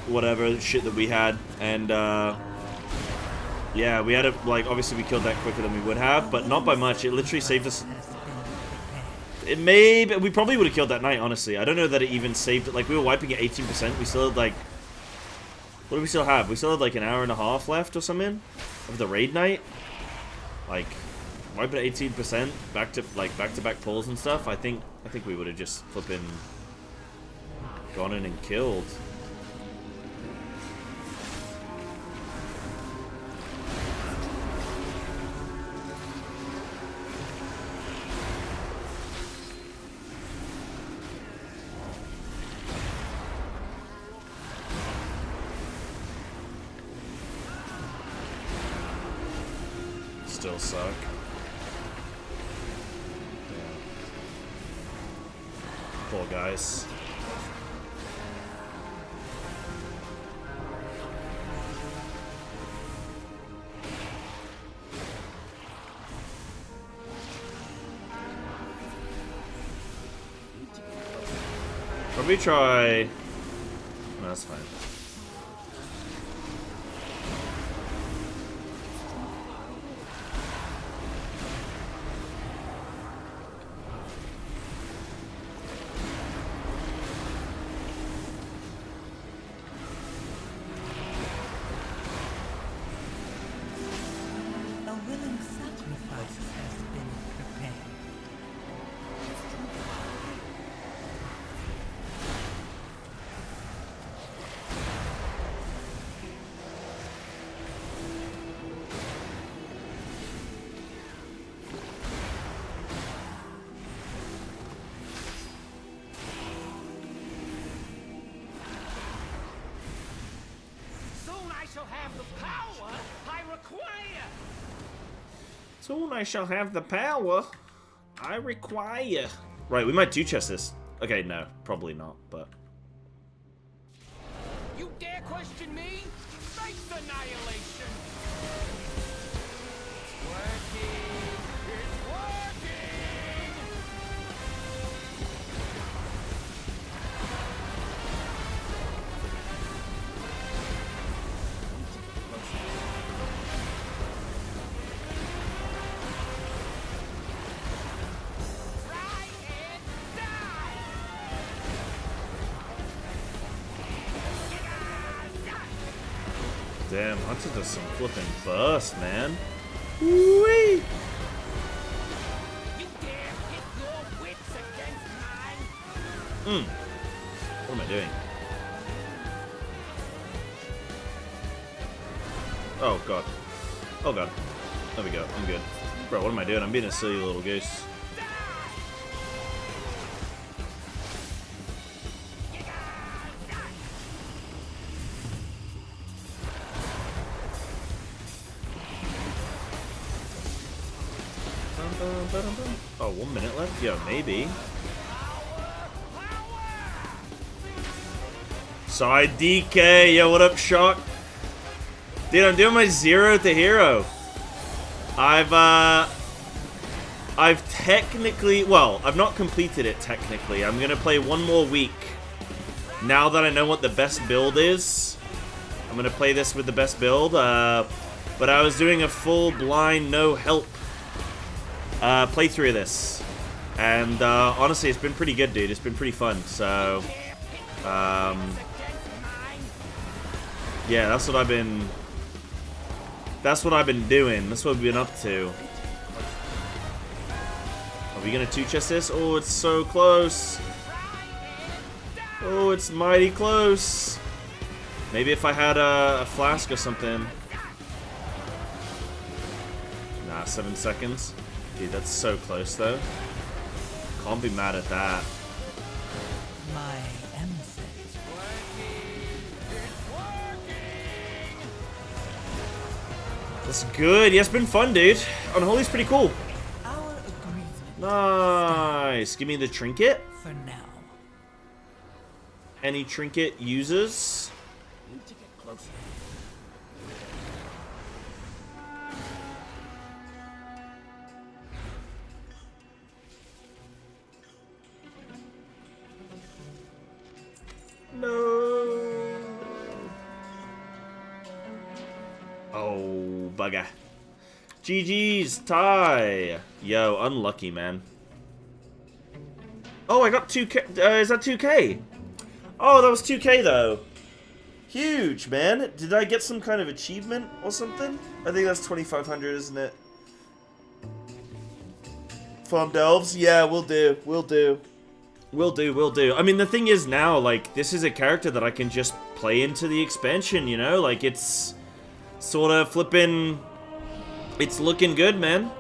A: whatever shit that we had, and yeah, we had to, like, obviously we killed that quicker than we would have, but not by much. It literally saved us. It may, but we probably would have killed that knight, honestly. I don't know that it even saved it. Like, we were wiping at 18%. We still had, like, what do we still have? We still had, like, an hour and a half left or something of the raid night. Like, wiping at 18%, back-to-back pulls and stuff. I think we would have just flipping gone in and killed. Still suck. Poor guys. Probably try. No, that's fine. Soon I shall have the power I require. Right, we might do chest this. Okay, no, probably not, but.
K: You dare question me? Face annihilation! It's working! It's working!
A: Damn, Hunter does some flipping burst, man. Whee!
K: You dare pit your wits against mine?
A: What am I doing? Oh god. Oh god. There we go. I'm good. Bro, what am I doing? I'm being a silly little goose. Oh, 1 minute left? Yeah, maybe. Side DK, yo, what up, Shock? Dude, I'm doing my Zero2Hero. I've technically, well, I've not completed it technically. I'm gonna play 1 more week. Now that I know what the best build is, I'm gonna play this with the best build. But I was doing a full blind, no help playthrough of this, and honestly, it's been pretty good, dude. It's been pretty fun. So, yeah, that's what I've been. That's what I've been doing. That's what we've been up to. Are we gonna 2-chest this? Oh, it's so close. Oh, it's mighty close. Maybe if I had a flask or something. Nah, 7 seconds. Dude, that's so close though. Can't be mad at that.
B: My emissary.
A: That's good. Yeah, it's been fun, dude. Unholy's pretty cool.
B: Our agreement.
A: Nice. Give me the trinket.
B: For now.
A: Any trinket users?
K: Need to get closer.
A: No. Oh, bugger. GG's, tie. Yo, unlucky, man. Oh, I got 2K. Is that 2K? Oh, that was 2K, though. Huge, man. Did I get some kind of achievement or something? I think that's 2,500, isn't it? Farm Delves? Yeah, we'll do. We'll do. Will do, will do. I mean, the thing is now, like, this is a character that I can just play into the expansion, you know? Like, it's sort of flipping... It's looking good, man.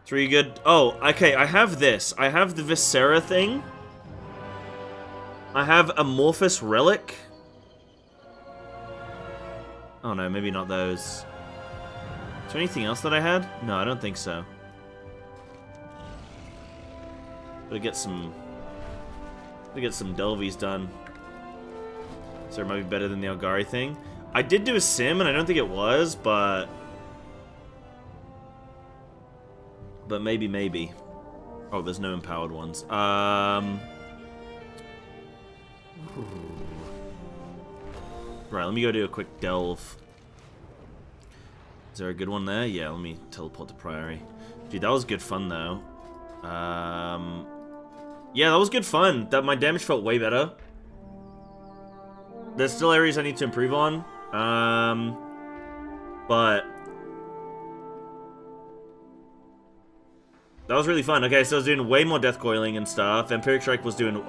A: 3 good... Oh, okay, I have this. I have the Viscera thing. I have Amorphous Relic. Oh, no, maybe not those. Is there anything else that I had? No, I don't think so. Gotta get some Delvies done. So it might be better than the Algari thing. I did do a sim, and I don't think it was, but maybe. Oh, there's no empowered ones. Right, let me go do a quick delve. Is there a good one there? Yeah, let me teleport to Priory. Dude, that was good fun though. Yeah, that was good fun. That my damage felt way better. There's still areas I need to improve on. But that was really fun. Okay, so I was doing way more death coiling and stuff. Empiric Strike was doing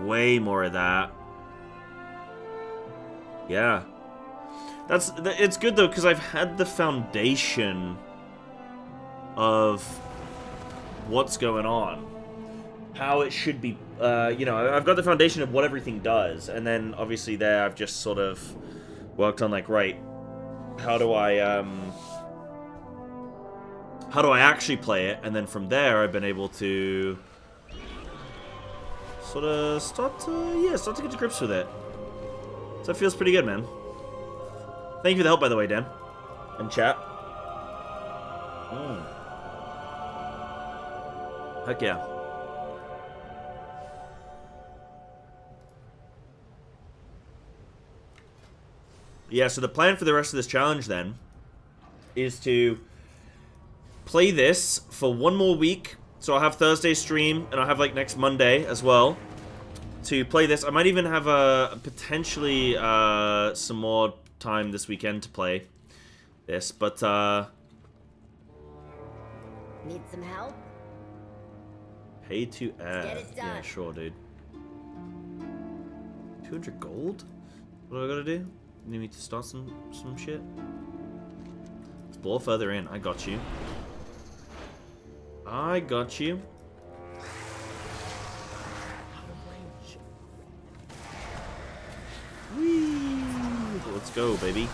A: way more of that. Yeah. It's good though, because I've had the foundation of what's going on. How it should be, you know, I've got the foundation of what everything does, and then obviously there I've just sort of worked on, like, right, how do I actually play it, and then from there I've been able to sort of start to get to grips with it. So it feels pretty good, man. Thank you for the help, by the way, Dan. And chat. Heck yeah. Yeah, so the plan for the rest of this challenge, then, is to play this for 1 more week. So I'll have Thursday stream, and I'll have, like, next Monday as well to play this. I might even have potentially some more time this weekend to play this, but
H: Need some help?
A: pay to add.
H: Get it done.
A: Yeah, sure, dude. 200 gold? What do I gotta do? Need me to start some shit? Let's blow further in. I got you. I got you. Whee! Let's go, baby.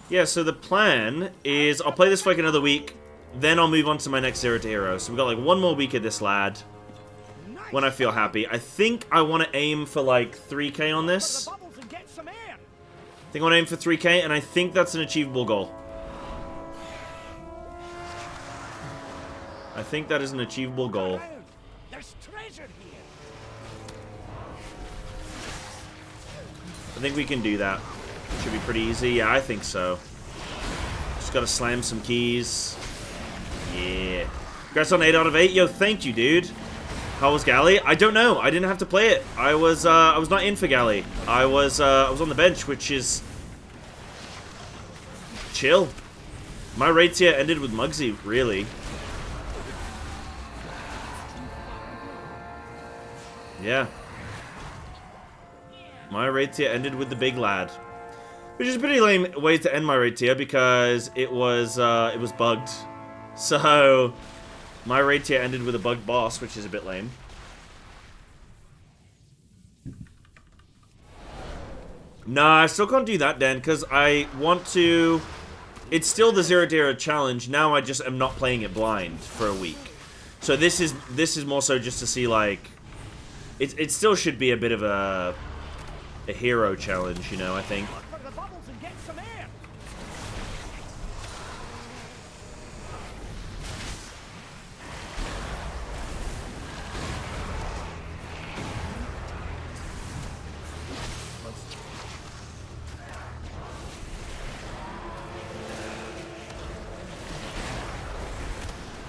A: Yeah, so the plan is I'll play this for like another week, then I'll move on to my next Zero2Hero. So we've got like one more week of this lad when I feel happy. I think I want to aim for like 3k on this. I think I want to aim for 3k, and I think that's an achievable goal. I think that is an achievable goal.
K: There's treasure here.
A: I think we can do that. Should be pretty easy. Yeah, I think so. Just gotta slam some keys. Yeah. Congrats on 8 out of 8. Yo, thank you, dude. How was Galley? I don't know. I didn't have to play it. I was not in for Galley. I was on the bench, which is chill. My raid tier ended with Muggsy, really. Yeah. My raid tier ended with the big lad. Which is a pretty lame way to end my raid tier because it was bugged. So my raid tier ended with a bugged boss, which is a bit lame. Nah, I still can't do that, Dan, because I want to... It's still the Zero2Hero challenge. Now I just am not playing it blind for a week. So this is more so just to see, like... It still should be a bit of a hero challenge, you know, I think.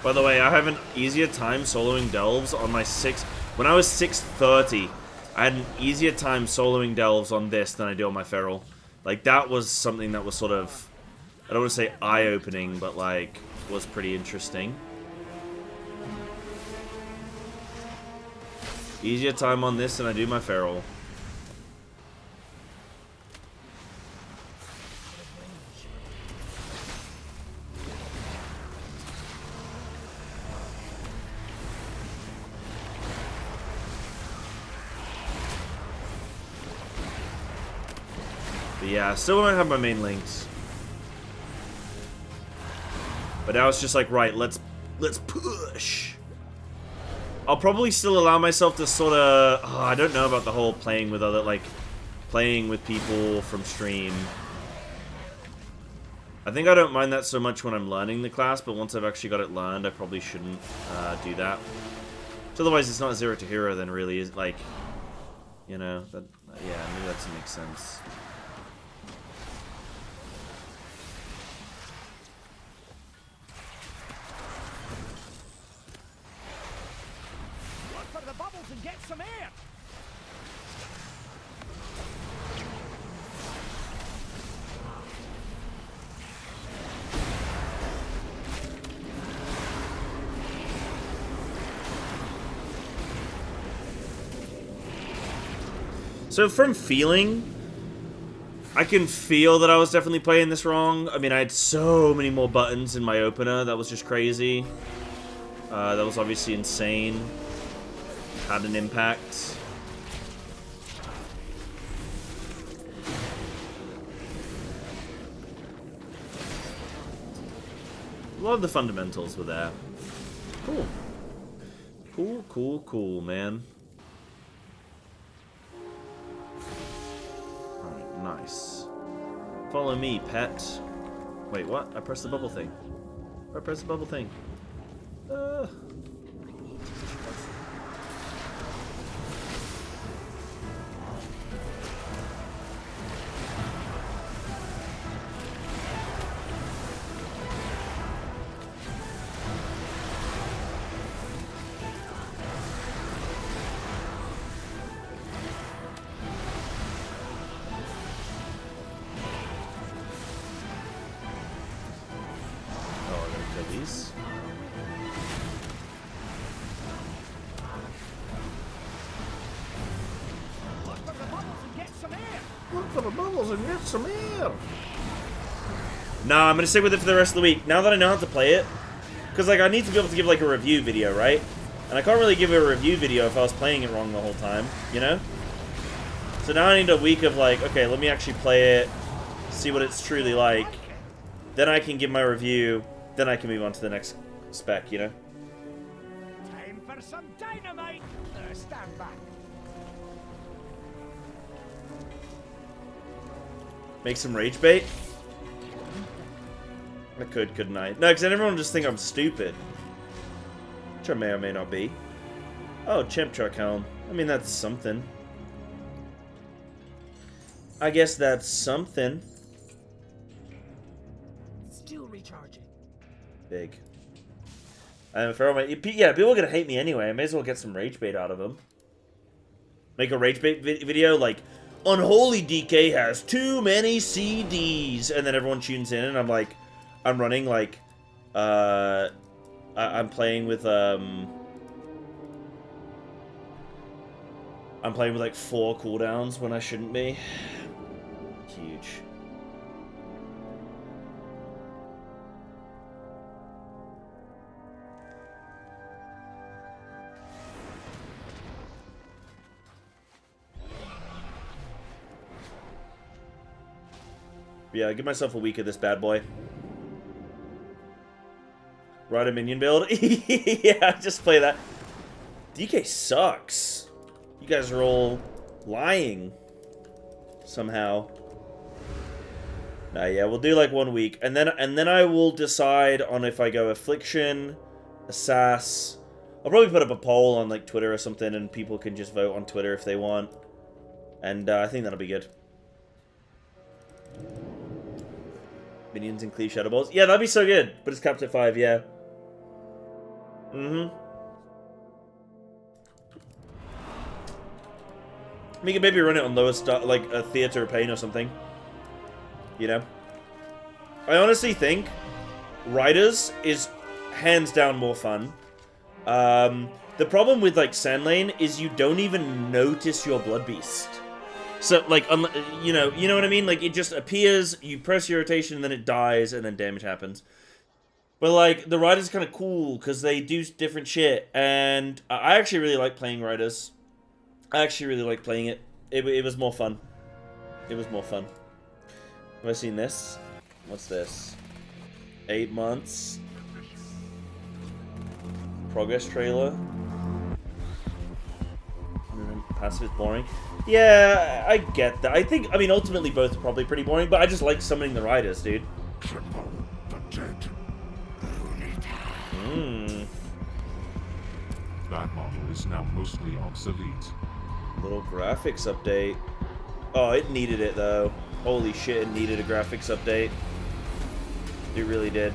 A: By the way, I have an easier time soloing delves on my 6... When I was 630, I had an easier time soloing delves on this than I do on my feral. Like, that was something that was sort of... I don't want to say eye-opening, but, like, was pretty interesting. Easier time on this than I do my feral. Yeah, still don't have my main links. But now it's just like, right, let's push. I'll probably still allow myself to sort of... Oh, I don't know about the whole playing with other, like, playing with people from stream. I think I don't mind that so much when I'm learning the class, but once I've actually got it learned, I probably shouldn't do that. So otherwise, it's not Zero2Hero then, really, is like... You know, that, yeah, maybe that doesn't make sense.
K: And get some air.
A: So from feeling, I can feel that I was definitely playing this wrong. I mean, I had so many more buttons in my opener. That was just crazy. That was obviously insane. Had an impact. A lot of the fundamentals were there. Cool. Cool, cool, cool, man. Alright, nice. Follow me, pet. Wait, what? I pressed the bubble thing. I pressed the bubble thing. Jeez.
K: Look for the bubbles and get some air.
A: Look for the bubbles and get some air. Nah, I'm gonna stick with it for the rest of the week. Now that I know how to play it, because like I need to be able to give like a review video, right? And I can't really give a review video if I was playing it wrong the whole time, you know? So now I need a week of like, okay, let me actually play it, see what it's truly like. Then I can give my review. Then I can move on to the next spec, you know?
K: Time for some dynamite. Stand back.
A: Make some rage bait? I could, couldn't I? No, because then everyone will just think I'm stupid. Which I may or may not be. Oh, Chimp Truck Helm. I mean, that's something. I guess that's something.
K: Still recharging.
A: Big. Yeah, people are gonna hate me anyway. I may as well get some rage bait out of them. Make a rage bait video like, Unholy DK has too many CDs, and then everyone tunes in, and I'm like, I'm running like, I'm playing with like 4 cooldowns when I shouldn't be. Huge. Yeah, give myself a week of this bad boy. Ride a minion build? Yeah, just play that. DK sucks. You guys are all lying. Somehow. Nah, yeah, we'll do like 1 week. And then I will decide on if I go Affliction, Assass. I'll probably put up a poll on like Twitter or something and people can just vote on Twitter if they want. And I think that'll be good. Minions and Cleave Shadow Balls. Yeah, that'd be so good. But it's capped at 5, yeah. Mm-hmm. We could maybe run it on lowest, like a Theater of Pain or something. You know? I honestly think Riders is hands down more fun. The problem with like Sand Lane is you don't even notice your Blood Beast. So, like, you know what I mean? Like, it just appears, you press your rotation, and then it dies, and then damage happens. But, like, the Riders are kind of cool, because they do different shit, and I actually really like playing Riders. I actually really like playing it. It was more fun. It was more fun. Have I seen this? What's this? 8 months. Progress trailer. Passive is boring. Yeah, I get that. I mean, ultimately both are probably pretty boring, but I just like summoning the Riders, dude.
D: Tremble the dead. That model is now mostly obsolete.
A: Little graphics update. Oh, it needed it, though. Holy shit, it needed a graphics update. It really did.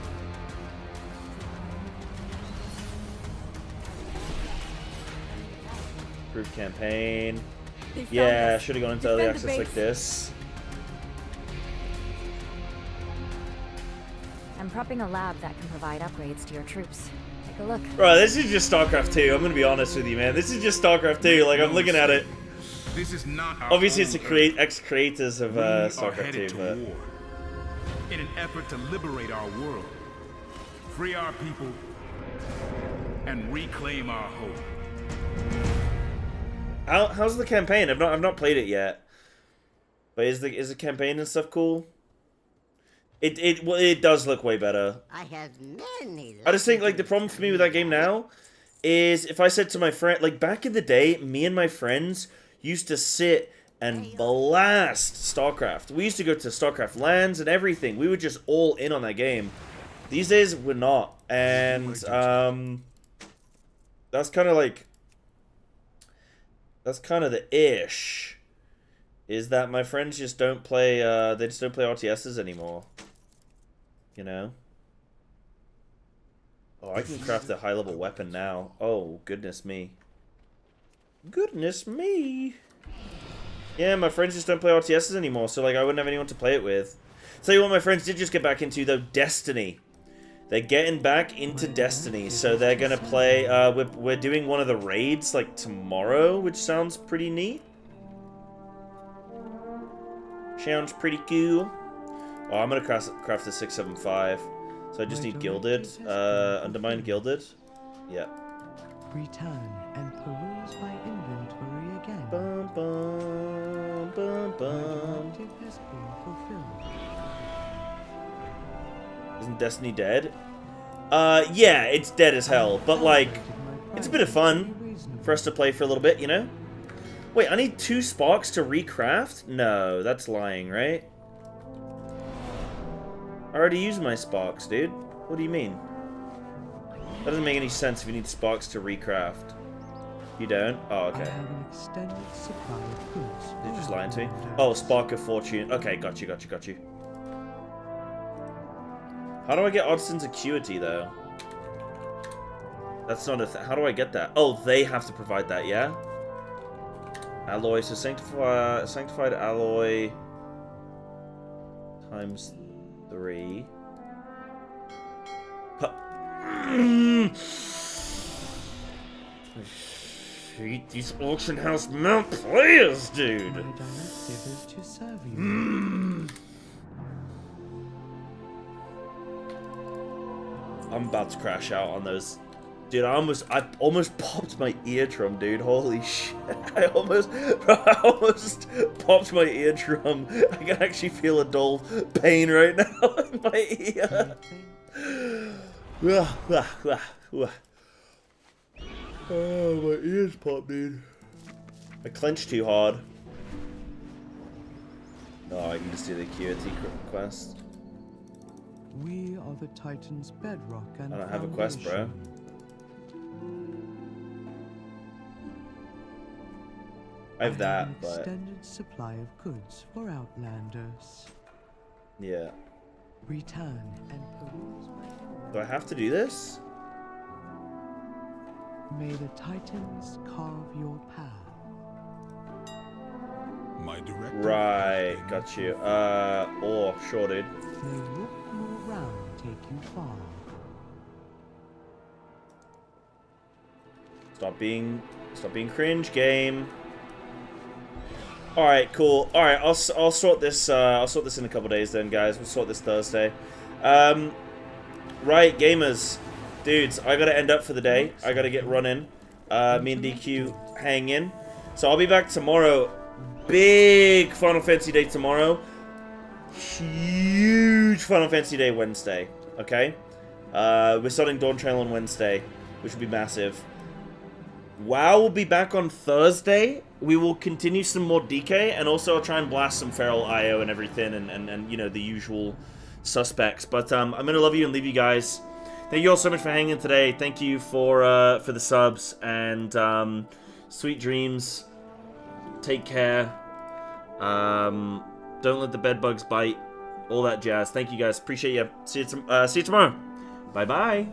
A: Improved campaign. Yeah, should have gone into early access like this.
L: I'm prepping a lab that can provide upgrades to your troops. Take a look.
A: Bro, this is just StarCraft 2. I'm gonna be honest with you, man. This is just StarCraft 2. Like, I'm looking at it.
F: This is not our
A: obviously, it's the ex-creators of StarCraft 2, but...
F: war. In an effort to liberate our world, free our people, and reclaim our home.
A: How's the campaign? I've not played it yet. But is the campaign and stuff cool? It does look way better.
E: I have many.
A: I just think like the problem for me with that game now is if I said to my friend, like back in the day, me and my friends used to sit and blast StarCraft. We used to go to StarCraft LANs and everything. We were just all in on that game. These days we're not, and that's kind of like. That's kind of the ish. Is that my friends just don't play, they just don't play RTSs anymore. You know? Oh, I can craft a high-level weapon now. Oh, goodness me. Goodness me! Yeah, my friends just don't play RTSs anymore, so, like, I wouldn't have anyone to play it with. Tell you what my friends did just get back into, though, Destiny. They're getting back into Destiny, so they're gonna play. We're doing one of the raids like tomorrow, which sounds pretty neat. Sounds pretty cool. Oh, I'm gonna craft the 675. So I just need Gilded. Undermined Gilded. Yeah.
B: Return and peruse my inventory again.
A: Bum, bum, bum, bum.
B: My directive has been fulfilled.
A: Isn't Destiny dead? Yeah, it's dead as hell. But like, it's a bit of fun for us to play for a little bit, you know? Wait, I need 2 sparks to recraft? No, that's lying, right? I already used my sparks, dude. What do you mean? That doesn't make any sense if you need sparks to recraft. You don't? Oh, okay.
B: I have an extended supply of goods.
A: You're just lying to me? Oh, Spark of Fortune. Okay, got you. How do I get Odson's Acuity, though? That's not a thing. How do I get that? Oh, they have to provide that, yeah? Alloy, so sanctified alloy times 3. These auction house mount players, dude.
B: My directive is to serve you.
A: I'm about to crash out on those. Dude, I almost popped my eardrum, dude. Holy shit. I almost popped my eardrum. I can actually feel a dull pain right now in my ear. Oh, my ears popped, dude. I clenched too hard. Oh, I can just do the Acuity quest.
B: We are the Titan's bedrock and
A: I don't have a quest, bro. I have that,
B: an
A: but
B: extended supply of goods for Outlanders.
A: yeah.
B: Return and peruse my.
A: Do I have to do this?
B: May the Titans carve your path.
D: My directive.
A: Right, got you. Or shorted.
B: May look your round take you far.
A: Stop being cringe, game. All right, cool. All right, I'll sort this. I'll sort this in a couple days, then, guys. We'll sort this Thursday. Right, gamers, dudes. I gotta end up for the day. I gotta get running. Me and DQ hang in. So I'll be back tomorrow. Big Final Fantasy Day tomorrow. Huge Final Fantasy Day Wednesday. Okay. We're starting Dawn Trail on Wednesday, which will be massive. WoW will be back on Thursday. We will continue some more DK, and also I'll try and blast some Feral IO and everything, and you know, the usual suspects. But I'm gonna love you and leave you guys. Thank you all so much for hanging today. Thank you for the subs, and sweet dreams. Take care. Don't let the bed bugs bite. All that jazz. Thank you guys. Appreciate you. See you tomorrow. Bye bye.